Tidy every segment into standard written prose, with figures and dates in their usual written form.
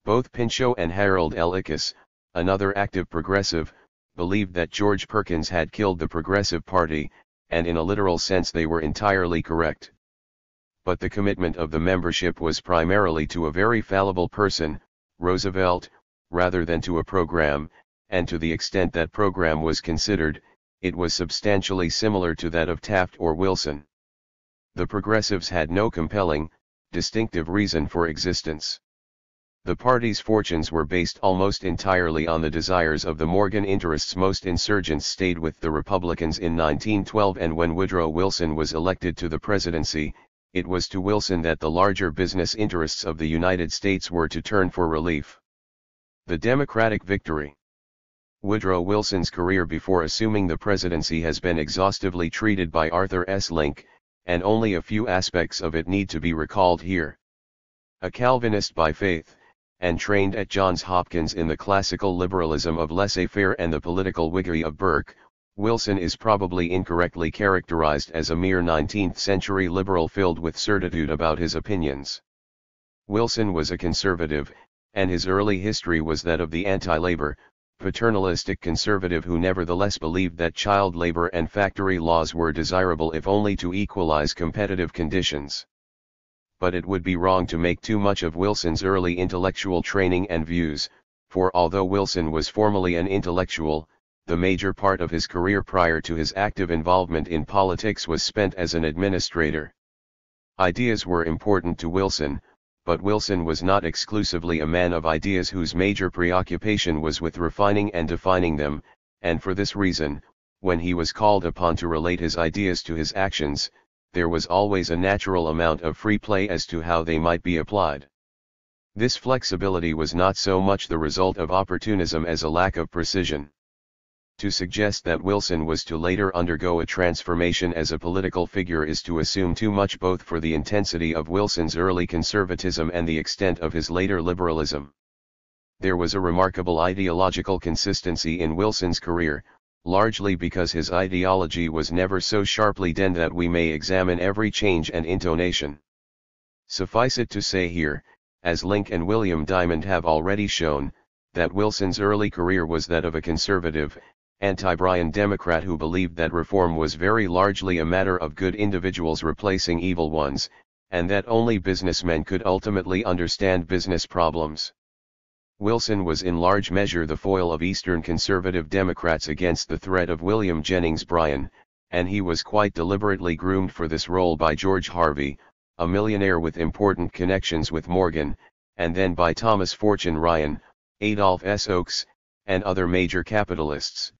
Both Pinchot and Harold L. Ickes, another active progressive, believed that George Perkins had killed the Progressive Party, and in a literal sense they were entirely correct. But the commitment of the membership was primarily to a very fallible person, Roosevelt, rather than to a program, and to the extent that program was considered, it was substantially similar to that of Taft or Wilson. The progressives had no compelling, distinctive reason for existence. The party's fortunes were based almost entirely on the desires of the Morgan interests. Most insurgents stayed with the Republicans in 1912, and when Woodrow Wilson was elected to the presidency, it was to Wilson that the larger business interests of the United States were to turn for relief. The Democratic victory. Woodrow Wilson's career before assuming the presidency has been exhaustively treated by Arthur S. Link, and only a few aspects of it need to be recalled here. A Calvinist by faith, and trained at Johns Hopkins in the classical liberalism of laissez-faire and the political whiggery of Burke, Wilson is probably incorrectly characterized as a mere 19th-century liberal filled with certitude about his opinions. Wilson was a conservative, and his early history was that of the anti-labor, paternalistic conservative who nevertheless believed that child labor and factory laws were desirable if only to equalize competitive conditions. But it would be wrong to make too much of Wilson's early intellectual training and views, for although Wilson was formally an intellectual, the major part of his career prior to his active involvement in politics was spent as an administrator. Ideas were important to Wilson, but Wilson was not exclusively a man of ideas whose major preoccupation was with refining and defining them, and for this reason, when he was called upon to relate his ideas to his actions, there was always a natural amount of free play as to how they might be applied. This flexibility was not so much the result of opportunism as a lack of precision. To suggest that Wilson was to later undergo a transformation as a political figure is to assume too much, both for the intensity of Wilson's early conservatism and the extent of his later liberalism. There was a remarkable ideological consistency in Wilson's career, largely because his ideology was never so sharply denned that we may examine every change and intonation. Suffice it to say here, as Link and William Diamond have already shown, that Wilson's early career was that of a conservative, anti-Bryan Democrat who believed that reform was very largely a matter of good individuals replacing evil ones, and that only businessmen could ultimately understand business problems. Wilson was in large measure the foil of Eastern conservative Democrats against the threat of William Jennings Bryan, and he was quite deliberately groomed for this role by George Harvey, a millionaire with important connections with Morgan, and then by Thomas Fortune Ryan, Adolph S. Oakes, and other major capitalists.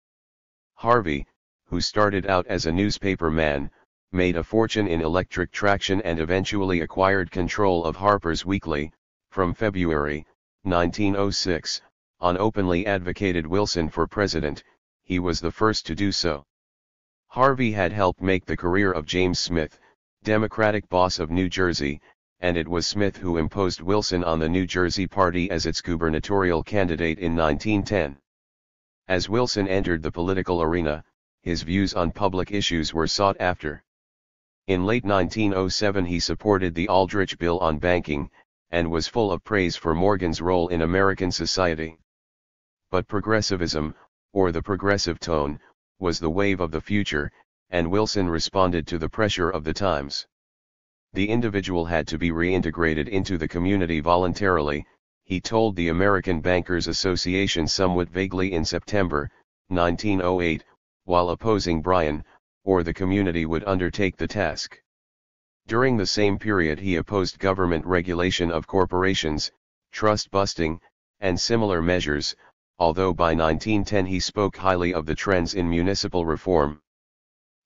Harvey, who started out as a newspaper man, made a fortune in electric traction and eventually acquired control of Harper's Weekly, from February 1906, on openly advocated Wilson for president. He was the first to do so. Harvey had helped make the career of James Smith, Democratic boss of New Jersey, and it was Smith who imposed Wilson on the New Jersey Party as its gubernatorial candidate in 1910. As Wilson entered the political arena, his views on public issues were sought after. In late 1907 he supported the Aldrich Bill on banking, and was full of praise for Morgan's role in American society. But progressivism, or the progressive tone, was the wave of the future, and Wilson responded to the pressure of the times. The individual had to be reintegrated into the community voluntarily, he told the American Bankers Association somewhat vaguely in September 1908, while opposing Bryan, or the community would undertake the task. During the same period he opposed government regulation of corporations, trust busting, and similar measures, although by 1910 he spoke highly of the trends in municipal reform.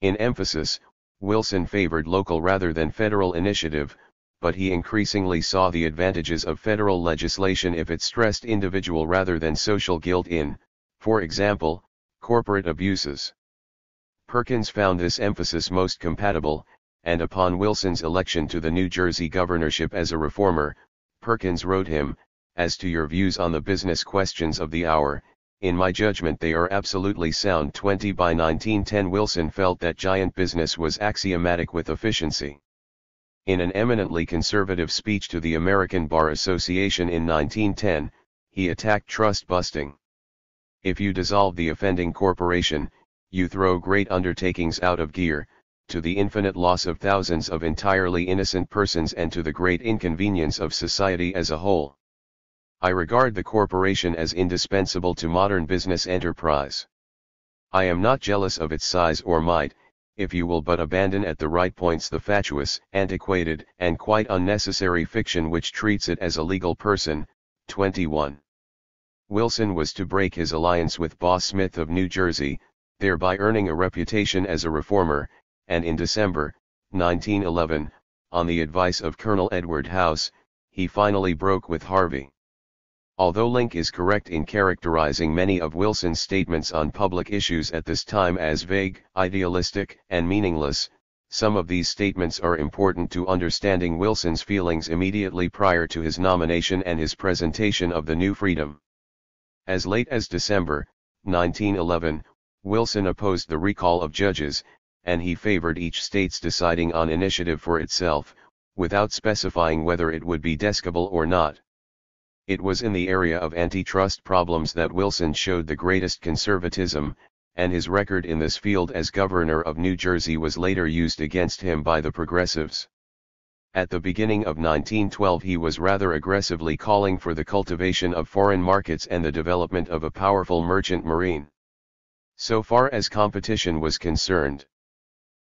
In emphasis, Wilson favored local rather than federal initiative, but he increasingly saw the advantages of federal legislation if it stressed individual rather than social guilt in, for example, corporate abuses. Perkins found this emphasis most compatible, and upon Wilson's election to the New Jersey governorship as a reformer, Perkins wrote him, "As to your views on the business questions of the hour, in my judgment they are absolutely sound." 20 By 1910 Wilson felt that giant business was axiomatic with efficiency. In an eminently conservative speech to the American Bar Association in 1910, he attacked trust busting. If you dissolve the offending corporation, you throw great undertakings out of gear, to the infinite loss of thousands of entirely innocent persons and to the great inconvenience of society as a whole. I regard the corporation as indispensable to modern business enterprise. I am not jealous of its size or might, if you will but abandon at the right points the fatuous, antiquated, and quite unnecessary fiction which treats it as a legal person. 21. Wilson was to break his alliance with Boss Smith of New Jersey, thereby earning a reputation as a reformer, and in December, 1911, on the advice of Colonel Edward House, he finally broke with Harvey. Although Link is correct in characterizing many of Wilson's statements on public issues at this time as vague, idealistic, and meaningless, some of these statements are important to understanding Wilson's feelings immediately prior to his nomination and his presentation of the new freedom. As late as December, 1911, Wilson opposed the recall of judges, and he favored each state's deciding on initiative for itself, without specifying whether it would be descable or not. It was in the area of antitrust problems that Wilson showed the greatest conservatism, and his record in this field as governor of New Jersey was later used against him by the progressives. At the beginning of 1912 he was rather aggressively calling for the cultivation of foreign markets and the development of a powerful merchant marine. So far as competition was concerned,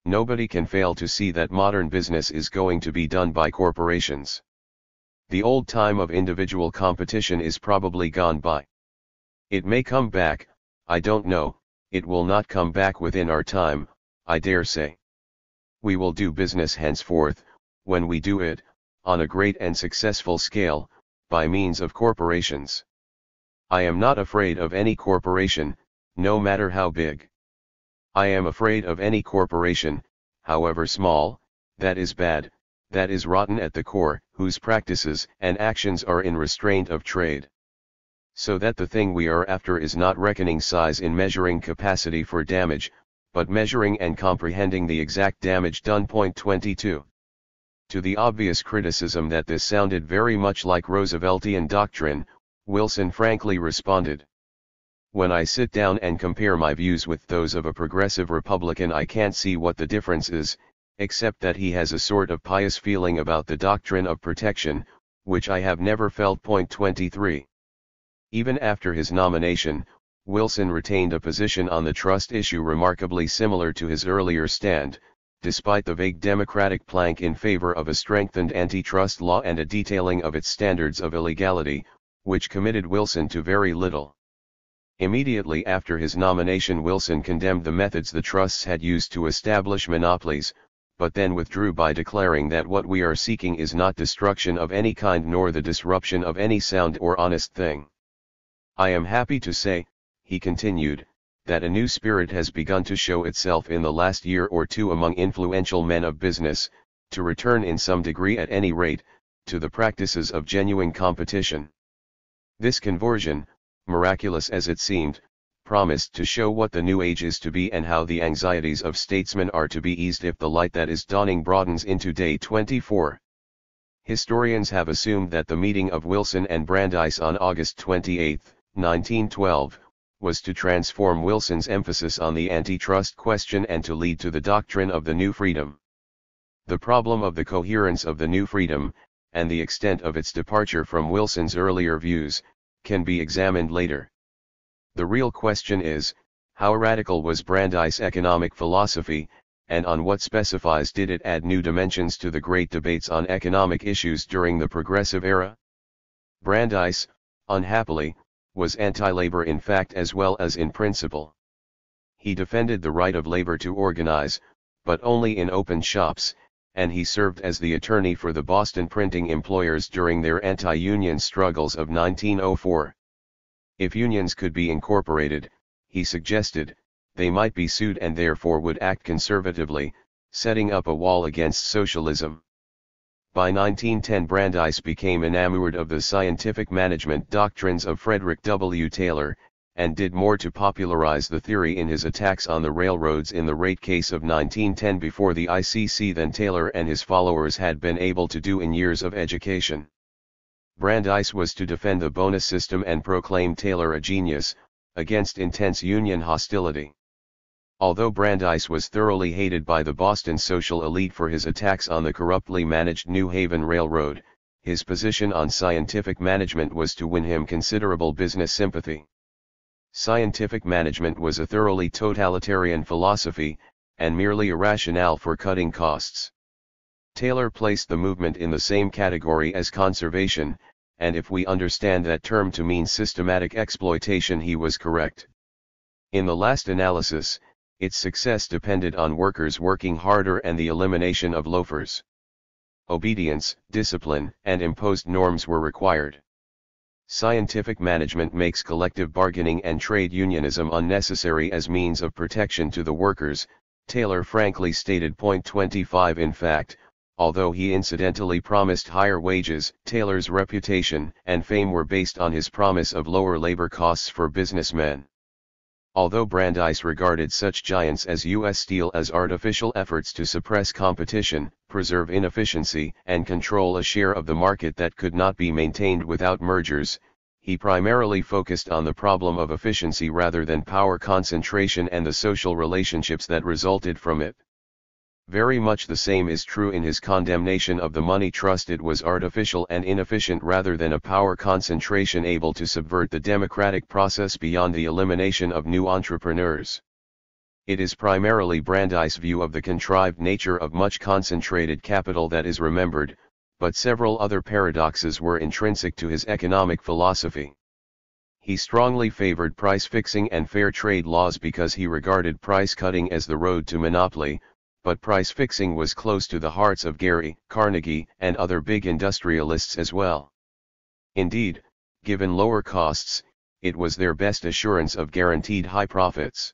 nobody can fail to see that modern business is going to be done by corporations. The old time of individual competition is probably gone by. It may come back, I don't know, it will not come back within our time, I dare say. We will do business henceforth, when we do it, on a great and successful scale, by means of corporations. I am not afraid of any corporation, no matter how big. I am afraid of any corporation, however small, that is bad, that is rotten at the core, whose practices and actions are in restraint of trade. So that the thing we are after is not reckoning size in measuring capacity for damage, but measuring and comprehending the exact damage done. 22. To the obvious criticism that this sounded very much like Rooseveltian doctrine, Wilson frankly responded, "When I sit down and compare my views with those of a progressive Republican, I can't see what the difference is, except that he has a sort of pious feeling about the doctrine of protection, which I have never felt." 23. Even after his nomination, Wilson retained a position on the trust issue remarkably similar to his earlier stand, despite the vague Democratic plank in favor of a strengthened antitrust law and a detailing of its standards of illegality, which committed Wilson to very little. Immediately after his nomination, Wilson condemned the methods the trusts had used to establish monopolies, but then withdrew by declaring that what we are seeking is not destruction of any kind nor the disruption of any sound or honest thing. I am happy to say, he continued, that a new spirit has begun to show itself in the last year or two among influential men of business, to return in some degree at any rate, to the practices of genuine competition. This conversion, miraculous as it seemed, promised to show what the new age is to be and how the anxieties of statesmen are to be eased if the light that is dawning broadens into day. 24. Historians have assumed that the meeting of Wilson and Brandeis on August 28, 1912, was to transform Wilson's emphasis on the antitrust question and to lead to the doctrine of the new freedom. The problem of the coherence of the new freedom, and the extent of its departure from Wilson's earlier views, can be examined later. The real question is, how radical was Brandeis' economic philosophy, and on what specifies did it add new dimensions to the great debates on economic issues during the Progressive era? Brandeis, unhappily, was anti-labor in fact as well as in principle. He defended the right of labor to organize, but only in open shops, and he served as the attorney for the Boston printing employers during their anti-union struggles of 1904. If unions could be incorporated, he suggested, they might be sued and therefore would act conservatively, setting up a wall against socialism. By 1910 Brandeis became enamored of the scientific management doctrines of Frederick W. Taylor, and did more to popularize the theory in his attacks on the railroads in the rate case of 1910 before the ICC than Taylor and his followers had been able to do in years of education. Brandeis was to defend the bonus system and proclaim Taylor a genius, against intense Union hostility. Although Brandeis was thoroughly hated by the Boston social elite for his attacks on the corruptly managed New Haven Railroad, his position on scientific management was to win him considerable business sympathy. Scientific management was a thoroughly totalitarian philosophy, and merely a rationale for cutting costs. Taylor placed the movement in the same category as conservation, and if we understand that term to mean systematic exploitation, he was correct. In the last analysis, its success depended on workers working harder and the elimination of loafers. Obedience, discipline, and imposed norms were required. Scientific management makes collective bargaining and trade unionism unnecessary as means of protection to the workers, Taylor frankly stated. Point 25. In fact, although he incidentally promised higher wages, Taylor's reputation and fame were based on his promise of lower labor costs for businessmen. Although Brandeis regarded such giants as U.S. Steel as artificial efforts to suppress competition, preserve inefficiency, and control a share of the market that could not be maintained without mergers, he primarily focused on the problem of efficiency rather than power concentration and the social relationships that resulted from it. Very much the same is true in his condemnation of the money trust. It was artificial and inefficient rather than a power concentration able to subvert the democratic process beyond the elimination of new entrepreneurs. It is primarily Brandeis' view of the contrived nature of much concentrated capital that is remembered, but several other paradoxes were intrinsic to his economic philosophy. He strongly favored price fixing and fair trade laws because he regarded price cutting as the road to monopoly, but price fixing was close to the hearts of Gary, Carnegie, and other big industrialists as well. Indeed, given lower costs, it was their best assurance of guaranteed high profits.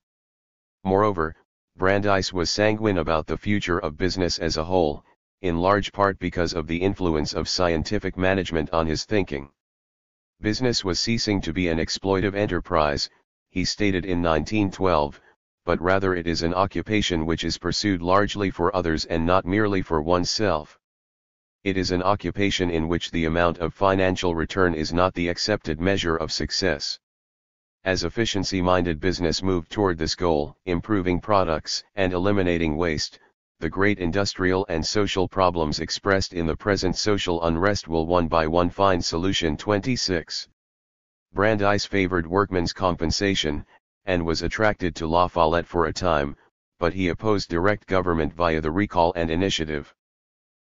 Moreover, Brandeis was sanguine about the future of business as a whole, in large part because of the influence of scientific management on his thinking. Business was ceasing to be an exploitive enterprise, he stated in 1912, but rather it is an occupation which is pursued largely for others and not merely for oneself. It is an occupation in which the amount of financial return is not the accepted measure of success. As efficiency-minded business moved toward this goal, improving products and eliminating waste, the great industrial and social problems expressed in the present social unrest will one by one find solution. 26. Brandeis favored workmen's compensation, and was attracted to La Follette for a time, but he opposed direct government via the recall and initiative.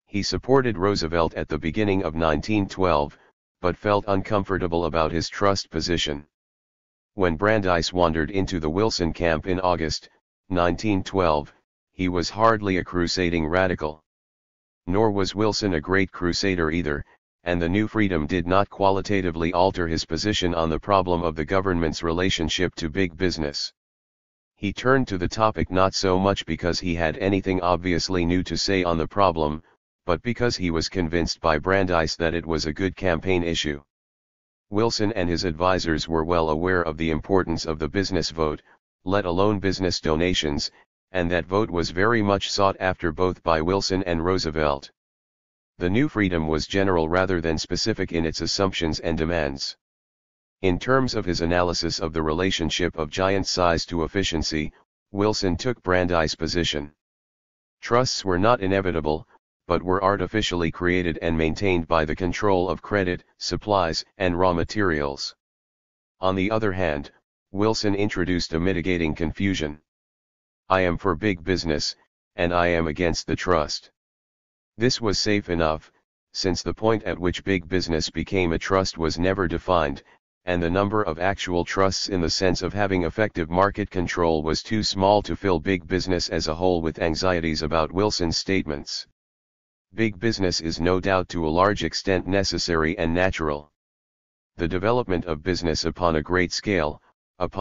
He supported Roosevelt at the beginning of 1912, but felt uncomfortable about his trust position. When Brandeis wandered into the Wilson camp in August, 1912, he was hardly a crusading radical. Nor was Wilson a great crusader either, and the new freedom did not qualitatively alter his position on the problem of the government's relationship to big business. He turned to the topic not so much because he had anything obviously new to say on the problem, but because he was convinced by Brandeis that it was a good campaign issue. Wilson and his advisers were well aware of the importance of the business vote, let alone business donations, and that vote was very much sought after both by Wilson and Roosevelt. The new freedom was general rather than specific in its assumptions and demands. In terms of his analysis of the relationship of giant size to efficiency, Wilson took Brandeis' position. Trusts were not inevitable, but were artificially created and maintained by the control of credit, supplies, and raw materials. On the other hand, Wilson introduced a mitigating confusion. I am for big business, and I am against the trust. This was safe enough, since the point at which big business became a trust was never defined, and the number of actual trusts in the sense of having effective market control was too small to fill big business as a whole with anxieties about Wilson's statements. Big business is no doubt to a large extent necessary and natural. The development of business upon a great scale of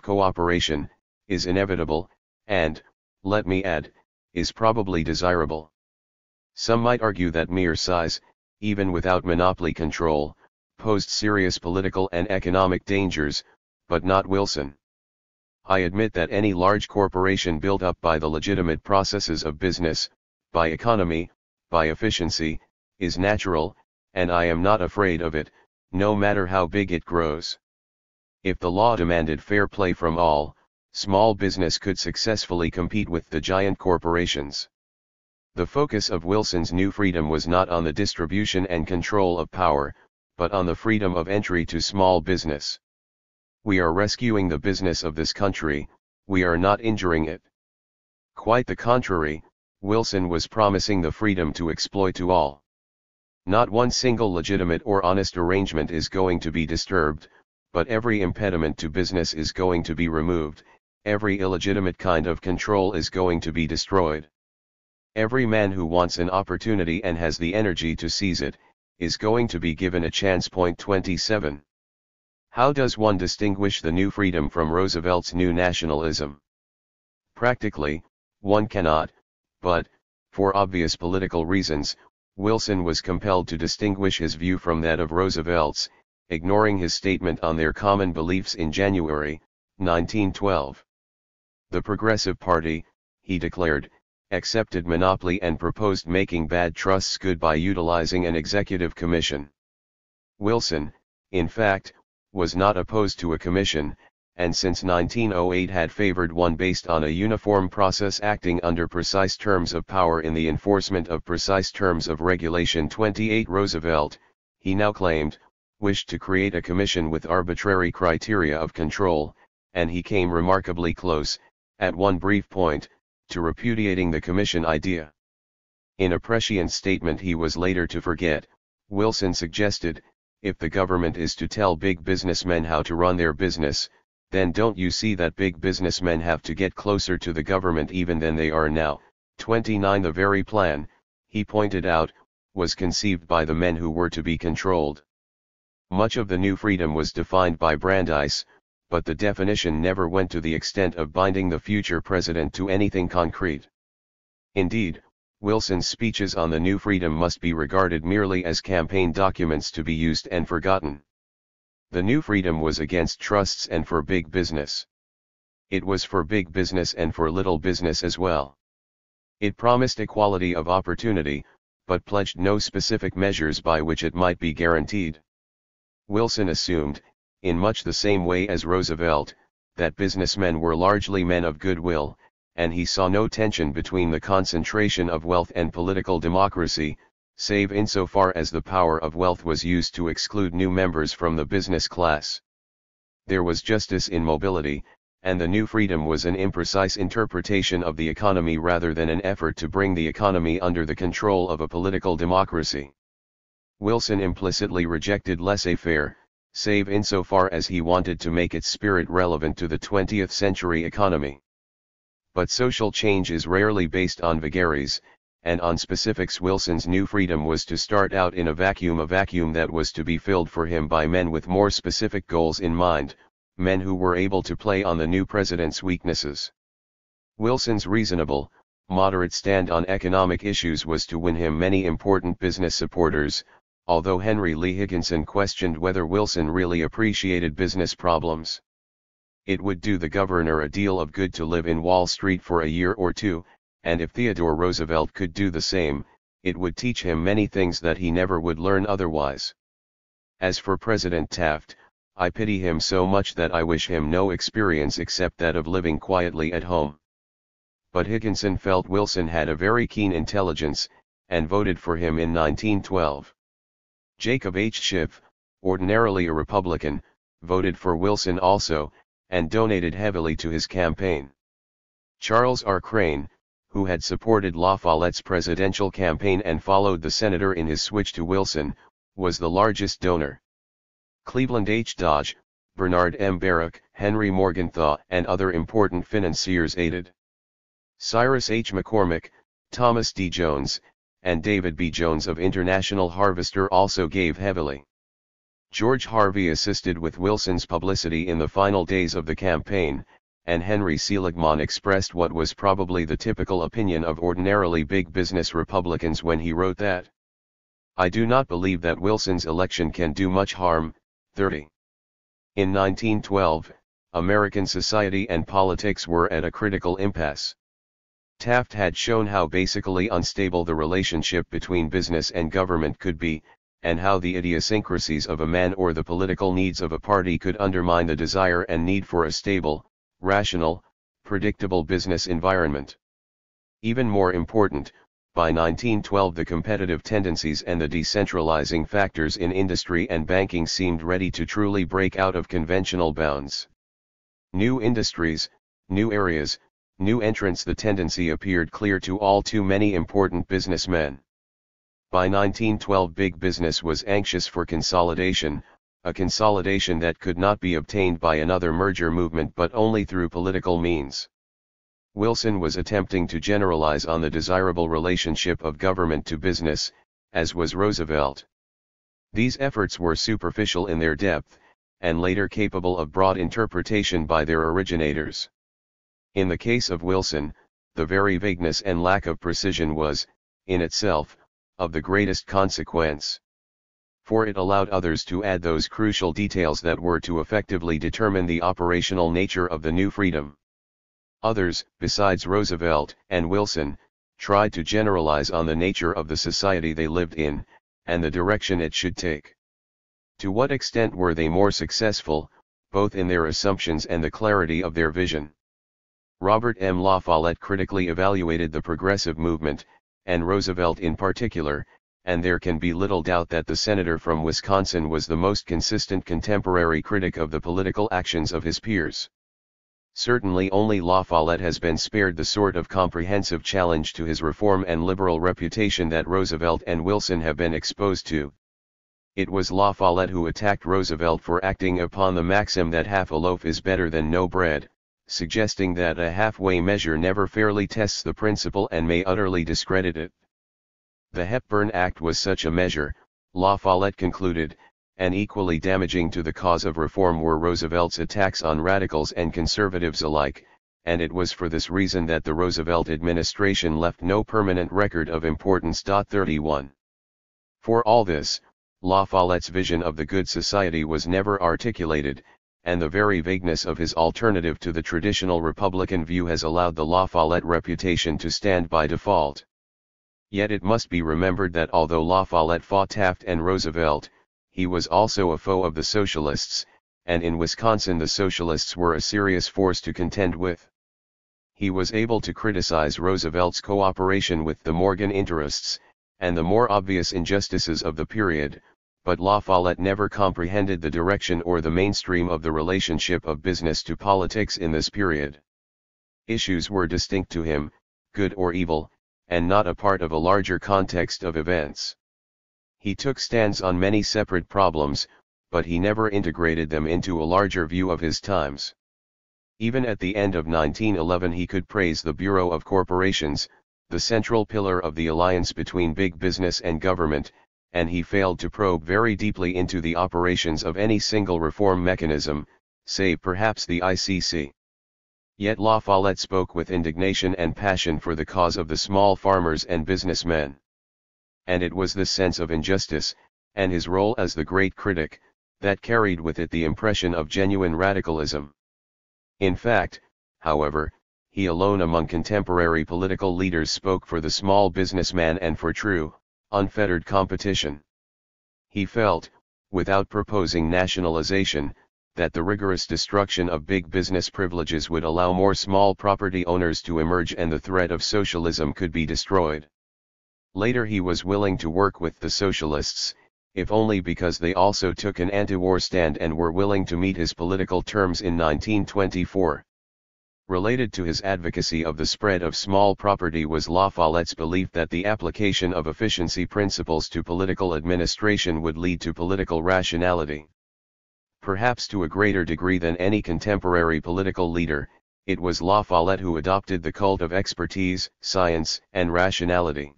cooperation, is inevitable, and, let me add, is probably desirable. Some might argue that mere size, even without monopoly control, posed serious political and economic dangers, but not Wilson. I admit that any large corporation built up by the legitimate processes of business, by economy, by efficiency, is natural, and I am not afraid of it, no matter how big it grows. If the law demanded fair play from all, small business could successfully compete with the giant corporations. The focus of Wilson's new freedom was not on the distribution and control of power, but on the freedom of entry to small business. We are rescuing the business of this country, we are not injuring it. Quite the contrary, Wilson was promising the freedom to exploit to all. Not one single legitimate or honest arrangement is going to be disturbed, but every impediment to business is going to be removed, every illegitimate kind of control is going to be destroyed. Every man who wants an opportunity and has the energy to seize it, is going to be given a chance. 27. How does one distinguish the new freedom from Roosevelt's new nationalism? Practically, one cannot, but, for obvious political reasons, Wilson was compelled to distinguish his view from that of Roosevelt's, ignoring his statement on their common beliefs in January, 1912. The Progressive Party, he declared, accepted monopoly and proposed making bad trusts good by utilizing an executive commission. Wilson, in fact, was not opposed to a commission, and since 1908 had favored one based on a uniform process acting under precise terms of power in the enforcement of precise terms of regulation. 28. Roosevelt, he now claimed, wished to create a commission with arbitrary criteria of control, and he came remarkably close, at one brief point, to repudiating the commission idea. In a prescient statement he was later to forget, Wilson suggested, if the government is to tell big businessmen how to run their business, then don't you see that big businessmen have to get closer to the government even than they are now? 29. The very plan, he pointed out, was conceived by the men who were to be controlled. Much of the new freedom was defined by Brandeis, but the definition never went to the extent of binding the future president to anything concrete. Indeed, Wilson's speeches on the new freedom must be regarded merely as campaign documents to be used and forgotten. The new freedom was against trusts and for big business. It was for big business and for little business as well. It promised equality of opportunity, but pledged no specific measures by which it might be guaranteed. Wilson assumed, in much the same way as Roosevelt, that businessmen were largely men of goodwill, and he saw no tension between the concentration of wealth and political democracy, save insofar as the power of wealth was used to exclude new members from the business class. There was justice in mobility, and the new freedom was an imprecise interpretation of the economy rather than an effort to bring the economy under the control of a political democracy. Wilson implicitly rejected laissez-faire, save insofar as he wanted to make its spirit relevant to the 20th century economy. But social change is rarely based on vagaries, and on specifics. Wilson's new freedom was to start out in a vacuum that was to be filled for him by men with more specific goals in mind, men who were able to play on the new president's weaknesses. Wilson's reasonable, moderate stand on economic issues was to win him many important business supporters, although Henry Lee Higginson questioned whether Wilson really appreciated business problems. It would do the governor a deal of good to live in Wall Street for a year or two, and if Theodore Roosevelt could do the same, it would teach him many things that he never would learn otherwise. As for President Taft, I pity him so much that I wish him no experience except that of living quietly at home. But Higginson felt Wilson had a very keen intelligence, and voted for him in 1912. Jacob H. Schiff, ordinarily a Republican, voted for Wilson also, and donated heavily to his campaign. Charles R. Crane, who had supported La Follette's presidential campaign and followed the senator in his switch to Wilson, was the largest donor. Cleveland H. Dodge, Bernard M. Barrack, Henry Morgenthau and other important financiers aided. Cyrus H. McCormick, Thomas D. Jones, and David B. Jones of International Harvester also gave heavily. George Harvey assisted with Wilson's publicity in the final days of the campaign, and Henry Seligman expressed what was probably the typical opinion of ordinarily big business Republicans when he wrote that, "I do not believe that Wilson's election can do much harm." 30. In 1912, American society and politics were at a critical impasse. Taft had shown how basically unstable the relationship between business and government could be, and how the idiosyncrasies of a man or the political needs of a party could undermine the desire and need for a stable, rational, predictable business environment. Even more important, by 1912 the competitive tendencies and the decentralizing factors in industry and banking seemed ready to truly break out of conventional bounds. New industries, new areas, new entrants, the tendency appeared clear to all too many important businessmen. By 1912 big business was anxious for consolidation, a consolidation that could not be obtained by another merger movement but only through political means. Wilson was attempting to generalize on the desirable relationship of government to business, as was Roosevelt. These efforts were superficial in their depth, and later capable of broad interpretation by their originators. In the case of Wilson, the very vagueness and lack of precision was, in itself, of the greatest consequence. For it allowed others to add those crucial details that were to effectively determine the operational nature of the new freedom. Others, besides Roosevelt and Wilson, tried to generalize on the nature of the society they lived in, and the direction it should take. To what extent were they more successful, both in their assumptions and the clarity of their vision? Robert M. La Follette critically evaluated the progressive movement, and Roosevelt in particular, and there can be little doubt that the senator from Wisconsin was the most consistent contemporary critic of the political actions of his peers. Certainly only La Follette has been spared the sort of comprehensive challenge to his reform and liberal reputation that Roosevelt and Wilson have been exposed to. It was La Follette who attacked Roosevelt for acting upon the maxim that half a loaf is better than no bread, suggesting that a halfway measure never fairly tests the principle and may utterly discredit it. The Hepburn Act was such a measure, La Follette concluded, and equally damaging to the cause of reform were Roosevelt's attacks on radicals and conservatives alike, and it was for this reason that the Roosevelt administration left no permanent record of importance. 31. For all this, La Follette's vision of the good society was never articulated, and the very vagueness of his alternative to the traditional Republican view has allowed the La Follette reputation to stand by default. Yet it must be remembered that although La Follette fought Taft and Roosevelt, he was also a foe of the socialists, and in Wisconsin the socialists were a serious force to contend with. He was able to criticize Roosevelt's cooperation with the Morgan interests, and the more obvious injustices of the period, but La Follette never comprehended the direction or the mainstream of the relationship of business to politics in this period. Issues were distinct to him, good or evil, and not a part of a larger context of events. He took stands on many separate problems, but he never integrated them into a larger view of his times. Even at the end of 1911 he could praise the Bureau of Corporations, the central pillar of the alliance between big business and government, and he failed to probe very deeply into the operations of any single reform mechanism, save perhaps the ICC. Yet La Follette spoke with indignation and passion for the cause of the small farmers and businessmen. And it was this sense of injustice, and his role as the great critic, that carried with it the impression of genuine radicalism. In fact, however, he alone among contemporary political leaders spoke for the small businessman and for true, unfettered competition. He felt, without proposing nationalization, that the rigorous destruction of big business privileges would allow more small property owners to emerge and the threat of socialism could be destroyed. Later he was willing to work with the socialists, if only because they also took an anti-war stand and were willing to meet his political terms in 1924. Related to his advocacy of the spread of small property was La Follette's belief that the application of efficiency principles to political administration would lead to political rationality. Perhaps to a greater degree than any contemporary political leader, it was La Follette who adopted the cult of expertise, science, and rationality.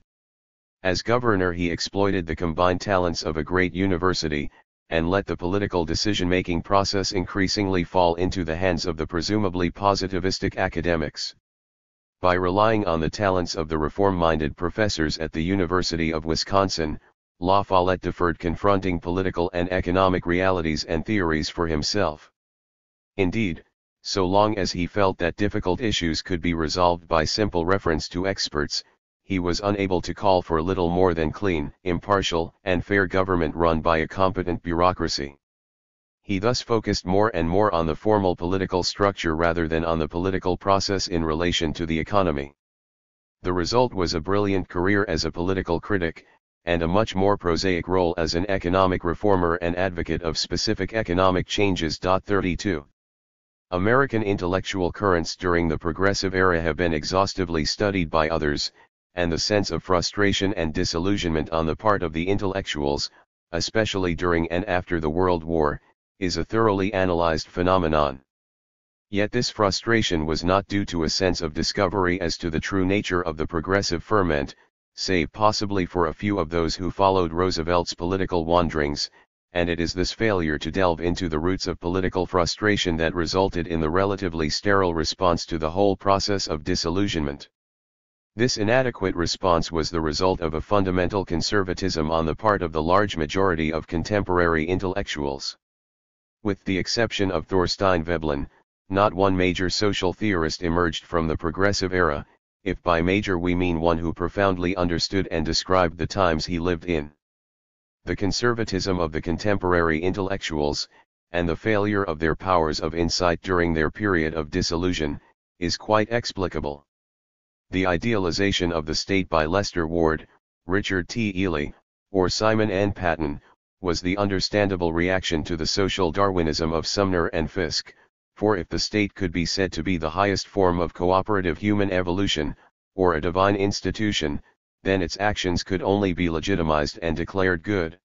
As governor he exploited the combined talents of a great university, and let the political decision-making process increasingly fall into the hands of the presumably positivistic academics. By relying on the talents of the reform-minded professors at the University of Wisconsin, La Follette deferred confronting political and economic realities and theories for himself. Indeed, so long as he felt that difficult issues could be resolved by simple reference to experts, he was unable to call for little more than clean, impartial, and fair government run by a competent bureaucracy. He thus focused more and more on the formal political structure rather than on the political process in relation to the economy. The result was a brilliant career as a political critic, and a much more prosaic role as an economic reformer and advocate of specific economic changes. 32. American intellectual currents during the Progressive Era have been exhaustively studied by others, and the sense of frustration and disillusionment on the part of the intellectuals, especially during and after the World War, is a thoroughly analyzed phenomenon. Yet this frustration was not due to a sense of discovery as to the true nature of the progressive ferment, save possibly for a few of those who followed Roosevelt's political wanderings, and it is this failure to delve into the roots of political frustration that resulted in the relatively sterile response to the whole process of disillusionment. This inadequate response was the result of a fundamental conservatism on the part of the large majority of contemporary intellectuals. With the exception of Thorstein Veblen, not one major social theorist emerged from the Progressive Era, if by major we mean one who profoundly understood and described the times he lived in. The conservatism of the contemporary intellectuals, and the failure of their powers of insight during their period of disillusion, is quite explicable. The idealization of the state by Lester Ward, Richard T. Ely, or Simon N. Patton, was the understandable reaction to the social Darwinism of Sumner and Fiske, for if the state could be said to be the highest form of cooperative human evolution, or a divine institution, then its actions could only be legitimized and declared good.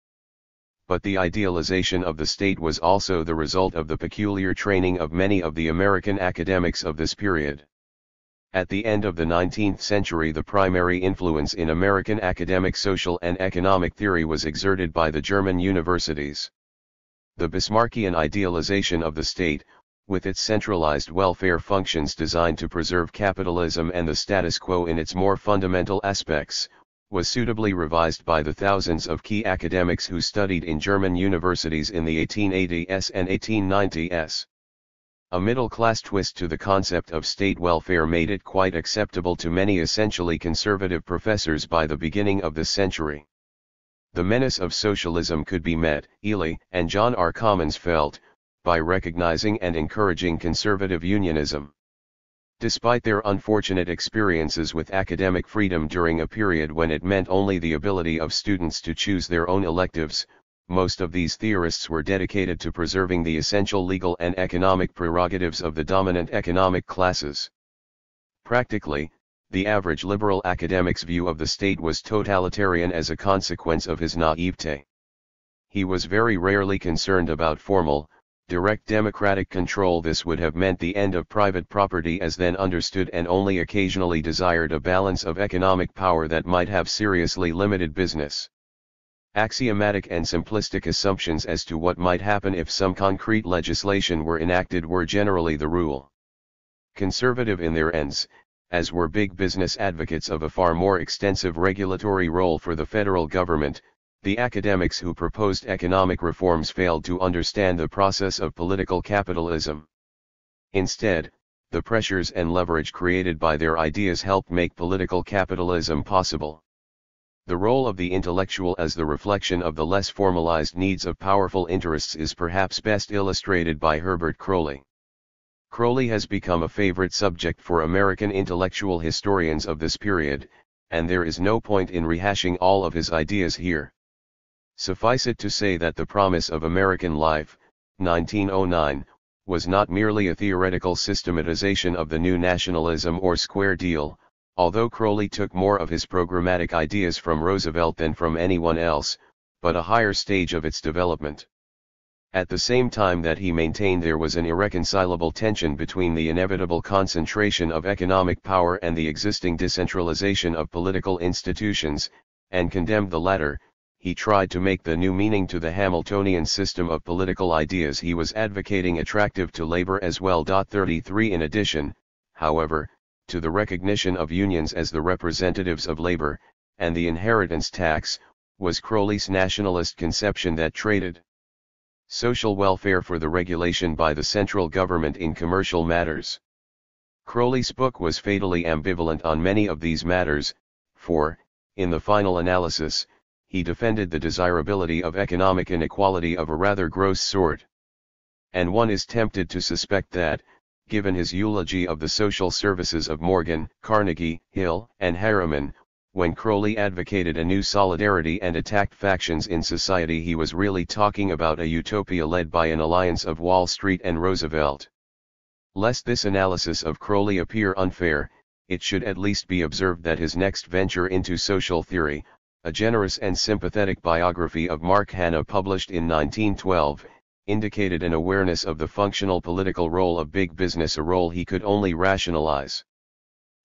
But the idealization of the state was also the result of the peculiar training of many of the American academics of this period. At the end of the 19th century, the primary influence in American academic social and economic theory was exerted by the German universities. The Bismarckian idealization of the state, with its centralized welfare functions designed to preserve capitalism and the status quo in its more fundamental aspects, was suitably revised by the thousands of key academics who studied in German universities in the 1880s and 1890s. A middle-class twist to the concept of state welfare made it quite acceptable to many essentially conservative professors by the beginning of this century. The menace of socialism could be met, Ely and John R. Commons felt, by recognizing and encouraging conservative unionism. Despite their unfortunate experiences with academic freedom during a period when it meant only the ability of students to choose their own electives, most of these theorists were dedicated to preserving the essential legal and economic prerogatives of the dominant economic classes. Practically, the average liberal academic's view of the state was totalitarian as a consequence of his naivete. He was very rarely concerned about formal, direct democratic control. This would have meant the end of private property as then understood, and only occasionally desired a balance of economic power that might have seriously limited business. Axiomatic and simplistic assumptions as to what might happen if some concrete legislation were enacted were generally the rule. Conservative in their ends, as were big business advocates of a far more extensive regulatory role for the federal government, the academics who proposed economic reforms failed to understand the process of political capitalism. Instead, the pressures and leverage created by their ideas helped make political capitalism possible. The role of the intellectual as the reflection of the less formalized needs of powerful interests is perhaps best illustrated by Herbert Croly. Croly has become a favorite subject for American intellectual historians of this period, and there is no point in rehashing all of his ideas here. Suffice it to say that The Promise of American Life, 1909, was not merely a theoretical systematization of the new nationalism or square deal, although Croly took more of his programmatic ideas from Roosevelt than from anyone else, but a higher stage of its development. At the same time that he maintained there was an irreconcilable tension between the inevitable concentration of economic power and the existing decentralization of political institutions, and condemned the latter, he tried to make the new meaning to the Hamiltonian system of political ideas he was advocating attractive to labor as well. 33 In addition, however, to the recognition of unions as the representatives of labor, and the inheritance tax, was Crowley's nationalist conception that traded social welfare for the regulation by the central government in commercial matters. Crowley's book was fatally ambivalent on many of these matters, for, in the final analysis, he defended the desirability of economic inequality of a rather gross sort. And one is tempted to suspect that, given his eulogy of the social services of Morgan, Carnegie, Hill, and Harriman, when Crowley advocated a new solidarity and attacked factions in society, he was really talking about a utopia led by an alliance of Wall Street and Roosevelt. Lest this analysis of Crowley appear unfair, it should at least be observed that his next venture into social theory, a generous and sympathetic biography of Mark Hanna published in 1912, indicated an awareness of the functional political role of big business, a role he could only rationalize.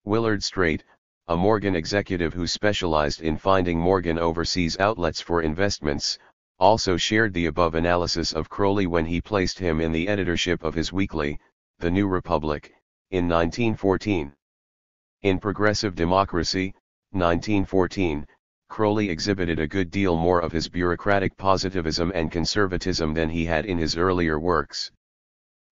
Willard Straight, a Morgan executive who specialized in finding Morgan overseas outlets for investments, also shared the above analysis of Crowley when he placed him in the editorship of his weekly, The New Republic, in 1914. In Progressive Democracy, 1914, Crowley exhibited a good deal more of his bureaucratic positivism and conservatism than he had in his earlier works.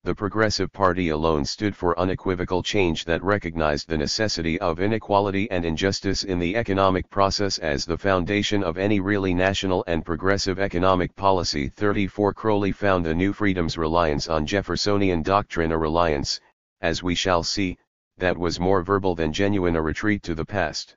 The Progressive Party alone stood for unequivocal change that recognized the necessity of inequality and injustice in the economic process as the foundation of any really national and progressive economic policy. 34 Crowley found the New Freedom's reliance on Jeffersonian doctrine a reliance, as we shall see, that was more verbal than genuine, a retreat to the past.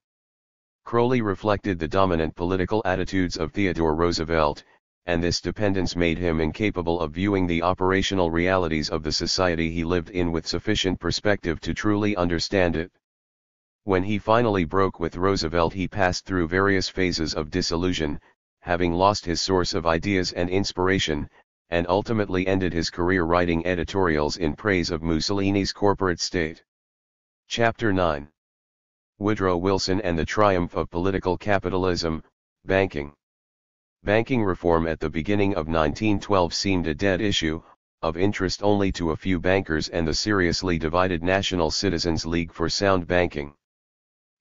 Crowley reflected the dominant political attitudes of Theodore Roosevelt, and this dependence made him incapable of viewing the operational realities of the society he lived in with sufficient perspective to truly understand it. When he finally broke with Roosevelt, he passed through various phases of disillusion, having lost his source of ideas and inspiration, and ultimately ended his career writing editorials in praise of Mussolini's corporate state. Chapter 9. Woodrow Wilson and the Triumph of Political Capitalism, Banking. Banking reform at the beginning of 1912 seemed a dead issue, of interest only to a few bankers and the seriously divided National Citizens League for Sound Banking.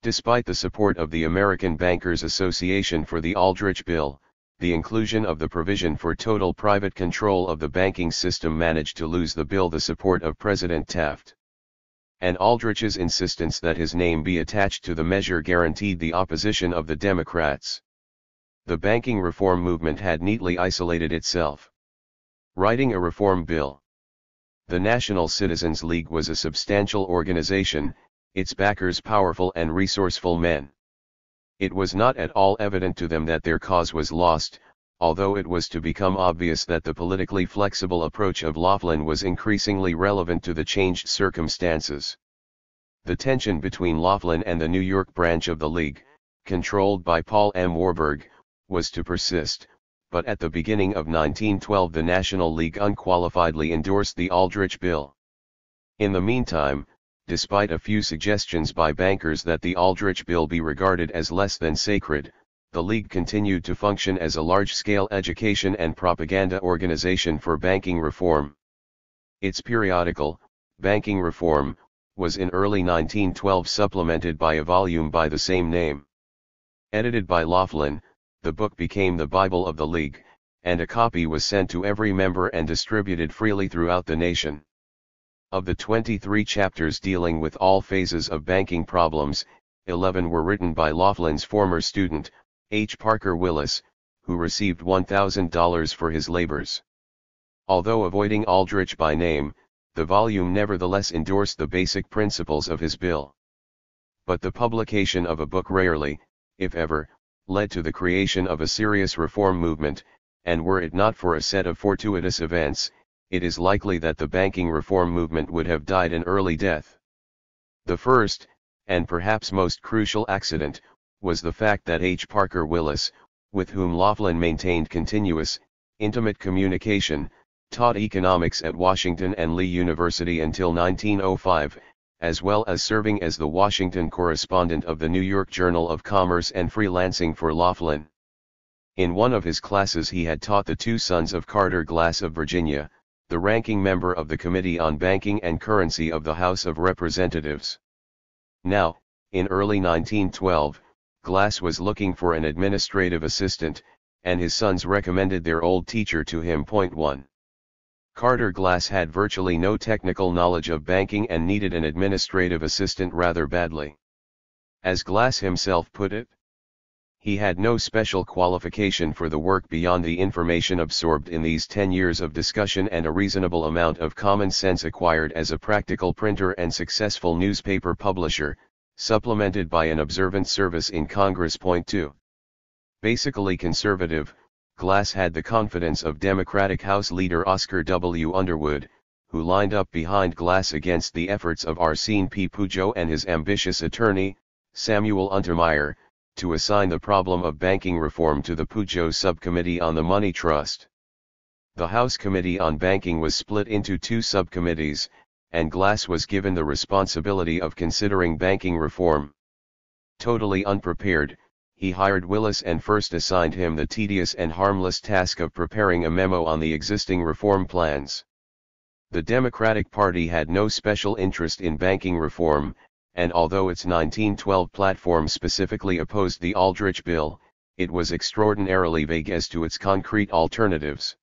Despite the support of the American Bankers Association for the Aldrich Bill, the inclusion of the provision for total private control of the banking system managed to lose the bill the support of President Taft. And Aldrich's insistence that his name be attached to the measure guaranteed the opposition of the Democrats. The banking reform movement had neatly isolated itself. Writing a reform bill. The National Citizens League was a substantial organization, its backers powerful and resourceful men. It was not at all evident to them that their cause was lost, although it was to become obvious that the politically flexible approach of Laughlin was increasingly relevant to the changed circumstances. The tension between Laughlin and the New York branch of the League, controlled by Paul M. Warburg, was to persist, but at the beginning of 1912 the National League unqualifiedly endorsed the Aldrich Bill. In the meantime, despite a few suggestions by bankers that the Aldrich Bill be regarded as less than sacred, the League continued to function as a large-scale education and propaganda organization for banking reform. Its periodical, Banking Reform, was in early 1912 supplemented by a volume by the same name. Edited by Laughlin, the book became the Bible of the League, and a copy was sent to every member and distributed freely throughout the nation. Of the 23 chapters dealing with all phases of banking problems, 11 were written by Laughlin's former student, H. Parker Willis, who received $1,000 for his labors. Although avoiding Aldrich by name, the volume nevertheless endorsed the basic principles of his bill. But the publication of a book rarely, if ever, led to the creation of a serious reform movement, and were it not for a set of fortuitous events, it is likely that the banking reform movement would have died an early death. The first, and perhaps most crucial accident, was the fact that H. Parker Willis, with whom Laughlin maintained continuous, intimate communication, taught economics at Washington and Lee University until 1905, as well as serving as the Washington correspondent of the New York Journal of Commerce and freelancing for Laughlin. In one of his classes he had taught the two sons of Carter Glass of Virginia, the ranking member of the Committee on Banking and Currency of the House of Representatives. Now, in early 1912, Glass was looking for an administrative assistant, and his sons recommended their old teacher to him. 1. Carter Glass had virtually no technical knowledge of banking and needed an administrative assistant rather badly. As Glass himself put it, he had no special qualification for the work beyond the information absorbed in these 10 years of discussion and a reasonable amount of common sense acquired as a practical printer and successful newspaper publisher, supplemented by an observant service in Congress. 2. Basically conservative, Glass had the confidence of Democratic House Leader Oscar W. Underwood, who lined up behind Glass against the efforts of Arsene P. Pujo and his ambitious attorney, Samuel Untermeyer, to assign the problem of banking reform to the Pujo Subcommittee on the Money Trust. The House Committee on Banking was split into 2 subcommittees, and Glass was given the responsibility of considering banking reform. Totally unprepared, he hired Willis and first assigned him the tedious and harmless task of preparing a memo on the existing reform plans. The Democratic Party had no special interest in banking reform, and although its 1912 platform specifically opposed the Aldrich Bill, it was extraordinarily vague as to its concrete alternatives.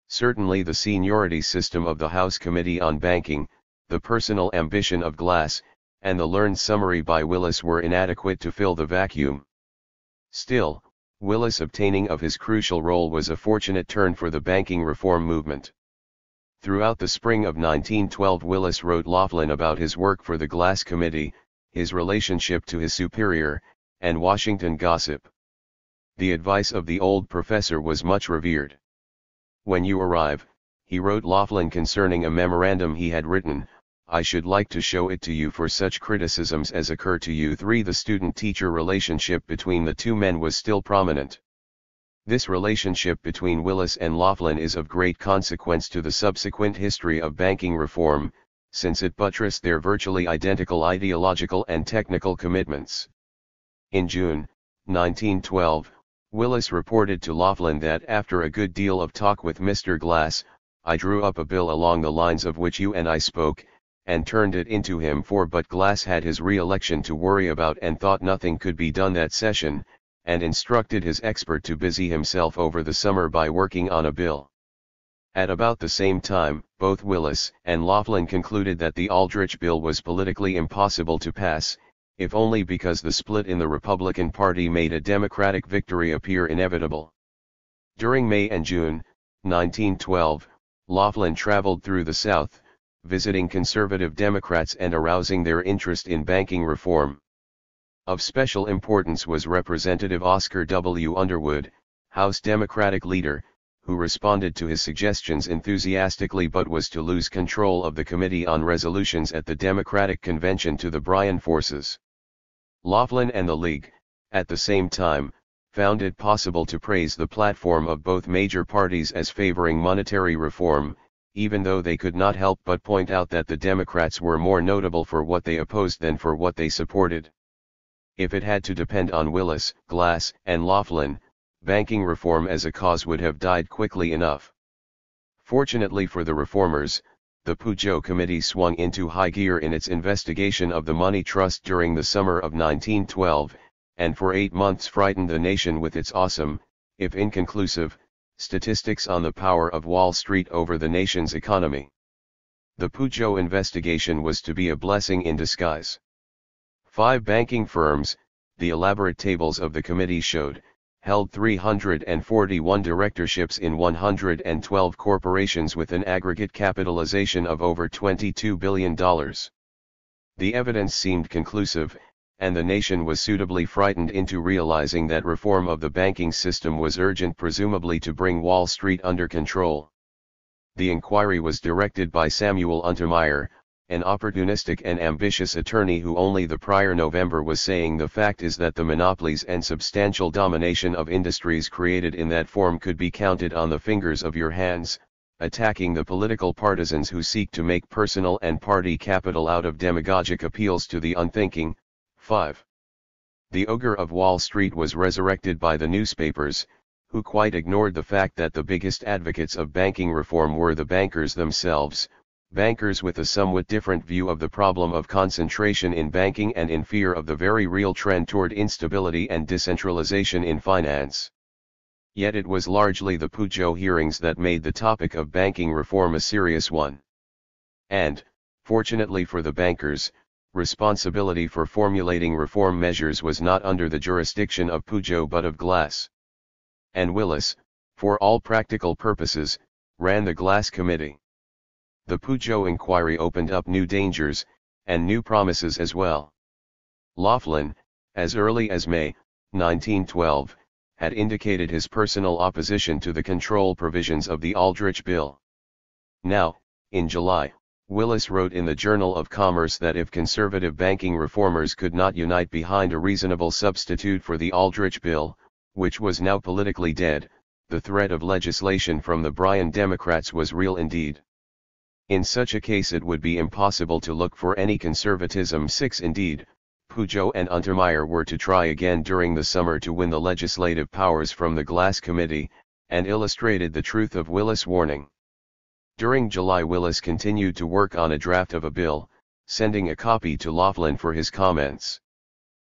Certainly the seniority system of the House Committee on Banking, the personal ambition of Glass, and the learned summary by Willis were inadequate to fill the vacuum. Still, Willis' obtaining of his crucial role was a fortunate turn for the banking reform movement. Throughout the spring of 1912 Willis wrote Laughlin about his work for the Glass Committee, his relationship to his superior, and Washington gossip. The advice of the old professor was much revered. "When you arrive," he wrote Laughlin concerning a memorandum he had written, "I should like to show it to you for such criticisms as occur to you." 3. The student-teacher relationship between the two men was still prominent. This relationship between Willis and Laughlin is of great consequence to the subsequent history of banking reform, since it buttressed their virtually identical ideological and technical commitments. In June 1912, Willis reported to Laughlin that after a good deal of talk with Mr. Glass, "I drew up a bill along the lines of which you and I spoke, and turned it into him but Glass had his re-election to worry about and thought nothing could be done that session, and instructed his expert to busy himself over the summer by working on a bill." At about the same time, both Willis and Laughlin concluded that the Aldrich Bill was politically impossible to pass, if only because the split in the Republican Party made a Democratic victory appear inevitable. During May and June 1912, Laughlin traveled through the South, visiting conservative Democrats and arousing their interest in banking reform. Of special importance was Representative Oscar W. Underwood, House Democratic leader, who responded to his suggestions enthusiastically but was to lose control of the Committee on Resolutions at the Democratic Convention to the Bryan forces. Laughlin and the League, at the same time, found it possible to praise the platform of both major parties as favoring monetary reform, even though they could not help but point out that the Democrats were more notable for what they opposed than for what they supported. If it had to depend on Willis, Glass, and Laughlin, banking reform as a cause would have died quickly enough. Fortunately for the reformers, the Pujo Committee swung into high gear in its investigation of the money trust during the summer of 1912, and for 8 months frightened the nation with its awesome, if inconclusive, statistics on the power of Wall Street over the nation's economy. The Pujo investigation was to be a blessing in disguise. 5 banking firms, the elaborate tables of the committee showed, held 341 directorships in 112 corporations with an aggregate capitalization of over $22 billion. The evidence seemed conclusive, and the nation was suitably frightened into realizing that reform of the banking system was urgent, presumably to bring Wall Street under control. The inquiry was directed by Samuel Untermeyer, an opportunistic and ambitious attorney who only the prior November was saying the fact is that the monopolies and substantial domination of industries created in that form could be counted on the fingers of your hands, attacking the political partisans who seek to make personal and party capital out of demagogic appeals to the unthinking. 5. The ogre of Wall Street was resurrected by the newspapers, who quite ignored the fact that the biggest advocates of banking reform were the bankers themselves, bankers with a somewhat different view of the problem of concentration in banking and in fear of the very real trend toward instability and decentralization in finance. Yet it was largely the Pujo hearings that made the topic of banking reform a serious one. And, fortunately for the bankers, responsibility for formulating reform measures was not under the jurisdiction of Pujo but of Glass. And Willis, for all practical purposes, ran the Glass Committee. The Pujo inquiry opened up new dangers, and new promises as well. Laughlin, as early as May, 1912, had indicated his personal opposition to the control provisions of the Aldrich Bill. Now, in July, Willis wrote in the Journal of Commerce that if conservative banking reformers could not unite behind a reasonable substitute for the Aldrich Bill, which was now politically dead, the threat of legislation from the Bryan Democrats was real indeed. In such a case it would be impossible to look for any conservatism. 6 Indeed, Pujo and Untermeyer were to try again during the summer to win the legislative powers from the Glass Committee, and illustrated the truth of Willis' warning. During July Willis continued to work on a draft of a bill, sending a copy to Laughlin for his comments.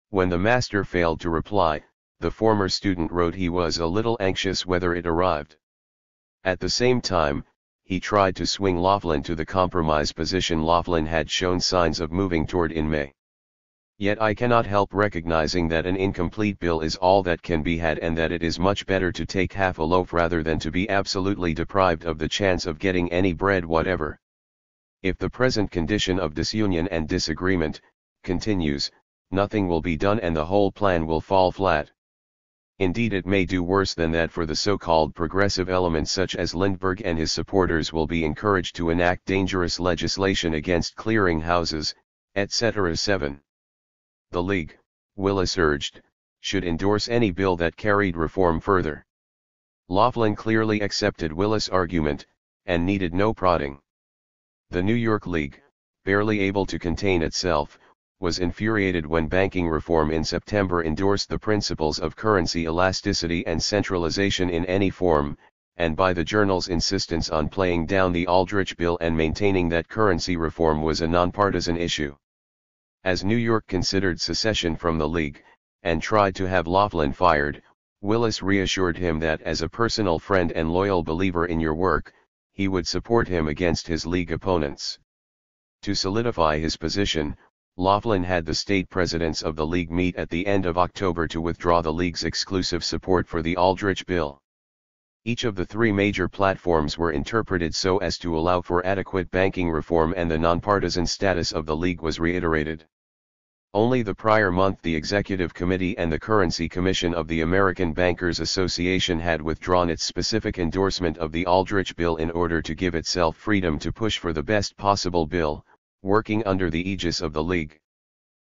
When the master failed to reply, the former student wrote he was a little anxious whether it arrived. At the same time, he tried to swing Laughlin to the compromise position Laughlin had shown signs of moving toward in May. Yet I cannot help recognizing that an incomplete bill is all that can be had and that it is much better to take half a loaf rather than to be absolutely deprived of the chance of getting any bread whatever. If the present condition of disunion and disagreement continues, nothing will be done and the whole plan will fall flat. Indeed it may do worse than that, for the so-called progressive elements such as Lindbergh and his supporters will be encouraged to enact dangerous legislation against clearing houses, etc. 7. The League, Willis urged, should endorse any bill that carried reform further. Laughlin clearly accepted Willis' argument, and needed no prodding. The New York League, barely able to contain itself, was infuriated when banking reform in September endorsed the principles of currency elasticity and centralization in any form, and by the journal's insistence on playing down the Aldrich Bill and maintaining that currency reform was a nonpartisan issue. As New York considered secession from the League, and tried to have Laughlin fired, Willis reassured him that as a personal friend and loyal believer in your work, he would support him against his League opponents. To solidify his position, Laughlin had the state presidents of the League meet at the end of October to withdraw the League's exclusive support for the Aldrich Bill. Each of the three major platforms were interpreted so as to allow for adequate banking reform, and the nonpartisan status of the League was reiterated. Only the prior month the Executive Committee and the Currency Commission of the American Bankers Association had withdrawn its specific endorsement of the Aldrich Bill in order to give itself freedom to push for the best possible bill, working under the aegis of the League.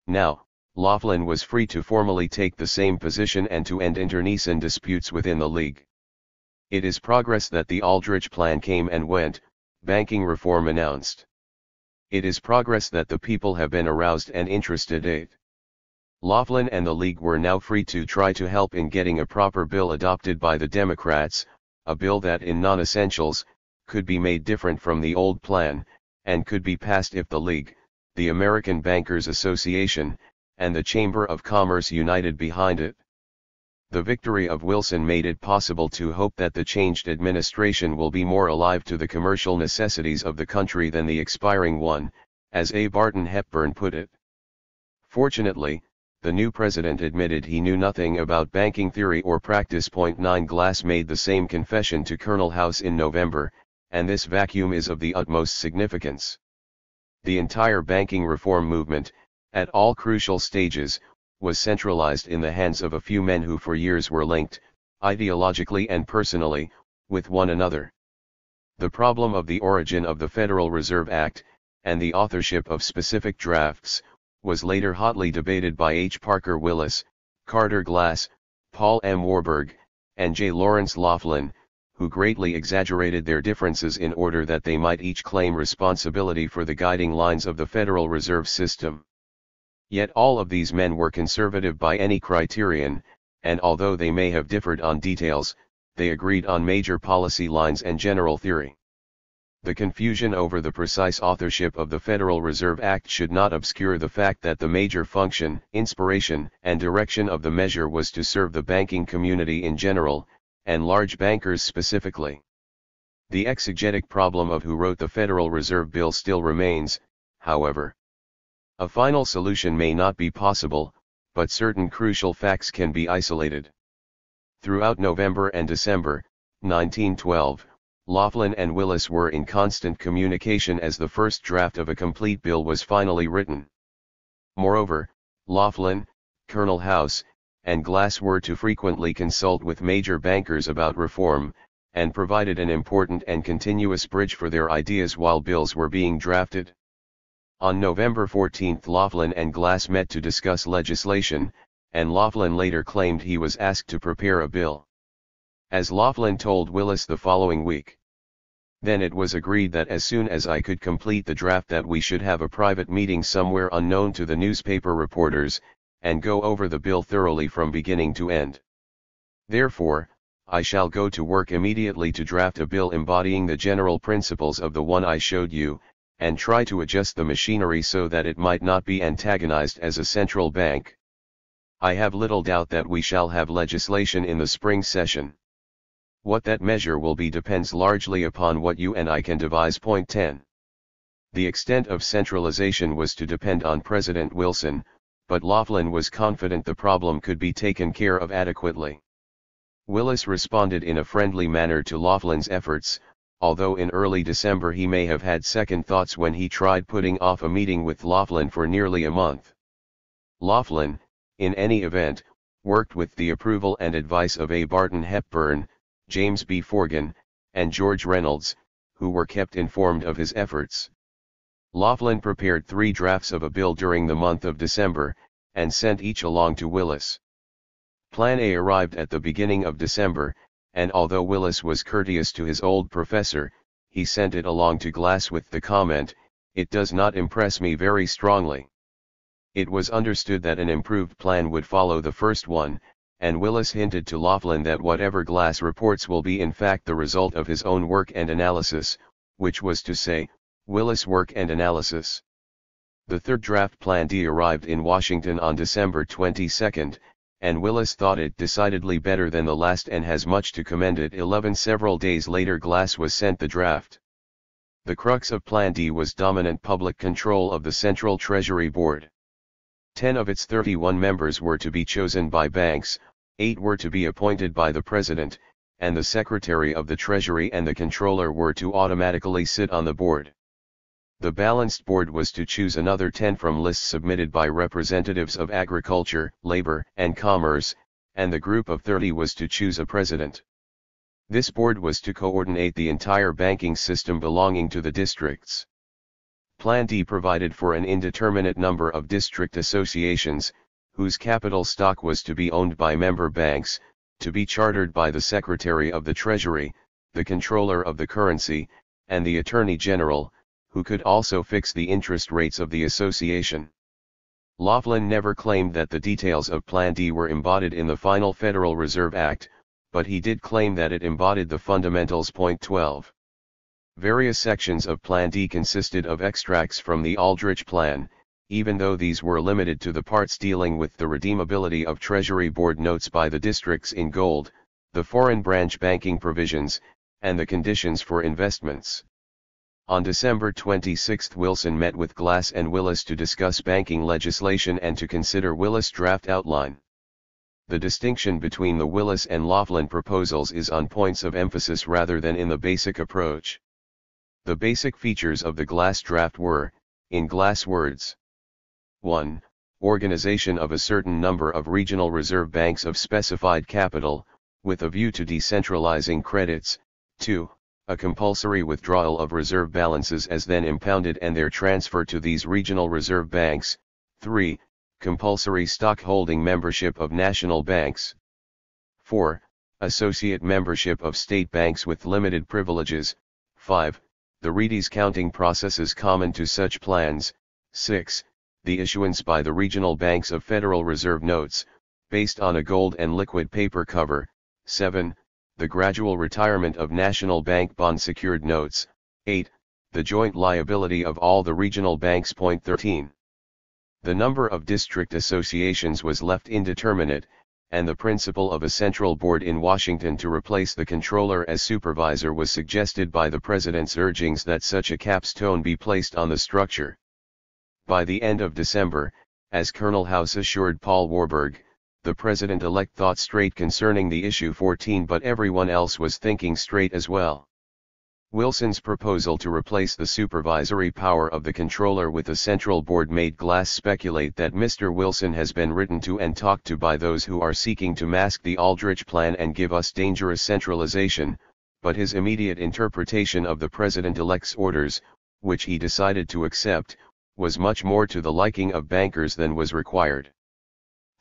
Now, Laughlin was free to formally take the same position and to end internecine disputes within the League. It is progress that the Aldrich Plan came and went, banking reform announced. It is progress that the people have been aroused and interested in. Laughlin and the League were now free to try to help in getting a proper bill adopted by the Democrats, a bill that in non-essentials, could be made different from the old plan, and could be passed if the League, the American Bankers Association, and the Chamber of Commerce united behind it. The victory of Wilson made it possible to hope that the changed administration will be more alive to the commercial necessities of the country than the expiring one, as A. Barton Hepburn put it. Fortunately, the new president admitted he knew nothing about banking theory or practice. 9 Glass made the same confession to Colonel House in November, and this vacuum is of the utmost significance. The entire banking reform movement, at all crucial stages, was centralized in the hands of a few men who for years were linked, ideologically and personally, with one another. The problem of the origin of the Federal Reserve Act, and the authorship of specific drafts, was later hotly debated by H. Parker Willis, Carter Glass, Paul M. Warburg, and J. Lawrence Laughlin, who greatly exaggerated their differences in order that they might each claim responsibility for the guiding lines of the Federal Reserve System. Yet all of these men were conservative by any criterion, and although they may have differed on details, they agreed on major policy lines and general theory. The confusion over the precise authorship of the Federal Reserve Act should not obscure the fact that the major function, inspiration, and direction of the measure was to serve the banking community in general, and large bankers specifically. The exegetic problem of who wrote the Federal Reserve Bill still remains, however. A final solution may not be possible, but certain crucial facts can be isolated. Throughout November and December, 1912, Laughlin and Willis were in constant communication as the first draft of a complete bill was finally written. Moreover, Laughlin, Colonel House, and Glass were to frequently consult with major bankers about reform, and provided an important and continuous bridge for their ideas while bills were being drafted. On November 14 Laughlin and Glass met to discuss legislation, and Laughlin later claimed he was asked to prepare a bill. As Laughlin told Willis the following week. Then it was agreed that as soon as I could complete the draft that we should have a private meeting somewhere unknown to the newspaper reporters, and go over the bill thoroughly from beginning to end. Therefore, I shall go to work immediately to draft a bill embodying the general principles of the one I showed you, and try to adjust the machinery so that it might not be antagonized as a central bank. I have little doubt that we shall have legislation in the spring session. What that measure will be depends largely upon what you and I can devise. Point 10. The extent of centralization was to depend on President Wilson, but Laughlin was confident the problem could be taken care of adequately. Willis responded in a friendly manner to Laughlin's efforts, although in early December he may have had second thoughts when he tried putting off a meeting with Laughlin for nearly a month. Laughlin, in any event, worked with the approval and advice of A. Barton Hepburn, James B. Forgan, and George Reynolds, who were kept informed of his efforts. Laughlin prepared 3 drafts of a bill during the month of December, and sent each along to Willis. Plan A arrived at the beginning of December, and although Willis was courteous to his old professor, he sent it along to Glass with the comment, "It does not impress me very strongly." It was understood that an improved plan would follow the first one, and Willis hinted to Laughlin that whatever Glass reports will be in fact the result of his own work and analysis, which was to say, Willis' work and analysis. The third draft Plan D arrived in Washington on December 22, and Willis thought it decidedly better than the last and has much to commend it. 11 Several days later Glass was sent the draft. The crux of Plan D was dominant public control of the Central Treasury Board. 10 of its 31 members were to be chosen by banks, 8 were to be appointed by the President, and the Secretary of the Treasury and the Comptroller were to automatically sit on the board. The balanced board was to choose another 10 from lists submitted by representatives of agriculture, labor, and commerce, and the group of 30 was to choose a president. This board was to coordinate the entire banking system belonging to the districts. Plan D provided for an indeterminate number of district associations, whose capital stock was to be owned by member banks, to be chartered by the Secretary of the Treasury, the Comptroller of the Currency, and the Attorney General, who could also fix the interest rates of the association. Laughlin never claimed that the details of Plan D were embodied in the final Federal Reserve Act, but he did claim that it embodied the fundamentals. Point 12. Various sections of Plan D consisted of extracts from the Aldrich Plan, even though these were limited to the parts dealing with the redeemability of Treasury Board notes by the districts in gold, the foreign branch banking provisions, and the conditions for investments. On December 26 Wilson met with Glass and Willis to discuss banking legislation and to consider Willis' draft outline. The distinction between the Willis and Laughlin proposals is on points of emphasis rather than in the basic approach. The basic features of the Glass draft were, in Glass words: 1. Organization of a certain number of regional reserve banks of specified capital, with a view to decentralizing credits. 2. A compulsory withdrawal of reserve balances as then impounded and their transfer to these regional reserve banks. 3. Compulsory stockholding membership of national banks. 4. Associate membership of state banks with limited privileges. 5. The rediscounting processes common to such plans. 6. The issuance by the regional banks of Federal Reserve notes, based on a gold and liquid paper cover. 7. The gradual retirement of national bank bond secured notes, 8. The joint liability of all the regional banks. 13. The number of district associations was left indeterminate, and the principle of a central board in Washington to replace the controller as supervisor was suggested by the president's urgings that such a capstone be placed on the structure. By the end of December, as Colonel House assured Paul Warburg, the president-elect thought straight concerning the issue. 14. But everyone else was thinking straight as well. Wilson's proposal to replace the supervisory power of the controller with a central board made Glass speculate that Mr. Wilson has been written to and talked to by those who are seeking to mask the Aldrich plan and give us dangerous centralization, but his immediate interpretation of the president-elect's orders, which he decided to accept, was much more to the liking of bankers than was required.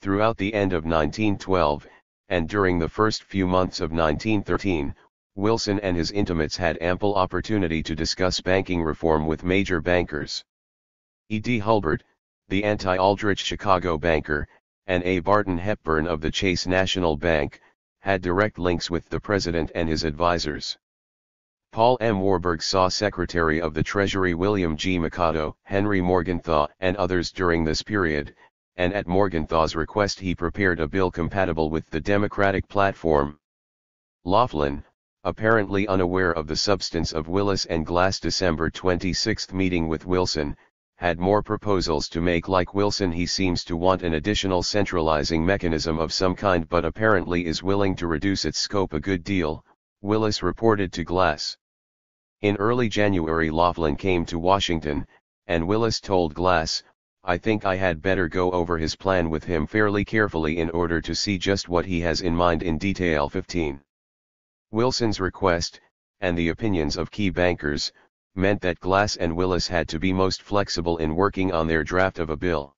Throughout the end of 1912, and during the first few months of 1913, Wilson and his intimates had ample opportunity to discuss banking reform with major bankers. E. D. Hulbert, the anti-Aldrich Chicago banker, and A. Barton Hepburn of the Chase National Bank, had direct links with the president and his advisors. Paul M. Warburg saw Secretary of the Treasury William G. Mikado, Henry Morgenthau, and others during this period, and at Morgenthau's request he prepared a bill compatible with the Democratic platform. Laughlin, apparently unaware of the substance of Willis and Glass' December 26 meeting with Wilson, had more proposals to make. Like Wilson, he seems to want an additional centralizing mechanism of some kind, but apparently is willing to reduce its scope a good deal, Willis reported to Glass. In early January Laughlin came to Washington, and Willis told Glass, "I think I had better go over his plan with him fairly carefully in order to see just what he has in mind in detail." 15. Wilson's request, and the opinions of key bankers, meant that Glass and Willis had to be most flexible in working on their draft of a bill.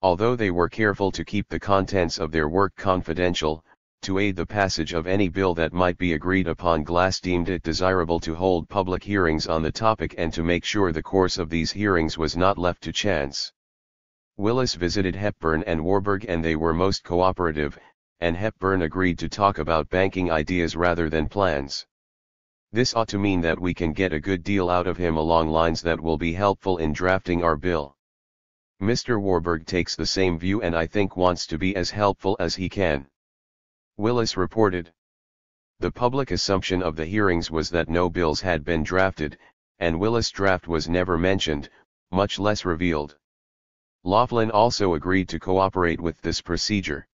Although they were careful to keep the contents of their work confidential, to aid the passage of any bill that might be agreed upon, Glass deemed it desirable to hold public hearings on the topic and to make sure the course of these hearings was not left to chance. Willis visited Hepburn and Warburg and they were most cooperative, and Hepburn agreed to talk about banking ideas rather than plans. This ought to mean that we can get a good deal out of him along lines that will be helpful in drafting our bill. Mr. Warburg takes the same view and I think wants to be as helpful as he can. Willis reported. The public assumption of the hearings was that no bills had been drafted, and Willis' draft was never mentioned, much less revealed. Laughlin also agreed to cooperate with this procedure.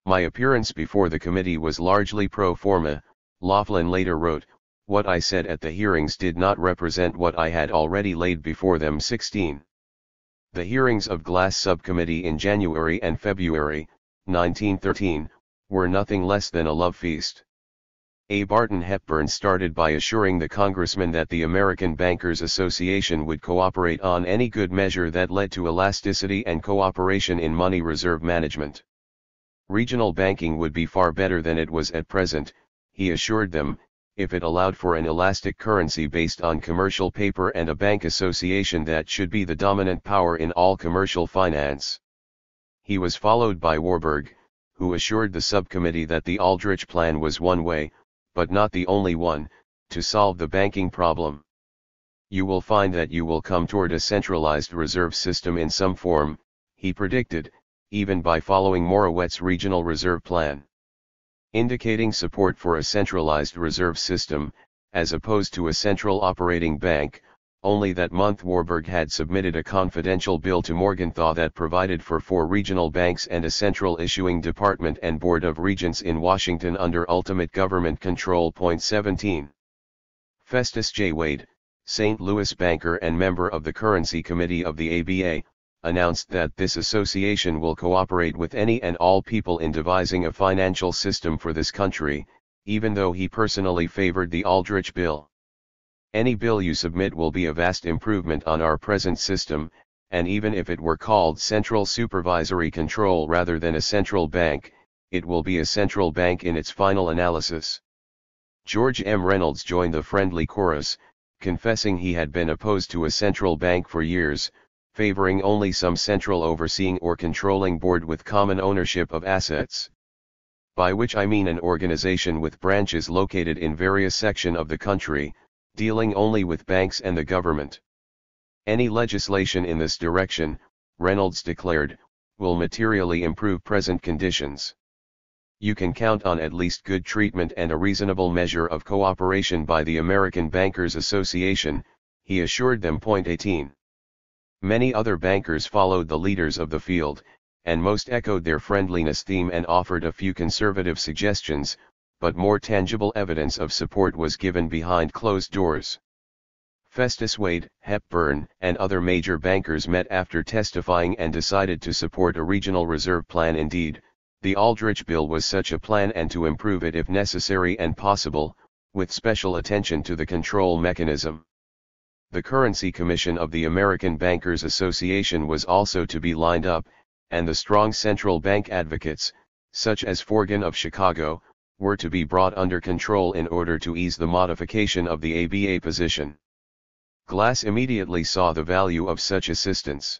My appearance before the committee was largely pro forma, Laughlin later wrote, "What I said at the hearings did not represent what I had already laid before them." 16. The hearings of Glass Subcommittee in January and February, 1913, were nothing less than a love feast. A. Barton Hepburn started by assuring the congressman that the American Bankers Association would cooperate on any good measure that led to elasticity and cooperation in money reserve management. Regional banking would be far better than it was at present, he assured them, if it allowed for an elastic currency based on commercial paper and a bank association that should be the dominant power in all commercial finance. He was followed by Warburg, who assured the subcommittee that the Aldrich plan was one way, but not the only one, to solve the banking problem. You will find that you will come toward a centralized reserve system in some form, he predicted, even by following Morawet's regional reserve plan. Indicating support for a centralized reserve system, as opposed to a central operating bank, only that month Warburg had submitted a confidential bill to Morgenthau that provided for 4 regional banks and a central issuing department and board of regents in Washington under ultimate government control. 17. Festus J. Wade, St. Louis banker and member of the Currency Committee of the ABA, announced that this association will cooperate with any and all people in devising a financial system for this country, even though he personally favored the Aldrich bill. Any bill you submit will be a vast improvement on our present system, and even if it were called central supervisory control rather than a central bank, it will be a central bank in its final analysis. George M. Reynolds joined the friendly chorus, confessing he had been opposed to a central bank for years, favoring only some central overseeing or controlling board with common ownership of assets. By which I mean an organization with branches located in various sections of the country, dealing only with banks and the government. Any legislation in this direction, Reynolds declared, will materially improve present conditions. You can count on at least good treatment and a reasonable measure of cooperation by the American Bankers Association, he assured them. 18. Many other bankers followed the leaders of the field, and most echoed their friendliness theme and offered a few conservative suggestions, but more tangible evidence of support was given behind closed doors. Festus Wade, Hepburn, and other major bankers met after testifying and decided to support a regional reserve plan. Indeed, the Aldrich Bill was such a plan, and to improve it if necessary and possible, with special attention to the control mechanism. The Currency Commission of the American Bankers Association was also to be lined up, and the strong central bank advocates, such as Forgan of Chicago, were to be brought under control in order to ease the modification of the ABA position. Glass immediately saw the value of such assistance.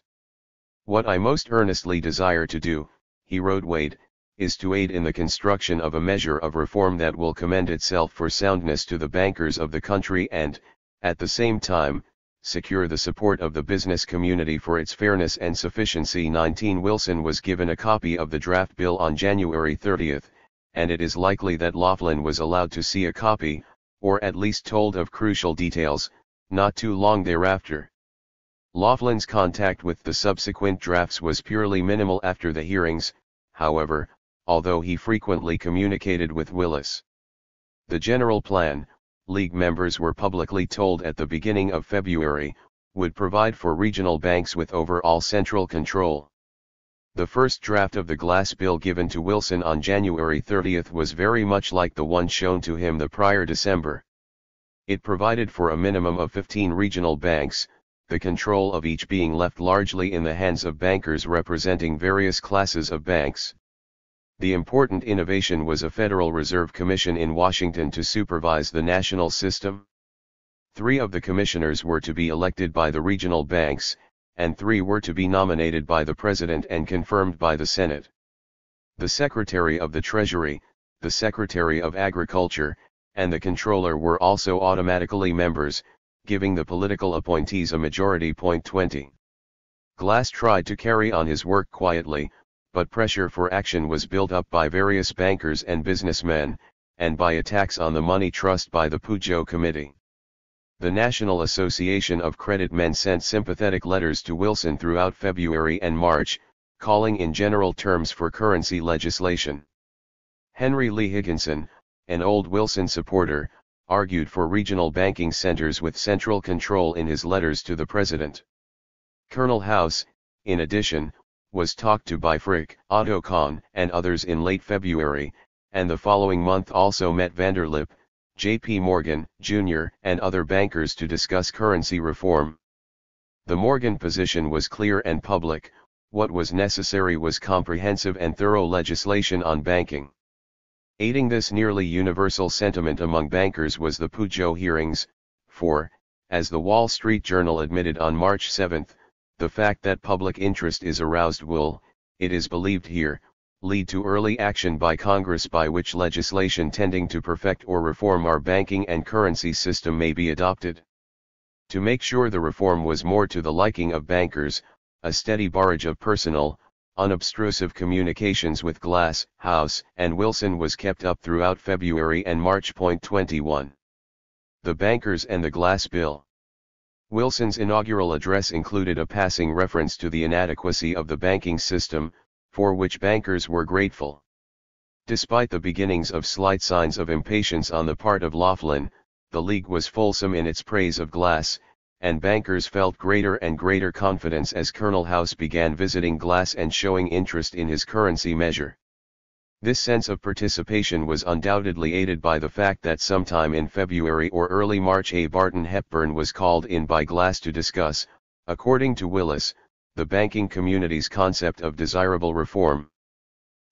"What I most earnestly desire to do," he wrote Wade, "is to aid in the construction of a measure of reform that will commend itself for soundness to the bankers of the country and, at the same time, secure the support of the business community for its fairness and sufficiency." 19 Wilson was given a copy of the draft bill on January 30, and it is likely that Laughlin was allowed to see a copy, or at least told of crucial details, not too long thereafter. Laughlin's contact with the subsequent drafts was purely minimal after the hearings, however, although he frequently communicated with Willis. The general plan, League members were publicly told at the beginning of February, would provide for regional banks with overall central control. The first draft of the Glass Bill given to Wilson on January 30 was very much like the one shown to him the prior December. It provided for a minimum of 15 regional banks, the control of each being left largely in the hands of bankers representing various classes of banks. The important innovation was a Federal Reserve Commission in Washington to supervise the national system. 3 of the commissioners were to be elected by the regional banks, and 3 were to be nominated by the President and confirmed by the Senate. The Secretary of the Treasury, the Secretary of Agriculture, and the Comptroller were also automatically members, giving the political appointees a majority. 20. Glass tried to carry on his work quietly, but pressure for action was built up by various bankers and businessmen, and by attacks on the money trust by the Peugeot Committee. The National Association of Credit Men sent sympathetic letters to Wilson throughout February and March, calling in general terms for currency legislation. Henry Lee Higginson, an old Wilson supporter, argued for regional banking centers with central control in his letters to the President. Colonel House, in addition, was talked to by Frick, Otto Kahn, and others in late February, and the following month also met Vanderlip, J.P. Morgan, Jr., and other bankers to discuss currency reform. The Morgan position was clear and public: what was necessary was comprehensive and thorough legislation on banking. Aiding this nearly universal sentiment among bankers was the Peugeot hearings, for, as the Wall Street Journal admitted on March 7, the fact that public interest is aroused will, it is believed here, lead to early action by Congress by which legislation tending to perfect or reform our banking and currency system may be adopted. To make sure the reform was more to the liking of bankers, a steady barrage of personal, unobtrusive communications with Glass, House, and Wilson was kept up throughout February and March. 21. The Bankers and the Glass Bill. Wilson's inaugural address included a passing reference to the inadequacy of the banking system, for which bankers were grateful. Despite the beginnings of slight signs of impatience on the part of Laughlin, the League was fulsome in its praise of Glass, and bankers felt greater and greater confidence as Colonel House began visiting Glass and showing interest in his currency measure. This sense of participation was undoubtedly aided by the fact that sometime in February or early March A. Barton Hepburn was called in by Glass to discuss, according to Willis, the banking community's concept of desirable reform.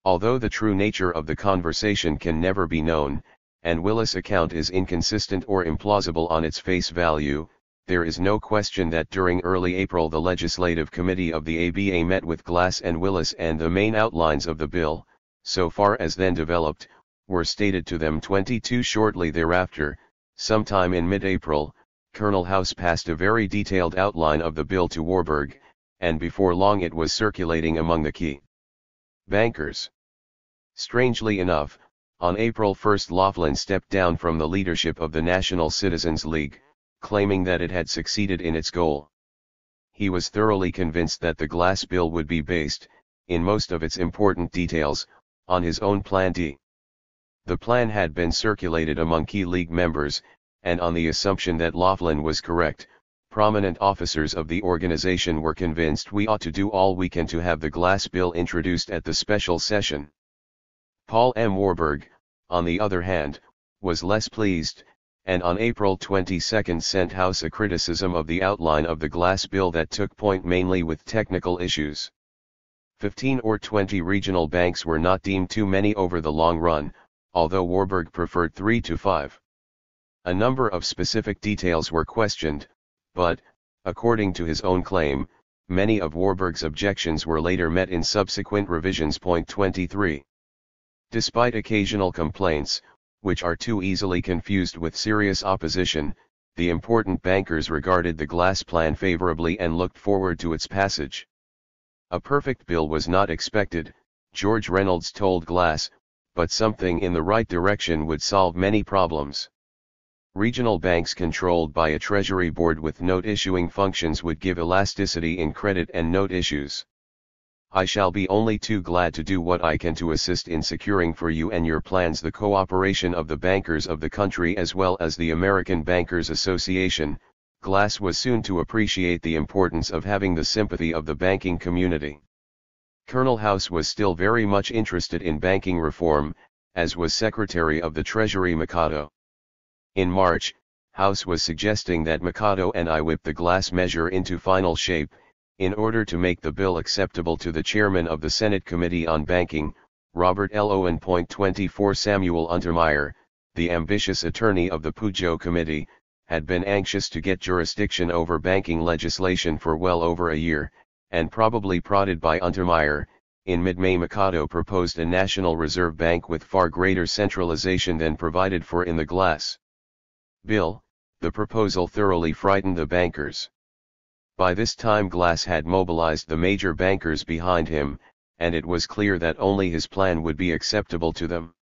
Although the true nature of the conversation can never be known, and Willis' account is inconsistent or implausible on its face value, there is no question that during early April the Legislative Committee of the ABA met with Glass and Willis, and the main outlines of the bill, so far as then developed, were stated to them. 22 Shortly thereafter, Sometime in mid-April, Colonel House passed a very detailed outline of the bill to Warburg, and before long it was circulating among the key bankers. Strangely enough, on April 1 Laughlin stepped down from the leadership of the National Citizens League, claiming that it had succeeded in its goal. He was thoroughly convinced that the Glass Bill would be based, in most of its important details, on his own Plan D. The plan had been circulated among key League members, and on the assumption that Laughlin was correct, prominent officers of the organization were convinced we ought to do all we can to have the Glass Bill introduced at the special session. Paul M. Warburg, on the other hand, was less pleased, and on April 22 sent House a criticism of the outline of the Glass Bill that took point mainly with technical issues. 15 or 20 regional banks were not deemed too many over the long run, although Warburg preferred 3 to 5. A number of specific details were questioned, but, according to his own claim, many of Warburg's objections were later met in subsequent revisions. Point 23. Despite occasional complaints, which are too easily confused with serious opposition, the important bankers regarded the Glass Plan favorably and looked forward to its passage. A perfect bill was not expected, George Reynolds told Glass, but something in the right direction would solve many problems. Regional banks controlled by a treasury board with note-issuing functions would give elasticity in credit and note issues. I shall be only too glad to do what I can to assist in securing for you and your plans the cooperation of the bankers of the country as well as the American Bankers Association. Glass was soon to appreciate the importance of having the sympathy of the banking community. Colonel House was still very much interested in banking reform, as was Secretary of the Treasury Mikado. In March, House was suggesting that Mikado and I whip the Glass measure into final shape, in order to make the bill acceptable to the chairman of the Senate Committee on Banking, Robert L. Owen. 24 Samuel Untermeyer, the ambitious attorney of the Pujo Committee, had been anxious to get jurisdiction over banking legislation for well over a year, and probably prodded by Untermeyer, in mid-May Mikado proposed a National Reserve Bank with far greater centralization than provided for in the Glass Bill. The proposal thoroughly frightened the bankers. By this time Glass had mobilized the major bankers behind him, and it was clear that only his plan would be acceptable to them.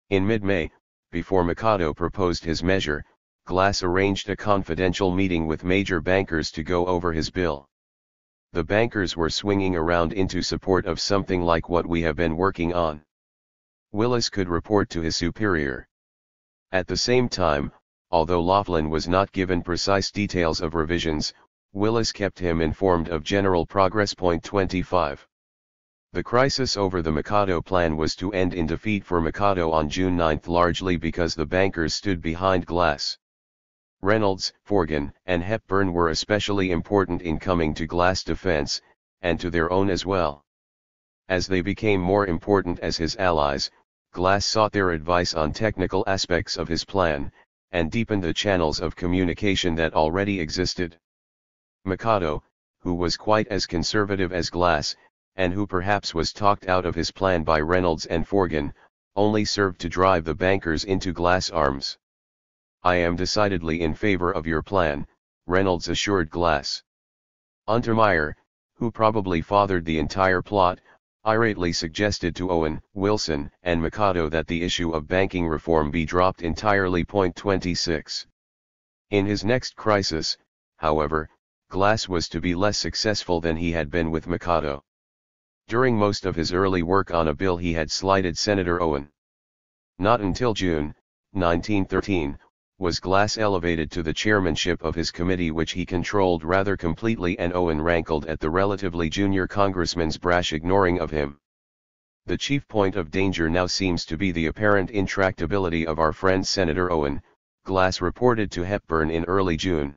In mid-May, before Mikado proposed his measure, Glass arranged a confidential meeting with major bankers to go over his bill. The bankers were swinging around into support of something like what we have been working on. Willis could report to his superior. At the same time, although Laughlin was not given precise details of revisions, Willis kept him informed of general progress. Point 25. The crisis over the Mikado plan was to end in defeat for Mikado on June 9 largely because the bankers stood behind Glass. Reynolds, Forgan, and Hepburn were especially important in coming to Glass' defense, and to their own as well. As they became more important as his allies, Glass sought their advice on technical aspects of his plan, and deepened the channels of communication that already existed. Mikado, who was quite as conservative as Glass, and who perhaps was talked out of his plan by Reynolds and Forgan, only served to drive the bankers into Glass' arms. I am decidedly in favor of your plan, Reynolds assured Glass. Untermeyer, who probably fathered the entire plot, irately suggested to Owen, Wilson, and Mikado that the issue of banking reform be dropped entirely. Point 26. In his next crisis, however, Glass was to be less successful than he had been with Mikado. During most of his early work on a bill he had slighted Senator Owen. Not until June, 1913, was Glass elevated to the chairmanship of his committee which he controlled rather completely, and Owen rankled at the relatively junior congressman's brash ignoring of him. The chief point of danger now seems to be the apparent intractability of our friend Senator Owen, Glass reported to Hepburn in early June.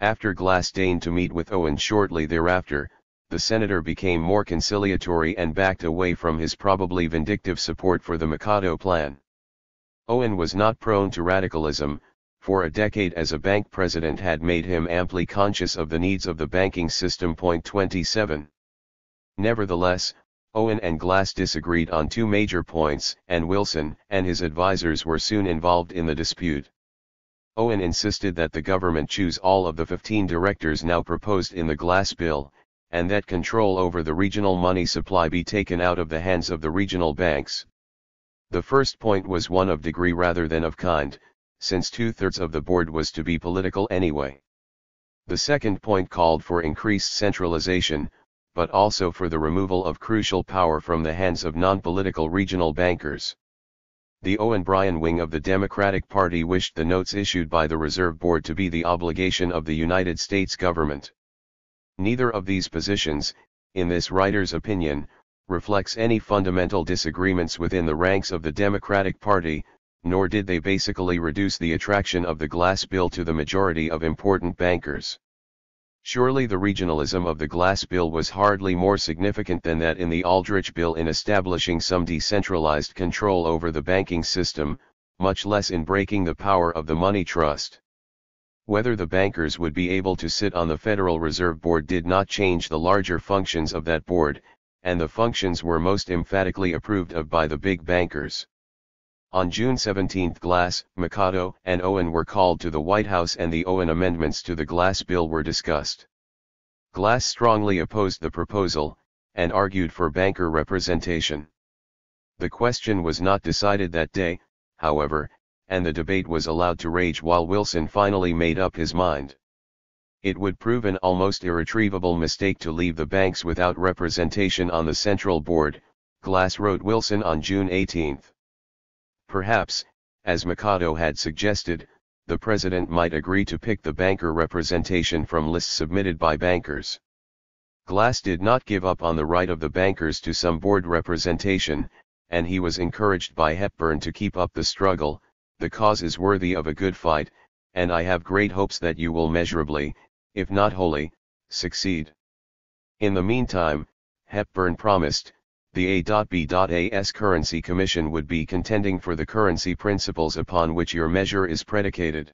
After Glass deigned to meet with Owen shortly thereafter, the senator became more conciliatory and backed away from his probably vindictive support for the Mikado plan. Owen was not prone to radicalism, for a decade as a bank president had made him amply conscious of the needs of the banking system. Point 27. Nevertheless, Owen and Glass disagreed on two major points, and Wilson and his advisers were soon involved in the dispute. Owen insisted that the government choose all of the 15 directors now proposed in the Glass Bill, and that control over the regional money supply be taken out of the hands of the regional banks. The first point was one of degree rather than of kind, since 2/3 of the board was to be political anyway. The second point called for increased centralization, but also for the removal of crucial power from the hands of non-political regional bankers. The Owen-Bryan wing of the Democratic Party wished the notes issued by the Reserve Board to be the obligation of the United States government. Neither of these positions, in this writer's opinion, reflects any fundamental disagreements within the ranks of the Democratic Party, nor did they basically reduce the attraction of the Glass Bill to the majority of important bankers. Surely the regionalism of the Glass Bill was hardly more significant than that in the Aldrich Bill in establishing some decentralized control over the banking system, much less in breaking the power of the money trust. Whether the bankers would be able to sit on the Federal Reserve Board did not change the larger functions of that board, and the functions were most emphatically approved of by the big bankers. On June 17 Glass, Mikado, and Owen were called to the White House and the Owen amendments to the Glass Bill were discussed. Glass strongly opposed the proposal, and argued for banker representation. The question was not decided that day, however, and the debate was allowed to rage while Wilson finally made up his mind. It would prove an almost irretrievable mistake to leave the banks without representation on the Central Board, Glass wrote Wilson on June 18. Perhaps, as Mikado had suggested, the president might agree to pick the banker representation from lists submitted by bankers. Glass did not give up on the right of the bankers to some board representation, and he was encouraged by Hepburn to keep up the struggle. The cause is worthy of a good fight, and I have great hopes that you will measurably, if not wholly, succeed. In the meantime, Hepburn promised, the A.B.A.'s Currency Commission would be contending for the currency principles upon which your measure is predicated.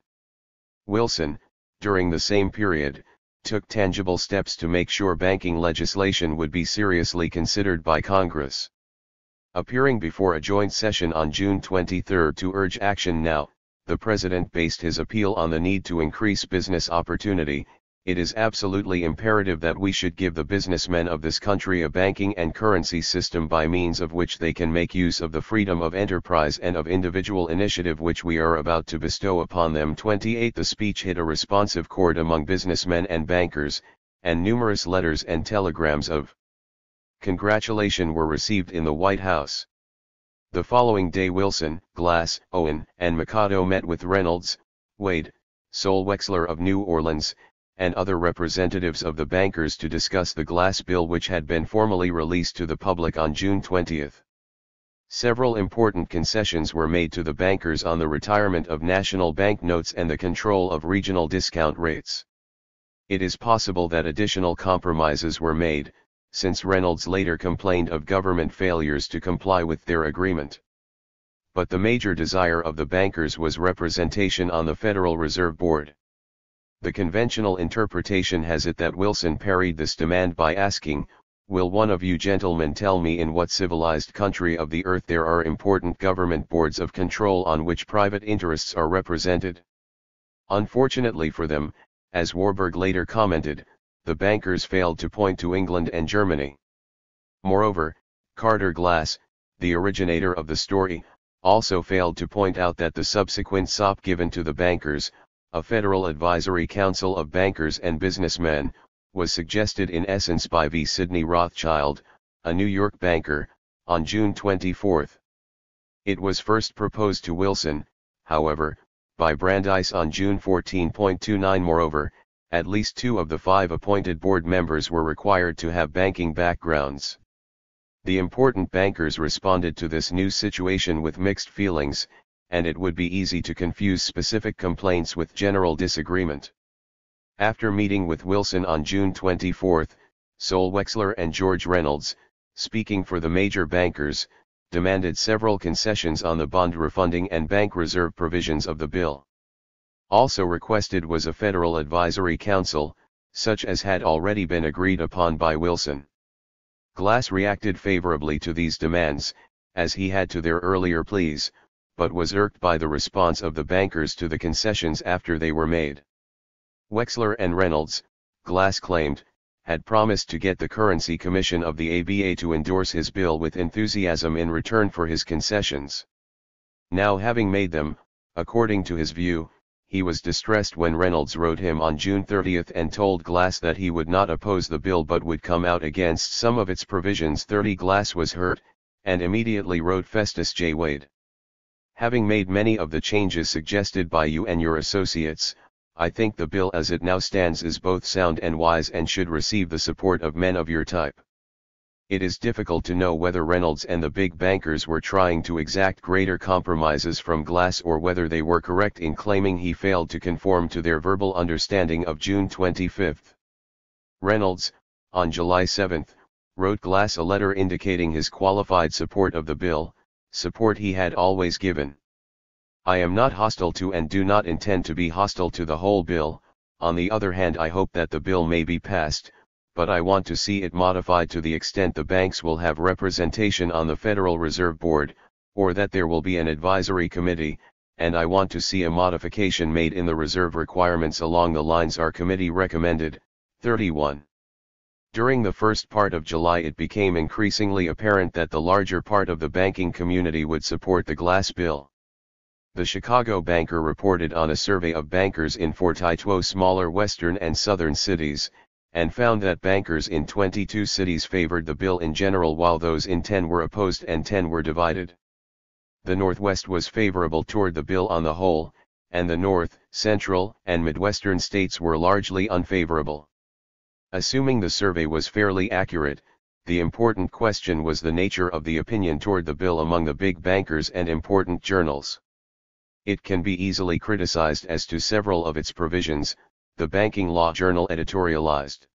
Wilson, during the same period, took tangible steps to make sure banking legislation would be seriously considered by Congress. Appearing before a joint session on June 23 to urge action now, the President based his appeal on the need to increase business opportunity. It is absolutely imperative that we should give the businessmen of this country a banking and currency system by means of which they can make use of the freedom of enterprise and of individual initiative which we are about to bestow upon them. 28 The speech hit a responsive chord among businessmen and bankers, and numerous letters and telegrams of congratulation were received in the White House. The following day Wilson, Glass, Owen, and Mikado met with Reynolds, Wade, Sol Wexler of New Orleans, and other representatives of the bankers to discuss the Glass Bill which had been formally released to the public on June 20. Several important concessions were made to the bankers on the retirement of national bank notes and the control of regional discount rates. It is possible that additional compromises were made, since Reynolds later complained of government failures to comply with their agreement. But the major desire of the bankers was representation on the Federal Reserve Board. The conventional interpretation has it that Wilson parried this demand by asking, "Will one of you gentlemen tell me in what civilized country of the earth there are important government boards of control on which private interests are represented?" Unfortunately for them, as Warburg later commented, the bankers failed to point to England and Germany. Moreover, Carter Glass, the originator of the story, also failed to point out that the subsequent sop given to the bankers, a Federal Advisory Council of Bankers and Businessmen, was suggested in essence by V. Sidney Rothschild, a New York banker, on June 24. It was first proposed to Wilson, however, by Brandeis on June 14.29. Moreover, at least 2 of the 5 appointed board members were required to have banking backgrounds. The important bankers responded to this new situation with mixed feelings, and it would be easy to confuse specific complaints with general disagreement. After meeting with Wilson on June 24, Sol Wexler and George Reynolds, speaking for the major bankers, demanded several concessions on the bond refunding and bank reserve provisions of the bill. Also requested was a Federal Advisory Council, such as had already been agreed upon by Wilson. Glass reacted favorably to these demands, as he had to their earlier pleas, but was irked by the response of the bankers to the concessions after they were made. Wexler and Reynolds, Glass claimed, had promised to get the Currency Commission of the ABA to endorse his bill with enthusiasm in return for his concessions. Now having made them, according to his view, he was distressed when Reynolds wrote him on June 30 and told Glass that he would not oppose the bill but would come out against some of its provisions. Glass was hurt, and immediately wrote Festus J. Wade. Having made many of the changes suggested by you and your associates, I think the bill as it now stands is both sound and wise and should receive the support of men of your type. It is difficult to know whether Reynolds and the big bankers were trying to exact greater compromises from Glass or whether they were correct in claiming he failed to conform to their verbal understanding of June 25. Reynolds, on July 7, wrote Glass a letter indicating his qualified support of the bill, support he had always given. I am not hostile to and do not intend to be hostile to the whole bill. On the other hand, I hope that the bill may be passed, but I want to see it modified to the extent the banks will have representation on the Federal Reserve Board, or that there will be an advisory committee, and I want to see a modification made in the reserve requirements along the lines our committee recommended. 31. During the first part of July it became increasingly apparent that the larger part of the banking community would support the Glass bill. The Chicago Banker reported on a survey of bankers in 42 smaller western and southern cities, and found that bankers in 22 cities favored the bill in general while those in 10 were opposed and 10 were divided. The Northwest was favorable toward the bill on the whole, and the North, Central, and Midwestern states were largely unfavorable. Assuming the survey was fairly accurate, the important question was the nature of the opinion toward the bill among the big bankers and important journals. It can be easily criticized as to several of its provisions, the Banking Law Journal editorialized.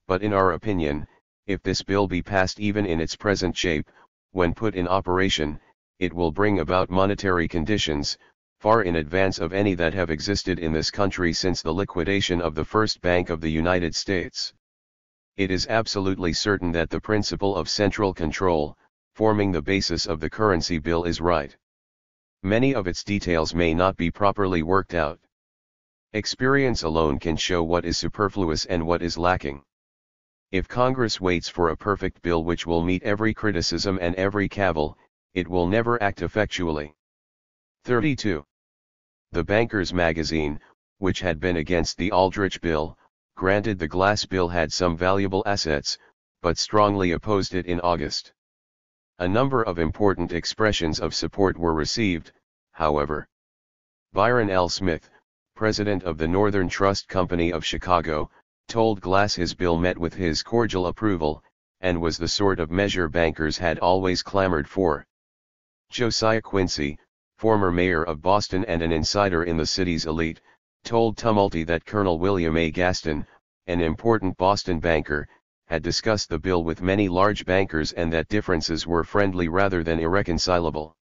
But in our opinion, if this bill be passed even in its present shape, when put in operation, it will bring about monetary conditions, far in advance of any that have existed in this country since the liquidation of the First Bank of the United States. It is absolutely certain that the principle of central control, forming the basis of the currency bill is right. Many of its details may not be properly worked out. Experience alone can show what is superfluous and what is lacking. If Congress waits for a perfect bill which will meet every criticism and every cavil, it will never act effectually. 32. The Banker's Magazine, which had been against the Aldrich bill, granted the Glass bill had some valuable assets, but strongly opposed it in August. A number of important expressions of support were received, however. Byron L. Smith, president of the Northern Trust Company of Chicago, told Glass his bill met with his cordial approval, and was the sort of measure bankers had always clamored for. Josiah Quincy, former mayor of Boston and an insider in the city's elite, told Tumulty that Colonel William A. Gaston, an important Boston banker, had discussed the bill with many large bankers and that differences were friendly rather than irreconcilable.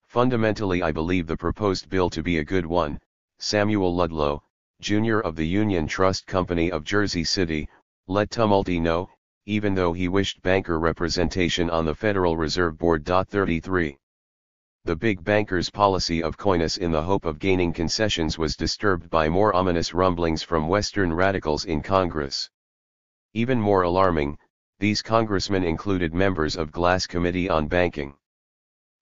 Fundamentally I believe the proposed bill to be a good one, Samuel Ludlow, Jr. of the Union Trust Company of Jersey City, let Tumulty know, even though he wished banker representation on the Federal Reserve Board. 33. The big bankers' policy of coyness in the hope of gaining concessions was disturbed by more ominous rumblings from Western radicals in Congress. Even more alarming, these congressmen included members of Glass Committee on Banking.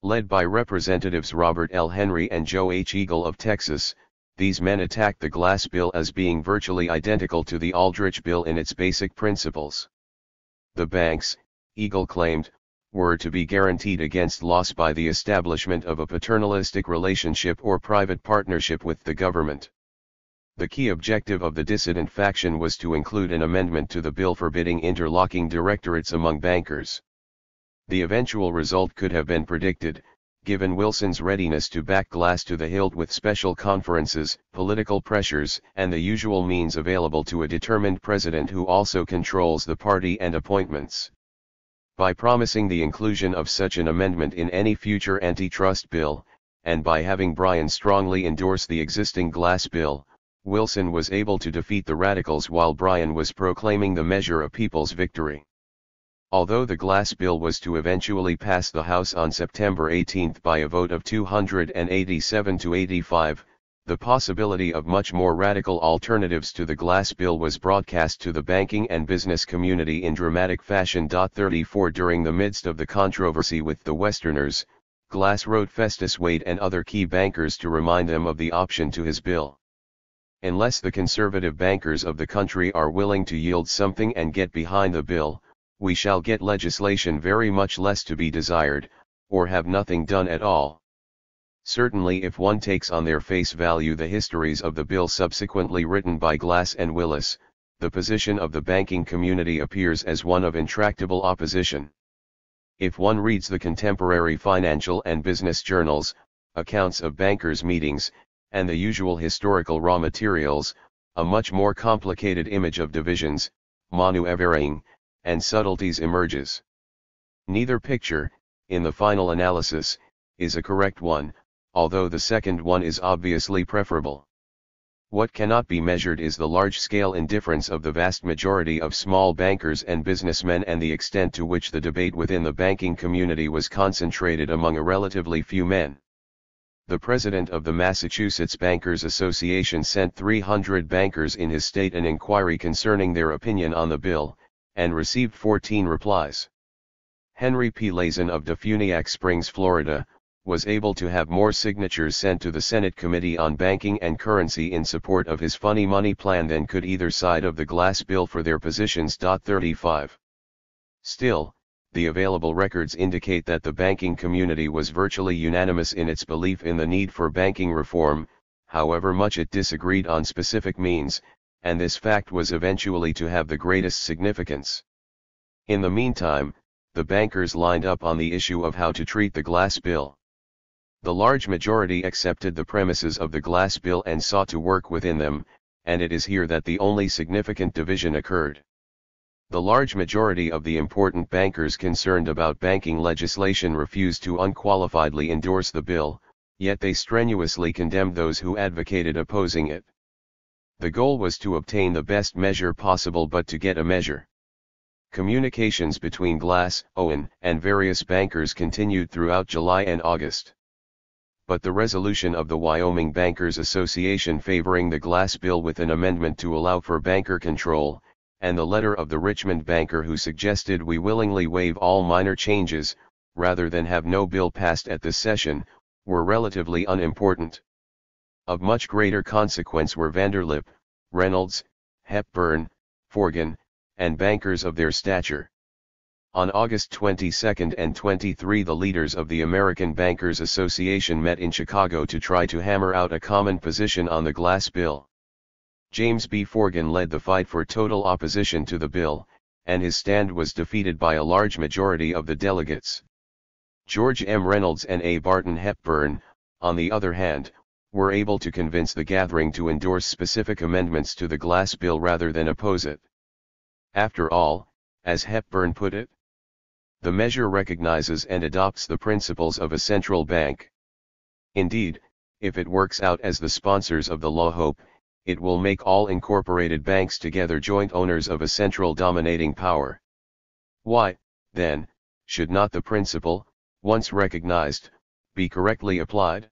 Led by Representatives Robert L. Henry and Joe H. Eagle of Texas, these men attacked the Glass bill as being virtually identical to the Aldrich bill in its basic principles. The banks, Eagle claimed, were to be guaranteed against loss by the establishment of a paternalistic relationship or private partnership with the government. The key objective of the dissident faction was to include an amendment to the bill forbidding interlocking directorates among bankers. The eventual result could have been predicted, given Wilson's readiness to back Glass to the hilt with special conferences, political pressures, and the usual means available to a determined president who also controls the party and appointments. By promising the inclusion of such an amendment in any future antitrust bill, and by having Bryan strongly endorse the existing Glass bill, Wilson was able to defeat the radicals while Bryan was proclaiming the measure a people's victory. Although the glass bill was to eventually pass the House on September 18 by a vote of 287 to 85, the possibility of much more radical alternatives to the glass bill was broadcast to the banking and business community in dramatic fashion. 34 During the midst of the controversy with the Westerners, Glass wrote Festus Wade and other key bankers to remind them of the option to his bill. Unless the conservative bankers of the country are willing to yield something and get behind the bill, we shall get legislation very much less to be desired, or have nothing done at all. Certainly, if one takes on their face value the histories of the bill subsequently written by Glass and Willis, the position of the banking community appears as one of intractable opposition. If one reads the contemporary financial and business journals, accounts of bankers' meetings, and the usual historical raw materials, a much more complicated image of divisions, manœuvring, and subtleties emerges. Neither picture, in the final analysis, is a correct one, although the second one is obviously preferable. What cannot be measured is the large-scale indifference of the vast majority of small bankers and businessmen and the extent to which the debate within the banking community was concentrated among a relatively few men. The president of the Massachusetts Bankers Association sent 300 bankers in his state an inquiry concerning their opinion on the bill, and received 14 replies. Henry P. Lazen of Defuniak Springs, Florida, was able to have more signatures sent to the Senate Committee on Banking and Currency in support of his funny money plan than could either side of the glass bill for their positions. 35. Still, the available records indicate that the banking community was virtually unanimous in its belief in the need for banking reform, however much it disagreed on specific means, and this fact was eventually to have the greatest significance. In the meantime, the bankers lined up on the issue of how to treat the glass bill. The large majority accepted the premises of the glass bill and sought to work within them, and it is here that the only significant division occurred. The large majority of the important bankers concerned about banking legislation refused to unqualifiedly endorse the bill, yet they strenuously condemned those who advocated opposing it. The goal was to obtain the best measure possible, but to get a measure. Communications between Glass, Owen, and various bankers continued throughout July and August. But the resolution of the Wyoming Bankers Association favoring the glass bill with an amendment to allow for banker control, and the letter of the Richmond banker who suggested we willingly waive all minor changes, rather than have no bill passed at this session, were relatively unimportant. Of much greater consequence were Vanderlip, Reynolds, Hepburn, Forgan, and bankers of their stature. On August 22 and 23 the leaders of the American Bankers Association met in Chicago to try to hammer out a common position on the glass bill. James B. Forgan led the fight for total opposition to the bill, and his stand was defeated by a large majority of the delegates. George M. Reynolds and A. Barton Hepburn, on the other hand, were able to convince the gathering to endorse specific amendments to the glass bill rather than oppose it. After all, as Hepburn put it, the measure recognizes and adopts the principles of a central bank. Indeed, if it works out as the sponsors of the law hope, it will make all incorporated banks together joint owners of a central dominating power. Why, then, should not the principle, once recognized, be correctly applied?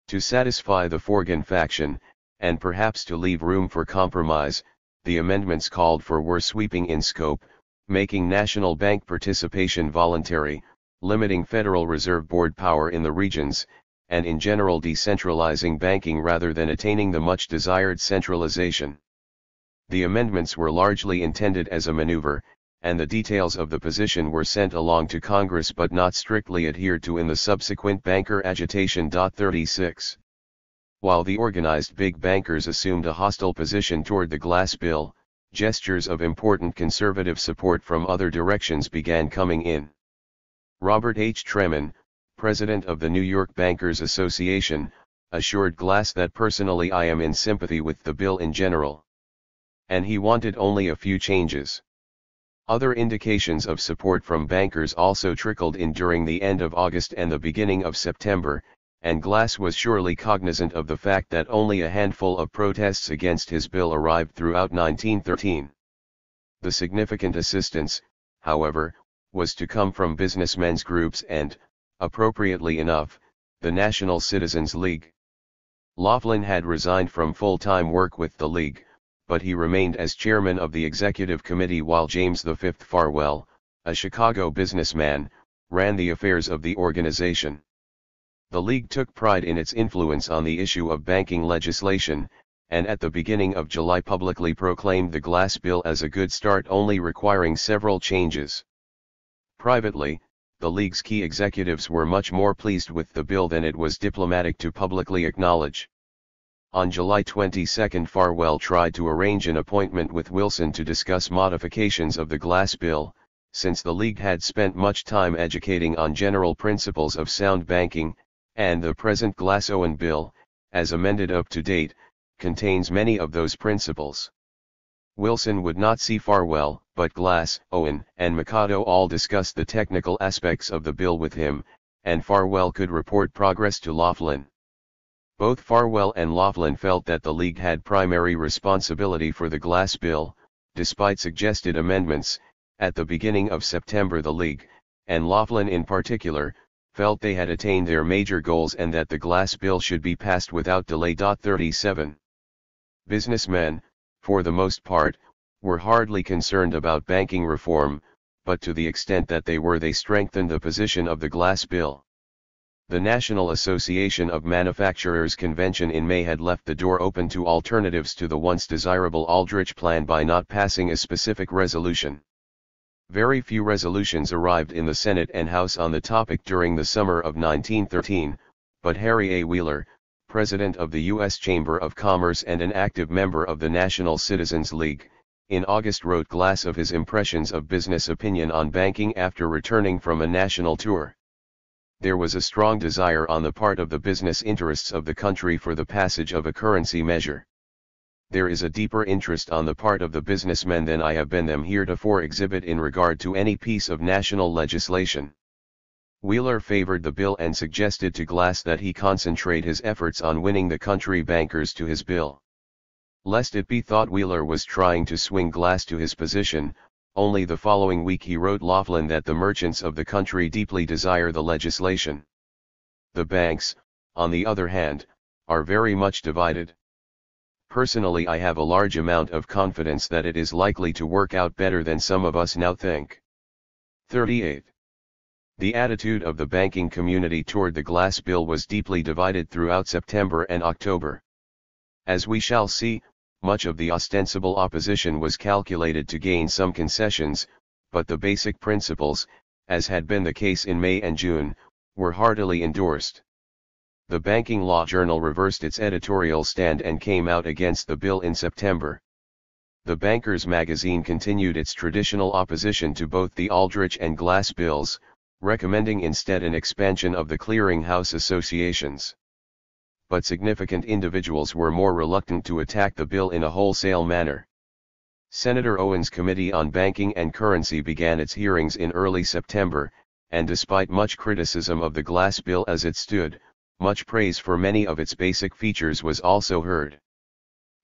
To satisfy the Forgan faction, and perhaps to leave room for compromise, the amendments called for were sweeping in scope, making national bank participation voluntary, limiting Federal Reserve Board power in the regions, and in general decentralizing banking rather than attaining the much desired centralization. The amendments were largely intended as a maneuver, and the details of the position were sent along to Congress but not strictly adhered to in the subsequent banker agitation. 36. While the organized big bankers assumed a hostile position toward the glass bill, gestures of important conservative support from other directions began coming in. Robert H. Tremin, president of the New York Bankers Association, assured Glass that personally I am in sympathy with the bill in general. And he wanted only a few changes. Other indications of support from bankers also trickled in during the end of August and the beginning of September, and Glass was surely cognizant of the fact that only a handful of protests against his bill arrived throughout 1913. The significant assistance, however, was to come from businessmen's groups and, appropriately enough, the National Citizens League. Laughlin had resigned from full-time work with the League, but he remained as chairman of the executive committee while James V. Farwell, a Chicago businessman, ran the affairs of the organization. The League took pride in its influence on the issue of banking legislation, and at the beginning of July publicly proclaimed the Glass Bill as a good start, only requiring several changes. Privately, the League's key executives were much more pleased with the bill than it was diplomatic to publicly acknowledge. On July 22, Farwell tried to arrange an appointment with Wilson to discuss modifications of the Glass Bill, since the League had spent much time educating on general principles of sound banking, and the present Glass-Owen Bill, as amended up to date, contains many of those principles. Wilson would not see Farwell, but Glass, Owen, and Mikado all discussed the technical aspects of the bill with him, and Farwell could report progress to Laughlin. Both Farwell and Laughlin felt that the League had primary responsibility for the Glass Bill, despite suggested amendments. At the beginning of September, the League, and Laughlin in particular, felt they had attained their major goals and that the Glass Bill should be passed without delay. 37. Businessmen, for the most part, were hardly concerned about banking reform, but to the extent that they were, they strengthened the position of the Glass Bill. The National Association of Manufacturers convention in May had left the door open to alternatives to the once desirable Aldrich plan by not passing a specific resolution. Very few resolutions arrived in the Senate and House on the topic during the summer of 1913, but Harry A. Wheeler, president of the U.S. Chamber of Commerce and an active member of the National Citizens League, in August wrote Glass of his impressions of business opinion on banking after returning from a national tour. There was a strong desire on the part of the business interests of the country for the passage of a currency measure. There is a deeper interest on the part of the businessmen than I have been them heretofore exhibit in regard to any piece of national legislation. Wheeler favored the bill and suggested to Glass that he concentrate his efforts on winning the country bankers to his bill. Lest it be thought Wheeler was trying to swing Glass to his position, only the following week he wrote Laughlin that the merchants of the country deeply desire the legislation. The banks, on the other hand, are very much divided. Personally, I have a large amount of confidence that it is likely to work out better than some of us now think. 38. The attitude of the banking community toward the Glass Bill was deeply divided throughout September and October. As we shall see, much of the ostensible opposition was calculated to gain some concessions, but the basic principles, as had been the case in May and June, were heartily endorsed. The Banking Law Journal reversed its editorial stand and came out against the bill in September. The Bankers magazine continued its traditional opposition to both the Aldrich and Glass bills, recommending instead an expansion of the clearinghouse associations. But significant individuals were more reluctant to attack the bill in a wholesale manner. Senator Owen's Committee on Banking and Currency began its hearings in early September, and despite much criticism of the Glass Bill as it stood, much praise for many of its basic features was also heard.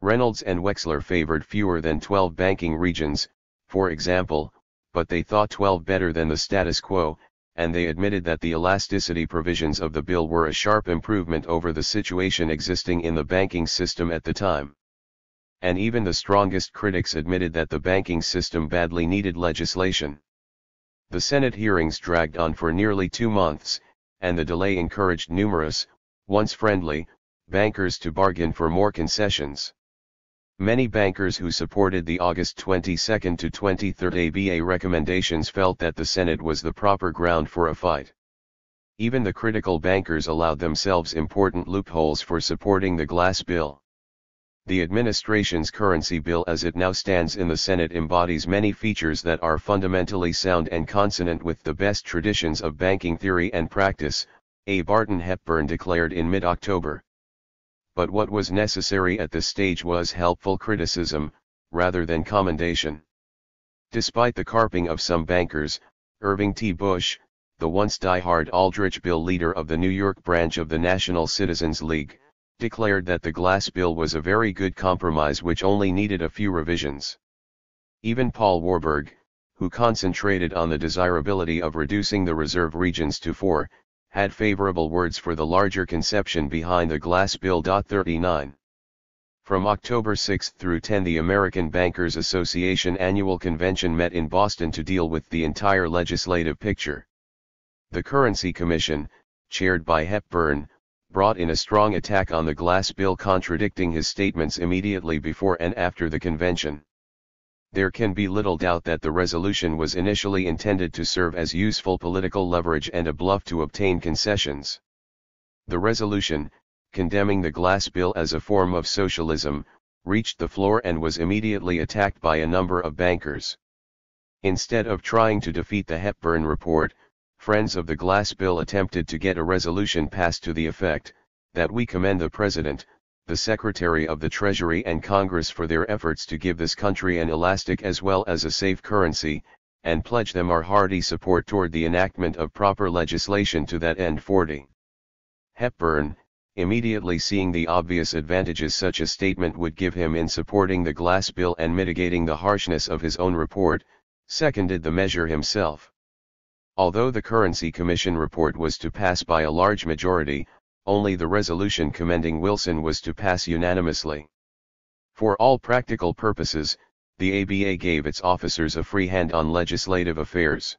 Reynolds and Wexler favored fewer than 12 banking regions, for example, but they thought 12 better than the status quo, and they admitted that the elasticity provisions of the bill were a sharp improvement over the situation existing in the banking system at the time. And even the strongest critics admitted that the banking system badly needed legislation. The Senate hearings dragged on for nearly 2 months, and the delay encouraged numerous, once friendly, bankers to bargain for more concessions. Many bankers who supported the August 22 to 23 ABA recommendations felt that the Senate was the proper ground for a fight. Even the critical bankers allowed themselves important loopholes for supporting the Glass Bill. The administration's currency bill as it now stands in the Senate embodies many features that are fundamentally sound and consonant with the best traditions of banking theory and practice, A. Barton Hepburn declared in mid-October. But what was necessary at this stage was helpful criticism, rather than commendation. Despite the carping of some bankers, Irving T. Bush, the once die-hard Aldrich Bill leader of the New York branch of the National Citizens League, declared that the Glass Bill was a very good compromise which only needed a few revisions. Even Paul Warburg, who concentrated on the desirability of reducing the reserve regions to 4, had favorable words for the larger conception behind the Glass Bill. 39. From October 6 through 10, the American Bankers Association annual convention met in Boston to deal with the entire legislative picture. The Currency Commission, chaired by Hepburn, brought in a strong attack on the Glass Bill, contradicting his statements immediately before and after the convention. There can be little doubt that the resolution was initially intended to serve as useful political leverage and a bluff to obtain concessions. The resolution, condemning the Glass Bill as a form of socialism, reached the floor and was immediately attacked by a number of bankers. Instead of trying to defeat the Hepburn report, friends of the Glass Bill attempted to get a resolution passed to the effect that we commend the President, the Secretary of the Treasury and Congress for their efforts to give this country an elastic as well as a safe currency, and pledge them our hearty support toward the enactment of proper legislation to that end. 40. Hepburn, immediately seeing the obvious advantages such a statement would give him in supporting the Glass Bill and mitigating the harshness of his own report, seconded the measure himself. Although the Currency Commission report was to pass by a large majority, only the resolution commending Wilson was to pass unanimously. For all practical purposes, the ABA gave its officers a free hand on legislative affairs.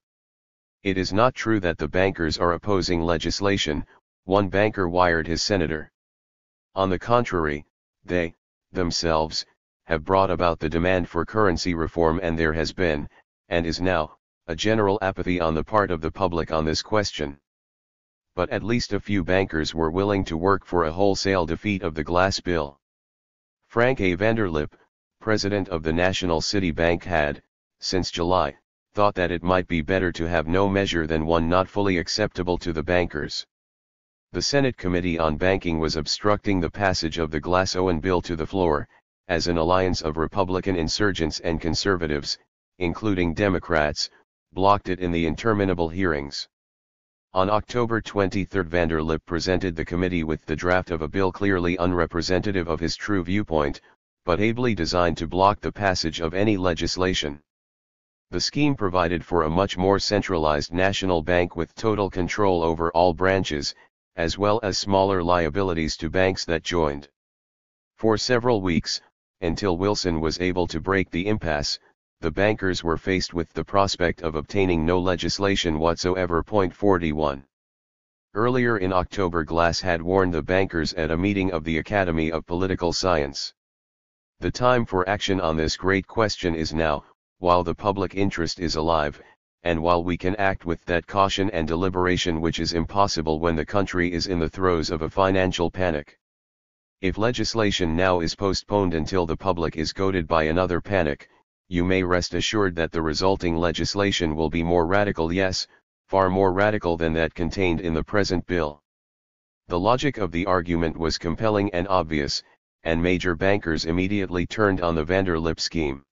It is not true that the bankers are opposing legislation, one banker wired his senator. On the contrary, they, themselves, have brought about the demand for currency reform, and there has been, and is now, a general apathy on the part of the public on this question. But at least a few bankers were willing to work for a wholesale defeat of the Glass Bill. Frank A. Vanderlip, president of the National City Bank, had, since July, thought that it might be better to have no measure than one not fully acceptable to the bankers. The Senate Committee on Banking was obstructing the passage of the Glass-Owen bill to the floor, as an alliance of Republican insurgents and conservatives, including Democrats, blocked it in the interminable hearings. On October 23, Vanderlip presented the committee with the draft of a bill clearly unrepresentative of his true viewpoint, but ably designed to block the passage of any legislation. The scheme provided for a much more centralized national bank with total control over all branches, as well as smaller liabilities to banks that joined. For several weeks, until Wilson was able to break the impasse, the bankers were faced with the prospect of obtaining no legislation whatsoever. 41. Earlier in October, Glass had warned the bankers at a meeting of the Academy of Political Science. The time for action on this great question is now, while the public interest is alive, and while we can act with that caution and deliberation which is impossible when the country is in the throes of a financial panic. If legislation now is postponed until the public is goaded by another panic, you may rest assured that the resulting legislation will be more radical, yes, far more radical than that contained in the present bill. The logic of the argument was compelling and obvious, and major bankers immediately turned on the Vanderlip scheme.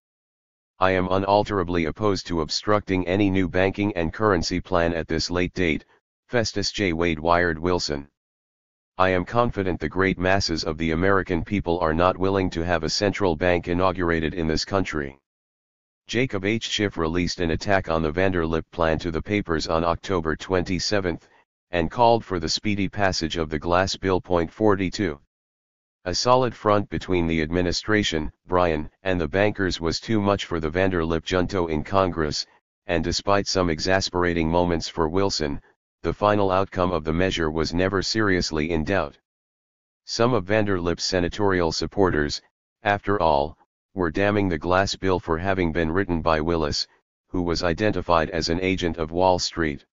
I am unalterably opposed to obstructing any new banking and currency plan at this late date, Festus J. Wade wired Wilson. I am confident the great masses of the American people are not willing to have a central bank inaugurated in this country. Jacob H. Schiff released an attack on the Vanderlip plan to the papers on October 27, and called for the speedy passage of the Glass Bill. 42. A solid front between the administration, Bryan, and the bankers was too much for the Vanderlip junto in Congress, and despite some exasperating moments for Wilson, the final outcome of the measure was never seriously in doubt. Some of Vanderlip's senatorial supporters, after all, were damning the Glass Bill for having been written by Willis, who was identified as an agent of Wall Street.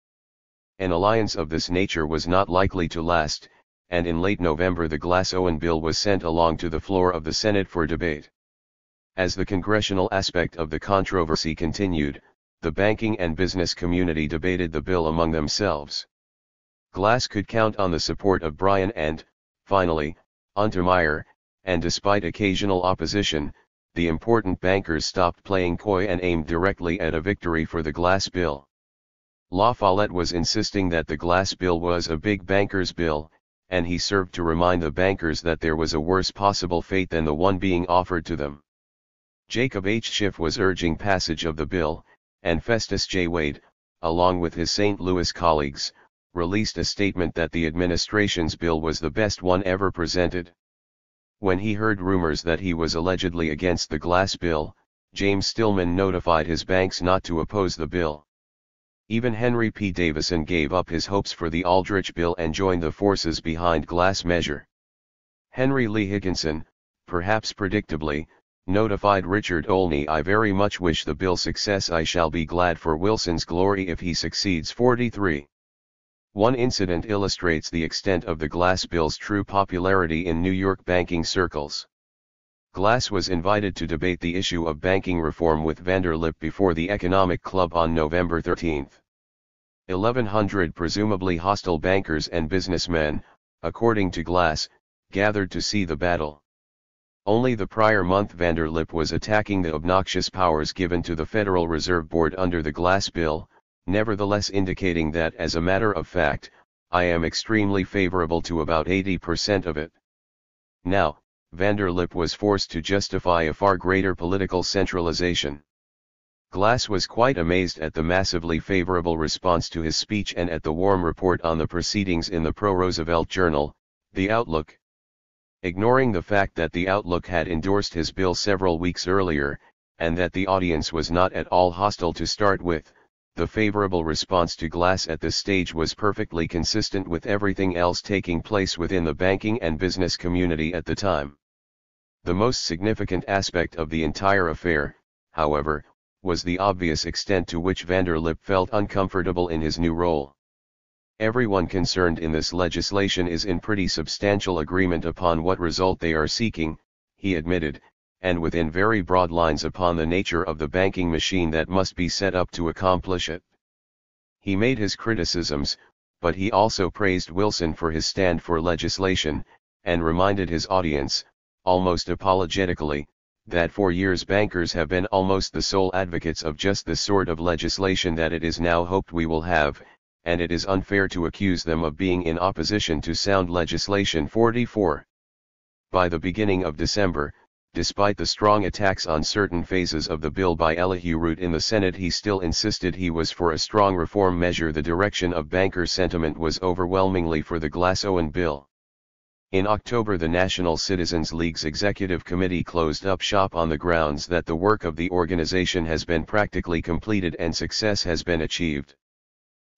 An alliance of this nature was not likely to last, and in late November the Glass-Owen bill was sent along to the floor of the Senate for debate. As the congressional aspect of the controversy continued, the banking and business community debated the bill among themselves. Glass could count on the support of Bryan and, finally, Untermeyer, and despite occasional opposition, the important bankers stopped playing coy and aimed directly at a victory for the Glass Bill. La Follette was insisting that the Glass Bill was a big banker's bill, and he served to remind the bankers that there was a worse possible fate than the one being offered to them. Jacob H. Schiff was urging passage of the bill, and Festus J. Wade, along with his St. Louis colleagues, released a statement that the administration's bill was the best one ever presented. When he heard rumors that he was allegedly against the Glass bill, James Stillman notified his banks not to oppose the bill. Even Henry P. Davison gave up his hopes for the Aldrich bill and joined the forces behind Glass measure. Henry Lee Higginson, perhaps predictably, notified Richard Olney, "I very much wish the bill success. I shall be glad for Wilson's glory if he succeeds." 43. One incident illustrates the extent of the Glass bill's true popularity in New York banking circles. Glass was invited to debate the issue of banking reform with Vanderlip before the Economic Club on November 13. 1,100 presumably hostile bankers and businessmen, according to Glass, gathered to see the battle. Only the prior month Vanderlip was attacking the obnoxious powers given to the Federal Reserve Board under the Glass bill, nevertheless indicating that as a matter of fact, "I am extremely favorable to about 80% of it." Now, Vanderlip was forced to justify a far greater political centralization. Glass was quite amazed at the massively favorable response to his speech and at the warm report on the proceedings in the pro-Roosevelt journal, The Outlook. Ignoring the fact that The Outlook had endorsed his bill several weeks earlier, and that the audience was not at all hostile to start with, the favorable response to Glass at this stage was perfectly consistent with everything else taking place within the banking and business community at the time. The most significant aspect of the entire affair, however, was the obvious extent to which Vanderlip felt uncomfortable in his new role. "Everyone concerned in this legislation is in pretty substantial agreement upon what result they are seeking," he admitted, "and within very broad lines upon the nature of the banking machine that must be set up to accomplish it." He made his criticisms, but he also praised Wilson for his stand for legislation, and reminded his audience, almost apologetically, that for years bankers have been almost the sole advocates of just this sort of legislation that it is now hoped we will have, and it is unfair to accuse them of being in opposition to sound legislation. 44. By the beginning of December, despite the strong attacks on certain phases of the bill by Elihu Root in the Senate, he still insisted he was for a strong reform measure. The direction of banker sentiment was overwhelmingly for the Glass-Owen bill. In October, the National Citizens League's Executive Committee closed up shop on the grounds that the work of the organization has been practically completed and success has been achieved.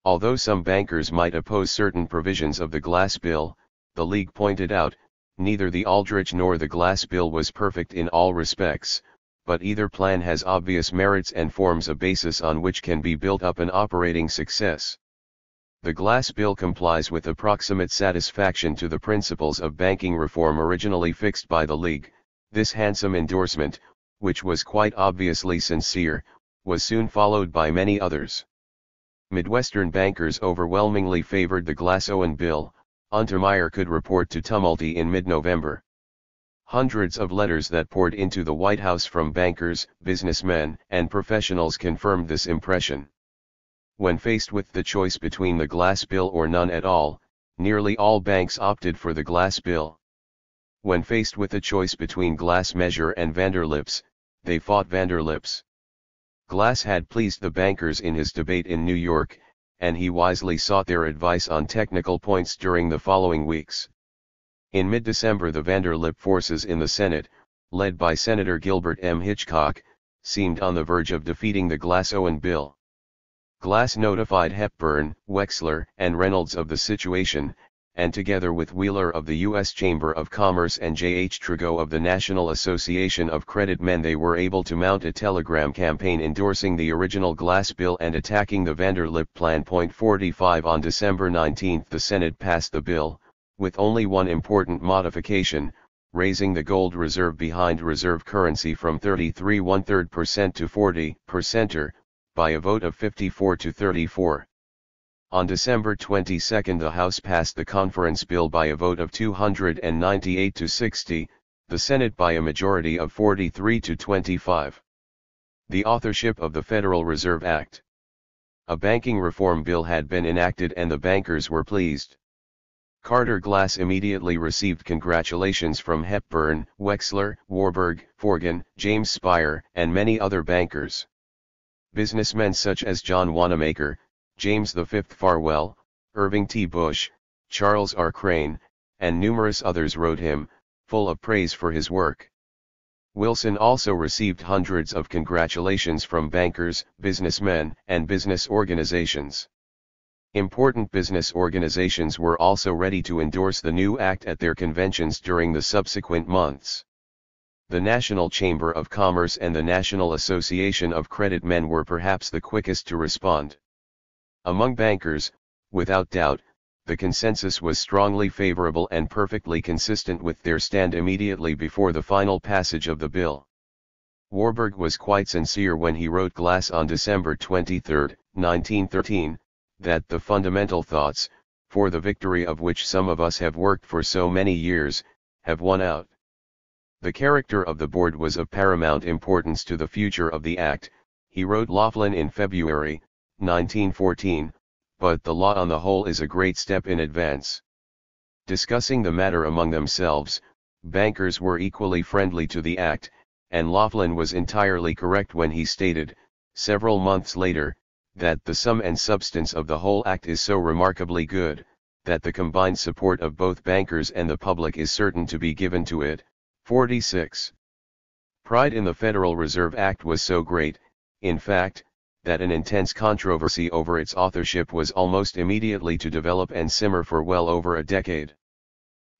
Although some bankers might oppose certain provisions of the Glass bill, the League pointed out, neither the Aldrich nor the Glass bill was perfect in all respects, but either plan has obvious merits and forms a basis on which can be built up an operating success. The Glass bill complies with approximate satisfaction to the principles of banking reform originally fixed by the League. This handsome endorsement, which was quite obviously sincere, was soon followed by many others. Midwestern bankers overwhelmingly favored the Glass-Owen bill, Untermeyer could report to Tumulty in mid-November. Hundreds of letters that poured into the White House from bankers, businessmen, and professionals confirmed this impression. When faced with the choice between the Glass bill or none at all, nearly all banks opted for the Glass bill. When faced with the choice between Glass measure and Vanderlip's, they fought Vanderlip's. Glass had pleased the bankers in his debate in New York, and he wisely sought their advice on technical points during the following weeks. In mid-December, the Vanderlip forces in the Senate, led by Senator Gilbert M. Hitchcock, seemed on the verge of defeating the Glass-Owen bill. Glass notified Hepburn, Wexler, and Reynolds of the situation, and together with Wheeler of the U.S. Chamber of Commerce and J. H. Trudeau of the National Association of Credit Men, they were able to mount a telegram campaign endorsing the original Glass bill and attacking the Vanderlip Plan. 45 On December 19, the Senate passed the bill, with only one important modification, raising the gold reserve behind reserve currency from 33 1/3% to 40%, by a vote of 54 to 34. On December 22, the House passed the conference bill by a vote of 298 to 60, the Senate by a majority of 43 to 25. The authorship of the Federal Reserve Act. A banking reform bill had been enacted and the bankers were pleased. Carter Glass immediately received congratulations from Hepburn, Wexler, Warburg, Forgan, James Spire, and many other bankers. Businessmen such as John Wanamaker, James V. Farwell, Irving T. Bush, Charles R. Crane, and numerous others wrote him, full of praise for his work. Wilson also received hundreds of congratulations from bankers, businessmen, and business organizations. Important business organizations were also ready to endorse the new act at their conventions during the subsequent months. The National Chamber of Commerce and the National Association of Credit Men were perhaps the quickest to respond. Among bankers, without doubt, the consensus was strongly favorable and perfectly consistent with their stand immediately before the final passage of the bill. Warburg was quite sincere when he wrote Glass on December 23, 1913, that the fundamental thoughts, for the victory of which some of us have worked for so many years, have won out. The character of the board was of paramount importance to the future of the act, he wrote Laughlin in February, 1914, but the law on the whole is a great step in advance. Discussing the matter among themselves, bankers were equally friendly to the act, and Laughlin was entirely correct when he stated, several months later, that the sum and substance of the whole act is so remarkably good, that the combined support of both bankers and the public is certain to be given to it. 46. Pride in the Federal Reserve Act was so great, in fact, that an intense controversy over its authorship was almost immediately to develop and simmer for well over a decade.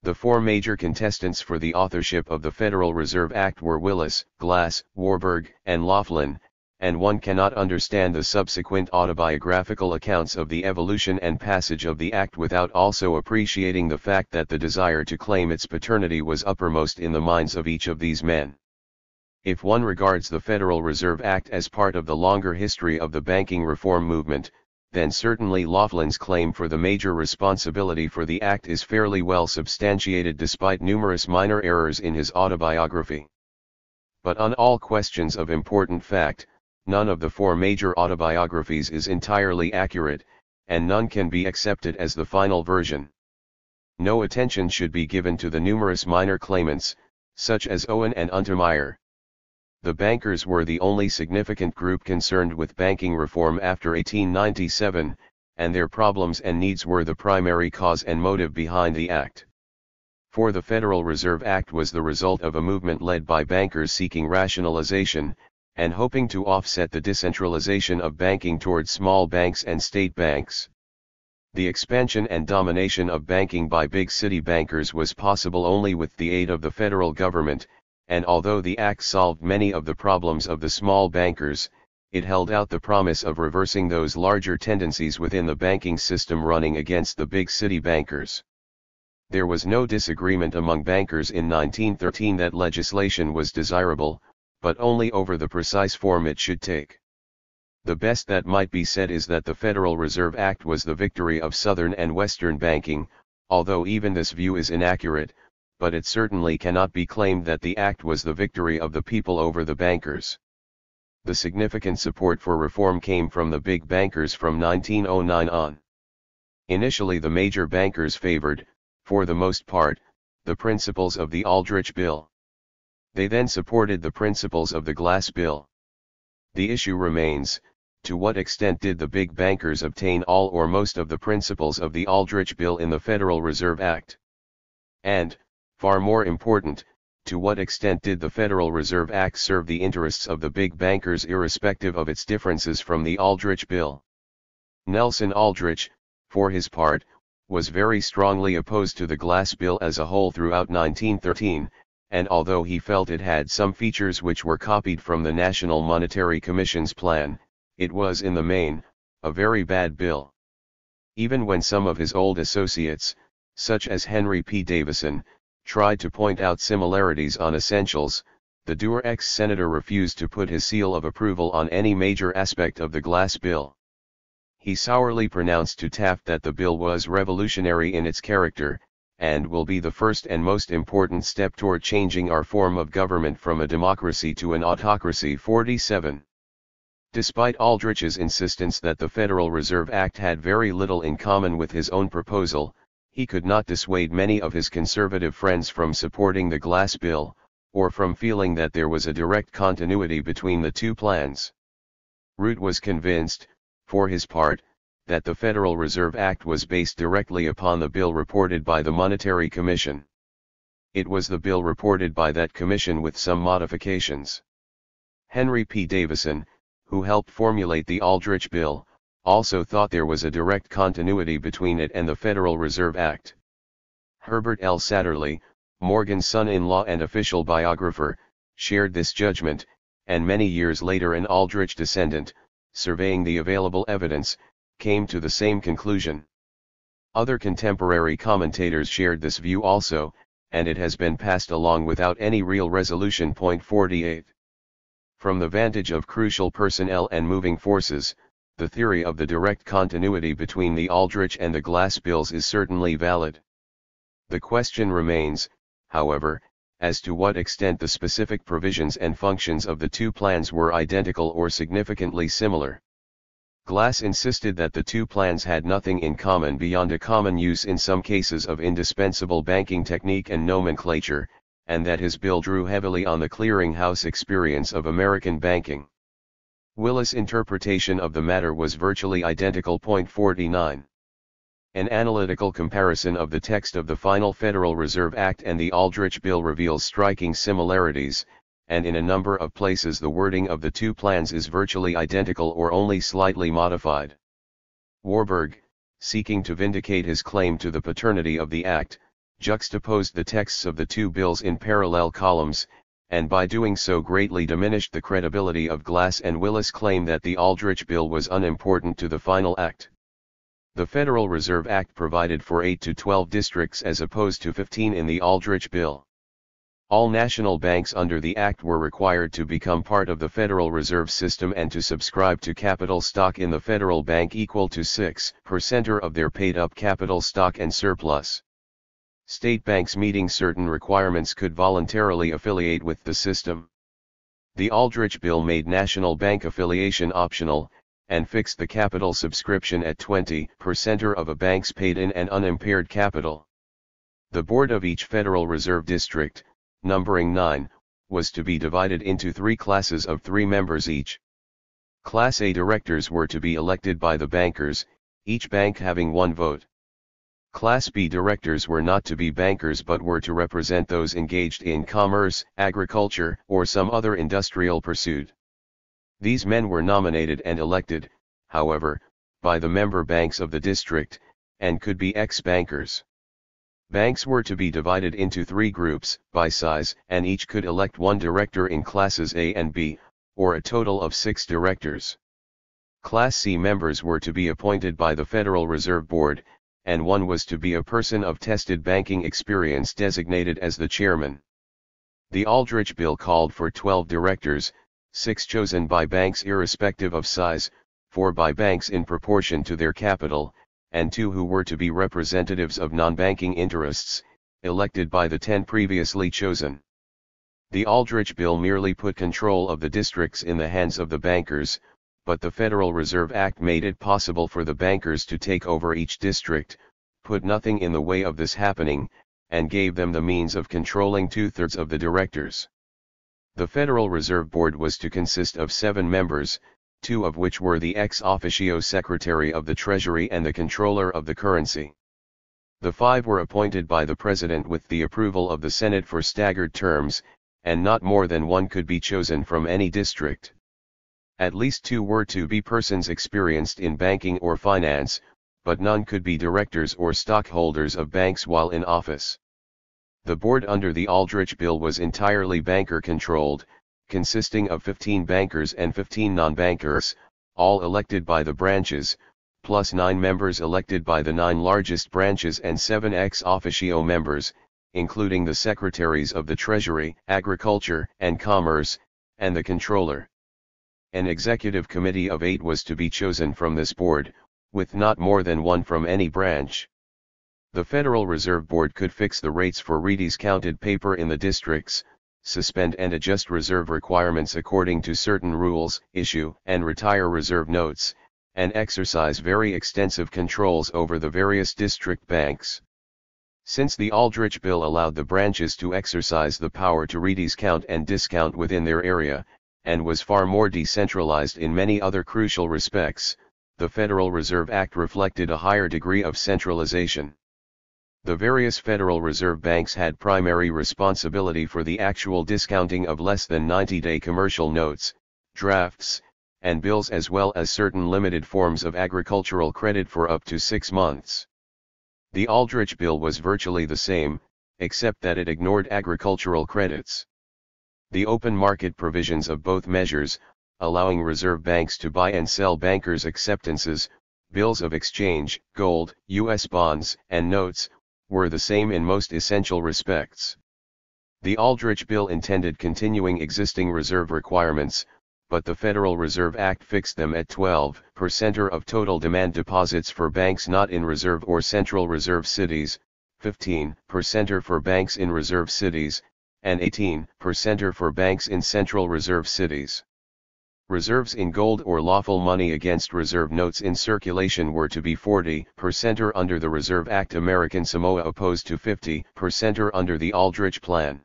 The four major contestants for the authorship of the Federal Reserve Act were Willis, Glass, Warburg, and Laughlin, and one cannot understand the subsequent autobiographical accounts of the evolution and passage of the Act without also appreciating the fact that the desire to claim its paternity was uppermost in the minds of each of these men. If one regards the Federal Reserve Act as part of the longer history of the banking reform movement, then certainly Laughlin's claim for the major responsibility for the Act is fairly well substantiated despite numerous minor errors in his autobiography. But on all questions of important fact, none of the four major autobiographies is entirely accurate, and none can be accepted as the final version. No attention should be given to the numerous minor claimants, such as Owen and Untermeyer. The bankers were the only significant group concerned with banking reform after 1897, and their problems and needs were the primary cause and motive behind the act. For the Federal Reserve Act was the result of a movement led by bankers seeking rationalization, and hoping to offset the decentralization of banking towards small banks and state banks. The expansion and domination of banking by big city bankers was possible only with the aid of the federal government, and although the Act solved many of the problems of the small bankers, it held out the promise of reversing those larger tendencies within the banking system running against the big city bankers. There was no disagreement among bankers in 1913 that legislation was desirable, but only over the precise form it should take. The best that might be said is that the Federal Reserve Act was the victory of Southern and Western banking, although even this view is inaccurate, but it certainly cannot be claimed that the Act was the victory of the people over the bankers. The significant support for reform came from the big bankers from 1909 on. Initially the major bankers favored, for the most part, the principles of the Aldrich Bill. They then supported the principles of the Glass Bill. The issue remains, to what extent did the big bankers obtain all or most of the principles of the Aldrich Bill in the Federal Reserve Act? And, far more important, to what extent did the Federal Reserve Act serve the interests of the big bankers irrespective of its differences from the Aldrich Bill? Nelson Aldrich, for his part, was very strongly opposed to the Glass Bill as a whole throughout 1913, and although he felt it had some features which were copied from the National Monetary Commission's plan, it was in the main, a very bad bill. Even when some of his old associates, such as Henry P. Davison, tried to point out similarities on essentials, the Duer ex-senator refused to put his seal of approval on any major aspect of the Glass Bill. He sourly pronounced to Taft that the bill was revolutionary in its character, and will be the first and most important step toward changing our form of government from a democracy to an autocracy. 47. Despite Aldrich's insistence that the Federal Reserve Act had very little in common with his own proposal, he could not dissuade many of his conservative friends from supporting the Glass Bill, or from feeling that there was a direct continuity between the two plans. Root was convinced, for his part, that the Federal Reserve Act was based directly upon the bill reported by the Monetary Commission. It was the bill reported by that commission with some modifications. Henry P. Davison, who helped formulate the Aldrich Bill, also thought there was a direct continuity between it and the Federal Reserve Act. Herbert L. Satterlee, Morgan's son-in-law and official biographer, shared this judgment, and many years later an Aldrich descendant, surveying the available evidence, came to the same conclusion. Other contemporary commentators shared this view also, and it has been passed along without any real resolution. 48. From the vantage of crucial personnel and moving forces, the theory of the direct continuity between the Aldrich and the Glass bills is certainly valid. The question remains, however, as to what extent the specific provisions and functions of the two plans were identical or significantly similar. Glass insisted that the two plans had nothing in common beyond a common use in some cases of indispensable banking technique and nomenclature, and that his bill drew heavily on the clearinghouse experience of American banking. Willis' interpretation of the matter was virtually identical. 49. An analytical comparison of the text of the final Federal Reserve Act and the Aldrich Bill reveals striking similarities, and in a number of places the wording of the two plans is virtually identical or only slightly modified. Warburg, seeking to vindicate his claim to the paternity of the Act, juxtaposed the texts of the two bills in parallel columns, and by doing so greatly diminished the credibility of Glass and Willis' claim that the Aldrich Bill was unimportant to the final act. The Federal Reserve Act provided for 8 to 12 districts as opposed to 15 in the Aldrich Bill. All national banks under the Act were required to become part of the Federal Reserve System and to subscribe to capital stock in the federal bank equal to 6% of their paid-up capital stock and surplus. State banks meeting certain requirements could voluntarily affiliate with the system. The Aldrich Bill made national bank affiliation optional, and fixed the capital subscription at 20% of a bank's paid-in and unimpaired capital. The board of each Federal Reserve District, numbering 9, was to be divided into 3 classes of 3 members each. Class A directors were to be elected by the bankers, each bank having 1 vote. Class B directors were not to be bankers but were to represent those engaged in commerce, agriculture, or some other industrial pursuit. These men were nominated and elected, however, by the member banks of the district, and could be ex-bankers. Banks were to be divided into 3 groups, by size, and each could elect 1 director in classes A and B, or a total of 6 directors. Class C members were to be appointed by the Federal Reserve Board, and 1 was to be a person of tested banking experience designated as the chairman. The Aldrich Bill called for 12 directors, 6 chosen by banks irrespective of size, 4 by banks in proportion to their capital, and 2 who were to be representatives of non-banking interests, elected by the 10 previously chosen. The Aldrich Bill merely put control of the districts in the hands of the bankers, but the Federal Reserve Act made it possible for the bankers to take over each district, put nothing in the way of this happening, and gave them the means of controlling 2/3 of the directors. The Federal Reserve Board was to consist of 7 members, 2 of which were the ex officio Secretary of the Treasury and the Controller of the Currency. The 5 were appointed by the President with the approval of the Senate for staggered terms, and not more than 1 could be chosen from any district. At least 2 were to be persons experienced in banking or finance, but none could be directors or stockholders of banks while in office. The board under the Aldrich Bill was entirely banker-controlled, consisting of 15 bankers and 15 non-bankers, all elected by the branches, plus 9 members elected by the 9 largest branches and 7 ex officio members, including the secretaries of the Treasury, Agriculture and Commerce, and the Controller. An executive committee of 8 was to be chosen from this board, with not more than 1 from any branch. The Federal Reserve Board could fix the rates for rediscounted paper in the districts, suspend and adjust reserve requirements according to certain rules, issue and retire reserve notes, and exercise very extensive controls over the various district banks. Since the Aldrich Bill allowed the branches to exercise the power to rediscount and discount within their area, and was far more decentralized in many other crucial respects. The Federal Reserve Act reflected a higher degree of centralization. The various Federal Reserve banks had primary responsibility for the actual discounting of less than 90-day commercial notes, drafts, and bills, as well as certain limited forms of agricultural credit for up to 6 months. The Aldrich Bill was virtually the same, except that it ignored agricultural credits. The open market provisions of both measures, allowing reserve banks to buy and sell bankers' acceptances, bills of exchange, gold, U.S. bonds, and notes, were the same in most essential respects. The Aldrich Bill intended continuing existing reserve requirements, but the Federal Reserve Act fixed them at 12% of total demand deposits for banks not in reserve or central reserve cities, 15% for banks in reserve cities, and 18% for banks in central reserve cities. Reserves in gold or lawful money against reserve notes in circulation were to be 40% under the Reserve Act. American Samoa opposed to 50% under the Aldrich Plan.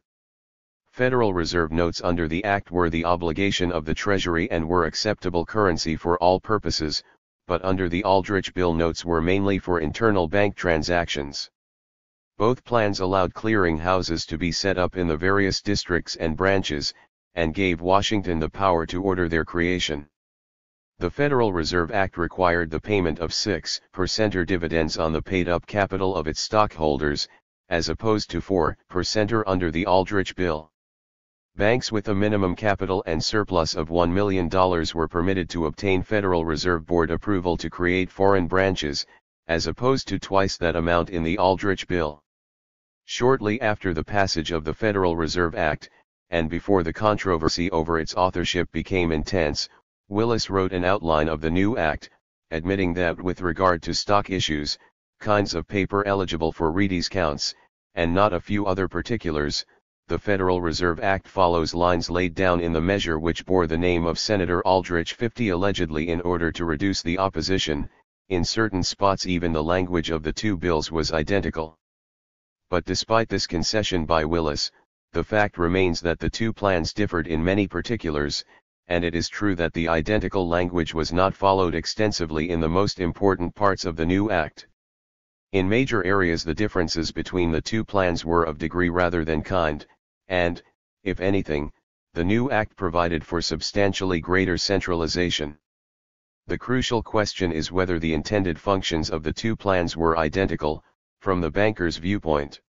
Federal Reserve notes under the Act were the obligation of the Treasury and were acceptable currency for all purposes, but under the Aldrich Bill notes were mainly for internal bank transactions. Both plans allowed clearing houses to be set up in the various districts and branches, and gave Washington the power to order their creation. The Federal Reserve Act required the payment of 6% dividends on the paid-up capital of its stockholders, as opposed to 4% under the Aldrich Bill. Banks with a minimum capital and surplus of $1 million were permitted to obtain Federal Reserve Board approval to create foreign branches, as opposed to twice that amount in the Aldrich Bill. Shortly after the passage of the Federal Reserve Act, and before the controversy over its authorship became intense, Willis wrote an outline of the new act, admitting that with regard to stock issues, kinds of paper eligible for rediscounts, and not a few other particulars, the Federal Reserve Act follows lines laid down in the measure which bore the name of Senator Aldrich 50 allegedly in order to reduce the opposition. In certain spots even the language of the two bills was identical. But despite this concession by Willis, the fact remains that the two plans differed in many particulars, and it is true that the identical language was not followed extensively in the most important parts of the new act. In major areas the differences between the two plans were of degree rather than kind, and, if anything, the new act provided for substantially greater centralization. The crucial question is whether the intended functions of the two plans were identical, from the banker's viewpoint.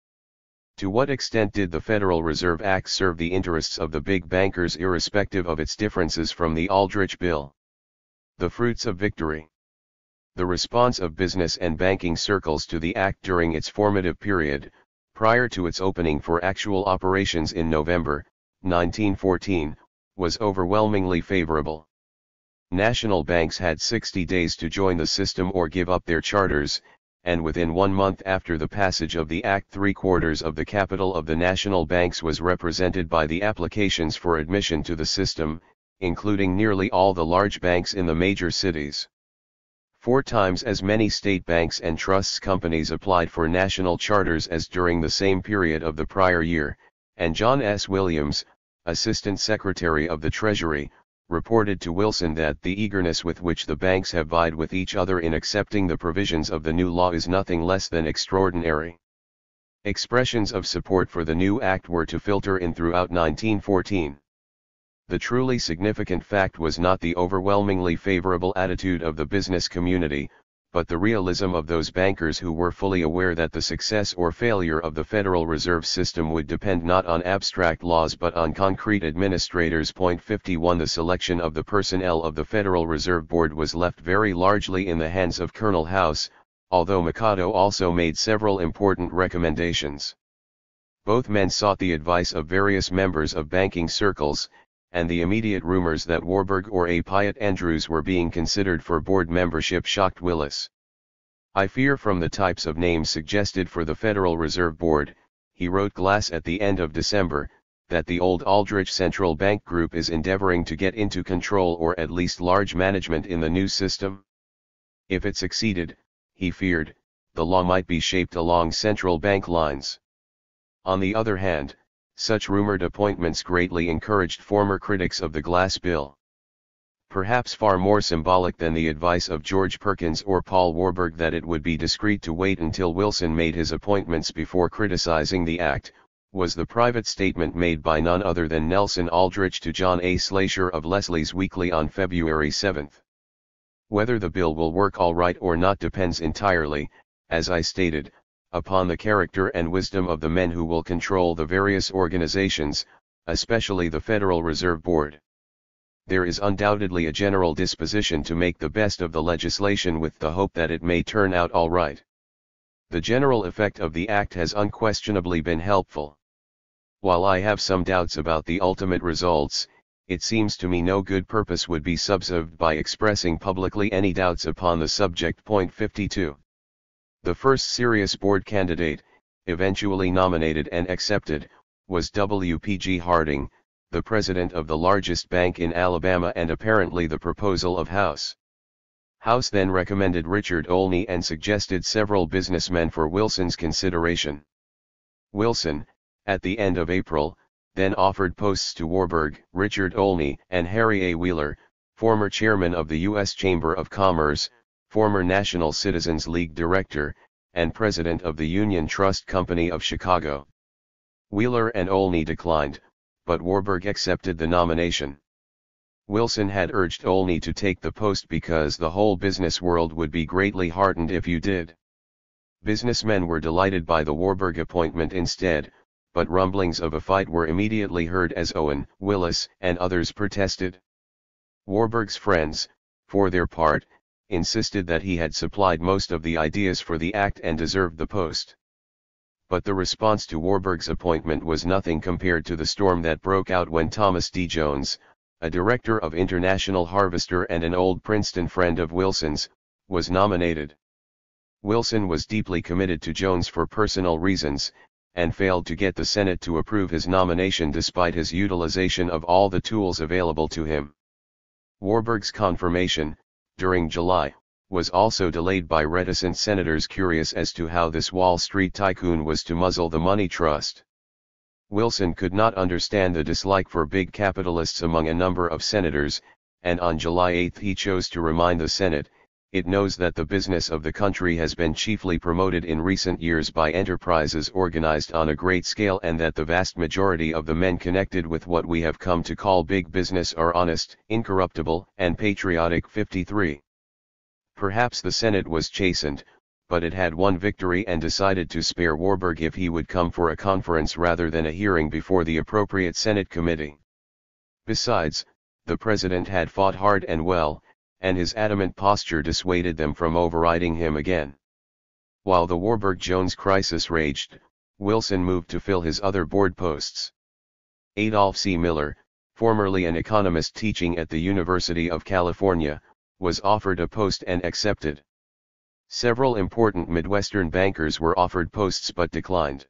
To what extent did the Federal Reserve Act serve the interests of the big bankers irrespective of its differences from the Aldrich Bill? The fruits of victory. The response of business and banking circles to the act during its formative period, prior to its opening for actual operations in November 1914, was overwhelmingly favorable. National banks had 60 days to join the system or give up their charters, and within 1 month after the passage of the Act 3/4 of the capital of the national banks was represented by the applications for admission to the system, including nearly all the large banks in the major cities. 4 times as many state banks and trusts companies applied for national charters as during the same period of the prior year, and John S. Williams, Assistant Secretary of the Treasury, reported to Wilson that the eagerness with which the banks have vied with each other in accepting the provisions of the new law is nothing less than extraordinary. Expressions of support for the new act were to filter in throughout 1914. The truly significant fact was not the overwhelmingly favorable attitude of the business community, but the realism of those bankers who were fully aware that the success or failure of the Federal Reserve System would depend not on abstract laws but on concrete administrators. 51 The selection of the personnel of the Federal Reserve Board was left very largely in the hands of Colonel House, although Mikado also made several important recommendations. Both men sought the advice of various members of banking circles, and the immediate rumors that Warburg or A. Piatt Andrews were being considered for board membership shocked Willis. "I fear from the types of names suggested for the Federal Reserve Board," he wrote Glass at the end of December, "that the old Aldrich Central Bank Group is endeavoring to get into control or at least large management in the new system. If it succeeded," he feared, "the law might be shaped along central bank lines. On the other hand, Such rumored appointments greatly encouraged former critics of the Glass Bill. Perhaps far more symbolic than the advice of George Perkins or Paul Warburg that it would be discreet to wait until Wilson made his appointments before criticizing the act, was the private statement made by none other than Nelson Aldrich to John A. Slasher of Leslie's Weekly on February 7. Whether the bill will work all right or not depends entirely, as I stated, upon the character and wisdom of the men who will control the various organizations, especially the Federal Reserve Board. There is undoubtedly a general disposition to make the best of the legislation with the hope that it may turn out all right. The general effect of the act has unquestionably been helpful. While I have some doubts about the ultimate results, it seems to me no good purpose would be subserved by expressing publicly any doubts upon the subject. Point 52. The first serious board candidate, eventually nominated and accepted, was W.P.G. Harding, the president of the largest bank in Alabama and apparently the proposal of House. House then recommended Richard Olney and suggested several businessmen for Wilson's consideration. Wilson, at the end of April, then offered posts to Warburg, Richard Olney, and Harry A. Wheeler, former chairman of the U.S. Chamber of Commerce, former National Citizens League director, and president of the Union Trust Company of Chicago. Wheeler and Olney declined, but Warburg accepted the nomination. Wilson had urged Olney to take the post because the whole business world would be greatly heartened if you did. Businessmen were delighted by the Warburg appointment instead, but rumblings of a fight were immediately heard as Owen, Willis, and others protested. Warburg's friends, for their part, insisted that he had supplied most of the ideas for the act and deserved the post. But the response to Warburg's appointment was nothing compared to the storm that broke out when Thomas D. Jones, a director of International Harvester and an old Princeton friend of Wilson's, was nominated. Wilson was deeply committed to Jones for personal reasons, and failed to get the Senate to approve his nomination despite his utilization of all the tools available to him. Warburg's confirmation, during July, was also delayed by reticent senators curious as to how this Wall Street tycoon was to muzzle the money trust. Wilson could not understand the dislike for big capitalists among a number of senators, and on July 8 he chose to remind the Senate, "It knows that the business of the country has been chiefly promoted in recent years by enterprises organized on a great scale and that the vast majority of the men connected with what we have come to call big business are honest, incorruptible, and patriotic." 53. Perhaps the Senate was chastened, but it had one victory and decided to spare Warburg if he would come for a conference rather than a hearing before the appropriate Senate committee. Besides, the president had fought hard and well, and his adamant posture dissuaded them from overriding him again. While the Warburg-Jones crisis raged, Wilson moved to fill his other board posts. Adolph C. Miller, formerly an economist teaching at the University of California, was offered a post and accepted. Several important Midwestern bankers were offered posts but declined.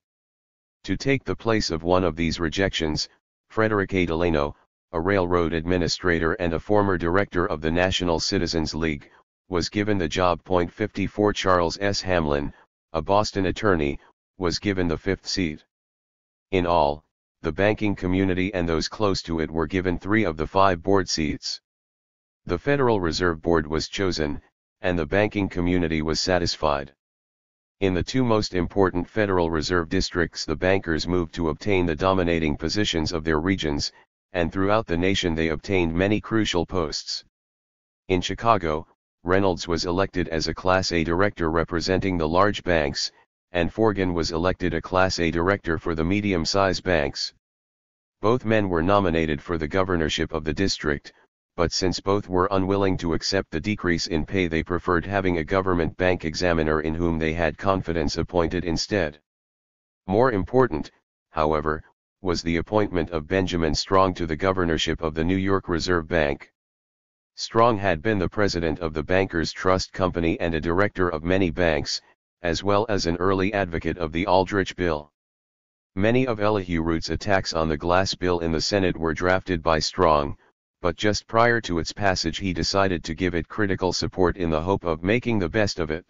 To take the place of one of these rejections, Frederick A. Delano, a railroad administrator and a former director of the National Citizens League, was given the job. 54. Charles S. Hamlin, a Boston attorney, was given the fifth seat. In all, the banking community and those close to it were given 3 of the 5 board seats. The Federal Reserve Board was chosen, and the banking community was satisfied. In the 2 most important Federal Reserve districts the bankers moved to obtain the dominating positions of their regions, and throughout the nation they obtained many crucial posts. In Chicago, Reynolds was elected as a Class A director representing the large banks, and Forgan was elected a Class A director for the medium-sized banks. Both men were nominated for the governorship of the district, but since both were unwilling to accept the decrease in pay they preferred having a government bank examiner in whom they had confidence appointed instead. More important, however, was the appointment of Benjamin Strong to the governorship of the New York Reserve Bank. Strong had been the president of the Bankers Trust Company and a director of many banks, as well as an early advocate of the Aldrich Bill. Many of Elihu Root's attacks on the Glass Bill in the Senate were drafted by Strong, but just prior to its passage he decided to give it critical support in the hope of making the best of it.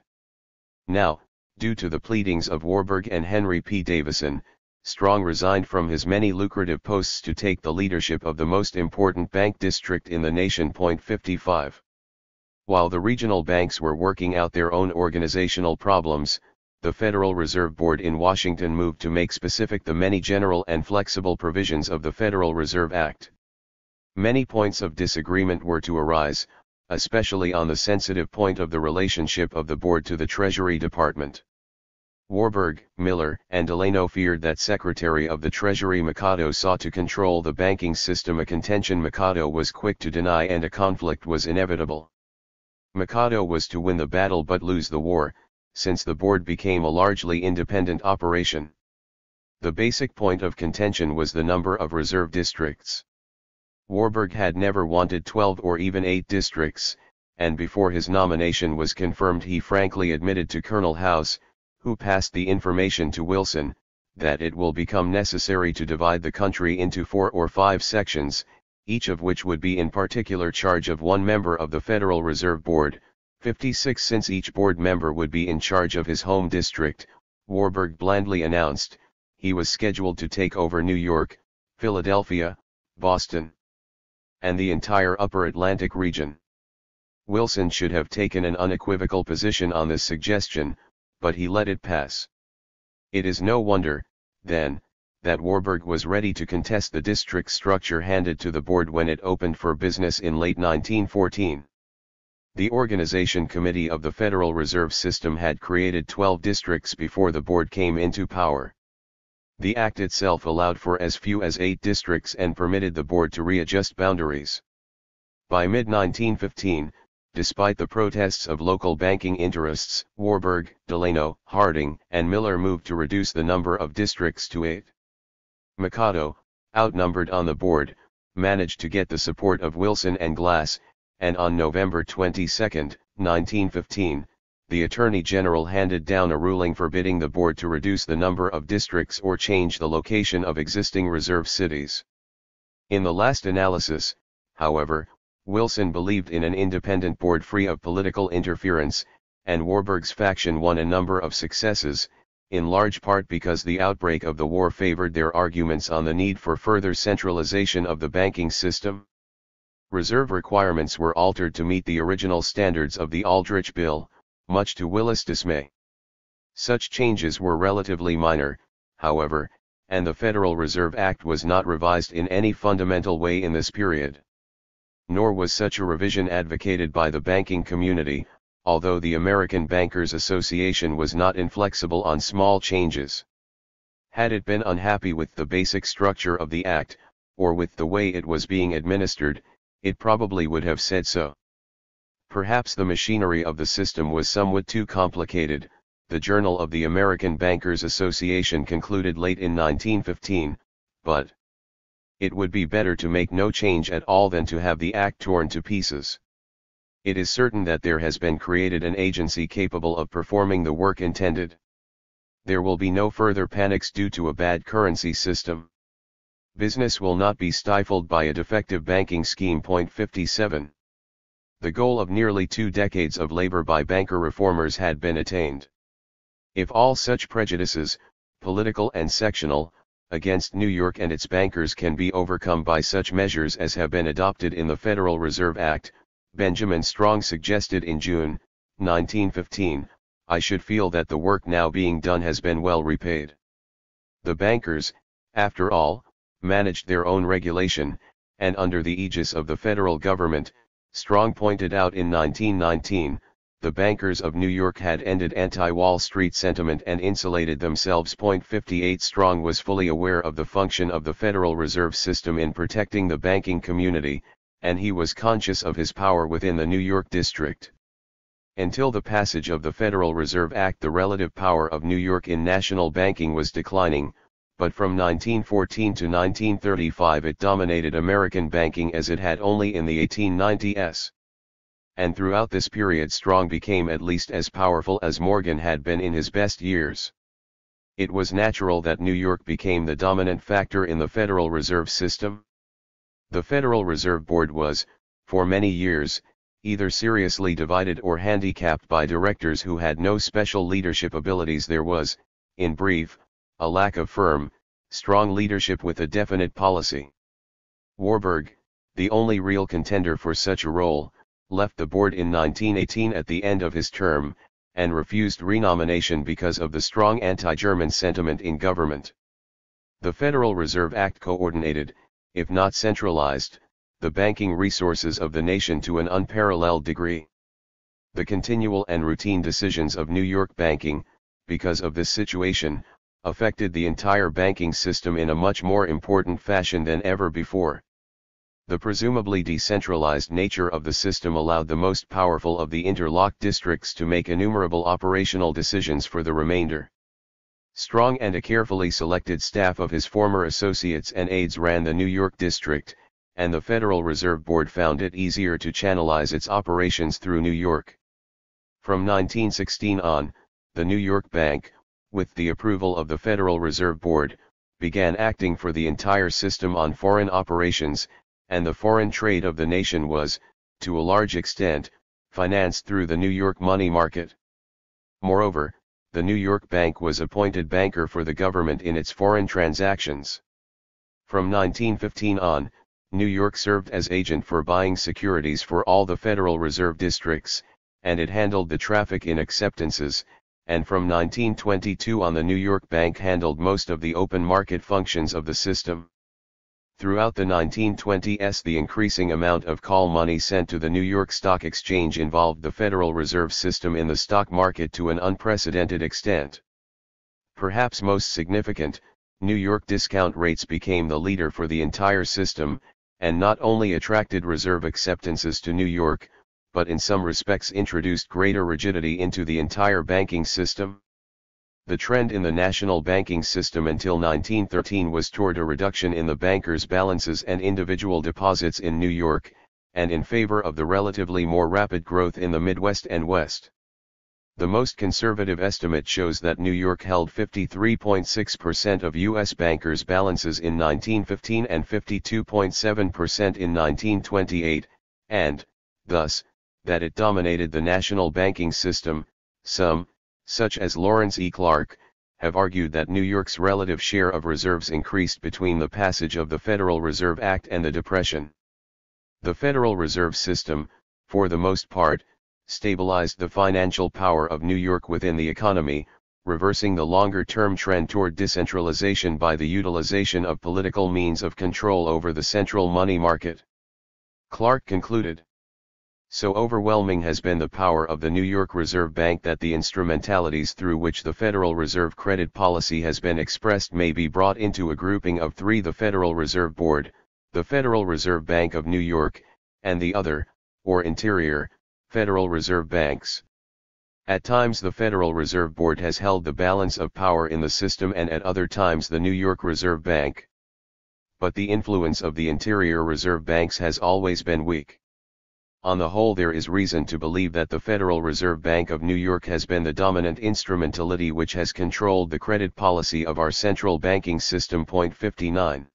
Now, due to the pleadings of Warburg and Henry P. Davison, Strong resigned from his many lucrative posts to take the leadership of the most important bank district in the nation. 55. While the regional banks were working out their own organizational problems, the Federal Reserve Board in Washington moved to make specific the many general and flexible provisions of the Federal Reserve Act. Many points of disagreement were to arise, especially on the sensitive point of the relationship of the board to the Treasury Department. Warburg, Miller, and Delano feared that Secretary of the Treasury Mikado sought to control the banking system, a contention Mikado was quick to deny, and a conflict was inevitable. Mikado was to win the battle but lose the war, since the board became a largely independent operation. The basic point of contention was the number of reserve districts. Warburg had never wanted 12 or even 8 districts, and before his nomination was confirmed he frankly admitted to Colonel House, who passed the information to Wilson, that it will become necessary to divide the country into 4 or 5 sections, each of which would be in particular charge of one member of the Federal Reserve Board, 56. Since each board member would be in charge of his home district, Warburg blandly announced, he was scheduled to take over New York, Philadelphia, Boston, and the entire upper Atlantic region. Wilson should have taken an unequivocal position on this suggestion, but he let it pass. It is no wonder, then, that Warburg was ready to contest the district structure handed to the board when it opened for business in late 1914. The Organization Committee of the Federal Reserve System had created 12 districts before the board came into power. The act itself allowed for as few as 8 districts and permitted the board to readjust boundaries. By mid-1915, despite the protests of local banking interests, Warburg, Delano, Harding, and Miller moved to reduce the number of districts to 8. Mikado, outnumbered on the board, managed to get the support of Wilson and Glass, and on November 22, 1915, the Attorney General handed down a ruling forbidding the board to reduce the number of districts or change the location of existing reserve cities. In the last analysis, however, Wilson believed in an independent board free of political interference, and Warburg's faction won a number of successes, in large part because the outbreak of the war favored their arguments on the need for further centralization of the banking system. Reserve requirements were altered to meet the original standards of the Aldrich Bill, much to Willis' dismay. Such changes were relatively minor, however, and the Federal Reserve Act was not revised in any fundamental way in this period. Nor was such a revision advocated by the banking community, although the American Bankers Association was not inflexible on small changes. Had it been unhappy with the basic structure of the act, or with the way it was being administered, it probably would have said so. Perhaps the machinery of the system was somewhat too complicated, the Journal of the American Bankers Association concluded late in 1915, but it would be better to make no change at all than to have the act torn to pieces. It is certain that there has been created an agency capable of performing the work intended. There will be no further panics due to a bad currency system. Business will not be stifled by a defective banking scheme. 57. The goal of nearly 2 decades of labor by banker reformers had been attained. If all such prejudices, political and sectional, against New York and its bankers can be overcome by such measures as have been adopted in the Federal Reserve Act, Benjamin Strong suggested in June, 1915, I should feel that the work now being done has been well repaid. The bankers, after all, managed their own regulation, and under the aegis of the federal government, Strong pointed out in 1919, the bankers of New York had ended anti-Wall Street sentiment and insulated themselves. 58 Strong was fully aware of the function of the Federal Reserve System in protecting the banking community, and he was conscious of his power within the New York district. Until the passage of the Federal Reserve Act, the relative power of New York in national banking was declining, but from 1914 to 1935 it dominated American banking as it had only in the 1890s. And throughout this period Strong became at least as powerful as Morgan had been in his best years. It was natural that New York became the dominant factor in the Federal Reserve System. The Federal Reserve Board was, for many years, either seriously divided or handicapped by directors who had no special leadership abilities. There was, in brief, a lack of firm, Strong leadership with a definite policy. Warburg, the only real contender for such a role, left the board in 1918 at the end of his term, and refused renomination because of the strong anti-German sentiment in government. The Federal Reserve Act coordinated, if not centralized, the banking resources of the nation to an unparalleled degree. The continual and routine decisions of New York banking, because of this situation, affected the entire banking system in a much more important fashion than ever before. The presumably decentralized nature of the system allowed the most powerful of the interlocked districts to make innumerable operational decisions for the remainder. Strong and a carefully selected staff of his former associates and aides ran the New York district, and the Federal Reserve Board found it easier to channelize its operations through New York. From 1916 on, the New York Bank, with the approval of the Federal Reserve Board, began acting for the entire system on foreign operations, and the foreign trade of the nation was, to a large extent, financed through the New York money market. Moreover, the New York Bank was appointed banker for the government in its foreign transactions. From 1915 on, New York served as agent for buying securities for all the Federal Reserve districts, and it handled the traffic in acceptances, and from 1922 on the New York Bank handled most of the open market functions of the system. Throughout the 1920s, the increasing amount of call money sent to the New York Stock Exchange involved the Federal Reserve System in the stock market to an unprecedented extent. Perhaps most significant, New York discount rates became the leader for the entire system, and not only attracted reserve acceptances to New York, but in some respects introduced greater rigidity into the entire banking system. The trend in the national banking system until 1913 was toward a reduction in the bankers' balances and individual deposits in New York, and in favor of the relatively more rapid growth in the Midwest and West. The most conservative estimate shows that New York held 53.6% of U.S. bankers' balances in 1915 and 52.7% in 1928, and, thus, that it dominated the national banking system. Some, such as Lawrence E. Clark, have argued that New York's relative share of reserves increased between the passage of the Federal Reserve Act and the Depression. The Federal Reserve System, for the most part, stabilized the financial power of New York within the economy, reversing the longer-term trend toward decentralization by the utilization of political means of control over the central money market. Clark concluded, "So overwhelming has been the power of the New York Reserve Bank that the instrumentalities through which the Federal Reserve credit policy has been expressed may be brought into a grouping of three: the Federal Reserve Board, the Federal Reserve Bank of New York, and the other, or interior, Federal Reserve Banks. At times the Federal Reserve Board has held the balance of power in the system, and at other times the New York Reserve Bank. But the influence of the interior reserve banks has always been weak. On the whole, there is reason to believe that the Federal Reserve Bank of New York has been the dominant instrumentality which has controlled the credit policy of our central banking system." 59.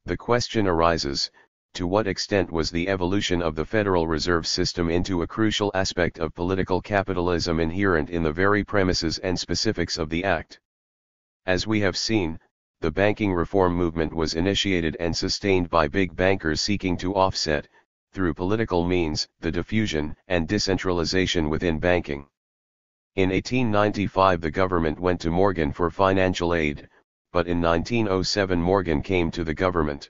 The question arises, to what extent was the evolution of the Federal Reserve System into a crucial aspect of political capitalism inherent in the very premises and specifics of the Act? As we have seen, the banking reform movement was initiated and sustained by big bankers seeking to offset, through political means, the diffusion and decentralization within banking. In 1895 the government went to Morgan for financial aid, but in 1907 Morgan came to the government.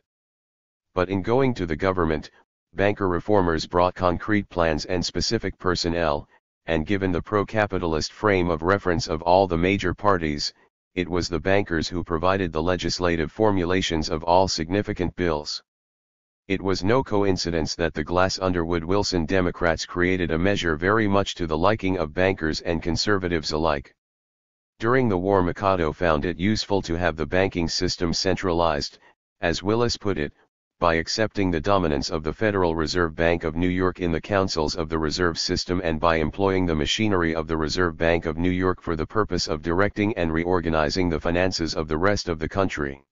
But in going to the government, banker reformers brought concrete plans and specific personnel, and given the pro-capitalist frame of reference of all the major parties, it was the bankers who provided the legislative formulations of all significant bills. It was no coincidence that the Glass-Underwood-Wilson Democrats created a measure very much to the liking of bankers and conservatives alike. During the war, Mikado found it useful to have the banking system centralized, as Willis put it, by accepting the dominance of the Federal Reserve Bank of New York in the councils of the reserve system, and by employing the machinery of the Reserve Bank of New York for the purpose of directing and reorganizing the finances of the rest of the country.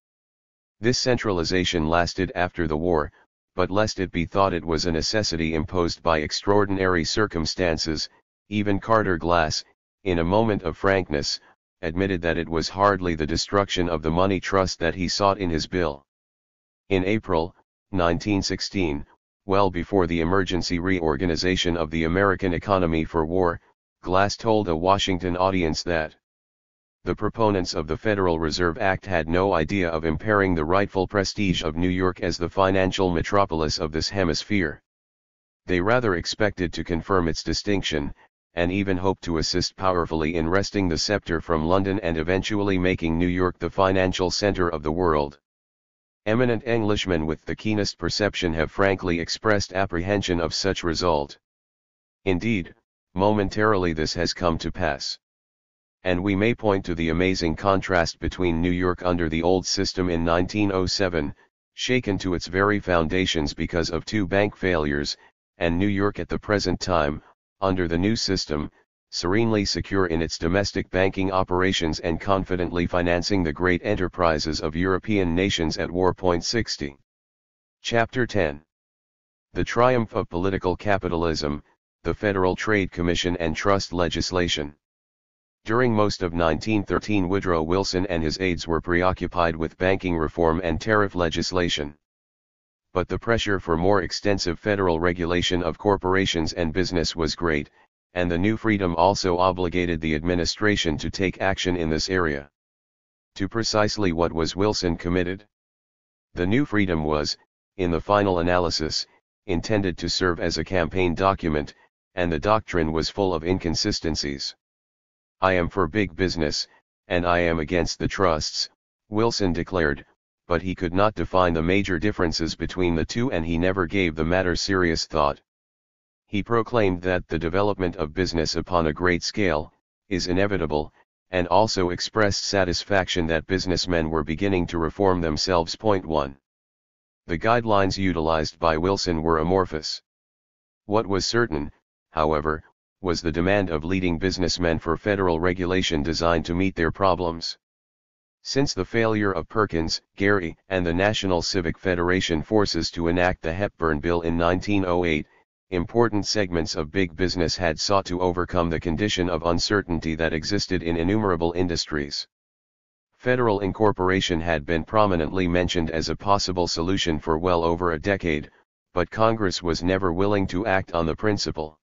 This centralization lasted after the war, but lest it be thought it was a necessity imposed by extraordinary circumstances, even Carter Glass, in a moment of frankness, admitted that it was hardly the destruction of the money trust that he sought in his bill. In April, 1916, well before the emergency reorganization of the American economy for war, Glass told a Washington audience that the proponents of the Federal Reserve Act had no idea of impairing the rightful prestige of New York as the financial metropolis of this hemisphere. They rather expected to confirm its distinction, and even hoped to assist powerfully in wresting the scepter from London and eventually making New York the financial center of the world. Eminent Englishmen with the keenest perception have frankly expressed apprehension of such result. Indeed, momentarily this has come to pass. And we may point to the amazing contrast between New York under the old system in 1907, shaken to its very foundations because of 2 bank failures, and New York at the present time, under the new system, serenely secure in its domestic banking operations and confidently financing the great enterprises of European nations at war. 60. Chapter 10. The Triumph of Political Capitalism, the Federal Trade Commission and Trust Legislation. During most of 1913, Woodrow Wilson and his aides were preoccupied with banking reform and tariff legislation. But the pressure for more extensive federal regulation of corporations and business was great, and the new freedom also obligated the administration to take action in this area. To precisely what was Wilson committed? The new freedom was, in the final analysis, intended to serve as a campaign document, and the doctrine was full of inconsistencies. I am for big business, and I am against the trusts, Wilson declared, but he could not define the major differences between the two, and he never gave the matter serious thought. He proclaimed that the development of business upon a great scale is inevitable, and also expressed satisfaction that businessmen were beginning to reform themselves. 1. The guidelines utilized by Wilson were amorphous. What was certain, however, was the demand of leading businessmen for federal regulation designed to meet their problems. Since the failure of Perkins, Gary, and the National Civic Federation forces to enact the Hepburn Bill in 1908, important segments of big business had sought to overcome the condition of uncertainty that existed in innumerable industries. Federal incorporation had been prominently mentioned as a possible solution for well over a decade, but Congress was never willing to act on the principle.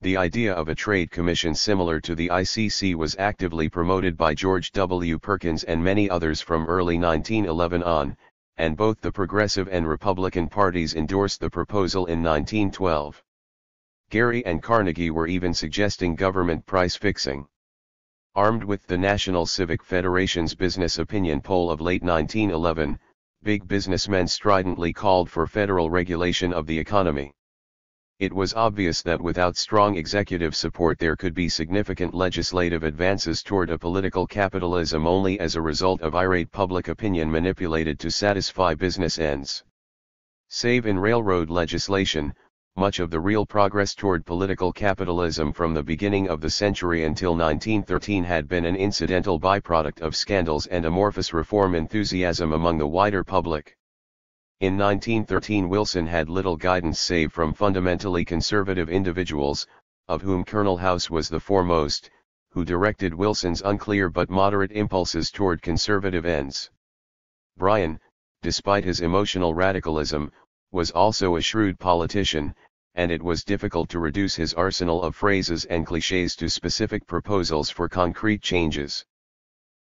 The idea of a trade commission similar to the ICC was actively promoted by George W. Perkins and many others from early 1911 on, and both the Progressive and Republican parties endorsed the proposal in 1912. Gary and Carnegie were even suggesting government price fixing. Armed with the National Civic Federation's business opinion poll of late 1911, big businessmen stridently called for federal regulation of the economy. It was obvious that without strong executive support there could be significant legislative advances toward a political capitalism only as a result of irate public opinion manipulated to satisfy business ends. Save in railroad legislation, much of the real progress toward political capitalism from the beginning of the century until 1913 had been an incidental byproduct of scandals and amorphous reform enthusiasm among the wider public. In 1913 Wilson had little guidance save from fundamentally conservative individuals, of whom Colonel House was the foremost, who directed Wilson's unclear but moderate impulses toward conservative ends. Bryan, despite his emotional radicalism, was also a shrewd politician, and it was difficult to reduce his arsenal of phrases and clichés to specific proposals for concrete changes.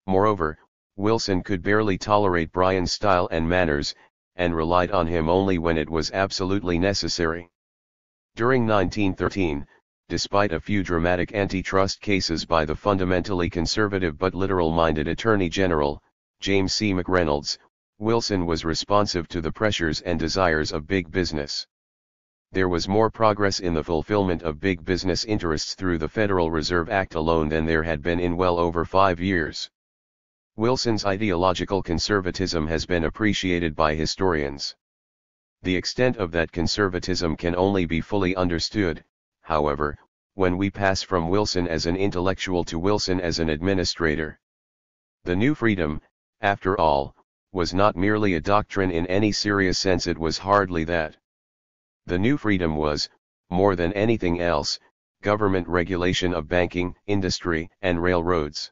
Moreover, Wilson could barely tolerate Bryan's style and manners, and relied on him only when it was absolutely necessary. During 1913, despite a few dramatic antitrust cases by the fundamentally conservative but literal-minded Attorney General, James C. McReynolds, Wilson was responsive to the pressures and desires of big business. There was more progress in the fulfillment of big business interests through the Federal Reserve Act alone than there had been in well over 5 years. Wilson's ideological conservatism has been appreciated by historians. The extent of that conservatism can only be fully understood, however, when we pass from Wilson as an intellectual to Wilson as an administrator. The new freedom, after all, was not merely a doctrine in any serious sense. It was hardly that. The new freedom was, more than anything else, government regulation of banking, industry, and railroads.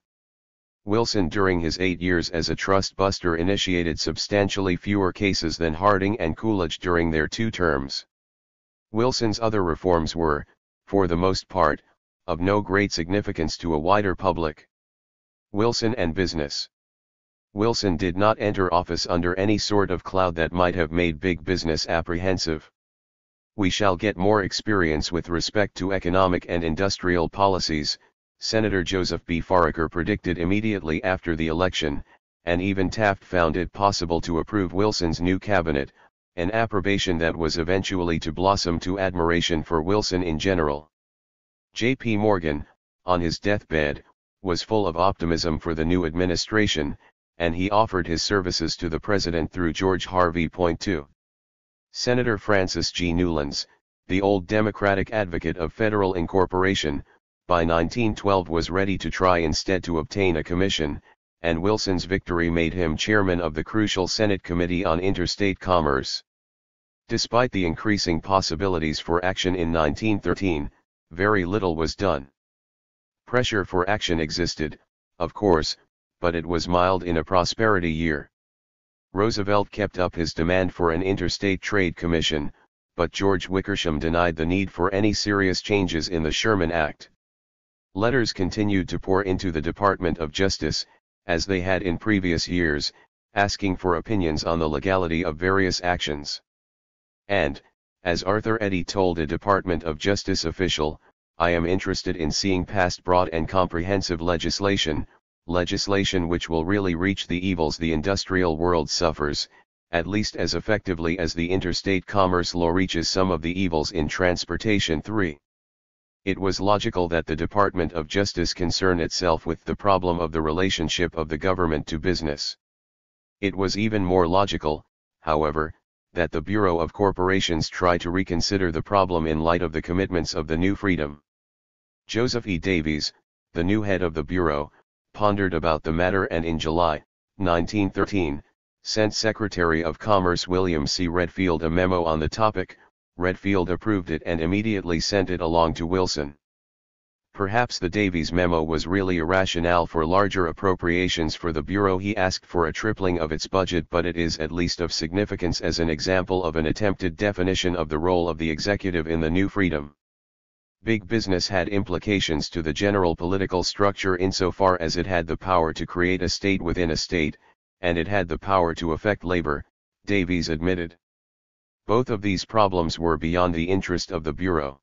Wilson during his 8 years as a trust buster initiated substantially fewer cases than Harding and Coolidge during their 2 terms. Wilson's other reforms were, for the most part, of no great significance to a wider public. Wilson and business. Wilson did not enter office under any sort of cloud that might have made big business apprehensive. We shall get more experience with respect to economic and industrial policies, Senator Joseph B. Foraker predicted immediately after the election, and even Taft found it possible to approve Wilson's new cabinet, an approbation that was eventually to blossom to admiration for Wilson in general. J.P. Morgan, on his deathbed, was full of optimism for the new administration, and he offered his services to the president through George Harvey. 2. Senator Francis G. Newlands, the old Democratic advocate of federal incorporation, by 1912 was ready to try instead to obtain a commission, and Wilson's victory made him chairman of the crucial Senate Committee on Interstate Commerce. Despite the increasing possibilities for action in 1913, very little was done. Pressure for action existed, of course, but it was mild in a prosperity year. Roosevelt kept up his demand for an interstate trade commission, but George Wickersham denied the need for any serious changes in the Sherman Act. Letters continued to pour into the Department of Justice, as they had in previous years, asking for opinions on the legality of various actions. And, as Arthur Eddy told a Department of Justice official, I am interested in seeing passed broad and comprehensive legislation which will really reach the evils the industrial world suffers, at least as effectively as the interstate commerce law reaches some of the evils in transportation. 3. It was logical that the Department of Justice concern itself with the problem of the relationship of the government to business. It was even more logical, however, that the Bureau of Corporations try to reconsider the problem in light of the commitments of the new freedom. Joseph E. Davies, the new head of the Bureau, pondered about the matter and in July, 1913, sent Secretary of Commerce William C. Redfield a memo on the topic. Redfield approved it and immediately sent it along to Wilson. Perhaps the Davies memo was really a rationale for larger appropriations for the Bureau. He asked for a tripling of its budget, but it is at least of significance as an example of an attempted definition of the role of the executive in the new freedom. Big business had implications to the general political structure insofar as it had the power to create a state within a state, and it had the power to affect labor, Davies admitted. Both of these problems were beyond the interest of the Bureau.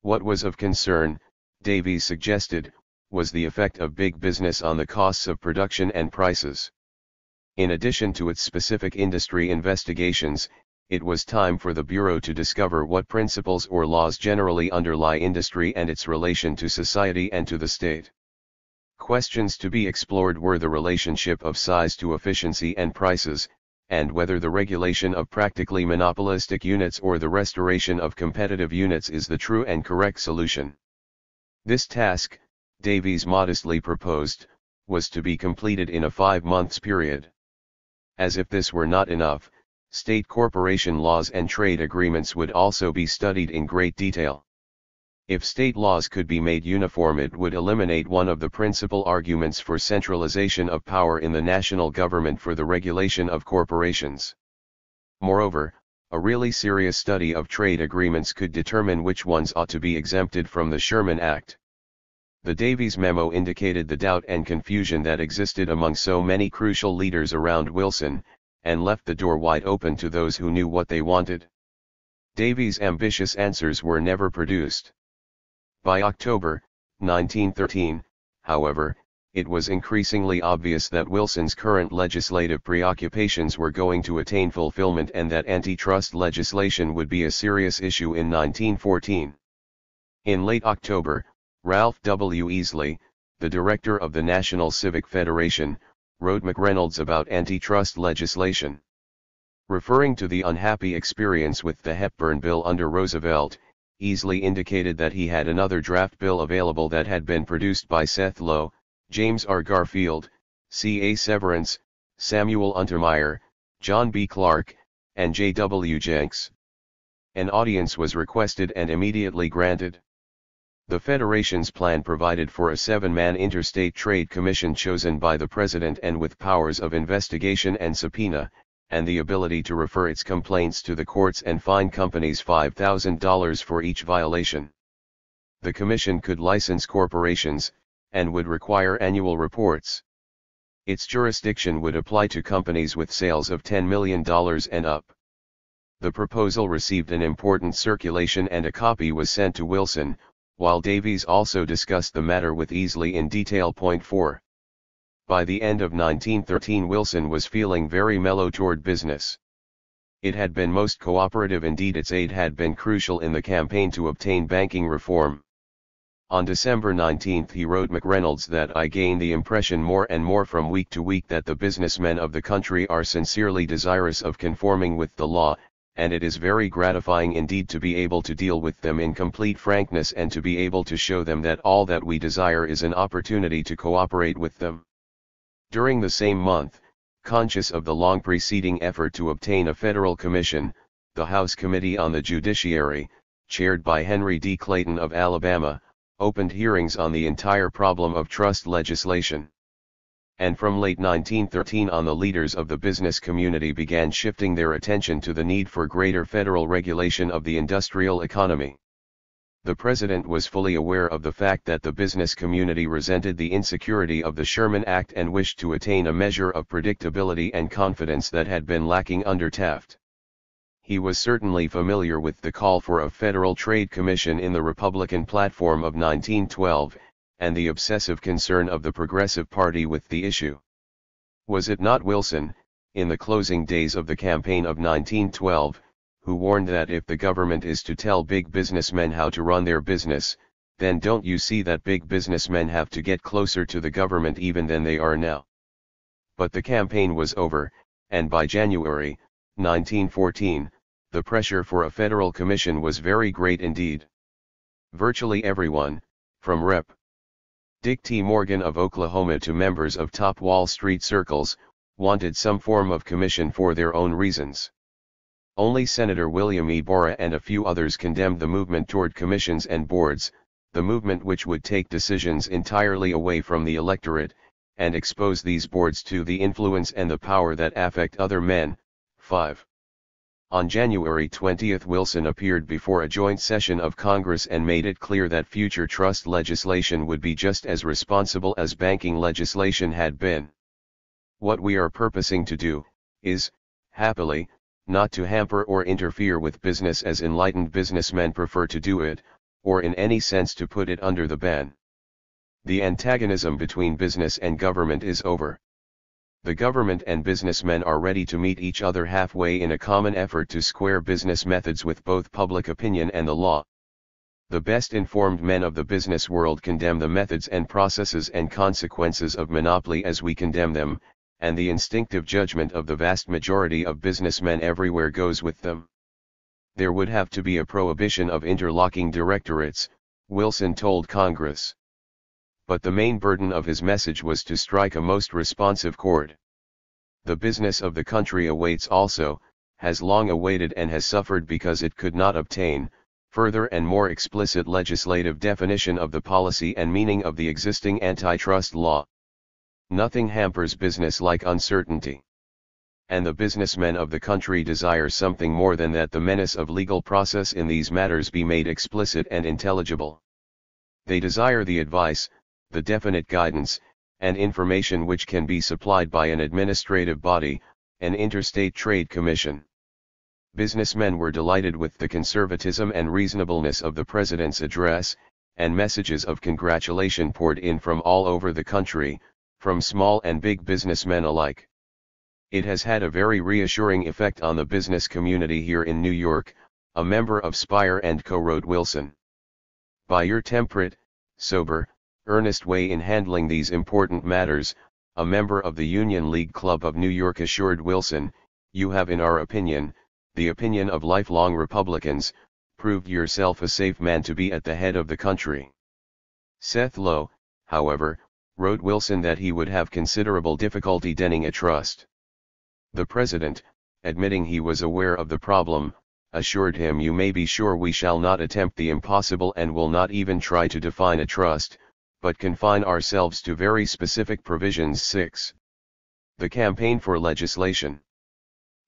What was of concern, Davies suggested, was the effect of big business on the costs of production and prices. In addition to its specific industry investigations, it was time for the Bureau to discover what principles or laws generally underlie industry and its relation to society and to the state. Questions to be explored were the relationship of size to efficiency and prices, and whether the regulation of practically monopolistic units or the restoration of competitive units is the true and correct solution. This task, Davies modestly proposed, was to be completed in a 5-month period. As if this were not enough, state corporation laws and trade agreements would also be studied in great detail. If state laws could be made uniform, it would eliminate one of the principal arguments for centralization of power in the national government for the regulation of corporations. Moreover, a really serious study of trade agreements could determine which ones ought to be exempted from the Sherman Act. The Davies memo indicated the doubt and confusion that existed among so many crucial leaders around Wilson, and left the door wide open to those who knew what they wanted. Davies' ambitious answers were never produced. By October, 1913, however, it was increasingly obvious that Wilson's current legislative preoccupations were going to attain fulfillment and that antitrust legislation would be a serious issue in 1914. In late October, Ralph W. Easley, the director of the National Civic Federation, wrote McReynolds about antitrust legislation. Referring to the unhappy experience with the Hepburn Bill under Roosevelt, Easley indicated that he had another draft bill available that had been produced by Seth Low, James R. Garfield, C. A. Severance, Samuel Untermeyer, John B. Clark, and J. W. Jenks. An audience was requested and immediately granted. The Federation's plan provided for a 7-man interstate trade commission chosen by the president and with powers of investigation and subpoena, and the ability to refer its complaints to the courts and fine companies $5,000 for each violation. The commission could license corporations, and would require annual reports. Its jurisdiction would apply to companies with sales of $10 million and up. The proposal received an important circulation and a copy was sent to Wilson, while Davies also discussed the matter with Easley in detail. Point 4. By the end of 1913 Wilson was feeling very mellow toward business. It had been most cooperative, indeed its aid had been crucial in the campaign to obtain banking reform. On December 19 he wrote McReynolds that I gain the impression more and more from week to week that the businessmen of the country are sincerely desirous of conforming with the law, and it is very gratifying indeed to be able to deal with them in complete frankness and to be able to show them that all that we desire is an opportunity to cooperate with them. During the same month, conscious of the long preceding effort to obtain a federal commission, the House Committee on the Judiciary, chaired by Henry D. Clayton of Alabama, opened hearings on the entire problem of trust legislation. And from late 1913 on the leaders of the business community began shifting their attention to the need for greater federal regulation of the industrial economy. The president was fully aware of the fact that the business community resented the insecurity of the Sherman Act and wished to attain a measure of predictability and confidence that had been lacking under Taft. He was certainly familiar with the call for a Federal Trade Commission in the Republican platform of 1912, and the obsessive concern of the Progressive Party with the issue. Was it not Wilson, in the closing days of the campaign of 1912, who warned that if the government is to tell big businessmen how to run their business, then don't you see that big businessmen have to get closer to the government even than they are now? But the campaign was over, and by January 1914, the pressure for a federal commission was very great indeed. Virtually everyone, from Rep. Dick T. Morgan of Oklahoma to members of top Wall Street circles, wanted some form of commission for their own reasons. Only Senator William E. Borah and a few others condemned the movement toward commissions and boards, the movement which would take decisions entirely away from the electorate, and expose these boards to the influence and the power that affect other men. 5. On January 20 Wilson appeared before a joint session of Congress and made it clear that future trust legislation would be just as responsible as banking legislation had been. What we are purposing to do, is, happily, not to hamper or interfere with business as enlightened businessmen prefer to do it, or in any sense to put it under the ban. The antagonism between business and government is over. The government and businessmen are ready to meet each other halfway in a common effort to square business methods with both public opinion and the law. The best informed men of the business world condemn the methods and processes and consequences of monopoly as we condemn them, and the instinctive judgment of the vast majority of businessmen everywhere goes with them. There would have to be a prohibition of interlocking directorates, Wilson told Congress. But the main burden of his message was to strike a most responsive chord. The business of the country awaits also, has long awaited and has suffered because it could not obtain, further and more explicit legislative definition of the policy and meaning of the existing antitrust law. Nothing hampers business like uncertainty. And the businessmen of the country desire something more than that the menace of legal process in these matters be made explicit and intelligible. They desire the advice, the definite guidance, and information which can be supplied by an administrative body, an interstate trade commission. Businessmen were delighted with the conservatism and reasonableness of the president's address, and messages of congratulation poured in from all over the country, from small and big businessmen alike. It has had a very reassuring effect on the business community here in New York, a member of Spire & Co. wrote Wilson. By your temperate, sober, earnest way in handling these important matters, a member of the Union League Club of New York assured Wilson, you have in our opinion, the opinion of lifelong Republicans, proved yourself a safe man to be at the head of the country. Seth Low, however, wrote Wilson that he would have considerable difficulty denning a trust. The president, admitting he was aware of the problem, assured him, "You may be sure we shall not attempt the impossible and will not even try to define a trust, but confine ourselves to very specific provisions." 6. The campaign for legislation.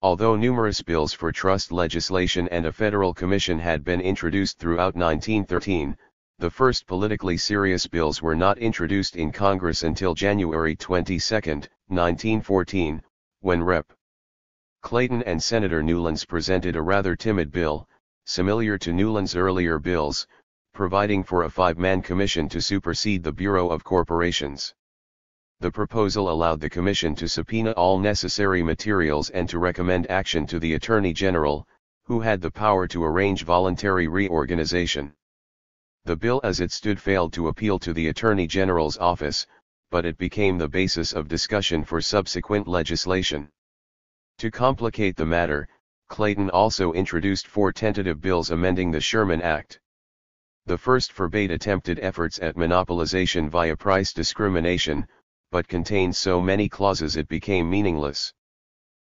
Although numerous bills for trust legislation and a federal commission had been introduced throughout 1913, the first politically serious bills were not introduced in Congress until January 22, 1914, when Rep. Clayton and Senator Newlands presented a rather timid bill, similar to Newlands' earlier bills, providing for a 5-man commission to supersede the Bureau of Corporations. The proposal allowed the commission to subpoena all necessary materials and to recommend action to the Attorney General, who had the power to arrange voluntary reorganization. The bill as it stood failed to appeal to the Attorney General's office, but it became the basis of discussion for subsequent legislation. To complicate the matter, Clayton also introduced 4 tentative bills amending the Sherman Act. The first forbade attempted efforts at monopolization via price discrimination, but contained so many clauses it became meaningless.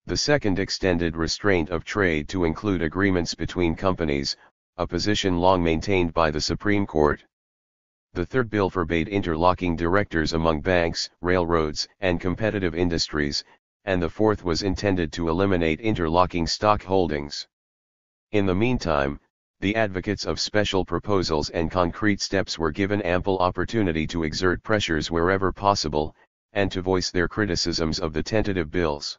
The second extended restraint of trade to include agreements between companies, a position long maintained by the Supreme Court. The third bill forbade interlocking directors among banks, railroads, and competitive industries, and the fourth was intended to eliminate interlocking stock holdings. In the meantime, the advocates of special proposals and concrete steps were given ample opportunity to exert pressures wherever possible, and to voice their criticisms of the tentative bills.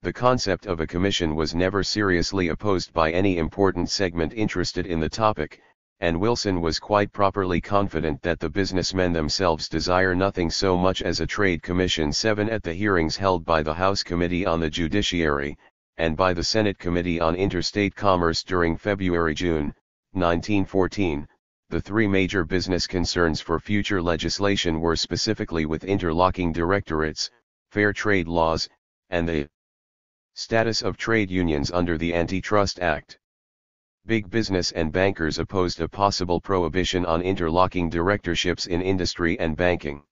The concept of a commission was never seriously opposed by any important segment interested in the topic, and Wilson was quite properly confident that the businessmen themselves desire nothing so much as a trade commission. 7. At the hearings held by the House Committee on the Judiciary, and by the Senate Committee on Interstate Commerce during February-June, 1914, the 3 major business concerns for future legislation were specifically with interlocking directorates, fair trade laws, and the status of trade unions under the Antitrust Act. Big business and bankers opposed a possible prohibition on interlocking directorships in industry and banking.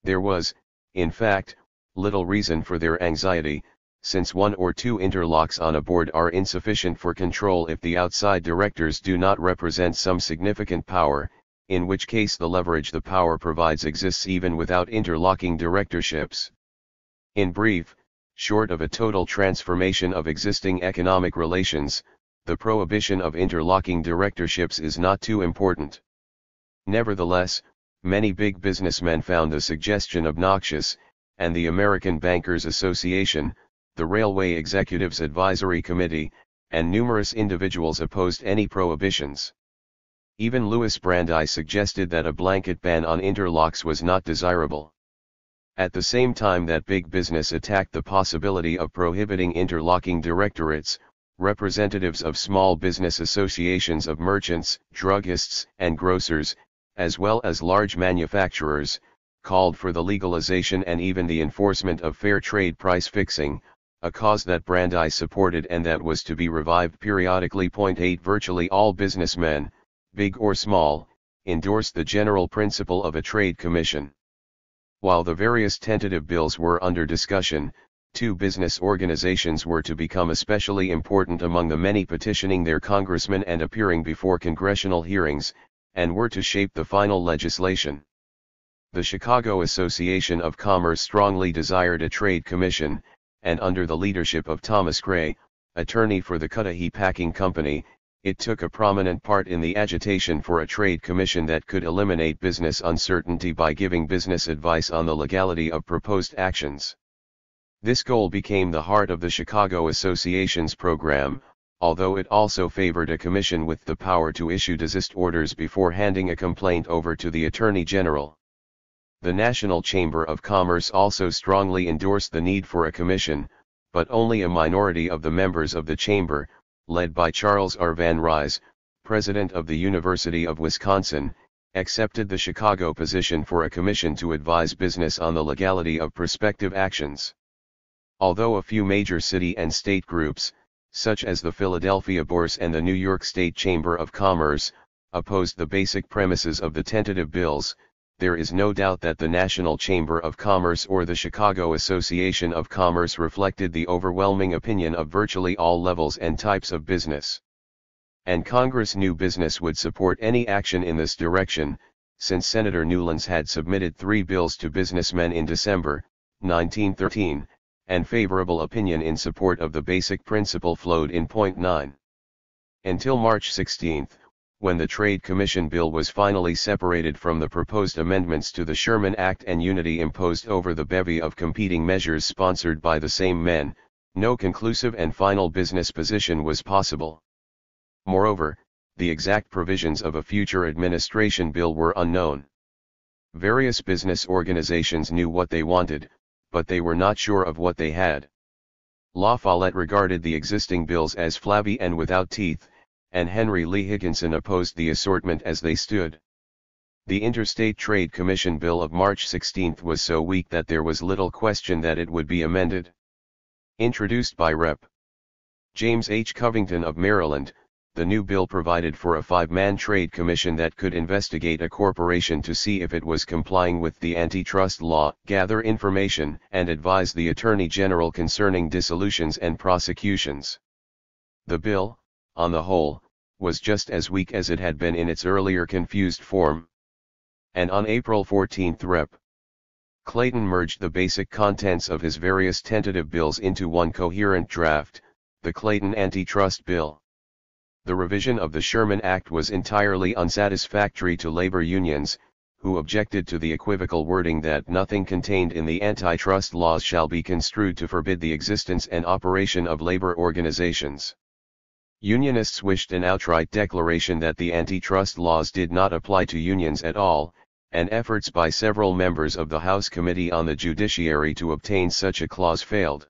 There was, in fact, little reason for their anxiety, since 1 or 2 interlocks on a board are insufficient for control if the outside directors do not represent some significant power, in which case the leverage the power provides exists even without interlocking directorships. In brief, short of a total transformation of existing economic relations, the prohibition of interlocking directorships is not too important. Nevertheless, many big businessmen found the suggestion obnoxious, and the American Bankers Association, the Railway Executives Advisory Committee, and numerous individuals opposed any prohibitions. Even Louis Brandeis suggested that a blanket ban on interlocks was not desirable. At the same time that big business attacked the possibility of prohibiting interlocking directorates, representatives of small business associations of merchants, druggists, and grocers, as well as large manufacturers, called for the legalization and even the enforcement of fair trade price fixing, a cause that Brandeis supported and that was to be revived periodically. 8. Virtually all businessmen, big or small, endorsed the general principle of a trade commission. While the various tentative bills were under discussion, 2 business organizations were to become especially important among the many petitioning their congressmen and appearing before congressional hearings, and were to shape the final legislation. The Chicago Association of Commerce strongly desired a trade commission, and under the leadership of Thomas Gray, attorney for the Cudahy Packing Company, it took a prominent part in the agitation for a trade commission that could eliminate business uncertainty by giving business advice on the legality of proposed actions. This goal became the heart of the Chicago Association's program, although it also favored a commission with the power to issue desist orders before handing a complaint over to the Attorney General. The National Chamber of Commerce also strongly endorsed the need for a commission, but only a minority of the members of the chamber, led by Charles R. Van Rys, president of the University of Wisconsin, accepted the Chicago position for a commission to advise business on the legality of prospective actions. Although a few major city and state groups, such as the Philadelphia Bourse and the New York State Chamber of Commerce, opposed the basic premises of the tentative bills, there is no doubt that the National Chamber of Commerce or the Chicago Association of Commerce reflected the overwhelming opinion of virtually all levels and types of business. And Congress knew business would support any action in this direction, since Senator Newlands had submitted 3 bills to businessmen in December 1913, and favorable opinion in support of the basic principle flowed in point 9. Until March 16, when the Trade Commission bill was finally separated from the proposed amendments to the Sherman Act and unity imposed over the bevy of competing measures sponsored by the same men, no conclusive and final business position was possible. Moreover, the exact provisions of a future administration bill were unknown. Various business organizations knew what they wanted, but they were not sure of what they had. La Follette regarded the existing bills as flabby and without teeth, and Henry Lee Higginson opposed the assortment as they stood. The Interstate Trade Commission Bill of March 16 was so weak that there was little question that it would be amended. Introduced by Rep. James H. Covington of Maryland, the new bill provided for a 5-man trade commission that could investigate a corporation to see if it was complying with the antitrust law, gather information, and advise the Attorney General concerning dissolutions and prosecutions. The bill, on the whole, was just as weak as it had been in its earlier confused form. And on April 14 Rep. Clayton merged the basic contents of his various tentative bills into one coherent draft, the Clayton Antitrust Bill. The revision of the Sherman Act was entirely unsatisfactory to labor unions, who objected to the equivocal wording that nothing contained in the antitrust laws shall be construed to forbid the existence and operation of labor organizations. Unionists wished an outright declaration that the antitrust laws did not apply to unions at all, and efforts by several members of the House Committee on the Judiciary to obtain such a clause failed.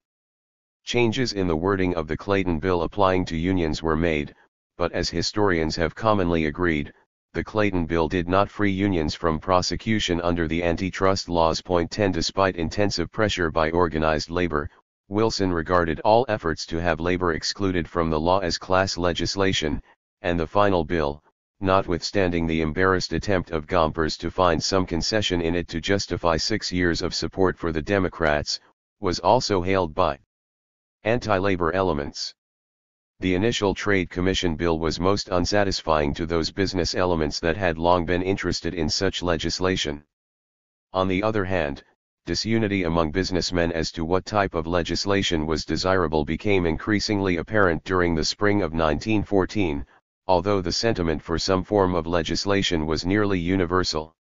Changes in the wording of the Clayton Bill applying to unions were made, but as historians have commonly agreed, the Clayton Bill did not free unions from prosecution under the antitrust laws. Point 10 Despite intensive pressure by organized labor, Wilson regarded all efforts to have labor excluded from the law as class legislation, and the final bill, notwithstanding the embarrassed attempt of Gompers to find some concession in it to justify 6 years of support for the Democrats, was also hailed by anti-labor elements. The initial Trade Commission bill was most unsatisfying to those business elements that had long been interested in such legislation. On the other hand, disunity among businessmen as to what type of legislation was desirable became increasingly apparent during the spring of 1914, although the sentiment for some form of legislation was nearly universal.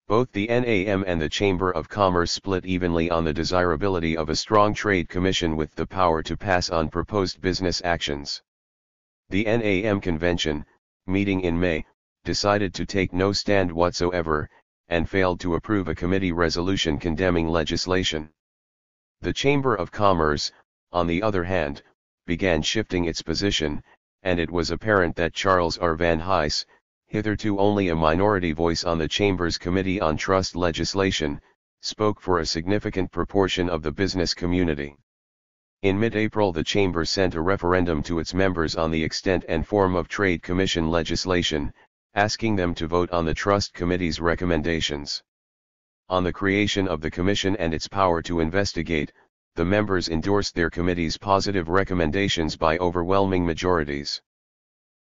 Both the NAM and the Chamber of Commerce split evenly on the desirability of a strong trade commission with the power to pass on proposed business actions. The NAM convention, meeting in May, decided to take no stand whatsoever, and failed to approve a committee resolution condemning legislation. The Chamber of Commerce, on the other hand, began shifting its position, and it was apparent that Charles R. Van Hise, hitherto only a minority voice on the Chamber's Committee on Trust Legislation, spoke for a significant proportion of the business community. In mid-April the Chamber sent a referendum to its members on the extent and form of Trade Commission legislation, asking them to vote on the Trust Committee's recommendations. On the creation of the Commission and its power to investigate, the members endorsed their committee's positive recommendations by overwhelming majorities.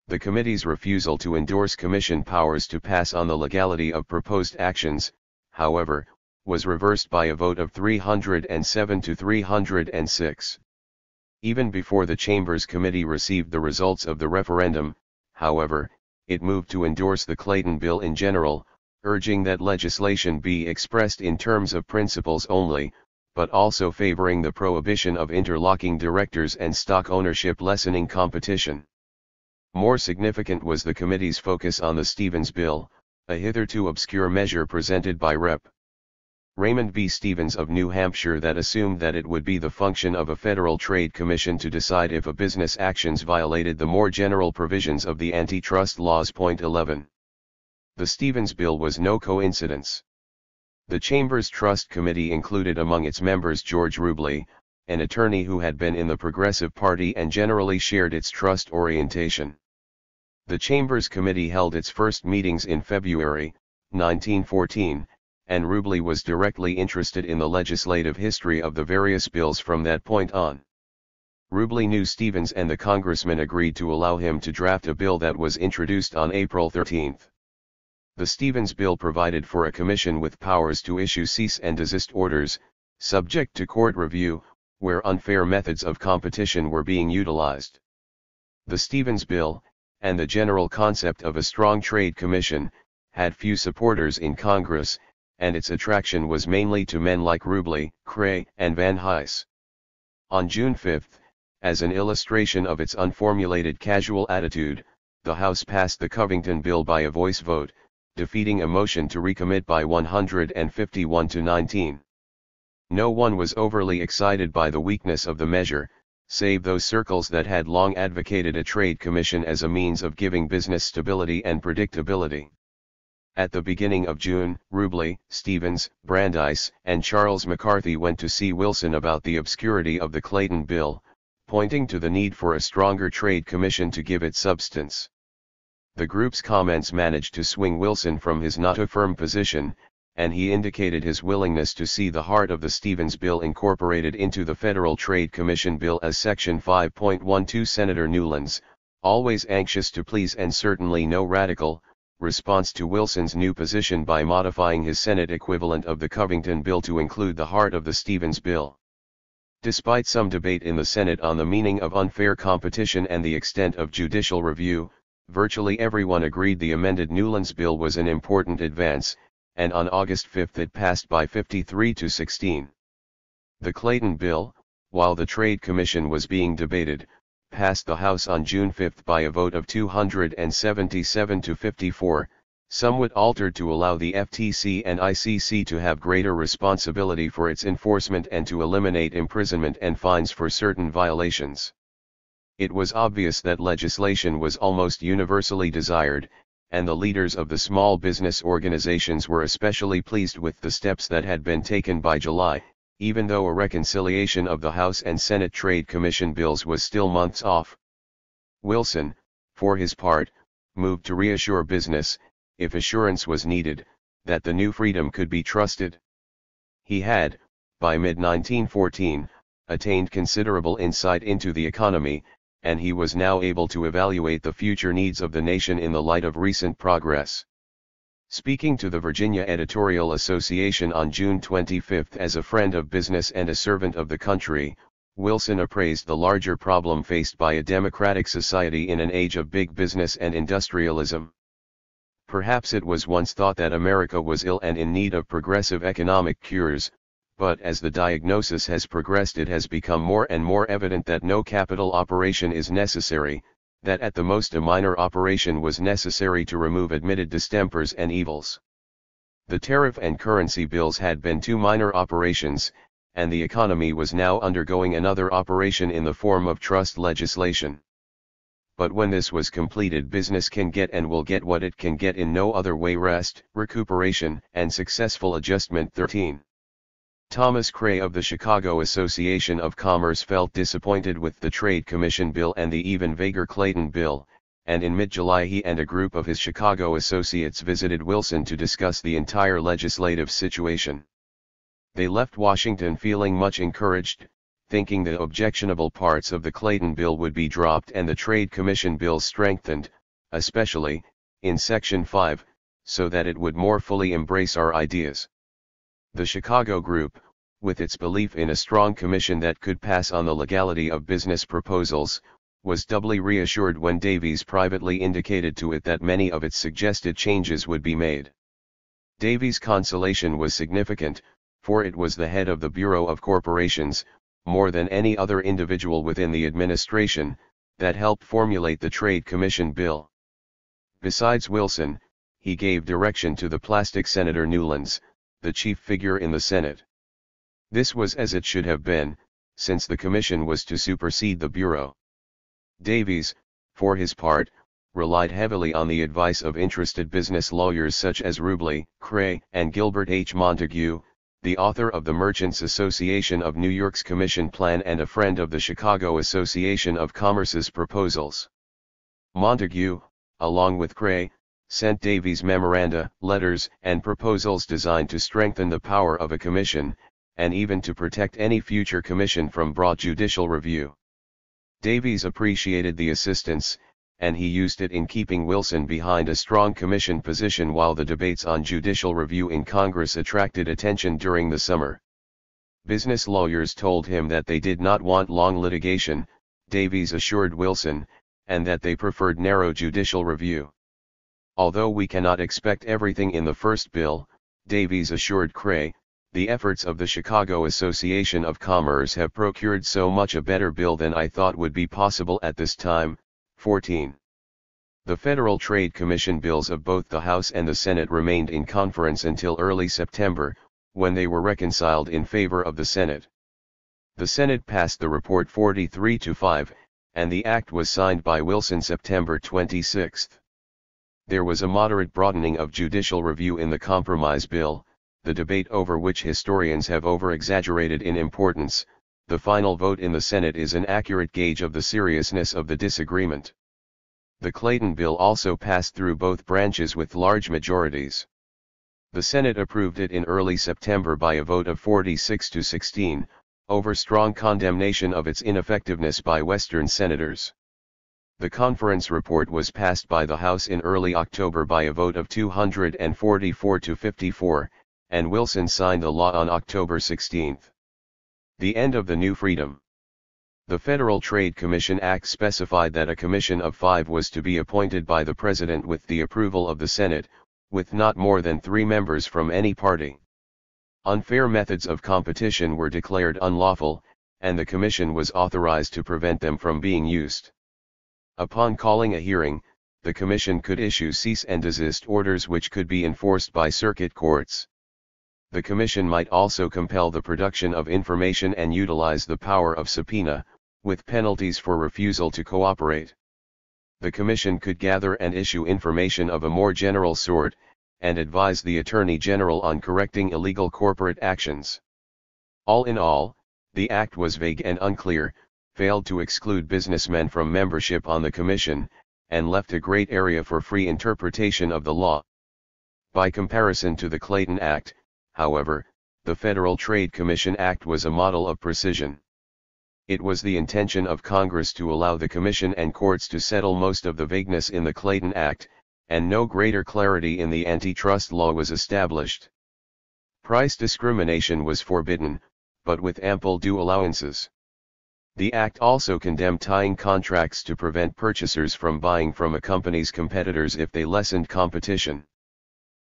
The committee's refusal to endorse Commission powers to pass on the legality of proposed actions, however, was reversed by a vote of 307 to 306. Even before the Chamber's committee received the results of the referendum, however, it moved to endorse the Clayton Bill in general, urging that legislation be expressed in terms of principles only, but also favoring the prohibition of interlocking directors and stock ownership, lessening competition. More significant was the committee's focus on the Stevens Bill, a hitherto obscure measure presented by Rep. Raymond B. Stevens of New Hampshire that assumed that it would be the function of a federal trade commission to decide if a business actions violated the more general provisions of the antitrust laws. 11. The Stevens Bill was no coincidence. The Chamber's Trust Committee included among its members George Rubley, an attorney who had been in the Progressive Party and generally shared its trust orientation. The Chamber's committee held its first meetings in February, 1914, and Rubley was directly interested in the legislative history of the various bills from that point on. Rubley knew Stevens and the congressman agreed to allow him to draft a bill that was introduced on April 13. The Stevens bill provided for a commission with powers to issue cease and desist orders, subject to court review, where unfair methods of competition were being utilized. The Stevens bill, and the general concept of a strong trade commission, had few supporters in Congress, and its attraction was mainly to men like Rubley, Cray, and Van Hise. On June 5, as an illustration of its unformulated casual attitude, the House passed the Covington bill by a voice vote, defeating a motion to recommit by 151 to 19. No one was overly excited by the weakness of the measure, save those circles that had long advocated a trade commission as a means of giving business stability and predictability. At the beginning of June, Rubley, Stevens, Brandeis, and Charles McCarthy went to see Wilson about the obscurity of the Clayton bill, pointing to the need for a stronger trade commission to give it substance. The group's comments managed to swing Wilson from his not-a-firm position, and he indicated his willingness to see the heart of the Stevens bill incorporated into the Federal Trade Commission bill as Section 5.12. Senator Newland's, always anxious to please and certainly no radical, response to Wilson's new position by modifying his Senate equivalent of the Covington bill to include the heart of the Stevens bill. Despite some debate in the Senate on the meaning of unfair competition and the extent of judicial review, virtually everyone agreed the amended Newland's bill was an important advance, and on August 5 it passed by 53 to 16. The Clayton bill, while the Trade Commission was being debated, passed the House on June 5 by a vote of 277 to 54, somewhat altered to allow the FTC and ICC to have greater responsibility for its enforcement and to eliminate imprisonment and fines for certain violations. It was obvious that legislation was almost universally desired, and the leaders of the small business organizations were especially pleased with the steps that had been taken by July, even though a reconciliation of the House and Senate Trade Commission bills was still months off. Wilson, for his part, moved to reassure business, if assurance was needed, that the new freedom could be trusted. He had, by mid-1914, attained considerable insight into the economy, and he was now able to evaluate the future needs of the nation in the light of recent progress. Speaking to the Virginia Editorial Association on June 25 as a friend of business and a servant of the country, Wilson appraised the larger problem faced by a democratic society in an age of big business and industrialism. Perhaps it was once thought that America was ill and in need of progressive economic cures, but as the diagnosis has progressed it has become more and more evident that no capital operation is necessary, that at the most a minor operation was necessary to remove admitted distempers and evils. The tariff and currency bills had been two minor operations, and the economy was now undergoing another operation in the form of trust legislation. But when this was completed, business can get and will get what it can get in no other way: rest, recuperation, and successful adjustment. 13. Thomas Cray of the Chicago Association of Commerce felt disappointed with the Trade Commission bill and the even vaguer Clayton bill, and in mid-July he and a group of his Chicago associates visited Wilson to discuss the entire legislative situation. They left Washington feeling much encouraged, thinking the objectionable parts of the Clayton bill would be dropped and the Trade Commission bill strengthened, especially, in Section 5, so that it would more fully embrace our ideas. The Chicago group, with its belief in a strong commission that could pass on the legality of business proposals, was doubly reassured when Davies privately indicated to it that many of its suggested changes would be made. Davies' consolation was significant, for it was the head of the Bureau of Corporations, more than any other individual within the administration, that helped formulate the Trade Commission bill. Besides Wilson, he gave direction to the plastic Senator Newlands, the chief figure in the Senate. This was as it should have been, since the commission was to supersede the Bureau. Davies, for his part, relied heavily on the advice of interested business lawyers such as Rubley, Cray, and Gilbert H. Montague, the author of the Merchants Association of New York's Commission Plan and a friend of the Chicago Association of Commerce's proposals. Montague, along with Cray, sent Davies memoranda, letters, and proposals designed to strengthen the power of a commission, and even to protect any future commission from broad judicial review. Davies appreciated the assistance, and he used it in keeping Wilson behind a strong commission position while the debates on judicial review in Congress attracted attention during the summer. Business lawyers told him that they did not want long litigation, Davies assured Wilson, and that they preferred narrow judicial review. Although we cannot expect everything in the first bill, Davies assured Cray, the efforts of the Chicago Association of Commerce have procured so much a better bill than I thought would be possible at this time. 14. The Federal Trade Commission bills of both the House and the Senate remained in conference until early September, when they were reconciled in favor of the Senate. The Senate passed the report 43-5, and the act was signed by Wilson September 26. There was a moderate broadening of judicial review in the compromise bill, the debate over which historians have over-exaggerated in importance. The final vote in the Senate is an accurate gauge of the seriousness of the disagreement. The Clayton bill also passed through both branches with large majorities. The Senate approved it in early September by a vote of 46-16, over strong condemnation of its ineffectiveness by Western senators. The conference report was passed by the House in early October by a vote of 244-54, and Wilson signed the law on October 16. The end of the new freedom. The Federal Trade Commission Act specified that a commission of 5 was to be appointed by the President with the approval of the Senate, with not more than 3 members from any party. Unfair methods of competition were declared unlawful, and the Commission was authorized to prevent them from being used. Upon calling a hearing, the Commission could issue cease and desist orders which could be enforced by circuit courts. The Commission might also compel the production of information and utilize the power of subpoena, with penalties for refusal to cooperate. The Commission could gather and issue information of a more general sort, and advise the Attorney General on correcting illegal corporate actions. All in all, the act was vague and unclear, failed to exclude businessmen from membership on the Commission, and left a great area for free interpretation of the law. By comparison to the Clayton Act, however, the Federal Trade Commission Act was a model of precision. It was the intention of Congress to allow the Commission and courts to settle most of the vagueness in the Clayton Act, and no greater clarity in the antitrust law was established. Price discrimination was forbidden, but with ample due allowances. The Act also condemned tying contracts to prevent purchasers from buying from a company's competitors if they lessened competition.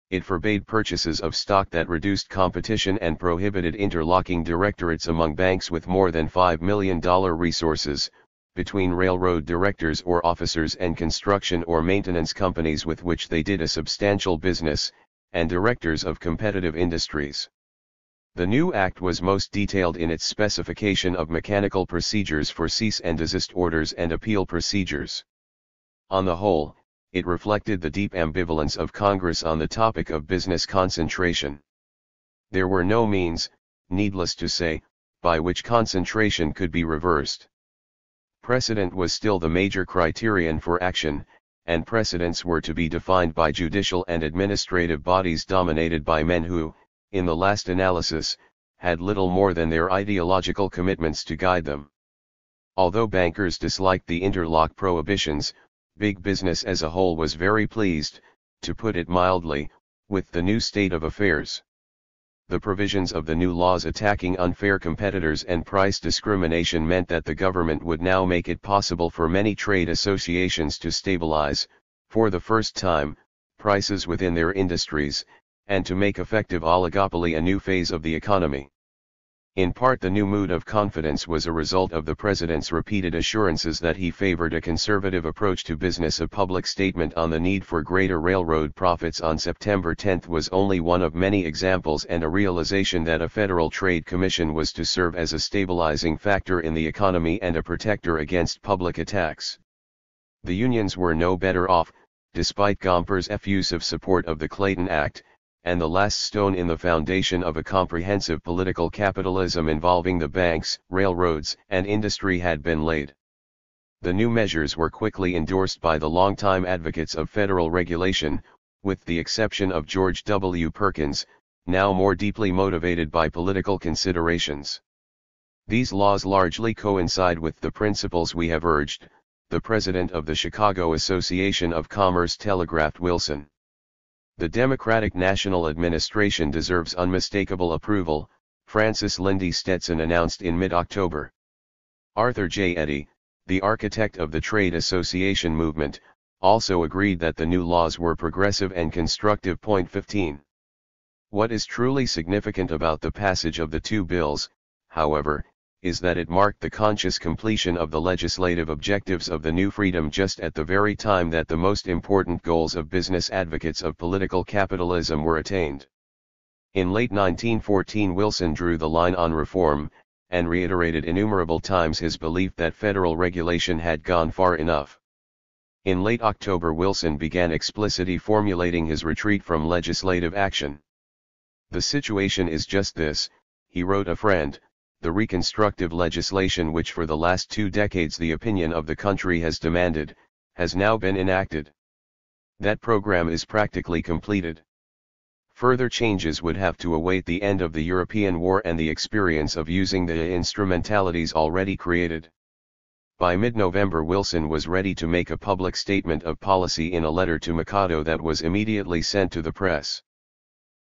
It forbade purchases of stock that reduced competition and prohibited interlocking directorates among banks with more than $5 million resources, between railroad directors or officers and construction or maintenance companies with which they did a substantial business, and directors of competitive industries. The new act was most detailed in its specification of mechanical procedures for cease and desist orders and appeal procedures. On the whole, it reflected the deep ambivalence of Congress on the topic of business concentration. There were no means, needless to say, by which concentration could be reversed. Precedent was still the major criterion for action, and precedents were to be defined by judicial and administrative bodies dominated by men who, in the last analysis, had little more than their ideological commitments to guide them. Although bankers disliked the interlock prohibitions, big business as a whole was very pleased, to put it mildly, with the new state of affairs. The provisions of the new laws attacking unfair competitors and price discrimination meant that the government would now make it possible for many trade associations to stabilize, for the first time, prices within their industries, and to make effective oligopoly a new phase of the economy. In part, the new mood of confidence was a result of the President's repeated assurances that he favored a conservative approach to business. A public statement on the need for greater railroad profits on September 10 was only one of many examples, and a realization that a Federal Trade Commission was to serve as a stabilizing factor in the economy and a protector against public attacks. The unions were no better off, despite Gomper's effusive support of the Clayton Act, and the last stone in the foundation of a comprehensive political capitalism involving the banks, railroads, and industry had been laid. The new measures were quickly endorsed by the longtime advocates of federal regulation, with the exception of George W. Perkins, now more deeply motivated by political considerations. These laws largely coincide with the principles we have urged. The president of the Chicago Association of Commerce telegraphed Wilson. The Democratic National Administration deserves unmistakable approval, Francis Lindy Stetson announced in mid-October. Arthur J. Eddy, the architect of the trade association movement, also agreed that the new laws were progressive and constructive. 15. What is truly significant about the passage of the two bills, however, is that it marked the conscious completion of the legislative objectives of the new freedom just at the very time that the most important goals of business advocates of political capitalism were attained. In late 1914 Wilson drew the line on reform, and reiterated innumerable times his belief that federal regulation had gone far enough. In late October Wilson began explicitly formulating his retreat from legislative action. "The situation is just this," he wrote a friend, "the reconstructive legislation which for the last 2 decades the opinion of the country has demanded, has now been enacted. That program is practically completed. Further changes would have to await the end of the European War and the experience of using the instrumentalities already created." By mid-November Wilson was ready to make a public statement of policy in a letter to Mikado that was immediately sent to the press.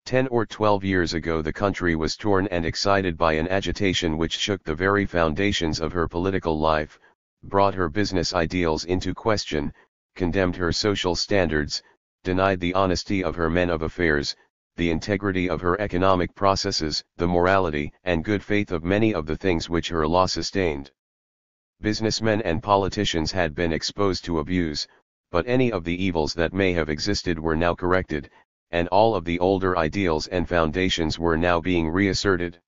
10 or 12 years ago the country was torn and excited by an agitation which shook the very foundations of her political life, brought her business ideals into question, condemned her social standards, denied the honesty of her men of affairs, the integrity of her economic processes, the morality and good faith of many of the things which her law sustained. Businessmen and politicians had been exposed to abuse, but any of the evils that may have existed were now corrected, and all of the older ideals and foundations were now being reasserted.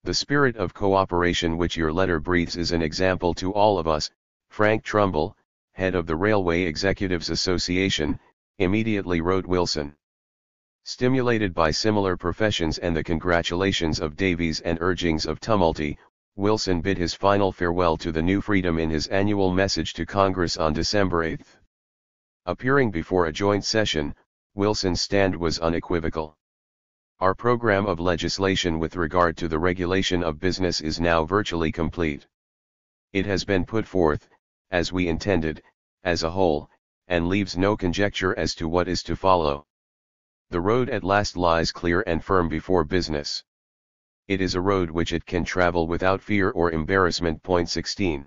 The spirit of cooperation which your letter breathes is an example to all of us. Frank Trumbull, head of the Railway Executives Association, immediately wrote Wilson. Stimulated by similar professions and the congratulations of Davies and urgings of Tumulty, Wilson bid his final farewell to the new freedom in his annual message to Congress on December 8. Appearing before a joint session, Wilson's stand was unequivocal. "Our program of legislation with regard to the regulation of business is now virtually complete. It has been put forth, as we intended, as a whole, and leaves no conjecture as to what is to follow. The road at last lies clear and firm before business. It is a road which it can travel without fear or embarrassment. 16.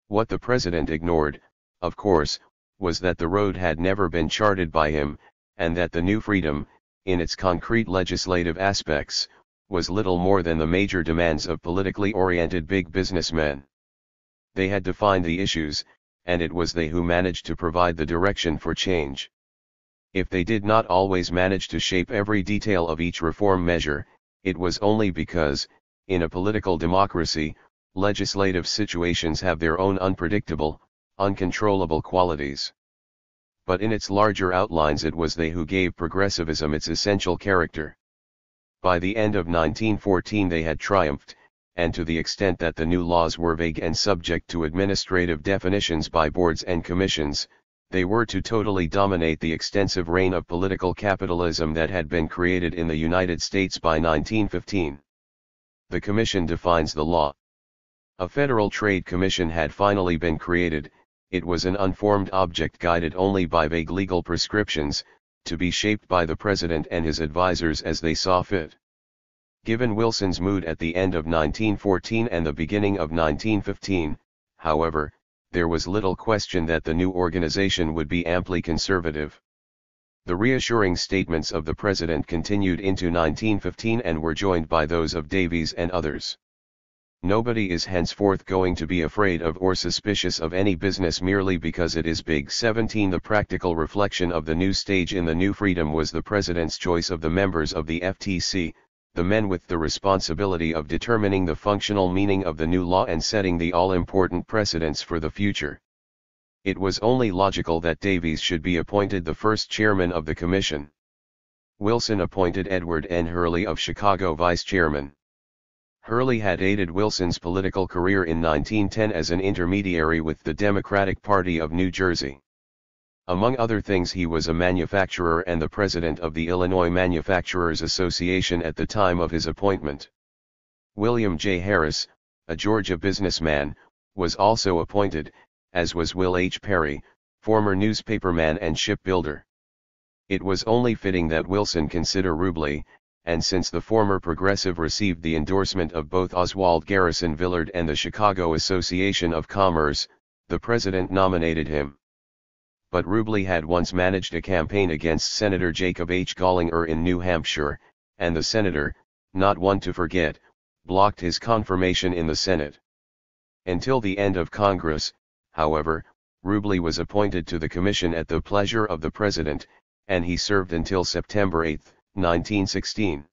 What the President ignored, of course, was that the road had never been charted by him, and that the new freedom, in its concrete legislative aspects, was little more than the major demands of politically oriented big businessmen. They had defined the issues, and it was they who managed to provide the direction for change. If they did not always manage to shape every detail of each reform measure, it was only because, in a political democracy, legislative situations have their own unpredictable, uncontrollable qualities. But in its larger outlines it was they who gave progressivism its essential character. By the end of 1914 they had triumphed, and to the extent that the new laws were vague and subject to administrative definitions by boards and commissions, they were to totally dominate the extensive reign of political capitalism that had been created in the United States by 1915. The Commission defines the law. A Federal Trade Commission had finally been created. It was an unformed object guided only by vague legal prescriptions, to be shaped by the President and his advisers as they saw fit. Given Wilson's mood at the end of 1914 and the beginning of 1915, however, there was little question that the new organization would be amply conservative. The reassuring statements of the President continued into 1915 and were joined by those of Davies and others. Nobody is henceforth going to be afraid of or suspicious of any business merely because it is big. 17 The practical reflection of the new stage in the new freedom was the President's choice of the members of the FTC, the men with the responsibility of determining the functional meaning of the new law and setting the all-important precedents for the future. It was only logical that Davies should be appointed the first chairman of the commission. Wilson appointed Edward N. Hurley of Chicago vice chairman. Hurley had aided Wilson's political career in 1910 as an intermediary with the Democratic Party of New Jersey. Among other things, he was a manufacturer and the president of the Illinois Manufacturers Association at the time of his appointment. William J. Harris, a Georgia businessman, was also appointed, as was Will H. Perry, former newspaperman and shipbuilder. It was only fitting that Wilson consider Rubley, and since the former progressive received the endorsement of both Oswald Garrison Villard and the Chicago Association of Commerce, the president nominated him. But Rubley had once managed a campaign against Senator Jacob H. Gallinger in New Hampshire, and the senator, not one to forget, blocked his confirmation in the Senate. Until the end of Congress, however, Rubley was appointed to the commission at the pleasure of the president, and he served until September 8, 1916.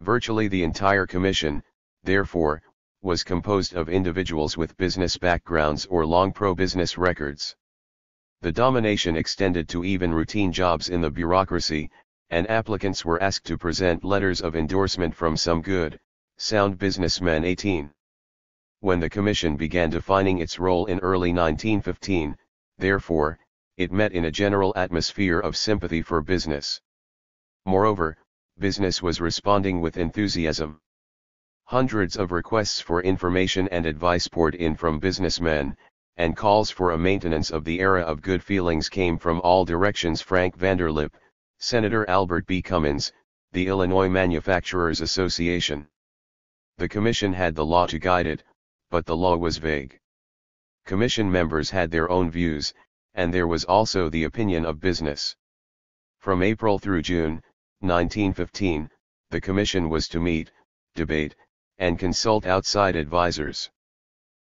Virtually the entire commission, therefore, was composed of individuals with business backgrounds or long pro-business records. The domination extended to even routine jobs in the bureaucracy, and applicants were asked to present letters of endorsement from some good, sound businessmen. 18. When the commission began defining its role in early 1915, therefore, it met in a general atmosphere of sympathy for business. Moreover, business was responding with enthusiasm. Hundreds of requests for information and advice poured in from businessmen, and calls for a maintenance of the era of good feelings came from all directions. Frank Vanderlip, Senator Albert B. Cummins, the Illinois Manufacturers Association. The commission had the law to guide it, but the law was vague. Commission members had their own views, and there was also the opinion of business. From April through June, 1915, the commission was to meet, debate, and consult outside advisors.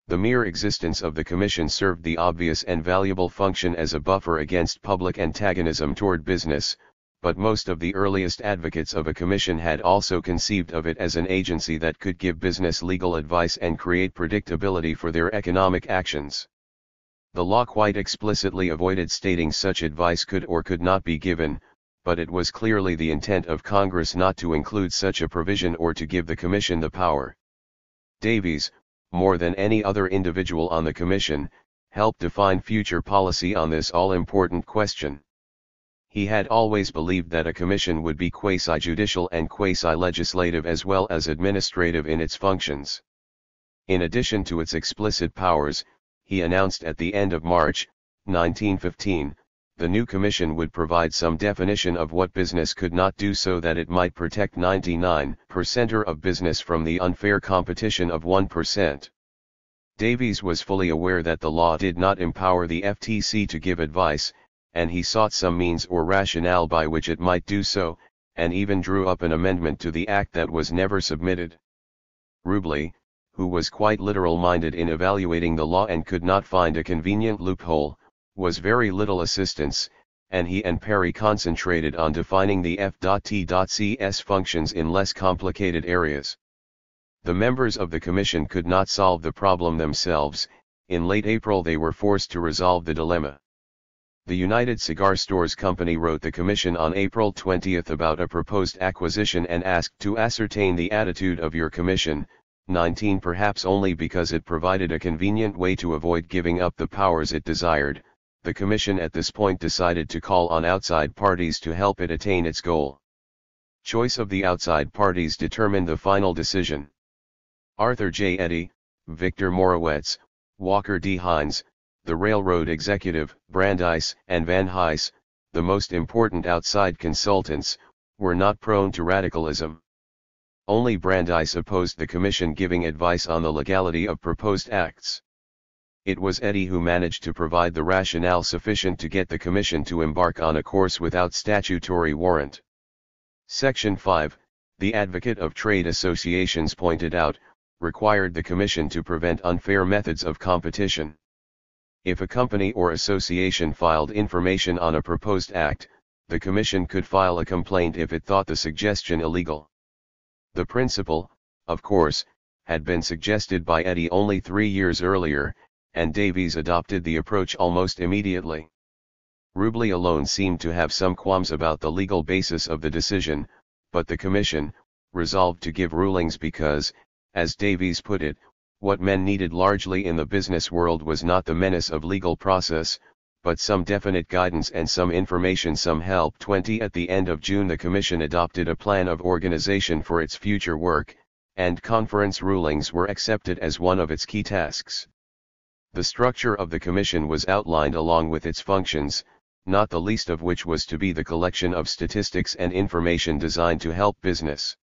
The mere existence of the commission served the obvious and valuable function as a buffer against public antagonism toward business, but most of the earliest advocates of a commission had also conceived of it as an agency that could give business legal advice and create predictability for their economic actions. The law quite explicitly avoided stating such advice could or could not be given, but it was clearly the intent of Congress not to include such a provision or to give the commission the power. Davies, more than any other individual on the commission, helped define future policy on this all-important question. He had always believed that a commission would be quasi-judicial and quasi-legislative as well as administrative in its functions. In addition to its explicit powers, he announced at the end of March, 1915, the new commission would provide some definition of what business could not do so that it might protect 99% of business from the unfair competition of 1%. Davies was fully aware that the law did not empower the FTC to give advice, and he sought some means or rationale by which it might do so, and even drew up an amendment to the act that was never submitted. Rubley, who was quite literal-minded in evaluating the law and could not find a convenient loophole, was very little assistance, and he and Perry concentrated on defining the F.T.C's functions in less complicated areas. The members of the commission could not solve the problem themselves. In late April they were forced to resolve the dilemma. The United Cigar Stores Company wrote the commission on April 20 about a proposed acquisition and asked to ascertain the attitude of your commission. 19 Perhaps only because it provided a convenient way to avoid giving up the powers it desired, the commission at this point decided to call on outside parties to help it attain its goal. Choice of the outside parties determined the final decision. Arthur J. Eddy, Victor Morowitz, Walker D. Hines, the railroad executive, Brandeis and Van Hise, the most important outside consultants, were not prone to radicalism. Only Brandeis opposed the commission giving advice on the legality of proposed acts. It was Eddy who managed to provide the rationale sufficient to get the commission to embark on a course without statutory warrant. Section 5, the advocate of trade associations pointed out, required the commission to prevent unfair methods of competition. If a company or association filed information on a proposed act, the commission could file a complaint if it thought the suggestion illegal. The principle, of course, had been suggested by Eddy only 3 years earlier, and Davies adopted the approach almost immediately. Rubley alone seemed to have some qualms about the legal basis of the decision, but the commission resolved to give rulings because, as Davies put it, what men needed largely in the business world was not the menace of legal process, but some definite guidance and some information, some help. 20 At the end of June the Commission adopted a plan of organization for its future work, and conference rulings were accepted as one of its key tasks. The structure of the Commission was outlined along with its functions, not the least of which was to be the collection of statistics and information designed to help business.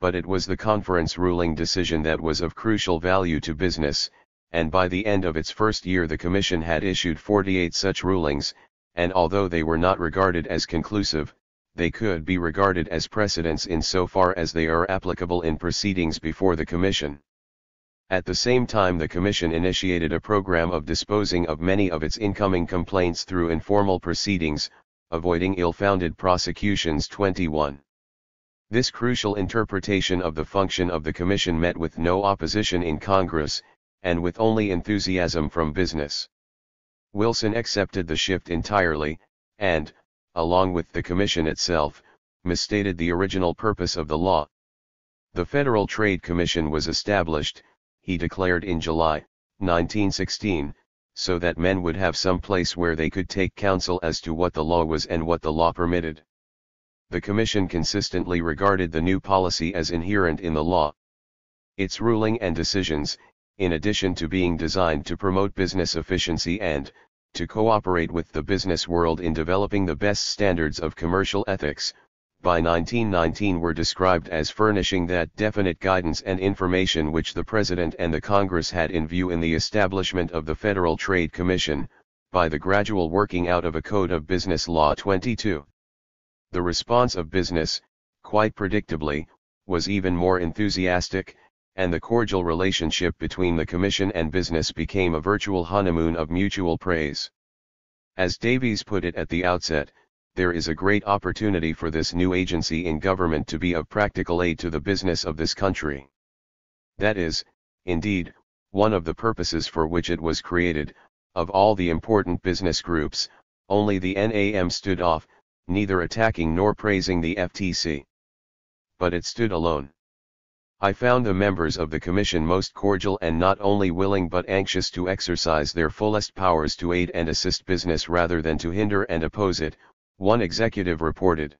But it was the conference ruling decision that was of crucial value to business, and by the end of its first year the Commission had issued 48 such rulings, and although they were not regarded as conclusive, they could be regarded as precedents insofar as they are applicable in proceedings before the Commission. At the same time the Commission initiated a program of disposing of many of its incoming complaints through informal proceedings, avoiding ill-founded prosecutions. 21. This crucial interpretation of the function of the Commission met with no opposition in Congress, and with only enthusiasm from business. Wilson accepted the shift entirely, and, along with the Commission itself, misstated the original purpose of the law. The Federal Trade Commission was established, he declared in July, 1916, so that men would have some place where they could take counsel as to what the law was and what the law permitted. The Commission consistently regarded the new policy as inherent in the law. Its ruling and decisions, in addition to being designed to promote business efficiency and, to cooperate with the business world in developing the best standards of commercial ethics, by 1919 were described as furnishing that definite guidance and information which the President and the Congress had in view in the establishment of the Federal Trade Commission, by the gradual working out of a Code of Business Law 22. The response of business, quite predictably, was even more enthusiastic, and the cordial relationship between the Commission and business became a virtual honeymoon of mutual praise. As Davies put it at the outset, there is a great opportunity for this new agency in government to be of practical aid to the business of this country. That is, indeed, one of the purposes for which it was created. Of all the important business groups, only the NAM stood off, neither attacking nor praising the FTC. But it stood alone. I found the members of the Commission most cordial and not only willing but anxious to exercise their fullest powers to aid and assist business rather than to hinder and oppose it, one executive reported.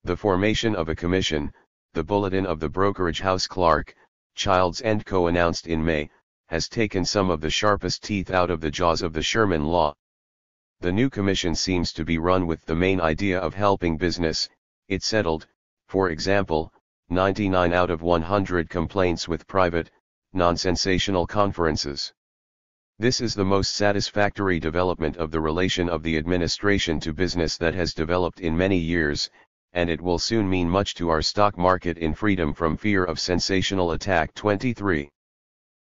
The formation of a commission, the bulletin of the brokerage house clerk, Childs & Co. announced in May, has taken some of the sharpest teeth out of the jaws of the Sherman Law. The new commission seems to be run with the main idea of helping business. It settled, for example, 99 out of 100 complaints with private, non-sensational conferences. This is the most satisfactory development of the relation of the administration to business that has developed in many years, and it will soon mean much to our stock market in freedom from fear of sensational attack. 23.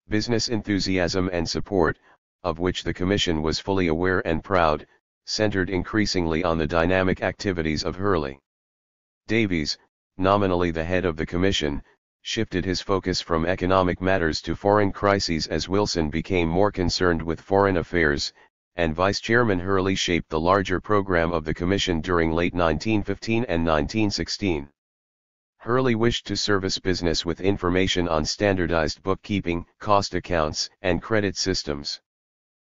Business enthusiasm and support, of which the Commission was fully aware and proud, centered increasingly on the dynamic activities of Hurley. Davies, nominally the head of the Commission, shifted his focus from economic matters to foreign crises as Wilson became more concerned with foreign affairs, and Vice Chairman Hurley shaped the larger program of the Commission during late 1915 and 1916. Hurley wished to service business with information on standardized bookkeeping, cost accounts, and credit systems.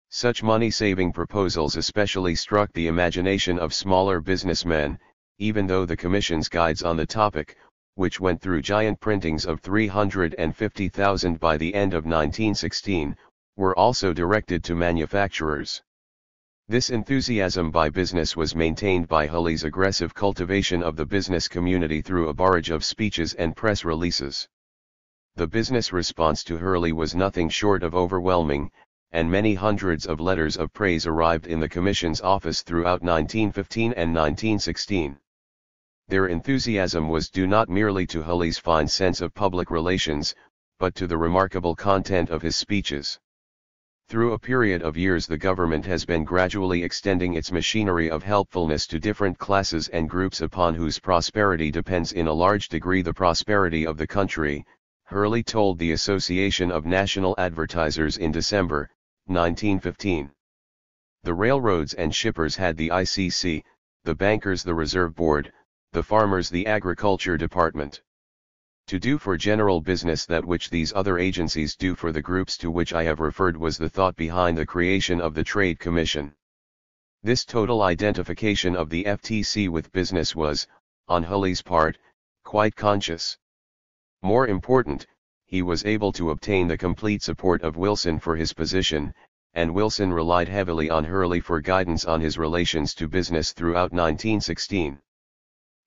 Such money-saving proposals especially struck the imagination of smaller businessmen, even though the Commission's guides on the topic, which went through giant printings of 350,000 by the end of 1916, were also directed to manufacturers. This enthusiasm by business was maintained by Hurley's aggressive cultivation of the business community through a barrage of speeches and press releases. The business response to Hurley was nothing short of overwhelming, and many hundreds of letters of praise arrived in the Commission's office throughout 1915 and 1916. Their enthusiasm was due not merely to Hurley's fine sense of public relations, but to the remarkable content of his speeches. Through a period of years the government has been gradually extending its machinery of helpfulness to different classes and groups upon whose prosperity depends in a large degree the prosperity of the country, Hurley told the Association of National Advertisers in December, 1915. The railroads and shippers had the ICC, the bankers the Reserve Board, the farmers the Agriculture Department. To do for general business that which these other agencies do for the groups to which I have referred was the thought behind the creation of the Trade Commission. This total identification of the FTC with business was, on Hurley's part, quite conscious. More important, he was able to obtain the complete support of Wilson for his position, and Wilson relied heavily on Hurley for guidance on his relations to business throughout 1916.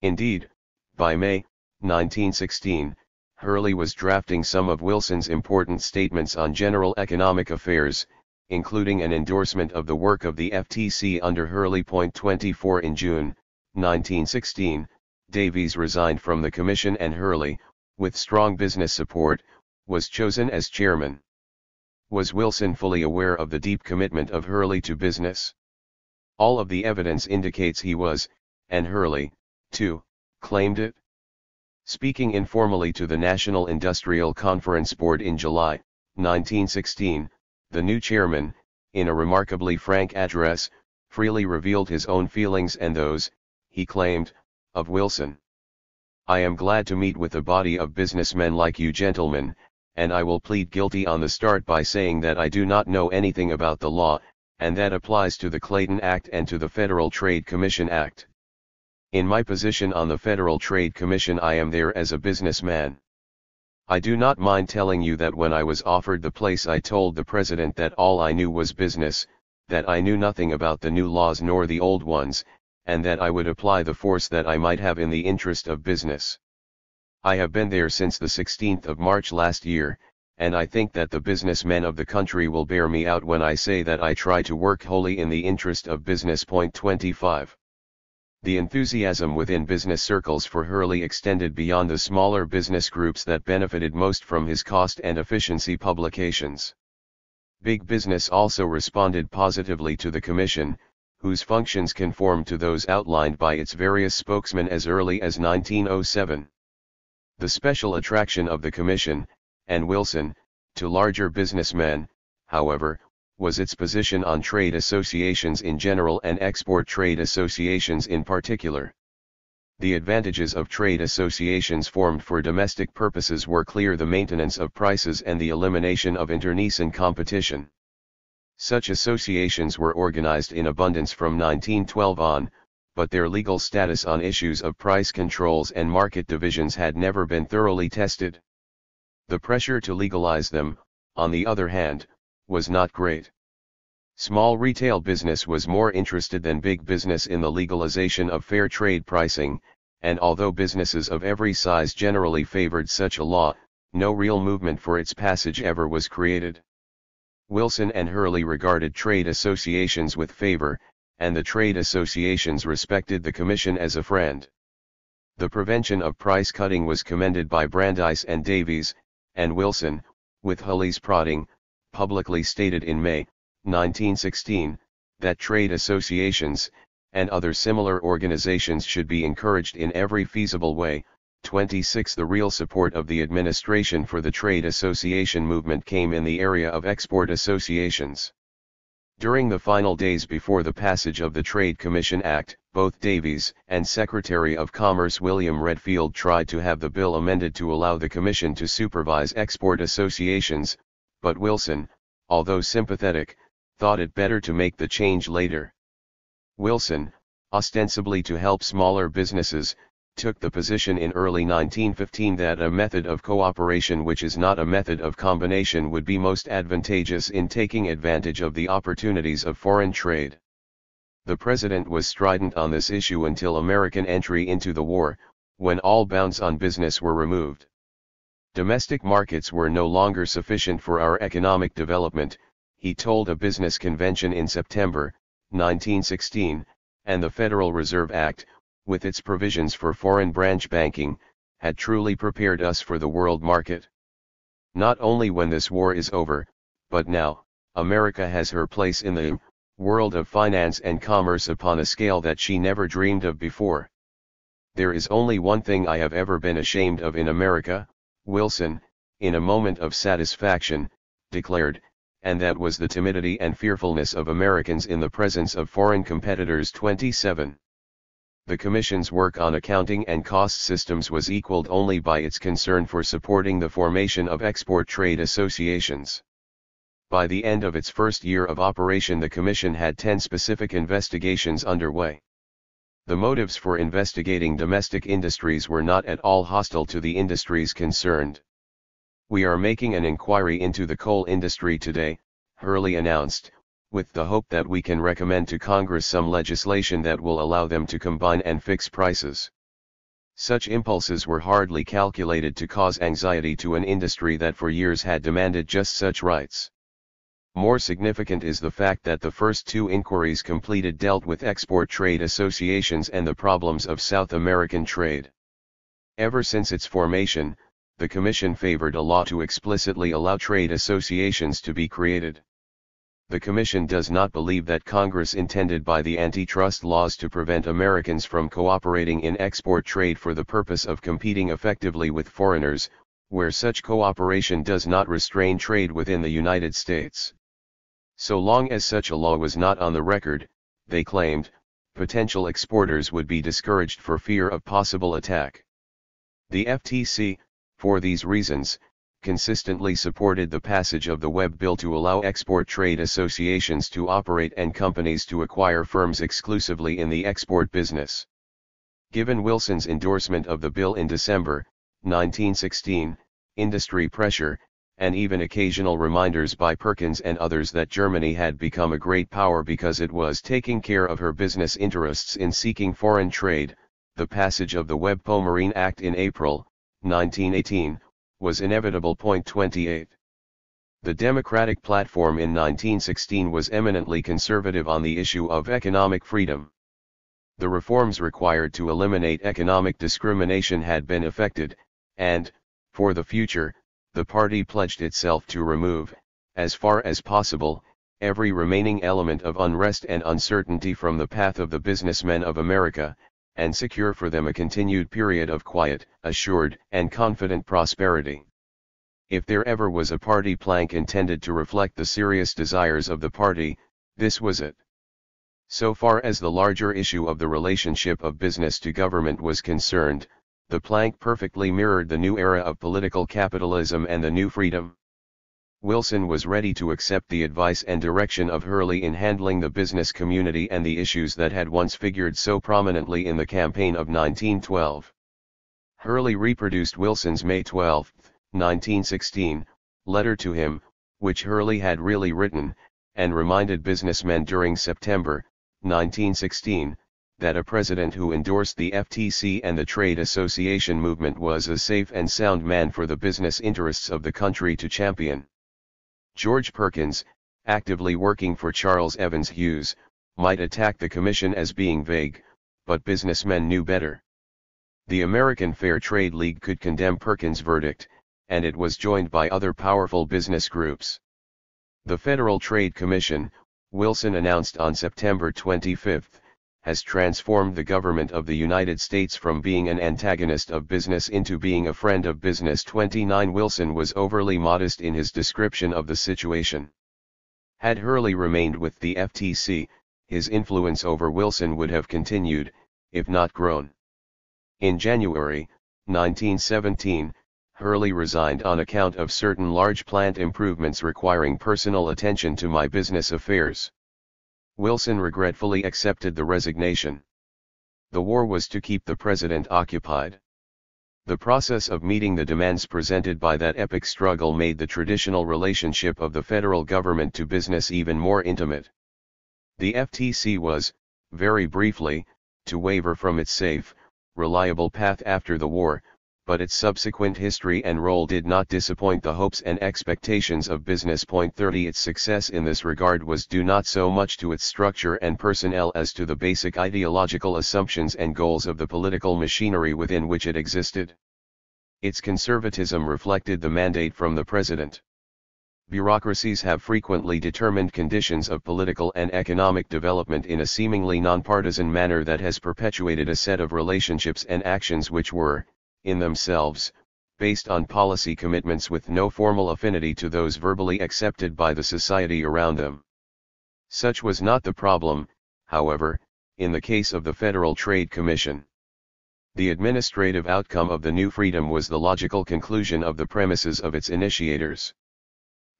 Indeed, by May 1916, Hurley was drafting some of Wilson's important statements on general economic affairs, including an endorsement of the work of the FTC under Hurley. 24 In June 1916, Davies resigned from the commission and Hurley, with strong business support, was chosen as chairman. Was Wilson fully aware of the deep commitment of Hurley to business? All of the evidence indicates he was, and Hurley, too, claimed it. Speaking informally to the National Industrial Conference Board in July 1916, the new chairman, in a remarkably frank address, freely revealed his own feelings and those, he claimed, of Wilson. "I am glad to meet with a body of businessmen like you gentlemen, and I will plead guilty on the start by saying that I do not know anything about the law, and that applies to the Clayton Act and to the Federal Trade Commission Act. In my position on the Federal Trade Commission I am there as a businessman. I do not mind telling you that when I was offered the place I told the President that all I knew was business, that I knew nothing about the new laws nor the old ones, and that I would apply the force that I might have in the interest of business. I have been there since the 16th of March last year, and I think that the businessmen of the country will bear me out when I say that I try to work wholly in the interest of business. 25. The enthusiasm within business circles for Hurley extended beyond the smaller business groups that benefited most from his cost and efficiency publications. Big business also responded positively to the commission, whose functions conformed to those outlined by its various spokesmen as early as 1907. The special attraction of the commission, and Wilson, to larger businessmen, however, was its position on trade associations in general and export trade associations in particular. The advantages of trade associations formed for domestic purposes were clear: the maintenance of prices and the elimination of internecine competition. Such associations were organized in abundance from 1912 on, but their legal status on issues of price controls and market divisions had never been thoroughly tested. The pressure to legalize them, on the other hand, was not great. Small retail business was more interested than big business in the legalization of fair trade pricing, and although businesses of every size generally favored such a law, no real movement for its passage ever was created. Wilson and Hurley regarded trade associations with favor, and the trade associations respected the commission as a friend. The prevention of price cutting was commended by Brandeis and Davies, and Wilson, with Hurley's prodding, publicly stated in May 1916, that trade associations, and other similar organizations should be encouraged in every feasible way. 26 The real support of the administration for the trade association movement came in the area of export associations. During the final days before the passage of the Trade Commission Act, both Davies and Secretary of Commerce William Redfield tried to have the bill amended to allow the Commission to supervise export associations, but Wilson, although sympathetic, thought it better to make the change later. Wilson, ostensibly to help smaller businesses, took the position in early 1915 that a method of cooperation which is not a method of combination would be most advantageous in taking advantage of the opportunities of foreign trade. The President was strident on this issue until American entry into the war, when all bounds on business were removed. Domestic markets were no longer sufficient for our economic development, he told a business convention in September 1916, and the Federal Reserve Act, with its provisions for foreign branch banking, had truly prepared us for the world market. Not only when this war is over, but now, America has her place in the world of finance and commerce upon a scale that she never dreamed of before. There is only one thing I have ever been ashamed of in America, Wilson, in a moment of satisfaction, declared, and that was the timidity and fearfulness of Americans in the presence of foreign competitors. 27. The Commission's work on accounting and cost systems was equaled only by its concern for supporting the formation of export trade associations. By the end of its first year of operation, the Commission had 10 specific investigations underway. The motives for investigating domestic industries were not at all hostile to the industries concerned. "We are making an inquiry into the coal industry today," Hurley announced, "with the hope that we can recommend to Congress some legislation that will allow them to combine and fix prices." Such impulses were hardly calculated to cause anxiety to an industry that for years had demanded just such rights. More significant is the fact that the first 2 inquiries completed dealt with export trade associations and the problems of South American trade. Ever since its formation, the Commission favored a law to explicitly allow trade associations to be created. The Commission does not believe that Congress intended by the antitrust laws to prevent Americans from cooperating in export trade for the purpose of competing effectively with foreigners, where such cooperation does not restrain trade within the United States. So long as such a law was not on the record, they claimed, potential exporters would be discouraged for fear of possible attack. The FTC, for these reasons, consistently supported the passage of the Webb Bill to allow export trade associations to operate and companies to acquire firms exclusively in the export business. Given Wilson's endorsement of the bill in December 1916, industry pressure, and even occasional reminders by Perkins and others that Germany had become a great power because it was taking care of her business interests in seeking foreign trade, the passage of the Webb-Pomerine Act in April 1918, was inevitable. 28. The Democratic platform in 1916 was eminently conservative on the issue of economic freedom. The reforms required to eliminate economic discrimination had been effected, and, for the future, the party pledged itself to remove, as far as possible, every remaining element of unrest and uncertainty from the path of the businessmen of America, and secure for them a continued period of quiet, assured, and confident prosperity. If there ever was a party plank intended to reflect the serious desires of the party, this was it. So far as the larger issue of the relationship of business to government was concerned, the plank perfectly mirrored the new era of political capitalism and the new freedom. Wilson was ready to accept the advice and direction of Hurley in handling the business community and the issues that had once figured so prominently in the campaign of 1912. Hurley reproduced Wilson's May 12, 1916, letter to him, which Hurley had really written, and reminded businessmen during September 1916, that a president who endorsed the FTC and the trade association movement was a safe and sound man for the business interests of the country to champion. George Perkins, actively working for Charles Evans Hughes, might attack the Commission as being vague, but businessmen knew better. The American Fair Trade League could condemn Perkins' verdict, and it was joined by other powerful business groups. The Federal Trade Commission, Wilson announced on September 25, has transformed the government of the United States from being an antagonist of business into being a friend of business. 29. Wilson was overly modest in his description of the situation. Had Hurley remained with the FTC, his influence over Wilson would have continued, if not grown. In January 1917, Hurley resigned on account of certain large plant improvements requiring personal attention to my business affairs. Wilson regretfully accepted the resignation. The war was to keep the president occupied. The process of meeting the demands presented by that epic struggle made the traditional relationship of the federal government to business even more intimate. The FTC was, very briefly, to waver from its safe, reliable path after the war, but its subsequent history and role did not disappoint the hopes and expectations of business. 30. Its success in this regard was due not so much to its structure and personnel as to the basic ideological assumptions and goals of the political machinery within which it existed. Its conservatism reflected the mandate from the president. Bureaucracies have frequently determined conditions of political and economic development in a seemingly nonpartisan manner that has perpetuated a set of relationships and actions which were, in themselves, based on policy commitments with no formal affinity to those verbally accepted by the society around them. Such was not the problem, however, in the case of the Federal Trade Commission. The administrative outcome of the new freedom was the logical conclusion of the premises of its initiators.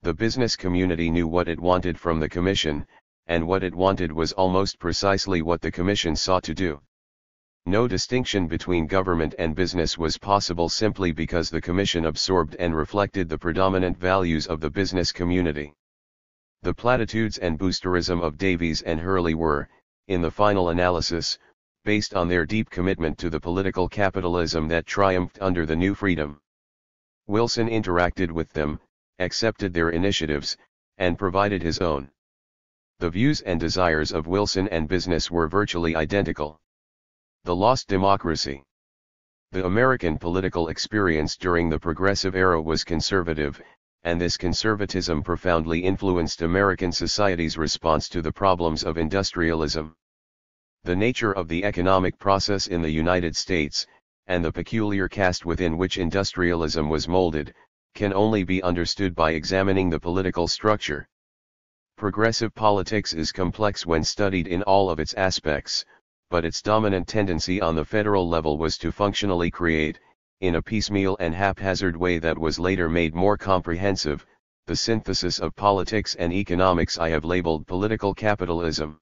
The business community knew what it wanted from the Commission, and what it wanted was almost precisely what the Commission sought to do. No distinction between government and business was possible simply because the Commission absorbed and reflected the predominant values of the business community. The platitudes and boosterism of Davies and Hurley were, in the final analysis, based on their deep commitment to the political capitalism that triumphed under the new freedom. Wilson interacted with them, accepted their initiatives, and provided his own. The views and desires of Wilson and business were virtually identical. The lost democracy. The American political experience during the Progressive Era was conservative, and this conservatism profoundly influenced American society's response to the problems of industrialism. The nature of the economic process in the United States, and the peculiar caste within which industrialism was molded, can only be understood by examining the political structure. Progressive politics is complex when studied in all of its aspects, but its dominant tendency on the federal level was to functionally create, in a piecemeal and haphazard way that was later made more comprehensive, the synthesis of politics and economics I have labeled political capitalism.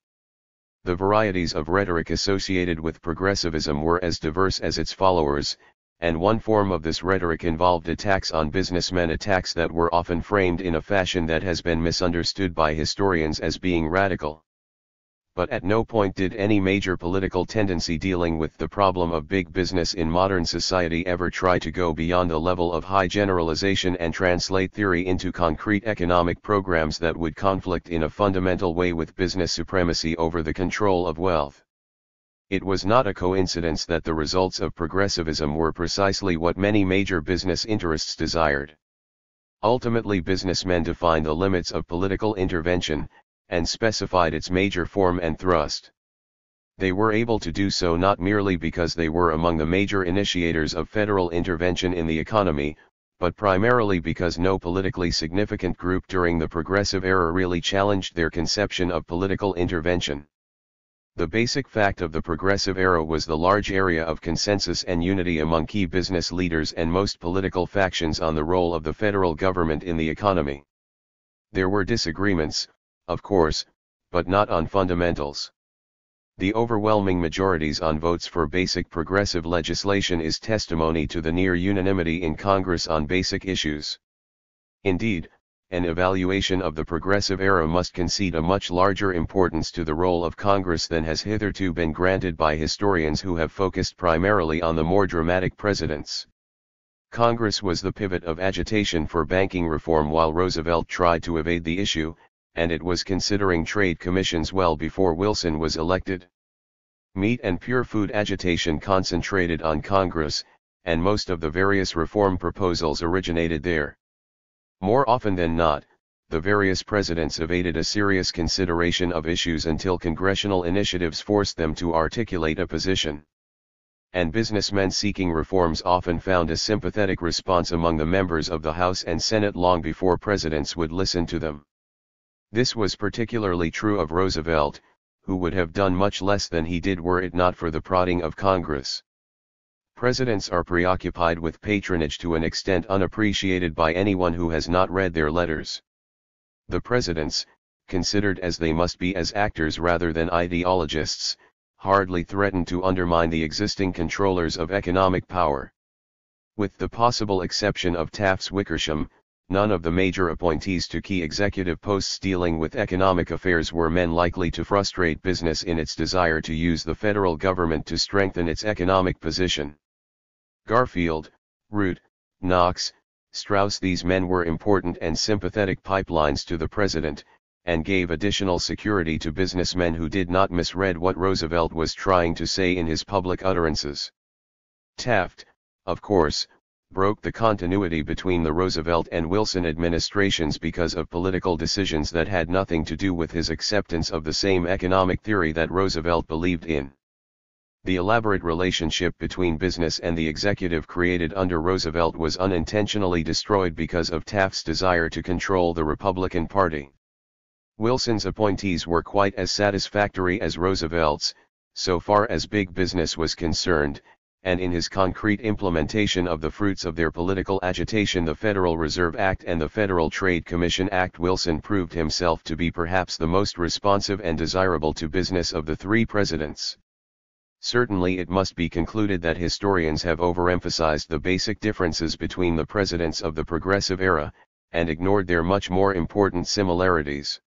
The varieties of rhetoric associated with progressivism were as diverse as its followers, and one form of this rhetoric involved attacks on businessmen, attacks that were often framed in a fashion that has been misunderstood by historians as being radical. But at no point did any major political tendency dealing with the problem of big business in modern society ever try to go beyond the level of high generalization and translate theory into concrete economic programs that would conflict in a fundamental way with business supremacy over the control of wealth. It was not a coincidence that the results of progressivism were precisely what many major business interests desired. Ultimately, businessmen defined the limits of political intervention, and specified its major form and thrust. They were able to do so not merely because they were among the major initiators of federal intervention in the economy, but primarily because no politically significant group during the Progressive Era really challenged their conception of political intervention. The basic fact of the Progressive Era was the large area of consensus and unity among key business leaders and most political factions on the role of the federal government in the economy. There were disagreements, of course, but not on fundamentals. The overwhelming majorities on votes for basic progressive legislation is testimony to the near unanimity in Congress on basic issues. Indeed, an evaluation of the Progressive Era must concede a much larger importance to the role of Congress than has hitherto been granted by historians who have focused primarily on the more dramatic presidents. Congress was the pivot of agitation for banking reform while Roosevelt tried to evade the issue, and it was considering trade commissions well before Wilson was elected. Meat and pure food agitation concentrated on Congress, and most of the various reform proposals originated there. More often than not, the various presidents evaded a serious consideration of issues until congressional initiatives forced them to articulate a position. And businessmen seeking reforms often found a sympathetic response among the members of the House and Senate long before presidents would listen to them. This was particularly true of Roosevelt, who would have done much less than he did were it not for the prodding of Congress. Presidents are preoccupied with patronage to an extent unappreciated by anyone who has not read their letters. The presidents, considered as they must be as actors rather than ideologists, hardly threaten to undermine the existing controllers of economic power. With the possible exception of Taft's Wickersham, none of the major appointees to key executive posts dealing with economic affairs were men likely to frustrate business in its desire to use the federal government to strengthen its economic position. Garfield, Root, Knox, Strauss, these men were important and sympathetic pipelines to the president, and gave additional security to businessmen who did not misread what Roosevelt was trying to say in his public utterances. Taft, of course, broke the continuity between the Roosevelt and Wilson administrations because of political decisions that had nothing to do with his acceptance of the same economic theory that Roosevelt believed in. The elaborate relationship between business and the executive created under Roosevelt was unintentionally destroyed because of Taft's desire to control the Republican Party. Wilson's appointees were quite as satisfactory as Roosevelt's, so far as big business was concerned, and in his concrete implementation of the fruits of their political agitation, the Federal Reserve Act and the Federal Trade Commission Act, Wilson proved himself to be perhaps the most responsive and desirable to business of the three presidents. Certainly it must be concluded that historians have overemphasized the basic differences between the presidents of the Progressive era, and ignored their much more important similarities.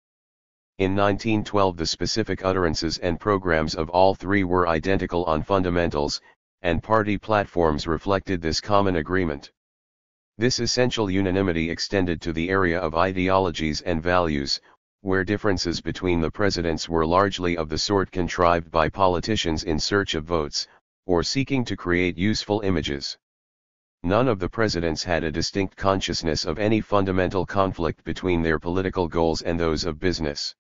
In 1912 the specific utterances and programs of all three were identical on fundamentals, and party platforms reflected this common agreement. This essential unanimity extended to the area of ideologies and values, where differences between the presidents were largely of the sort contrived by politicians in search of votes, or seeking to create useful images. None of the presidents had a distinct consciousness of any fundamental conflict between their political goals and those of business.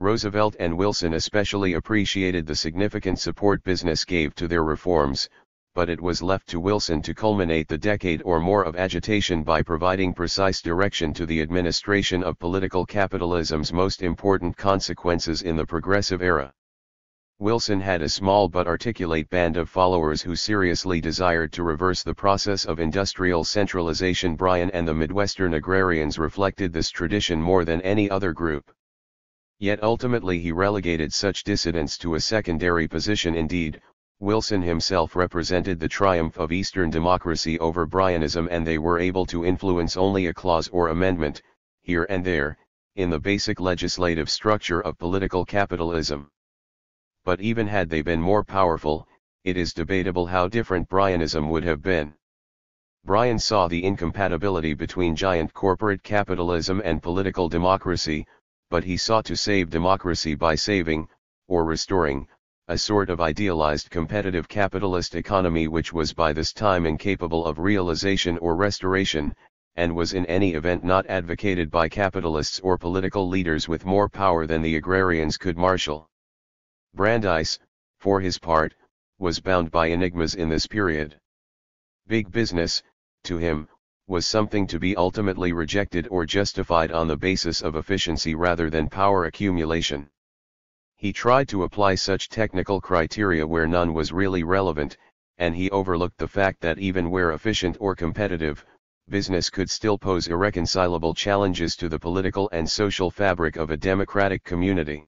Roosevelt and Wilson especially appreciated the significant support business gave to their reforms, but it was left to Wilson to culminate the decade or more of agitation by providing precise direction to the administration of political capitalism's most important consequences in the Progressive era. Wilson had a small but articulate band of followers who seriously desired to reverse the process of industrial centralization. Bryan and the Midwestern agrarians reflected this tradition more than any other group. Yet ultimately he relegated such dissidents to a secondary position. Indeed, Wilson himself represented the triumph of Eastern democracy over Bryanism, and they were able to influence only a clause or amendment, here and there, in the basic legislative structure of political capitalism. But even had they been more powerful, it is debatable how different Bryanism would have been. Bryan saw the incompatibility between giant corporate capitalism and political democracy, but he sought to save democracy by saving, or restoring, a sort of idealized competitive capitalist economy which was by this time incapable of realization or restoration, and was in any event not advocated by capitalists or political leaders with more power than the agrarians could marshal. Brandeis, for his part, was bound by enigmas in this period. Big business, to him, was something to be ultimately rejected or justified on the basis of efficiency rather than power accumulation. He tried to apply such technical criteria where none was really relevant, and he overlooked the fact that even where efficient or competitive, business could still pose irreconcilable challenges to the political and social fabric of a democratic community.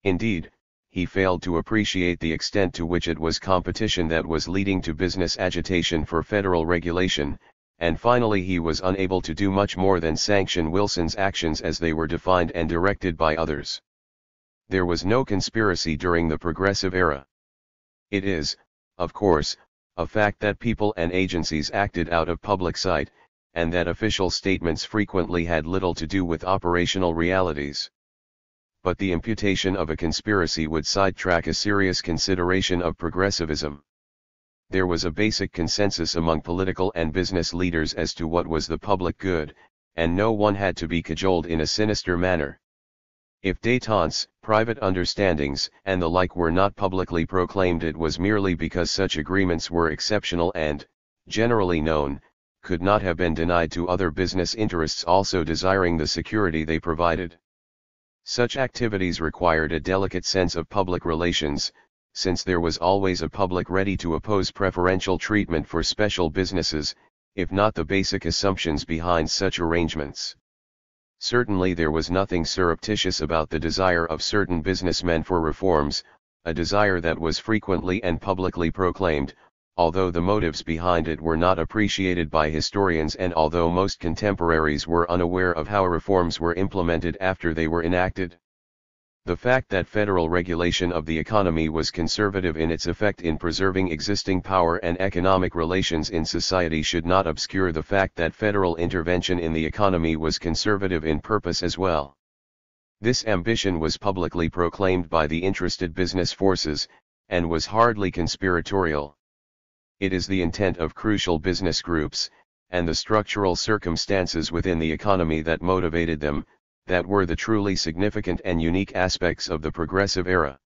Indeed, he failed to appreciate the extent to which it was competition that was leading to business agitation for federal regulation, and finally he was unable to do much more than sanction Wilson's actions as they were defined and directed by others. There was no conspiracy during the Progressive era. It is, of course, a fact that people and agencies acted out of public sight, and that official statements frequently had little to do with operational realities. But the imputation of a conspiracy would sidetrack a serious consideration of progressivism. There was a basic consensus among political and business leaders as to what was the public good, and no one had to be cajoled in a sinister manner. If détentes, private understandings, and the like were not publicly proclaimed, it was merely because such agreements were exceptional and, generally known, could not have been denied to other business interests also desiring the security they provided. Such activities required a delicate sense of public relations, since there was always a public ready to oppose preferential treatment for special businesses, if not the basic assumptions behind such arrangements. Certainly there was nothing surreptitious about the desire of certain businessmen for reforms, a desire that was frequently and publicly proclaimed, although the motives behind it were not appreciated by historians and although most contemporaries were unaware of how reforms were implemented after they were enacted. The fact that federal regulation of the economy was conservative in its effect in preserving existing power and economic relations in society should not obscure the fact that federal intervention in the economy was conservative in purpose as well. This ambition was publicly proclaimed by the interested business forces, and was hardly conspiratorial. It is the intent of crucial business groups, and the structural circumstances within the economy that motivated them, that were the truly significant and unique aspects of the Progressive era.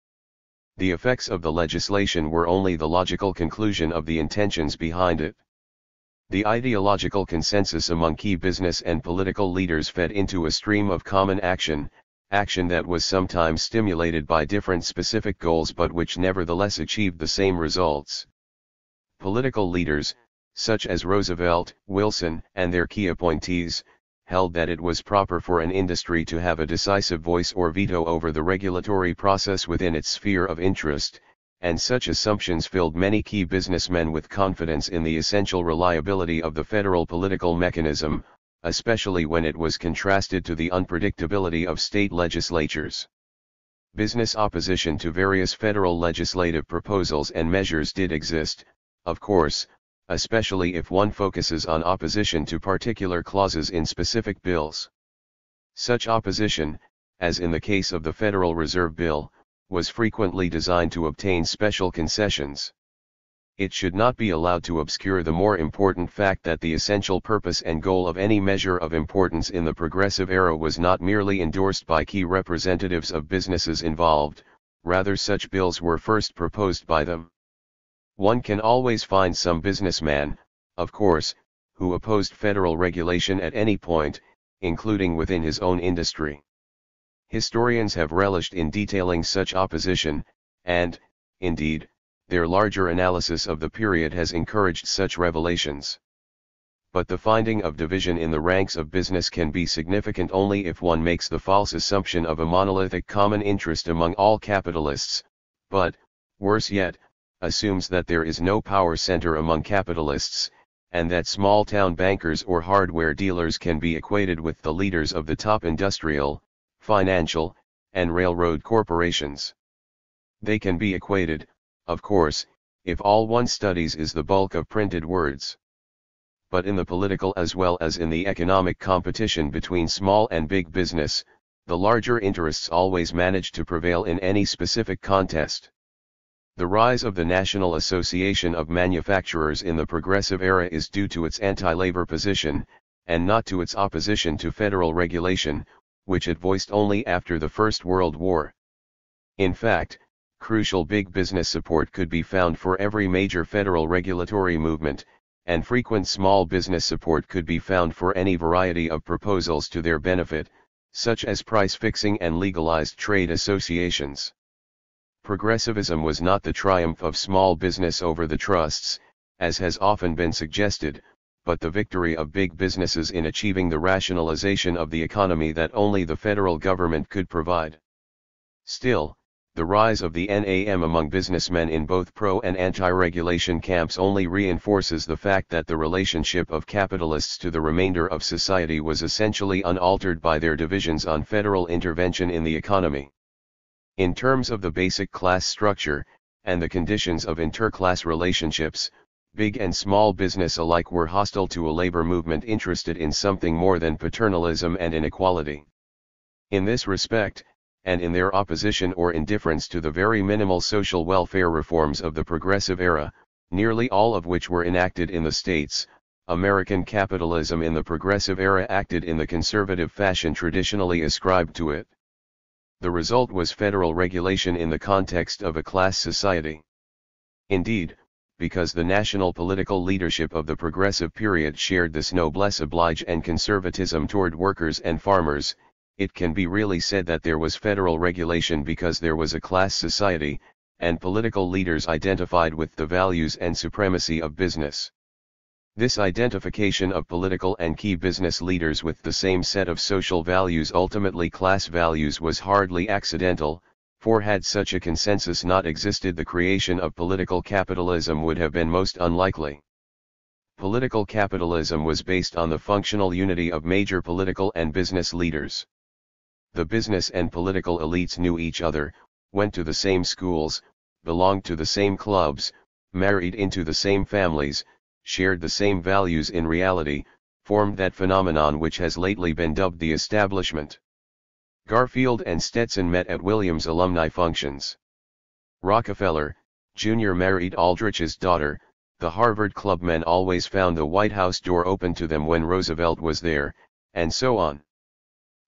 The effects of the legislation were only the logical conclusion of the intentions behind it. The ideological consensus among key business and political leaders fed into a stream of common action that was sometimes stimulated by different specific goals but which nevertheless achieved the same results. Political leaders, such as Roosevelt, Wilson, and their key appointees, held that it was proper for an industry to have a decisive voice or veto over the regulatory process within its sphere of interest, and such assumptions filled many key businessmen with confidence in the essential reliability of the federal political mechanism, especially when it was contrasted to the unpredictability of state legislatures. Business opposition to various federal legislative proposals and measures did exist, of course, especially if one focuses on opposition to particular clauses in specific bills. Such opposition, as in the case of the Federal Reserve Bill, was frequently designed to obtain special concessions. It should not be allowed to obscure the more important fact that the essential purpose and goal of any measure of importance in the Progressive Era was not merely endorsed by key representatives of businesses involved, rather such bills were first proposed by them. One can always find some businessman, of course, who opposed federal regulation at any point, including within his own industry. Historians have relished in detailing such opposition, and, indeed, their larger analysis of the period has encouraged such revelations. But the finding of division in the ranks of business can be significant only if one makes the false assumption of a monolithic common interest among all capitalists, but, worse yet, assumes that there is no power center among capitalists, and that small-town bankers or hardware dealers can be equated with the leaders of the top industrial, financial, and railroad corporations. They can be equated, of course, if all one studies is the bulk of printed words. But in the political as well as in the economic competition between small and big business, the larger interests always manage to prevail in any specific contest. The rise of the National Association of Manufacturers in the Progressive Era is due to its anti-labor position, and not to its opposition to federal regulation, which it voiced only after the First World War. In fact, crucial big business support could be found for every major federal regulatory movement, and frequent small business support could be found for any variety of proposals to their benefit, such as price fixing and legalized trade associations. Progressivism was not the triumph of small business over the trusts, as has often been suggested, but the victory of big businesses in achieving the rationalization of the economy that only the federal government could provide. Still, the rise of the NAM among businessmen in both pro- and anti-regulation camps only reinforces the fact that the relationship of capitalists to the remainder of society was essentially unaltered by their divisions on federal intervention in the economy. In terms of the basic class structure, and the conditions of interclass relationships, big and small business alike were hostile to a labor movement interested in something more than paternalism and inequality. In this respect, and in their opposition or indifference to the very minimal social welfare reforms of the Progressive Era, nearly all of which were enacted in the states, American capitalism in the Progressive Era acted in the conservative fashion traditionally ascribed to it. The result was federal regulation in the context of a class society. Indeed, because the national political leadership of the progressive period shared this noblesse oblige and conservatism toward workers and farmers, it can be really said that there was federal regulation because there was a class society, and political leaders identified with the values and supremacy of business. This identification of political and key business leaders with the same set of social values, ultimately class values, was hardly accidental, for had such a consensus not existed, the creation of political capitalism would have been most unlikely. Political capitalism was based on the functional unity of major political and business leaders. The business and political elites knew each other, went to the same schools, belonged to the same clubs, married into the same families, shared the same values, in reality, formed that phenomenon which has lately been dubbed the establishment. Garfield and Stetson met at Williams alumni functions. Rockefeller, Jr. married Aldrich's daughter. The Harvard clubmen always found the White House door open to them when Roosevelt was there, and so on.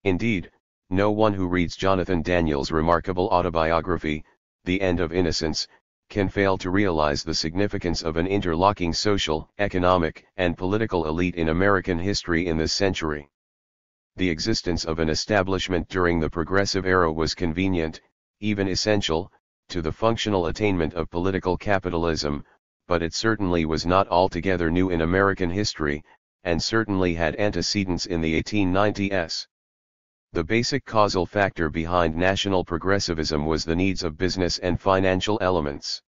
Indeed, no one who reads Jonathan Daniels' remarkable autobiography, The End of Innocence, can fail to realize the significance of an interlocking social, economic, and political elite in American history in this century. The existence of an establishment during the Progressive Era was convenient, even essential, to the functional attainment of political capitalism, but it certainly was not altogether new in American history, and certainly had antecedents in the 1890s. The basic causal factor behind national progressivism was the needs of business and financial elements.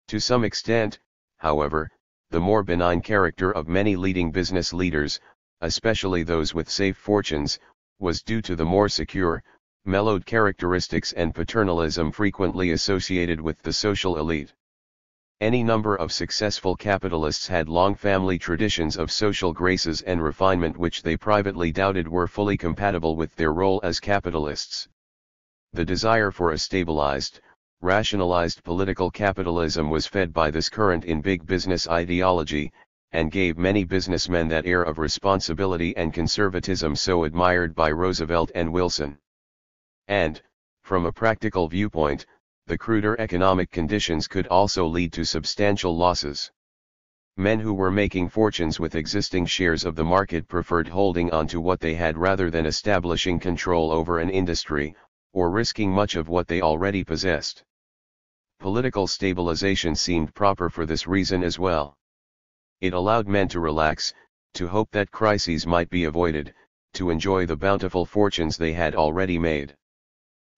To some extent, however, the more benign character of many leading business leaders, especially those with safe fortunes, was due to the more secure, mellowed characteristics and paternalism frequently associated with the social elite. Any number of successful capitalists had long family traditions of social graces and refinement which they privately doubted were fully compatible with their role as capitalists. The desire for a stabilized, rationalized political capitalism was fed by this current in big business ideology, and gave many businessmen that air of responsibility and conservatism so admired by Roosevelt and Wilson. And, from a practical viewpoint, the cruder economic conditions could also lead to substantial losses. Men who were making fortunes with existing shares of the market preferred holding on to what they had rather than establishing control over an industry, or risking much of what they already possessed. Political stabilization seemed proper for this reason as well. It allowed men to relax, to hope that crises might be avoided, to enjoy the bountiful fortunes they had already made.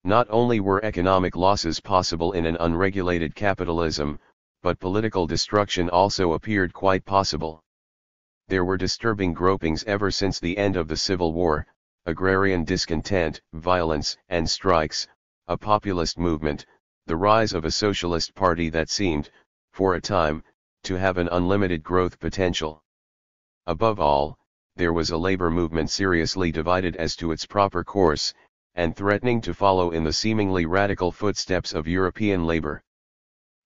Not only were economic losses possible in an unregulated capitalism, but political destruction also appeared quite possible. There were disturbing gropings ever since the end of the Civil War, agrarian discontent, violence and strikes, a populist movement, the rise of a socialist party that seemed, for a time, to have an unlimited growth potential. Above all, there was a labor movement seriously divided as to its proper course, and threatening to follow in the seemingly radical footsteps of European labor.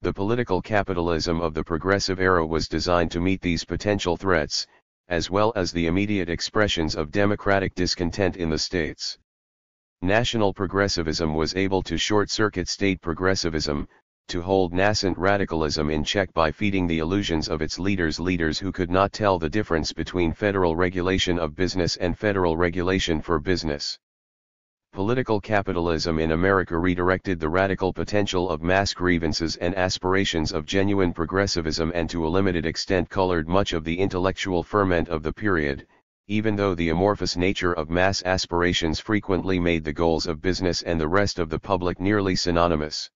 The political capitalism of the progressive era was designed to meet these potential threats, as well as the immediate expressions of democratic discontent in the states. National progressivism was able to short-circuit state progressivism, to hold nascent radicalism in check by feeding the illusions of its leaders who could not tell the difference between federal regulation of business and federal regulation for business. Political capitalism in America redirected the radical potential of mass grievances and aspirations of genuine progressivism and to a limited extent colored much of the intellectual ferment of the period, even though the amorphous nature of mass aspirations frequently made the goals of business and the rest of the public nearly synonymous.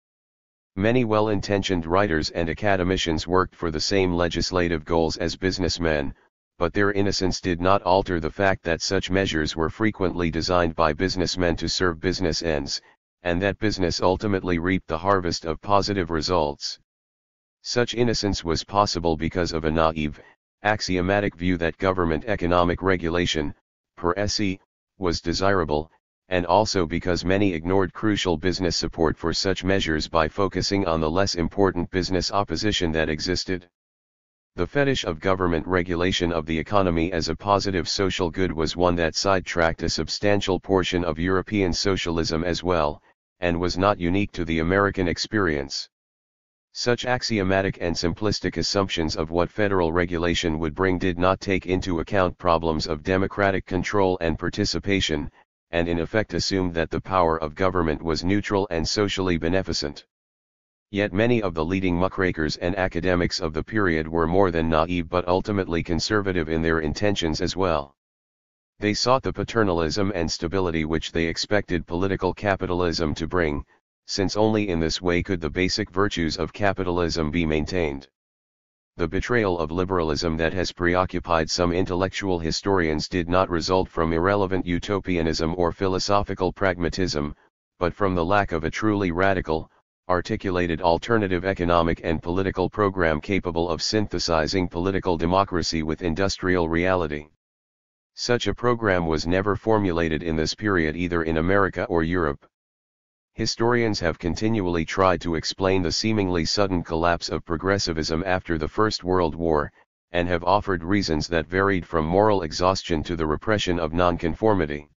Many well-intentioned writers and academicians worked for the same legislative goals as businessmen, but their innocence did not alter the fact that such measures were frequently designed by businessmen to serve business ends, and that business ultimately reaped the harvest of positive results. Such innocence was possible because of a naive, axiomatic view that government economic regulation, per se, was desirable, and also because many ignored crucial business support for such measures by focusing on the less important business opposition that existed. The fetish of government regulation of the economy as a positive social good was one that sidetracked a substantial portion of European socialism as well, and was not unique to the American experience. Such axiomatic and simplistic assumptions of what federal regulation would bring did not take into account problems of democratic control and participation, and in effect assumed that the power of government was neutral and socially beneficent. Yet many of the leading muckrakers and academics of the period were more than naive but ultimately conservative in their intentions as well. They sought the paternalism and stability which they expected political capitalism to bring, since only in this way could the basic virtues of capitalism be maintained. The betrayal of liberalism that has preoccupied some intellectual historians did not result from irrelevant utopianism or philosophical pragmatism, but from the lack of a truly radical, articulated alternative economic and political program capable of synthesizing political democracy with industrial reality. Such a program was never formulated in this period either in America or Europe. Historians have continually tried to explain the seemingly sudden collapse of progressivism after the First World War, and have offered reasons that varied from moral exhaustion to the repression of nonconformity.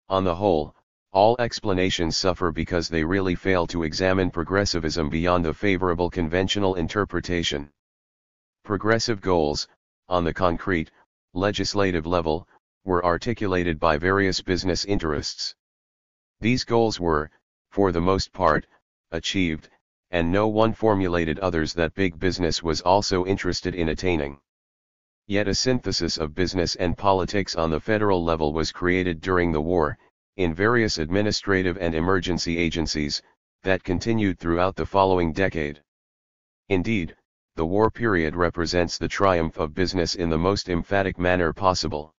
On the whole, all explanations suffer because they really fail to examine progressivism beyond the favorable conventional interpretation. Progressive goals, on the concrete, legislative level, were articulated by various business interests. These goals were, for the most part, achieved, and no one formulated others that big business was also interested in attaining. Yet a synthesis of business and politics on the federal level was created during the war, in various administrative and emergency agencies, that continued throughout the following decade. Indeed, the war period represents the triumph of business in the most emphatic manner possible.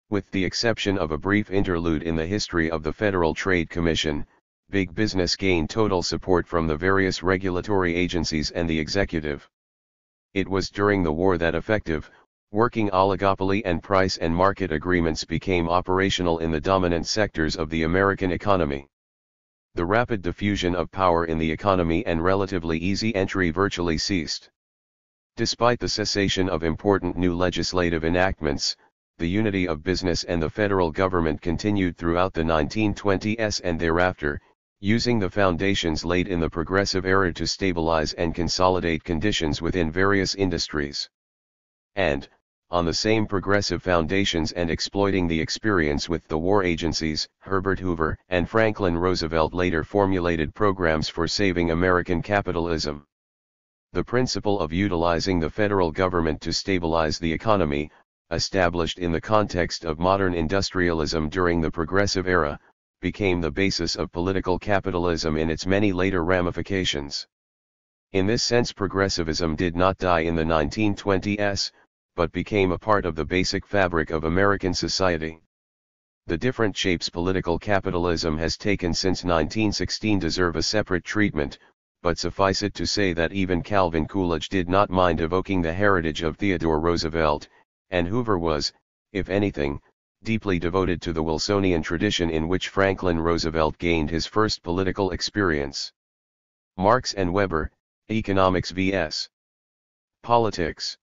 With the exception of a brief interlude in the history of the Federal Trade Commission, big business gained total support from the various regulatory agencies and the executive. It was during the war that effective, working oligopoly and price and market agreements became operational in the dominant sectors of the American economy. The rapid diffusion of power in the economy and relatively easy entry virtually ceased. Despite the cessation of important new legislative enactments, the unity of business and the federal government continued throughout the 1920s and thereafter, using the foundations laid in the Progressive era to stabilize and consolidate conditions within various industries. And, on the same progressive foundations and exploiting the experience with the war agencies, Herbert Hoover and Franklin Roosevelt later formulated programs for saving American capitalism. The principle of utilizing the federal government to stabilize the economy, established in the context of modern industrialism during the Progressive era, became the basis of political capitalism in its many later ramifications. In this sense, progressivism did not die in the 1920s, but became a part of the basic fabric of American society. The different shapes political capitalism has taken since 1916 deserve a separate treatment, but suffice it to say that even Calvin Coolidge did not mind evoking the heritage of Theodore Roosevelt, and Hoover was, if anything, deeply devoted to the Wilsonian tradition in which Franklin Roosevelt gained his first political experience. Marx and Weber, Economics vs. Politics.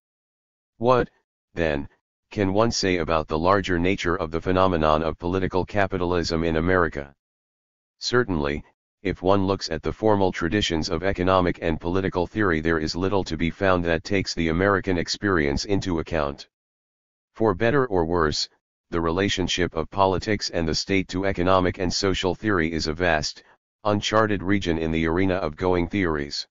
What, then, can one say about the larger nature of the phenomenon of political capitalism in America? Certainly, if one looks at the formal traditions of economic and political theory, there is little to be found that takes the American experience into account. For better or worse, the relationship of politics and the state to economic and social theory is a vast, uncharted region in the arena of going theories.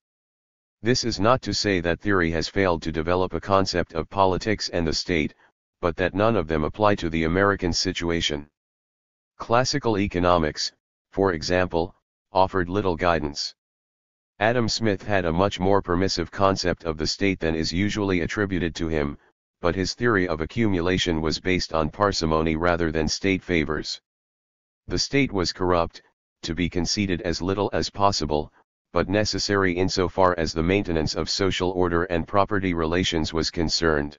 This is not to say that theory has failed to develop a concept of politics and the state, but that none of them apply to the American situation. Classical economics, for example, offered little guidance. Adam Smith had a much more permissive concept of the state than is usually attributed to him, but his theory of accumulation was based on parsimony rather than state favors. The state was corrupt, to be conceded as little as possible, but necessary insofar as the maintenance of social order and property relations was concerned.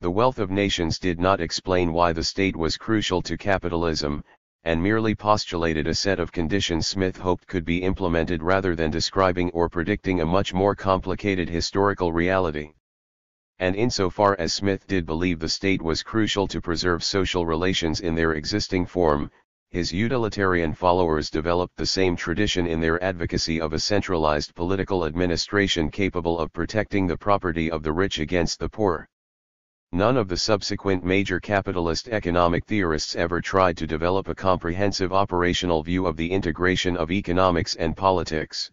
The wealth of nations did not explain why the state was crucial to capitalism, and merely postulated a set of conditions Smith hoped could be implemented rather than describing or predicting a much more complicated historical reality. And insofar as Smith did believe the state was crucial to preserve social relations in their existing form, his utilitarian followers developed the same tradition in their advocacy of a centralized political administration capable of protecting the property of the rich against the poor. None of the subsequent major capitalist economic theorists ever tried to develop a comprehensive operational view of the integration of economics and politics.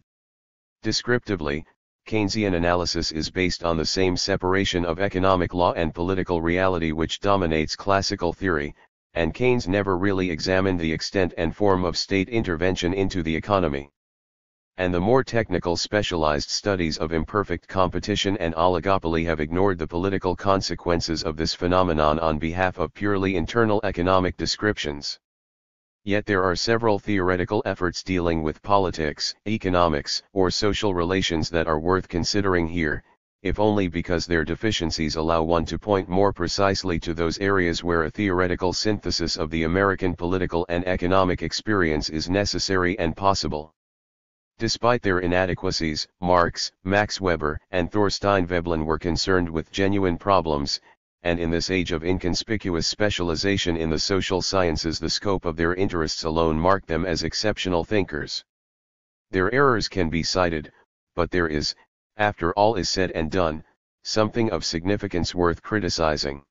Descriptively, Keynesian analysis is based on the same separation of economic law and political reality which dominates classical theory, and Keynes never really examined the extent and form of state intervention into the economy. And the more technical specialized studies of imperfect competition and oligopoly have ignored the political consequences of this phenomenon on behalf of purely internal economic descriptions. Yet there are several theoretical efforts dealing with politics, economics, or social relations that are worth considering here, if only because their deficiencies allow one to point more precisely to those areas where a theoretical synthesis of the American political and economic experience is necessary and possible. Despite their inadequacies, Marx, Max Weber, and Thorstein Veblen were concerned with genuine problems, and in this age of inconspicuous specialization in the social sciences, the scope of their interests alone marked them as exceptional thinkers. Their errors can be cited, but there is, after all is said and done, something of significance worth criticizing.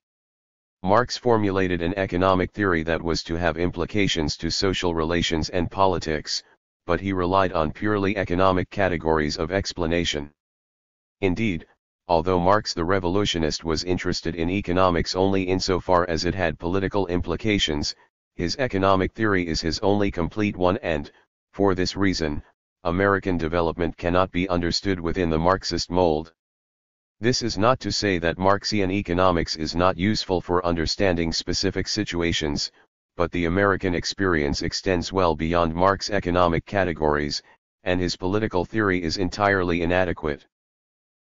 Marx formulated an economic theory that was to have implications to social relations and politics, but he relied on purely economic categories of explanation. Indeed, although Marx the revolutionist was interested in economics only insofar as it had political implications, his economic theory is his only complete one and, for this reason, American development cannot be understood within the Marxist mold. This is not to say that Marxian economics is not useful for understanding specific situations, but the American experience extends well beyond Marx's economic categories, and his political theory is entirely inadequate.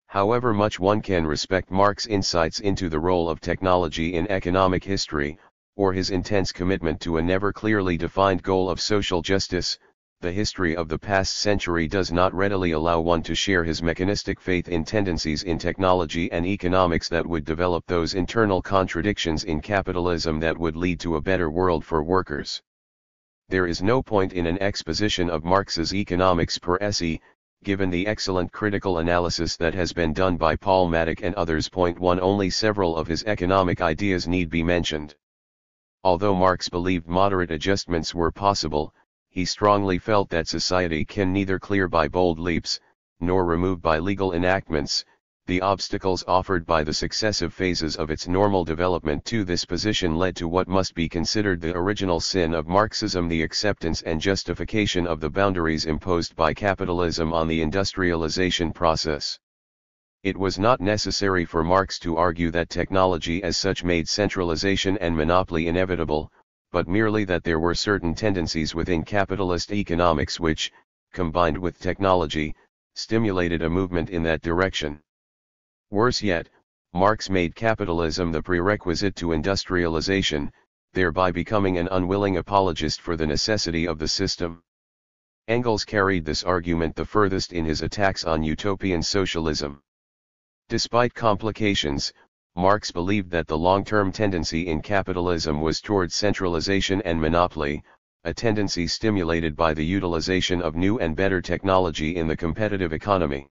However much one can respect Marx's insights into the role of technology in economic history, or his intense commitment to a never clearly defined goal of social justice, the history of the past century does not readily allow one to share his mechanistic faith in tendencies in technology and economics that would develop those internal contradictions in capitalism that would lead to a better world for workers. There is no point in an exposition of Marx's economics per se, given the excellent critical analysis that has been done by Paul Maddock and others. Point 1 Only several of his economic ideas need be mentioned. Although Marx believed moderate adjustments were possible, he strongly felt that society can neither clear by bold leaps, nor remove by legal enactments, the obstacles offered by the successive phases of its normal development. To this position led to what must be considered the original sin of Marxism, the acceptance and justification of the boundaries imposed by capitalism on the industrialization process. It was not necessary for Marx to argue that technology as such made centralization and monopoly inevitable, but merely that there were certain tendencies within capitalist economics which, combined with technology, stimulated a movement in that direction. Worse yet, Marx made capitalism the prerequisite to industrialization, thereby becoming an unwilling apologist for the necessity of the system. Engels carried this argument the furthest in his attacks on utopian socialism. Despite complications, Marx believed that the long-term tendency in capitalism was towards centralization and monopoly, a tendency stimulated by the utilization of new and better technology in the competitive economy.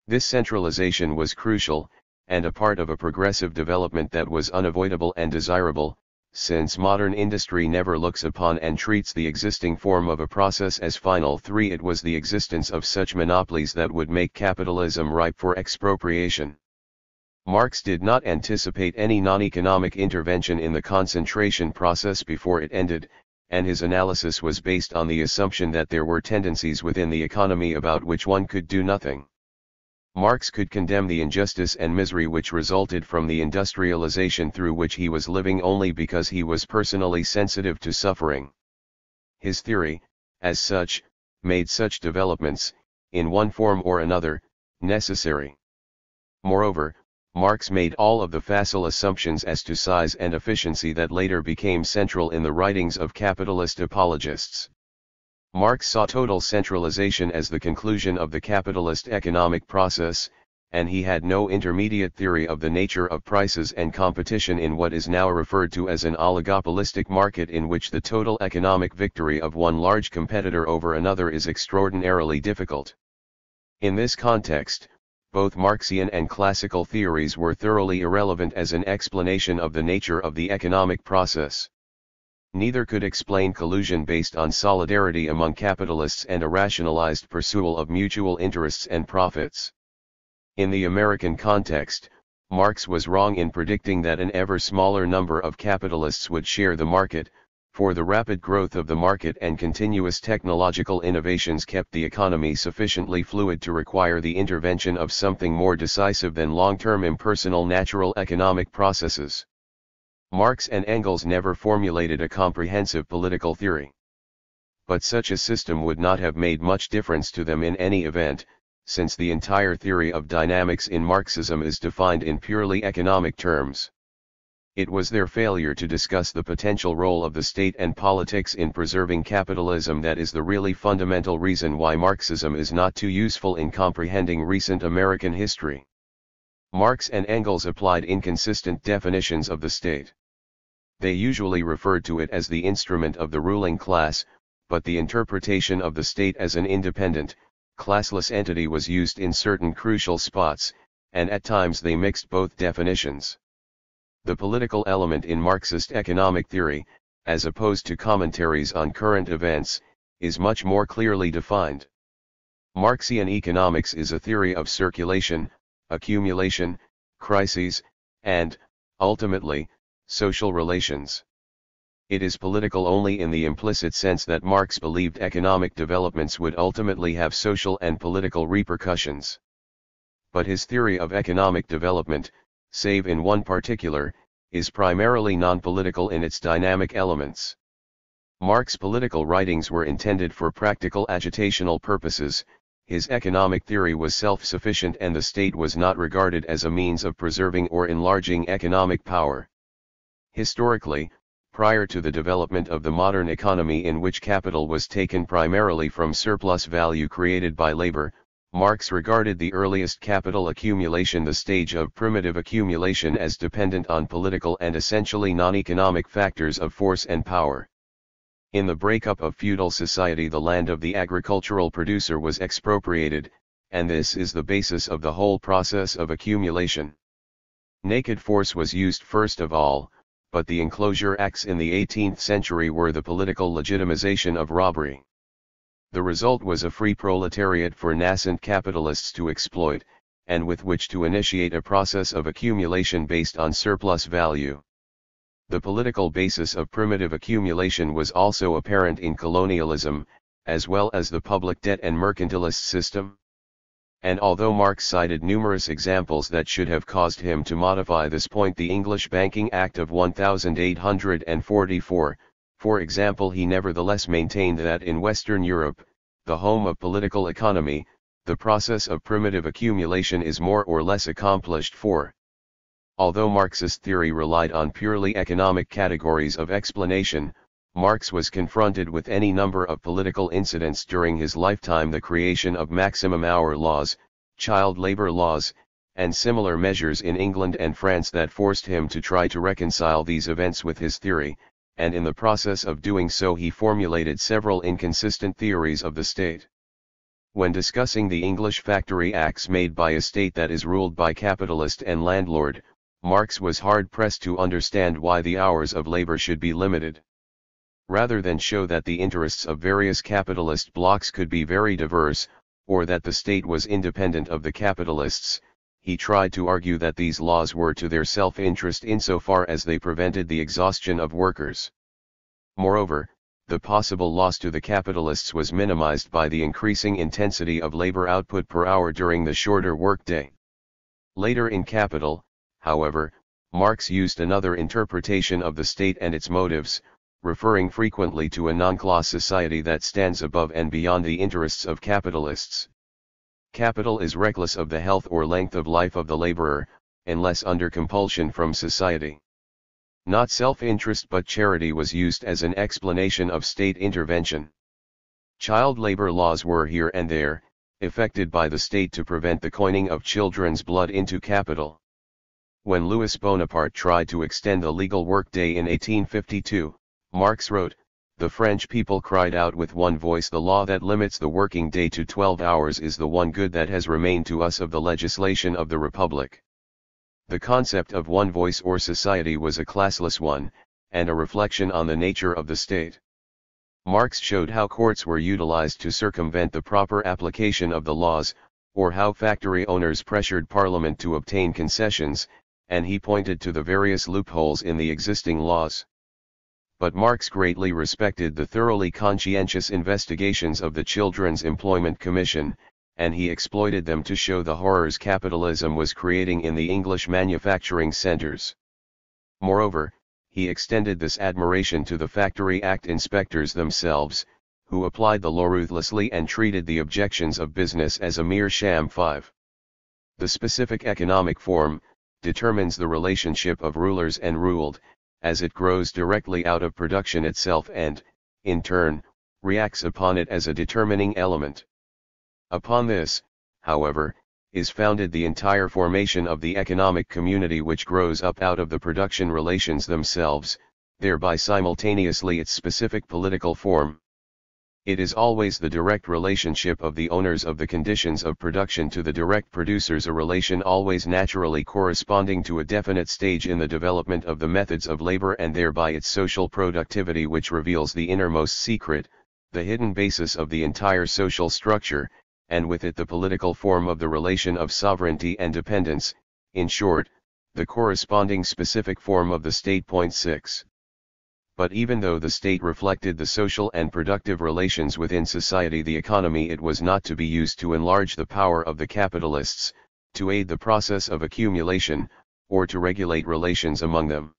This centralization was crucial, and a part of a progressive development that was unavoidable and desirable, since modern industry never looks upon and treats the existing form of a process as final. 3 It was the existence of such monopolies that would make capitalism ripe for expropriation. Marx did not anticipate any non-economic intervention in the concentration process before it ended, and his analysis was based on the assumption that there were tendencies within the economy about which one could do nothing. Marx could condemn the injustice and misery which resulted from the industrialization through which he was living only because he was personally sensitive to suffering. His theory, as such, made such developments, in one form or another, necessary. Moreover, Marx made all of the facile assumptions as to size and efficiency that later became central in the writings of capitalist apologists. Marx saw total centralization as the conclusion of the capitalist economic process, and he had no intermediate theory of the nature of prices and competition in what is now referred to as an oligopolistic market in which the total economic victory of one large competitor over another is extraordinarily difficult. In this context, both Marxian and classical theories were thoroughly irrelevant as an explanation of the nature of the economic process. Neither could explain collusion based on solidarity among capitalists and a rationalized pursuit of mutual interests and profits. In the American context, Marx was wrong in predicting that an ever smaller number of capitalists would share the market, for the rapid growth of the market and continuous technological innovations kept the economy sufficiently fluid to require the intervention of something more decisive than long-term impersonal natural economic processes. Marx and Engels never formulated a comprehensive political theory. But such a system would not have made much difference to them in any event, since the entire theory of dynamics in Marxism is defined in purely economic terms. It was their failure to discuss the potential role of the state and politics in preserving capitalism that is the really fundamental reason why Marxism is not too useful in comprehending recent American history. Marx and Engels applied inconsistent definitions of the state. They usually referred to it as the instrument of the ruling class, but the interpretation of the state as an independent, classless entity was used in certain crucial spots, and at times they mixed both definitions. The political element in Marxist economic theory, as opposed to commentaries on current events, is much more clearly defined. Marxian economics is a theory of circulation, accumulation, crises, and, ultimately, social relations. It is political only in the implicit sense that Marx believed economic developments would ultimately have social and political repercussions. But his theory of economic development, save in one particular, is primarily non-political in its dynamic elements. Marx's political writings were intended for practical agitational purposes. His economic theory was self-sufficient and the state was not regarded as a means of preserving or enlarging economic power. Historically, prior to the development of the modern economy in which capital was taken primarily from surplus value created by labor, Marx regarded the earliest capital accumulation, the stage of primitive accumulation, as dependent on political and essentially non-economic factors of force and power. In the breakup of feudal society, the land of the agricultural producer was expropriated, and this is the basis of the whole process of accumulation. Naked force was used first of all, but the enclosure acts in the 18th century were the political legitimization of robbery. The result was a free proletariat for nascent capitalists to exploit, and with which to initiate a process of accumulation based on surplus value. The political basis of primitive accumulation was also apparent in colonialism, as well as the public debt and mercantilist system. And although Marx cited numerous examples that should have caused him to modify this point, the English Banking Act of 1844, for example, he nevertheless maintained that in Western Europe, the home of political economy, the process of primitive accumulation is more or less accomplished. For although Marxist theory relied on purely economic categories of explanation, Marx was confronted with any number of political incidents during his lifetime: the creation of maximum hour laws, child labor laws, and similar measures in England and France that forced him to try to reconcile these events with his theory, and in the process of doing so he formulated several inconsistent theories of the state. When discussing the English factory acts made by a state that is ruled by capitalist and landlord, Marx was hard-pressed to understand why the hours of labor should be limited. Rather than show that the interests of various capitalist blocs could be very diverse, or that the state was independent of the capitalists, he tried to argue that these laws were to their self-interest insofar as they prevented the exhaustion of workers. Moreover, the possible loss to the capitalists was minimized by the increasing intensity of labor output per hour during the shorter workday. Later in Capital, however, Marx used another interpretation of the state and its motives, referring frequently to a non-class society that stands above and beyond the interests of capitalists. Capital is reckless of the health or length of life of the laborer, unless under compulsion from society. Not self-interest but charity was used as an explanation of state intervention. Child labor laws were here and there, effected by the state to prevent the coining of children's blood into capital. When Louis Bonaparte tried to extend the legal workday in 1852, Marx wrote, "The French people cried out with one voice, the law that limits the working day to 12 hours is the one good that has remained to us of the legislation of the Republic." The concept of one voice or society was a classless one, and a reflection on the nature of the state. Marx showed how courts were utilized to circumvent the proper application of the laws, or how factory owners pressured Parliament to obtain concessions, and he pointed to the various loopholes in the existing laws. But Marx greatly respected the thoroughly conscientious investigations of the Children's Employment Commission, and he exploited them to show the horrors capitalism was creating in the English manufacturing centers. Moreover, he extended this admiration to the Factory Act inspectors themselves, who applied the law ruthlessly and treated the objections of business as a mere sham. 5. The specific economic form determines the relationship of rulers and ruled, as it grows directly out of production itself and, in turn, reacts upon it as a determining element. Upon this, however, is founded the entire formation of the economic community, which grows up out of the production relations themselves, thereby simultaneously its specific political form. It is always the direct relationship of the owners of the conditions of production to the direct producers, a relation always naturally corresponding to a definite stage in the development of the methods of labor and thereby its social productivity, which reveals the innermost secret, the hidden basis of the entire social structure, and with it the political form of the relation of sovereignty and dependence, in short, the corresponding specific form of the state. 6. But even though the state reflected the social and productive relations within society, the economy, it was not to be used to enlarge the power of the capitalists, to aid the process of accumulation, or to regulate relations among them.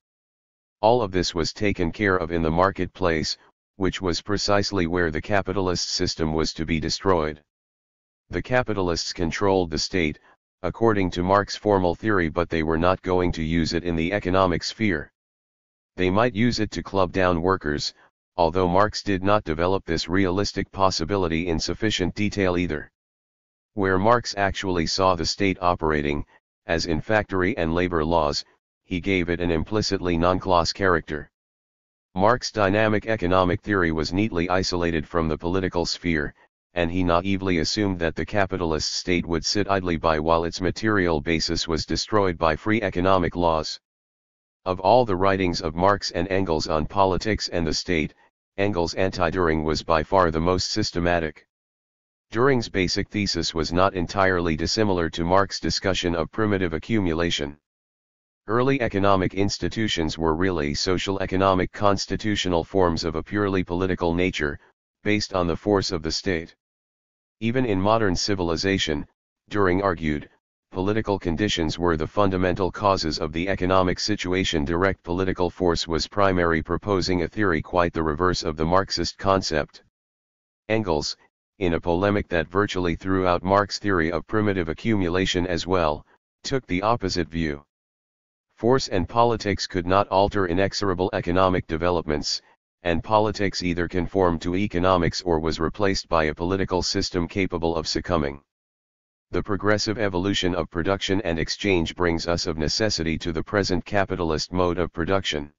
All of this was taken care of in the marketplace, which was precisely where the capitalist system was to be destroyed. The capitalists controlled the state, according to Marx's formal theory, but they were not going to use it in the economic sphere. They might use it to club down workers, although Marx did not develop this realistic possibility in sufficient detail either. Where Marx actually saw the state operating, as in factory and labor laws, he gave it an implicitly non-class character. Marx's dynamic economic theory was neatly isolated from the political sphere, and he naively assumed that the capitalist state would sit idly by while its material basis was destroyed by free economic laws. Of all the writings of Marx and Engels on politics and the state, Engels' anti-Düring was by far the most systematic. Düring's basic thesis was not entirely dissimilar to Marx's discussion of primitive accumulation. Early economic institutions were really social economic constitutional forms of a purely political nature, based on the force of the state. Even in modern civilization, Düring argued, political conditions were the fundamental causes of the economic situation. Direct political force was primary, proposing a theory quite the reverse of the Marxist concept. Engels, in a polemic that virtually threw out Marx's theory of primitive accumulation as well, took the opposite view. Force and politics could not alter inexorable economic developments, and politics either conformed to economics or was replaced by a political system capable of succumbing. The progressive evolution of production and exchange brings us of necessity to the present capitalist mode of production.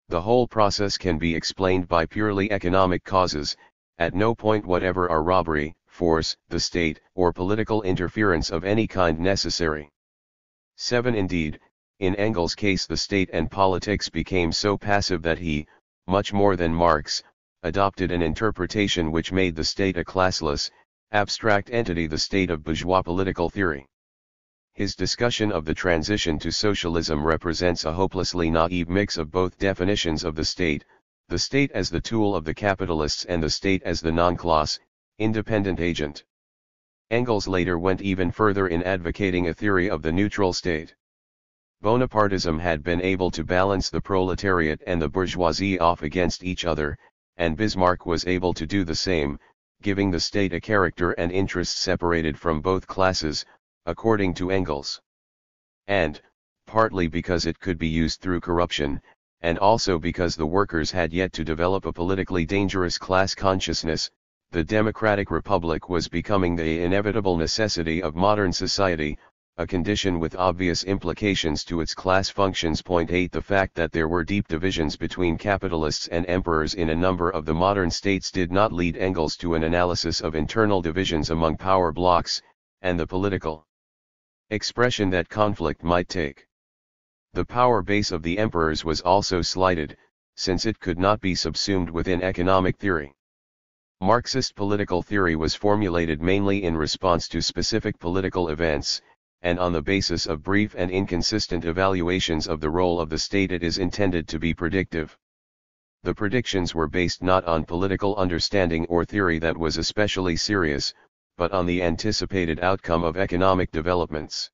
The whole process can be explained by purely economic causes. At no point whatever are robbery, force, the state, or political interference of any kind necessary. 7. Indeed, in Engels' case the state and politics became so passive that he, much more than Marx, adopted an interpretation which made the state a classless, abstract entity, the state of bourgeois political theory. His discussion of the transition to socialism represents a hopelessly naive mix of both definitions of the state as the tool of the capitalists and the state as the non-class, independent agent. Engels later went even further in advocating a theory of the neutral state. Bonapartism had been able to balance the proletariat and the bourgeoisie off against each other, and Bismarck was able to do the same, giving the state a character and interests separated from both classes, according to Engels. And, partly because it could be used through corruption, and also because the workers had yet to develop a politically dangerous class consciousness, the democratic republic was becoming the inevitable necessity of modern society, a condition with obvious implications to its class functions. 8. The fact that there were deep divisions between capitalists and emperors in a number of the modern states did not lead Engels to an analysis of internal divisions among power blocks, and the political expression that conflict might take. The power base of the emperors was also slighted, since it could not be subsumed within economic theory. Marxist political theory was formulated mainly in response to specific political events, and on the basis of brief and inconsistent evaluations of the role of the state. It is intended to be predictive. The predictions were based not on political understanding or theory that was especially serious, but on the anticipated outcome of economic developments.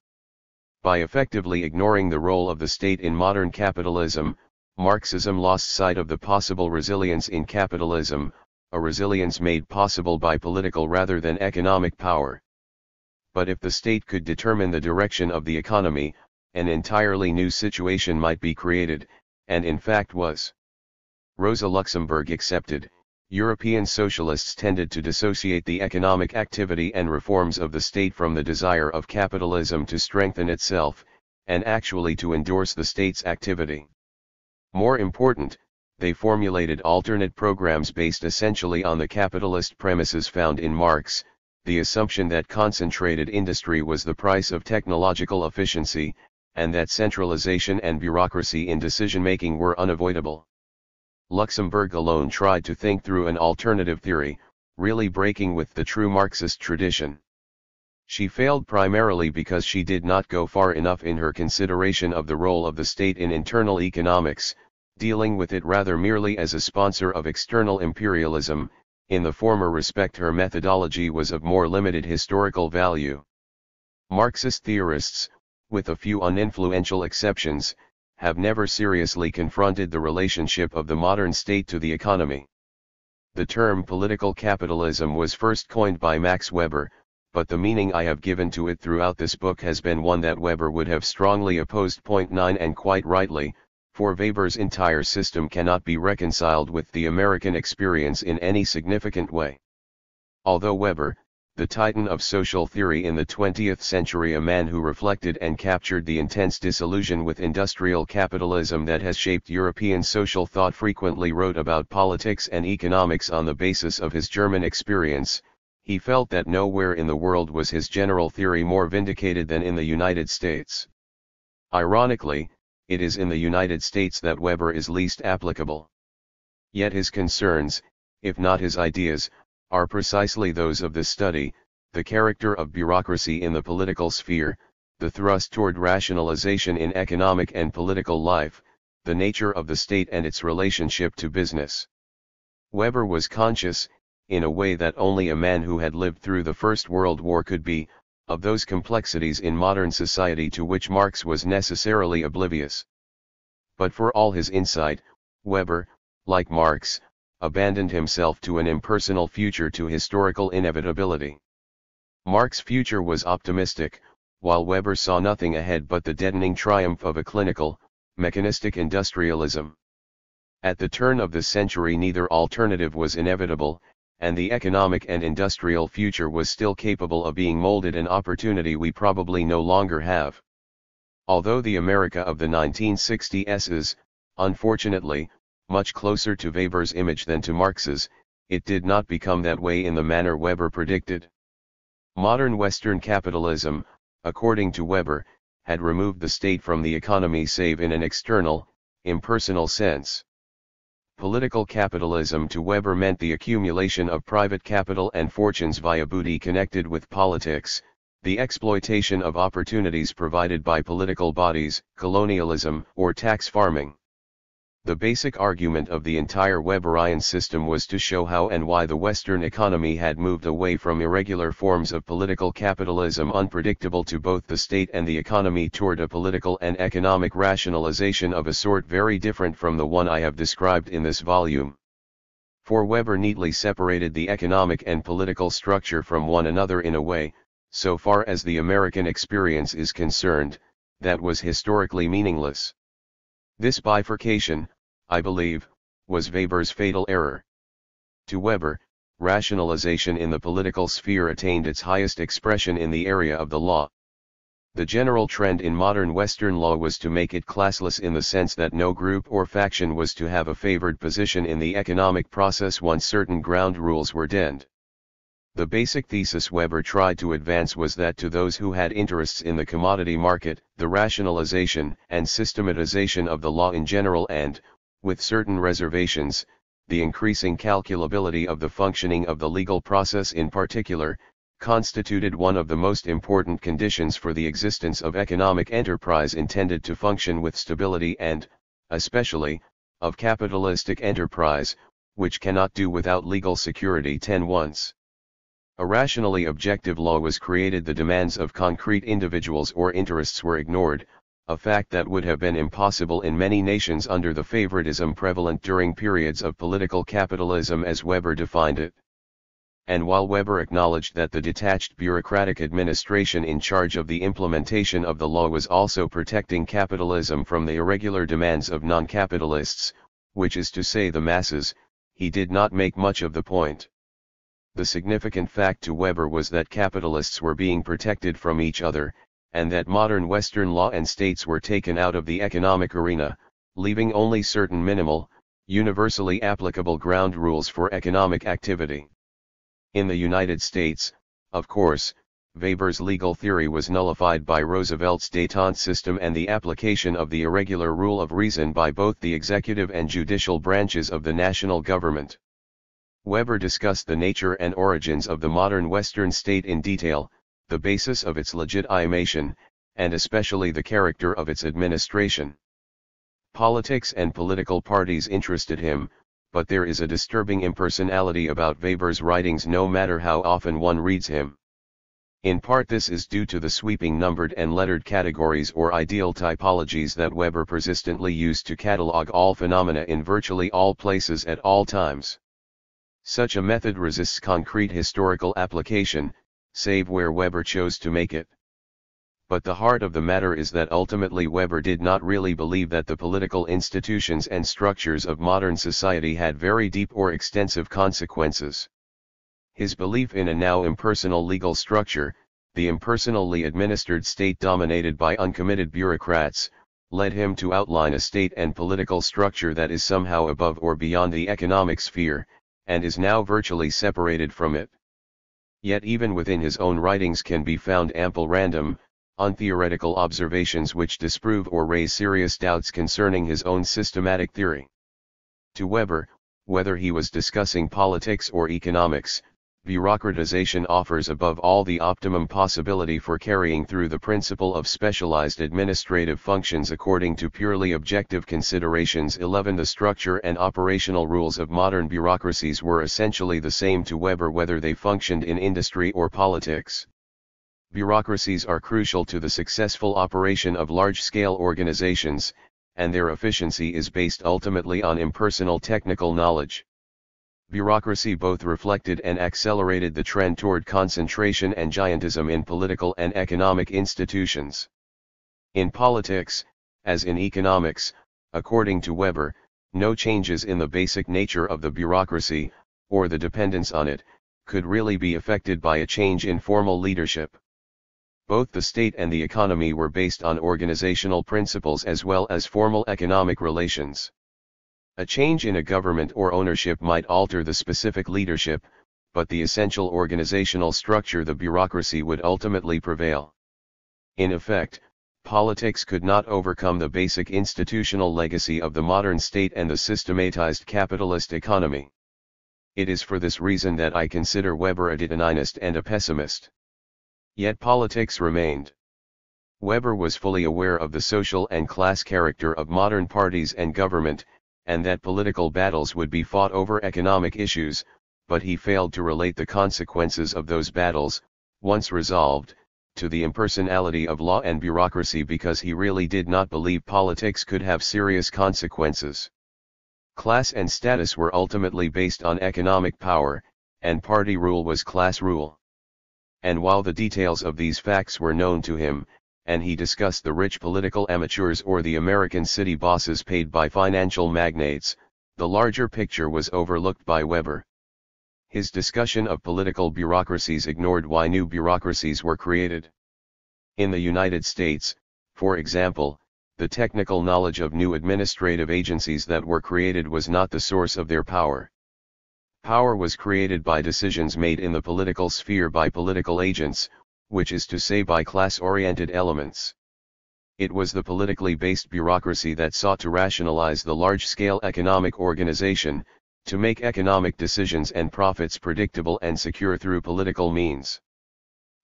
By effectively ignoring the role of the state in modern capitalism, Marxism lost sight of the possible resilience in capitalism, a resilience made possible by political rather than economic power. But if the state could determine the direction of the economy, an entirely new situation might be created, and in fact was. Rosa Luxemburg accepted, European socialists tended to dissociate the economic activity and reforms of the state from the desire of capitalism to strengthen itself, and actually to endorse the state's activity. More important, they formulated alternate programs based essentially on the capitalist premises found in Marx, the assumption that concentrated industry was the price of technological efficiency, and that centralization and bureaucracy in decision-making were unavoidable. Luxemburg alone tried to think through an alternative theory, really breaking with the true Marxist tradition. She failed primarily because she did not go far enough in her consideration of the role of the state in internal economics, dealing with it rather merely as a sponsor of external imperialism. In the former respect, her methodology was of more limited historical value. Marxist theorists, with a few uninfluential exceptions, have never seriously confronted the relationship of the modern state to the economy. The term political capitalism was first coined by Max Weber, but the meaning I have given to it throughout this book has been one that Weber would have strongly opposed. 9 And quite rightly, for Weber's entire system cannot be reconciled with the American experience in any significant way. Although Weber, the titan of social theory in the 20th century, a man who reflected and captured the intense disillusion with industrial capitalism that has shaped European social thought, frequently wrote about politics and economics on the basis of his German experience, he felt that nowhere in the world was his general theory more vindicated than in the United States. Ironically, it is in the United States that Weber is least applicable. Yet his concerns, if not his ideas, are precisely those of this study: the character of bureaucracy in the political sphere, the thrust toward rationalization in economic and political life, the nature of the state and its relationship to business. Weber was conscious, in a way that only a man who had lived through the First World War could be, of those complexities in modern society to which Marx was necessarily oblivious. But for all his insight, Weber, like Marx, abandoned himself to an impersonal future, to historical inevitability. Marx's future was optimistic, while Weber saw nothing ahead but the deadening triumph of a clinical, mechanistic industrialism. At the turn of the century neither alternative was inevitable, and the economic and industrial future was still capable of being molded, an opportunity we probably no longer have. Although the America of the 1960s is, unfortunately, much closer to Weber's image than to Marx's, it did not become that way in the manner Weber predicted. Modern Western capitalism, according to Weber, had removed the state from the economy save in an external, impersonal sense. Political capitalism to Weber meant the accumulation of private capital and fortunes via booty connected with politics, the exploitation of opportunities provided by political bodies, colonialism, or tax farming. The basic argument of the entire Weberian system was to show how and why the Western economy had moved away from irregular forms of political capitalism unpredictable to both the state and the economy toward a political and economic rationalization of a sort very different from the one I have described in this volume. For Weber neatly separated the economic and political structure from one another in a way, so far as the American experience is concerned, that was historically meaningless. This bifurcation, I believe, was Weber's fatal error. To Weber, rationalization in the political sphere attained its highest expression in the area of the law. The general trend in modern Western law was to make it classless in the sense that no group or faction was to have a favored position in the economic process once certain ground rules were denned. The basic thesis Weber tried to advance was that to those who had interests in the commodity market, the rationalization and systematization of the law in general and, with certain reservations, the increasing calculability of the functioning of the legal process in particular, constituted one of the most important conditions for the existence of economic enterprise intended to function with stability and, especially, of capitalistic enterprise, which cannot do without legal security. 10 Once a rationally objective law was created, the demands of concrete individuals or interests were ignored, a fact that would have been impossible in many nations under the favoritism prevalent during periods of political capitalism as Weber defined it. And while Weber acknowledged that the detached bureaucratic administration in charge of the implementation of the law was also protecting capitalism from the irregular demands of non-capitalists, which is to say the masses, he did not make much of the point. The significant fact to Weber was that capitalists were being protected from each other, and that modern Western law and states were taken out of the economic arena, leaving only certain minimal, universally applicable ground rules for economic activity. In the United States, of course, Weber's legal theory was nullified by Roosevelt's détente system and the application of the irregular rule of reason by both the executive and judicial branches of the national government. Weber discussed the nature and origins of the modern Western state in detail, the basis of its legitimation, and especially the character of its administration. Politics and political parties interested him, but there is a disturbing impersonality about Weber's writings no matter how often one reads him. In part this is due to the sweeping numbered and lettered categories or ideal typologies that Weber persistently used to catalogue all phenomena in virtually all places at all times. Such a method resists concrete historical application, save where Weber chose to make it. But the heart of the matter is that ultimately Weber did not really believe that the political institutions and structures of modern society had very deep or extensive consequences. His belief in a now impersonal legal structure, the impersonally administered state dominated by uncommitted bureaucrats, led him to outline a state and political structure that is somehow above or beyond the economic sphere, and is now virtually separated from it. Yet even within his own writings can be found ample random, untheoretical observations which disprove or raise serious doubts concerning his own systematic theory. To Weber, whether he was discussing politics or economics, bureaucratization offers above all the optimum possibility for carrying through the principle of specialized administrative functions according to purely objective considerations. 11 The structure and operational rules of modern bureaucracies were essentially the same to Weber whether they functioned in industry or politics. Bureaucracies are crucial to the successful operation of large-scale organizations, and their efficiency is based ultimately on impersonal technical knowledge. Bureaucracy both reflected and accelerated the trend toward concentration and giantism in political and economic institutions. In politics, as in economics, according to Weber, no changes in the basic nature of the bureaucracy, or the dependence on it, could really be affected by a change in formal leadership. Both the state and the economy were based on organizational principles as well as formal economic relations. A change in a government or ownership might alter the specific leadership, but the essential organizational structure, the bureaucracy, would ultimately prevail. In effect, politics could not overcome the basic institutional legacy of the modern state and the systematized capitalist economy. It is for this reason that I consider Weber a determinist and a pessimist. Yet politics remained. Weber was fully aware of the social and class character of modern parties and government, and that political battles would be fought over economic issues, but he failed to relate the consequences of those battles, once resolved, to the impersonality of law and bureaucracy because he really did not believe politics could have serious consequences. Class and status were ultimately based on economic power, and party rule was class rule. And while the details of these facts were known to him, and he discussed the rich political amateurs or the American city bosses paid by financial magnates, the larger picture was overlooked by Weber. His discussion of political bureaucracies ignored why new bureaucracies were created. In the United States, for example, the technical knowledge of new administrative agencies that were created was not the source of their power. Power was created by decisions made in the political sphere by political agents, which is to say by class-oriented elements. It was the politically based bureaucracy that sought to rationalize the large-scale economic organization, to make economic decisions and profits predictable and secure through political means.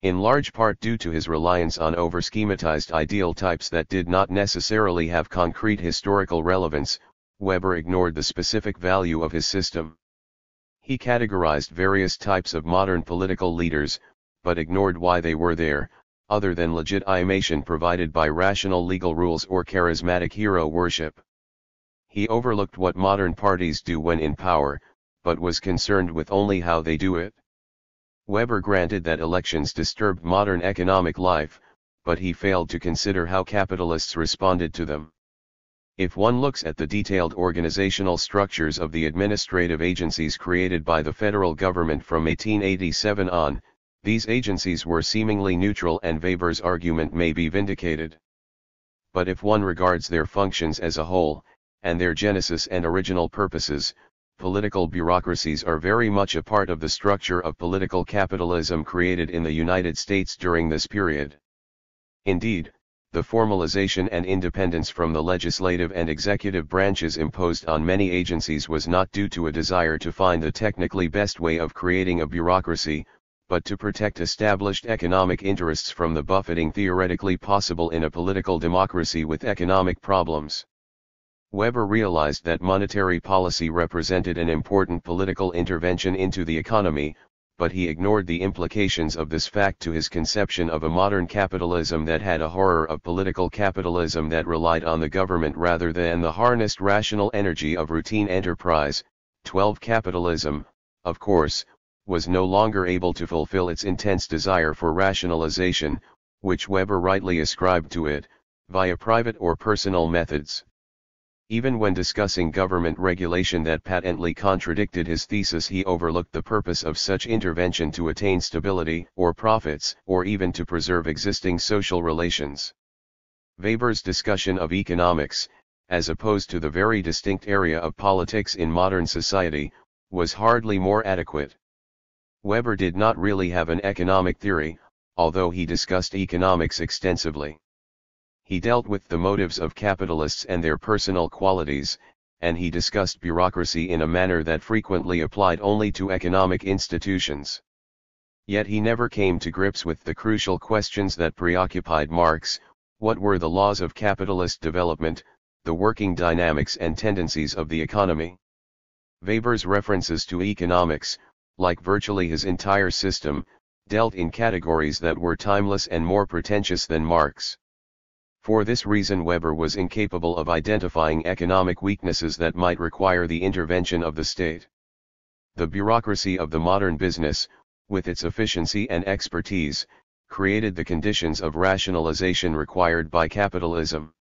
In large part due to his reliance on over-schematized ideal types that did not necessarily have concrete historical relevance, Weber ignored the specific value of his system. He categorized various types of modern political leaders, but ignored why they were there, other than legitimation provided by rational legal rules or charismatic hero worship. He overlooked what modern parties do when in power, but was concerned with only how they do it. Weber granted that elections disturbed modern economic life, but he failed to consider how capitalists responded to them. If one looks at the detailed organizational structures of the administrative agencies created by the federal government from 1887 on, these agencies were seemingly neutral and Weber's argument may be vindicated. But if one regards their functions as a whole, and their genesis and original purposes, political bureaucracies are very much a part of the structure of political capitalism created in the United States during this period. Indeed, the formalization and independence from the legislative and executive branches imposed on many agencies was not due to a desire to find the technically best way of creating a bureaucracy, but to protect established economic interests from the buffeting theoretically possible in a political democracy with economic problems. Weber realized that monetary policy represented an important political intervention into the economy, but he ignored the implications of this fact to his conception of a modern capitalism that had a horror of political capitalism that relied on the government rather than the harnessed rational energy of routine enterprise. 12. Capitalism, of course, was no longer able to fulfill its intense desire for rationalization, which Weber rightly ascribed to it, via private or personal methods. Even when discussing government regulation that patently contradicted his thesis, he overlooked the purpose of such intervention to attain stability or profits, or even to preserve existing social relations. Weber's discussion of economics, as opposed to the very distinct area of politics in modern society, was hardly more adequate. Weber did not really have an economic theory, although he discussed economics extensively. He dealt with the motives of capitalists and their personal qualities, and he discussed bureaucracy in a manner that frequently applied only to economic institutions. Yet he never came to grips with the crucial questions that preoccupied Marx: what were the laws of capitalist development, the working dynamics and tendencies of the economy? Weber's references to economics, like virtually his entire system, dealt in categories that were timeless and more pretentious than Marx. For this reason Weber was incapable of identifying economic weaknesses that might require the intervention of the state. The bureaucracy of the modern business, with its efficiency and expertise, created the conditions of rationalization required by capitalism.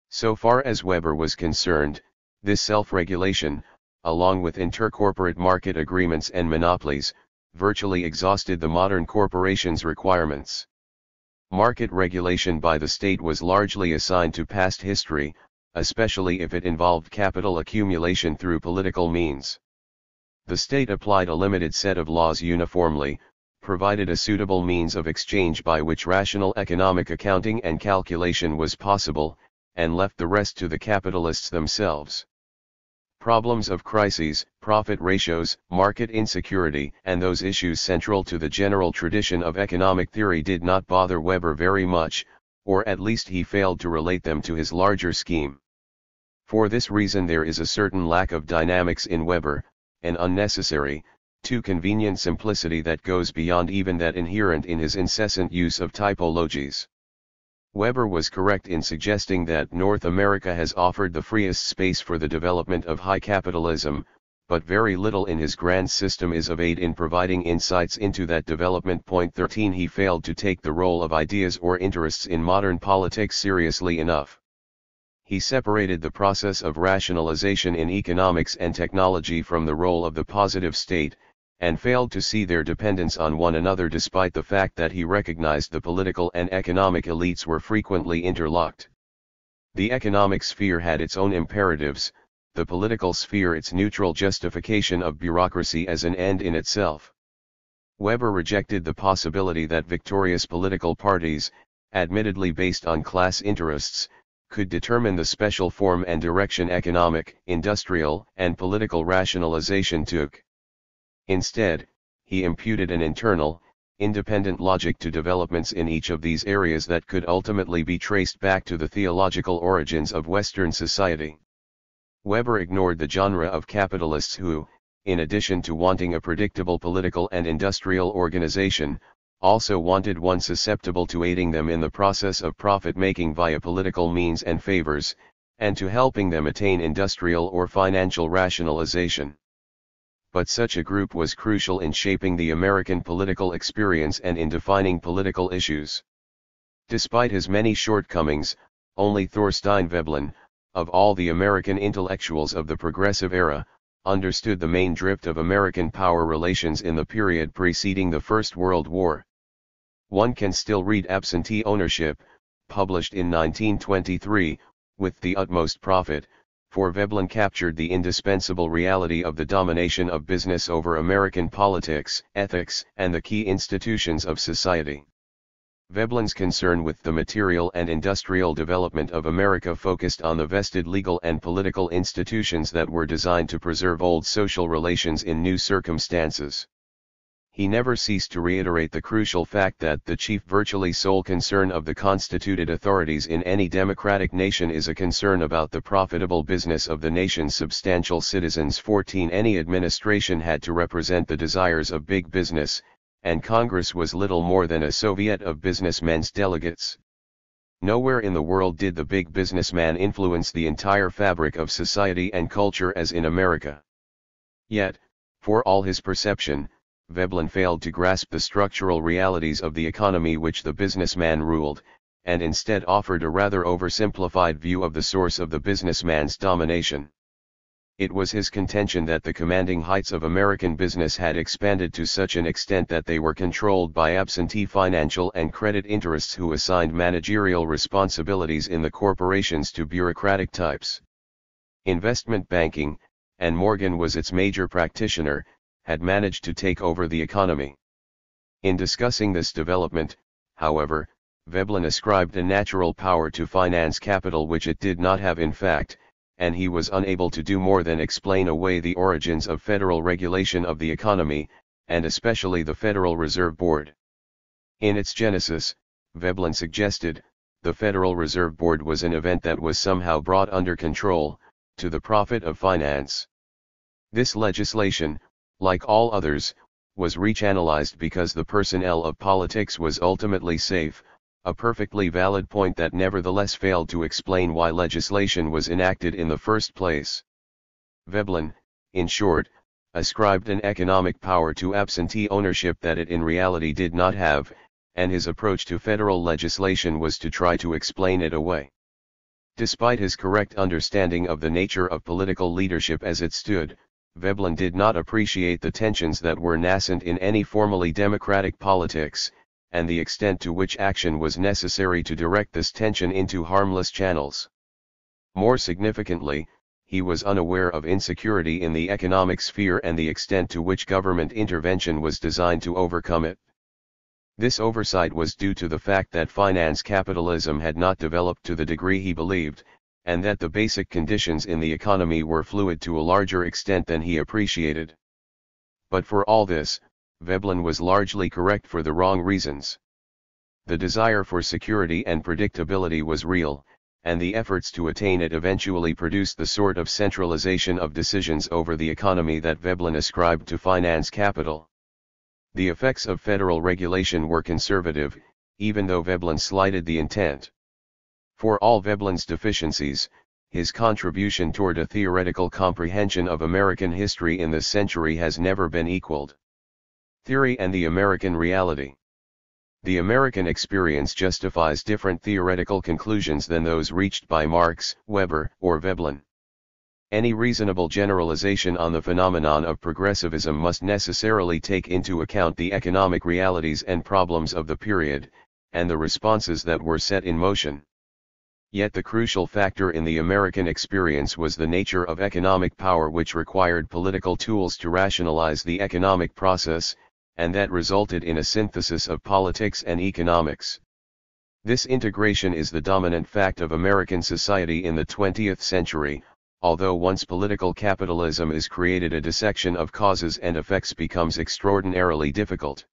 So far as Weber was concerned, this self-regulation, along with intercorporate market agreements and monopolies, virtually exhausted the modern corporation's requirements. Market regulation by the state was largely assigned to past history, especially if it involved capital accumulation through political means. The state applied a limited set of laws uniformly, provided a suitable means of exchange by which rational economic accounting and calculation was possible, and left the rest to the capitalists themselves. Problems of crises, profit ratios, market insecurity, and those issues central to the general tradition of economic theory did not bother Weber very much, or at least he failed to relate them to his larger scheme. For this reason there is a certain lack of dynamics in Weber, an unnecessary, too convenient simplicity that goes beyond even that inherent in his incessant use of typologies. Weber was correct in suggesting that North America has offered the freest space for the development of high capitalism, but very little in his grand system is of aid in providing insights into that development. 13 He failed to take the role of ideas or interests in modern politics seriously enough. He separated the process of rationalization in economics and technology from the role of the positive state, and failed to see their dependence on one another despite the fact that he recognized the political and economic elites were frequently interlocked. The economic sphere had its own imperatives, the political sphere its neutral justification of bureaucracy as an end in itself. Weber rejected the possibility that victorious political parties, admittedly based on class interests, could determine the special form and direction economic, industrial, and political rationalization took. Instead, he imputed an internal, independent logic to developments in each of these areas that could ultimately be traced back to the theological origins of Western society. Weber ignored the genre of capitalists who, in addition to wanting a predictable political and industrial organization, also wanted one susceptible to aiding them in the process of profit-making via political means and favors, and to helping them attain industrial or financial rationalization. But such a group was crucial in shaping the American political experience and in defining political issues. Despite his many shortcomings, only Thorstein Veblen, of all the American intellectuals of the progressive era, understood the main drift of American power relations in the period preceding the First World War. One can still read Absentee Ownership, published in 1923, with the utmost profit, for Veblen captured the indispensable reality of the domination of business over American politics, ethics, and the key institutions of society. Veblen's concern with the material and industrial development of America focused on the vested legal and political institutions that were designed to preserve old social relations in new circumstances. He never ceased to reiterate the crucial fact that the chief, virtually sole concern of the constituted authorities in any democratic nation is a concern about the profitable business of the nation's substantial citizens. 14 Any administration had to represent the desires of big business, and Congress was little more than a Soviet of businessmen's delegates. Nowhere in the world did the big businessman influence the entire fabric of society and culture as in America. Yet, for all his perception, Veblen failed to grasp the structural realities of the economy which the businessman ruled, and instead offered a rather oversimplified view of the source of the businessman's domination. It was his contention that the commanding heights of American business had expanded to such an extent that they were controlled by absentee financial and credit interests who assigned managerial responsibilities in the corporations to bureaucratic types. Investment banking, and Morgan was its major practitioner, had managed to take over the economy. In discussing this development, however, Veblen ascribed a natural power to finance capital which it did not have in fact, and he was unable to do more than explain away the origins of federal regulation of the economy, and especially the Federal Reserve Board. In its genesis, Veblen suggested, the Federal Reserve Board was an event that was somehow brought under control, to the profit of finance. This legislation, like all others, was reanalyzed because the personnel of politics was ultimately safe, a perfectly valid point that nevertheless failed to explain why legislation was enacted in the first place. Veblen, in short, ascribed an economic power to absentee ownership that it in reality did not have, and his approach to federal legislation was to try to explain it away. Despite his correct understanding of the nature of political leadership as it stood, Veblen did not appreciate the tensions that were nascent in any formally democratic politics, and the extent to which action was necessary to direct this tension into harmless channels. More significantly, he was unaware of insecurity in the economic sphere and the extent to which government intervention was designed to overcome it. This oversight was due to the fact that finance capitalism had not developed to the degree he believed, and that the basic conditions in the economy were fluid to a larger extent than he appreciated. But for all this, Veblen was largely correct for the wrong reasons. The desire for security and predictability was real, and the efforts to attain it eventually produced the sort of centralization of decisions over the economy that Veblen ascribed to finance capital. The effects of federal regulation were conservative, even though Veblen slighted the intent. For all Veblen's deficiencies, his contribution toward a theoretical comprehension of American history in this century has never been equaled. Theory and the American reality. The American experience justifies different theoretical conclusions than those reached by Marx, Weber, or Veblen. Any reasonable generalization on the phenomenon of progressivism must necessarily take into account the economic realities and problems of the period, and the responses that were set in motion. Yet the crucial factor in the American experience was the nature of economic power, which required political tools to rationalize the economic process, and that resulted in a synthesis of politics and economics. This integration is the dominant fact of American society in the 20th century, although once political capitalism is created, a dissection of causes and effects becomes extraordinarily difficult.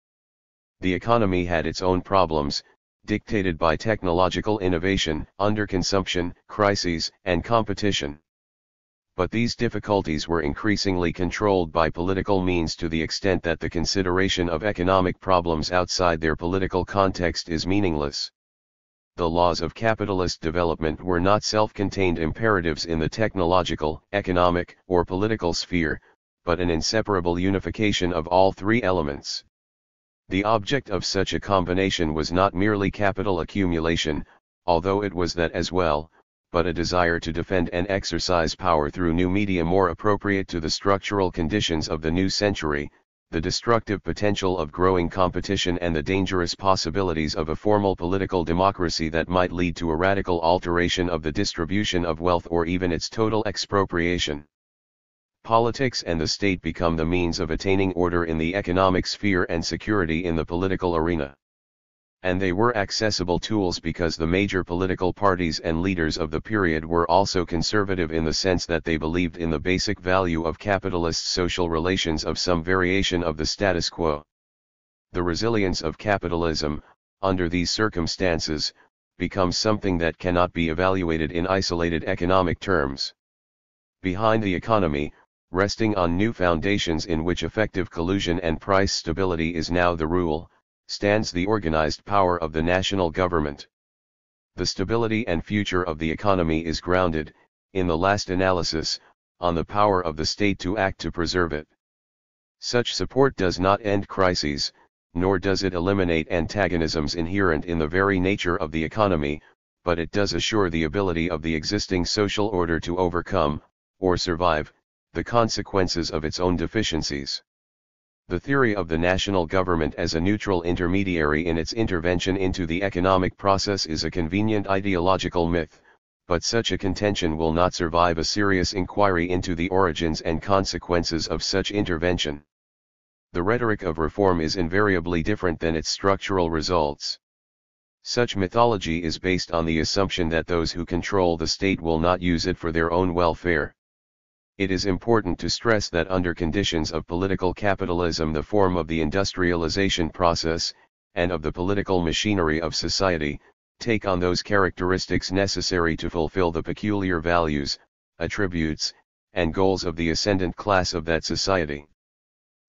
The economy had its own problems, dictated by technological innovation, underconsumption, crises, and competition. But these difficulties were increasingly controlled by political means to the extent that the consideration of economic problems outside their political context is meaningless. The laws of capitalist development were not self-contained imperatives in the technological, economic, or political sphere, but an inseparable unification of all three elements. The object of such a combination was not merely capital accumulation, although it was that as well, but a desire to defend and exercise power through new media more appropriate to the structural conditions of the new century, the destructive potential of growing competition and the dangerous possibilities of a formal political democracy that might lead to a radical alteration of the distribution of wealth or even its total expropriation. Politics and the state become the means of attaining order in the economic sphere and security in the political arena. And they were accessible tools because the major political parties and leaders of the period were also conservative in the sense that they believed in the basic value of capitalist social relations of some variation of the status quo. The resilience of capitalism, under these circumstances, becomes something that cannot be evaluated in isolated economic terms. Behind the economy, resting on new foundations in which effective collusion and price stability is now the rule, stands the organized power of the national government. The stability and future of the economy is grounded, in the last analysis, on the power of the state to act to preserve it. Such support does not end crises, nor does it eliminate antagonisms inherent in the very nature of the economy, but it does assure the ability of the existing social order to overcome, or survive, the consequences of its own deficiencies. The theory of the national government as a neutral intermediary in its intervention into the economic process is a convenient ideological myth, but such a contention will not survive a serious inquiry into the origins and consequences of such intervention. The rhetoric of reform is invariably different than its structural results. Such mythology is based on the assumption that those who control the state will not use it for their own welfare. It is important to stress that under conditions of political capitalism, the form of the industrialization process, and of the political machinery of society, take on those characteristics necessary to fulfill the peculiar values, attributes, and goals of the ascendant class of that society.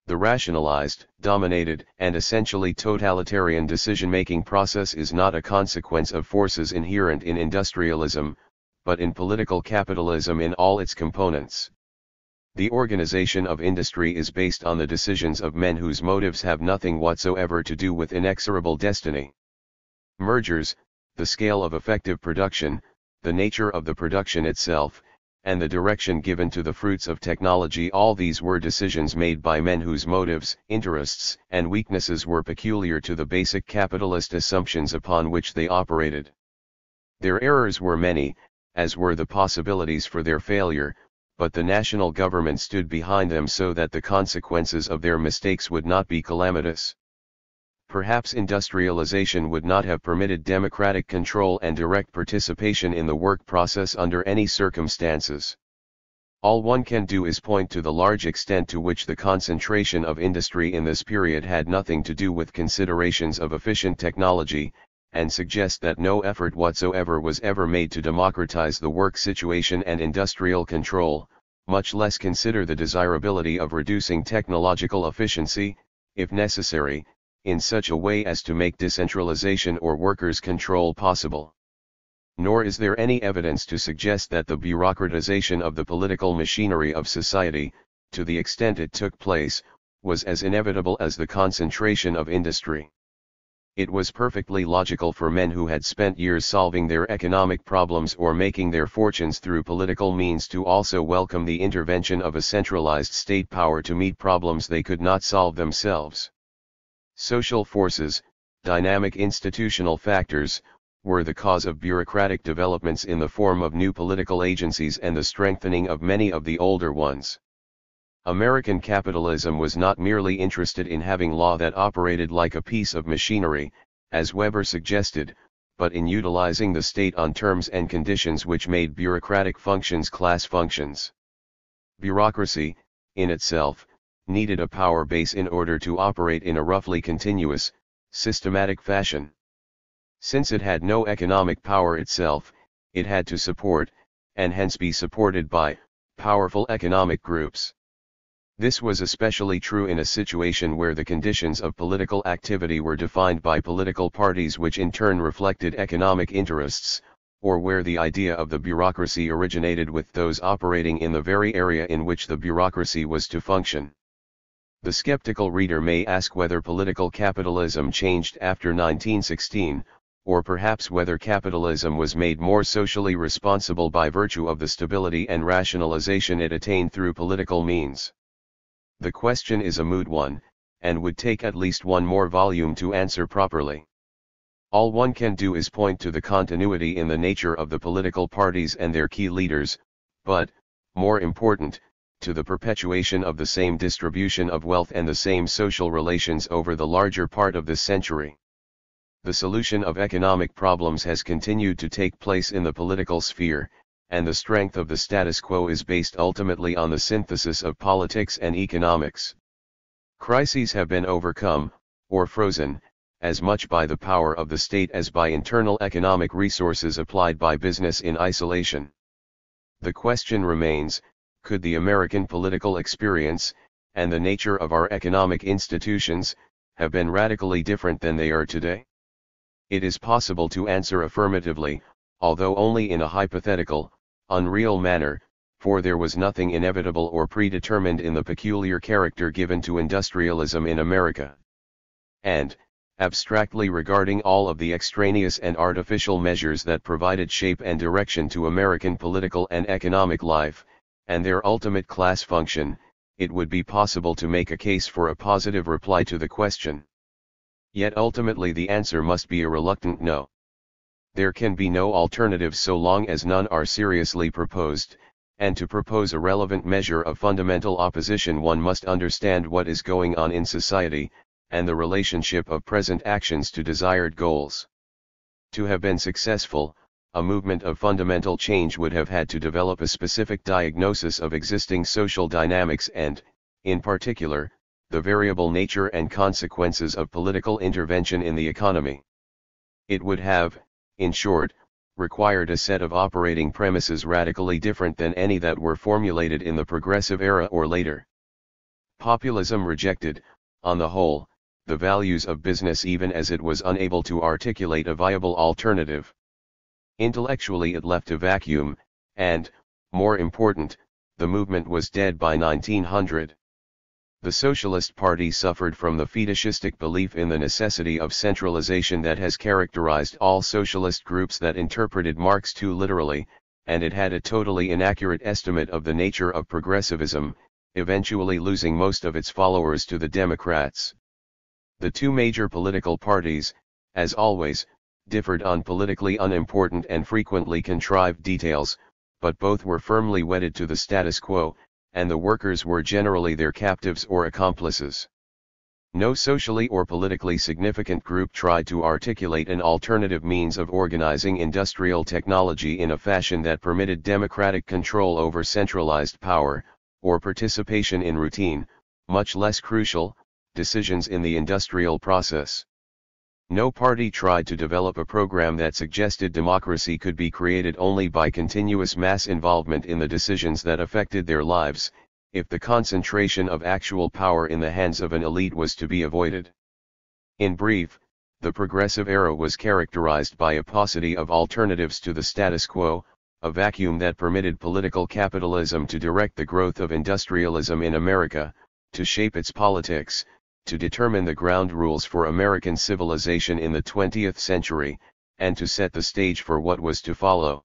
The rationalized, dominated, and essentially totalitarian decision-making process is not a consequence of forces inherent in industrialism, but in political capitalism in all its components. The organization of industry is based on the decisions of men whose motives have nothing whatsoever to do with inexorable destiny. Mergers, the scale of effective production, the nature of the production itself, and the direction given to the fruits of technology, all these were decisions made by men whose motives, interests, and weaknesses were peculiar to the basic capitalist assumptions upon which they operated. Their errors were many, as were the possibilities for their failure, but the national government stood behind them so that the consequences of their mistakes would not be calamitous. Perhaps industrialization would not have permitted democratic control and direct participation in the work process under any circumstances. All one can do is point to the large extent to which the concentration of industry in this period had nothing to do with considerations of efficient technology, and suggest that no effort whatsoever was ever made to democratize the work situation and industrial control, much less consider the desirability of reducing technological efficiency, if necessary, in such a way as to make decentralization or workers' control possible. Nor is there any evidence to suggest that the bureaucratization of the political machinery of society, to the extent it took place, was as inevitable as the concentration of industry. It was perfectly logical for men who had spent years solving their economic problems or making their fortunes through political means to also welcome the intervention of a centralized state power to meet problems they could not solve themselves. Social forces, dynamic institutional factors, were the cause of bureaucratic developments in the form of new political agencies and the strengthening of many of the older ones. American capitalism was not merely interested in having law that operated like a piece of machinery, as Weber suggested, but in utilizing the state on terms and conditions which made bureaucratic functions class functions. Bureaucracy, in itself, needed a power base in order to operate in a roughly continuous, systematic fashion. Since it had no economic power itself, it had to support, and hence be supported by, powerful economic groups. This was especially true in a situation where the conditions of political activity were defined by political parties which in turn reflected economic interests, or where the idea of the bureaucracy originated with those operating in the very area in which the bureaucracy was to function. The skeptical reader may ask whether political capitalism changed after 1916, or perhaps whether capitalism was made more socially responsible by virtue of the stability and rationalization it attained through political means. The question is a moot one, and would take at least one more volume to answer properly. All one can do is point to the continuity in the nature of the political parties and their key leaders, but, more important, to the perpetuation of the same distribution of wealth and the same social relations over the larger part of this century. The solution of economic problems has continued to take place in the political sphere, and the strength of the status quo is based ultimately on the synthesis of politics and economics. Crises have been overcome, or frozen, as much by the power of the state as by internal economic resources applied by business in isolation. The question remains, could the American political experience, and the nature of our economic institutions, have been radically different than they are today? It is possible to answer affirmatively, although only in a hypothetical, unreal manner, for there was nothing inevitable or predetermined in the peculiar character given to industrialism in America. And, abstractly regarding all of the extraneous and artificial measures that provided shape and direction to American political and economic life, and their ultimate class function, it would be possible to make a case for a positive reply to the question. Yet ultimately the answer must be a reluctant no. There can be no alternatives so long as none are seriously proposed, and to propose a relevant measure of fundamental opposition one must understand what is going on in society, and the relationship of present actions to desired goals. To have been successful, a movement of fundamental change would have had to develop a specific diagnosis of existing social dynamics and, in particular, the variable nature and consequences of political intervention in the economy. It would have, in short, required a set of operating premises radically different than any that were formulated in the Progressive era or later. Populism rejected, on the whole, the values of business even as it was unable to articulate a viable alternative. Intellectually it left a vacuum, and, more important, the movement was dead by 1900. The Socialist Party suffered from the fetishistic belief in the necessity of centralization that has characterized all socialist groups that interpreted Marx too literally, and it had a totally inaccurate estimate of the nature of progressivism, eventually losing most of its followers to the Democrats. The two major political parties, as always, differed on politically unimportant and frequently contrived details, but both were firmly wedded to the status quo, and the workers were generally their captives or accomplices. No socially or politically significant group tried to articulate an alternative means of organizing industrial technology in a fashion that permitted democratic control over centralized power, or participation in routine, much less crucial, decisions in the industrial process. No party tried to develop a program that suggested democracy could be created only by continuous mass involvement in the decisions that affected their lives, if the concentration of actual power in the hands of an elite was to be avoided. In brief, the Progressive era was characterized by a paucity of alternatives to the status quo, a vacuum that permitted political capitalism to direct the growth of industrialism in America, to shape its politics, to determine the ground rules for American civilization in the 20th century, and to set the stage for what was to follow.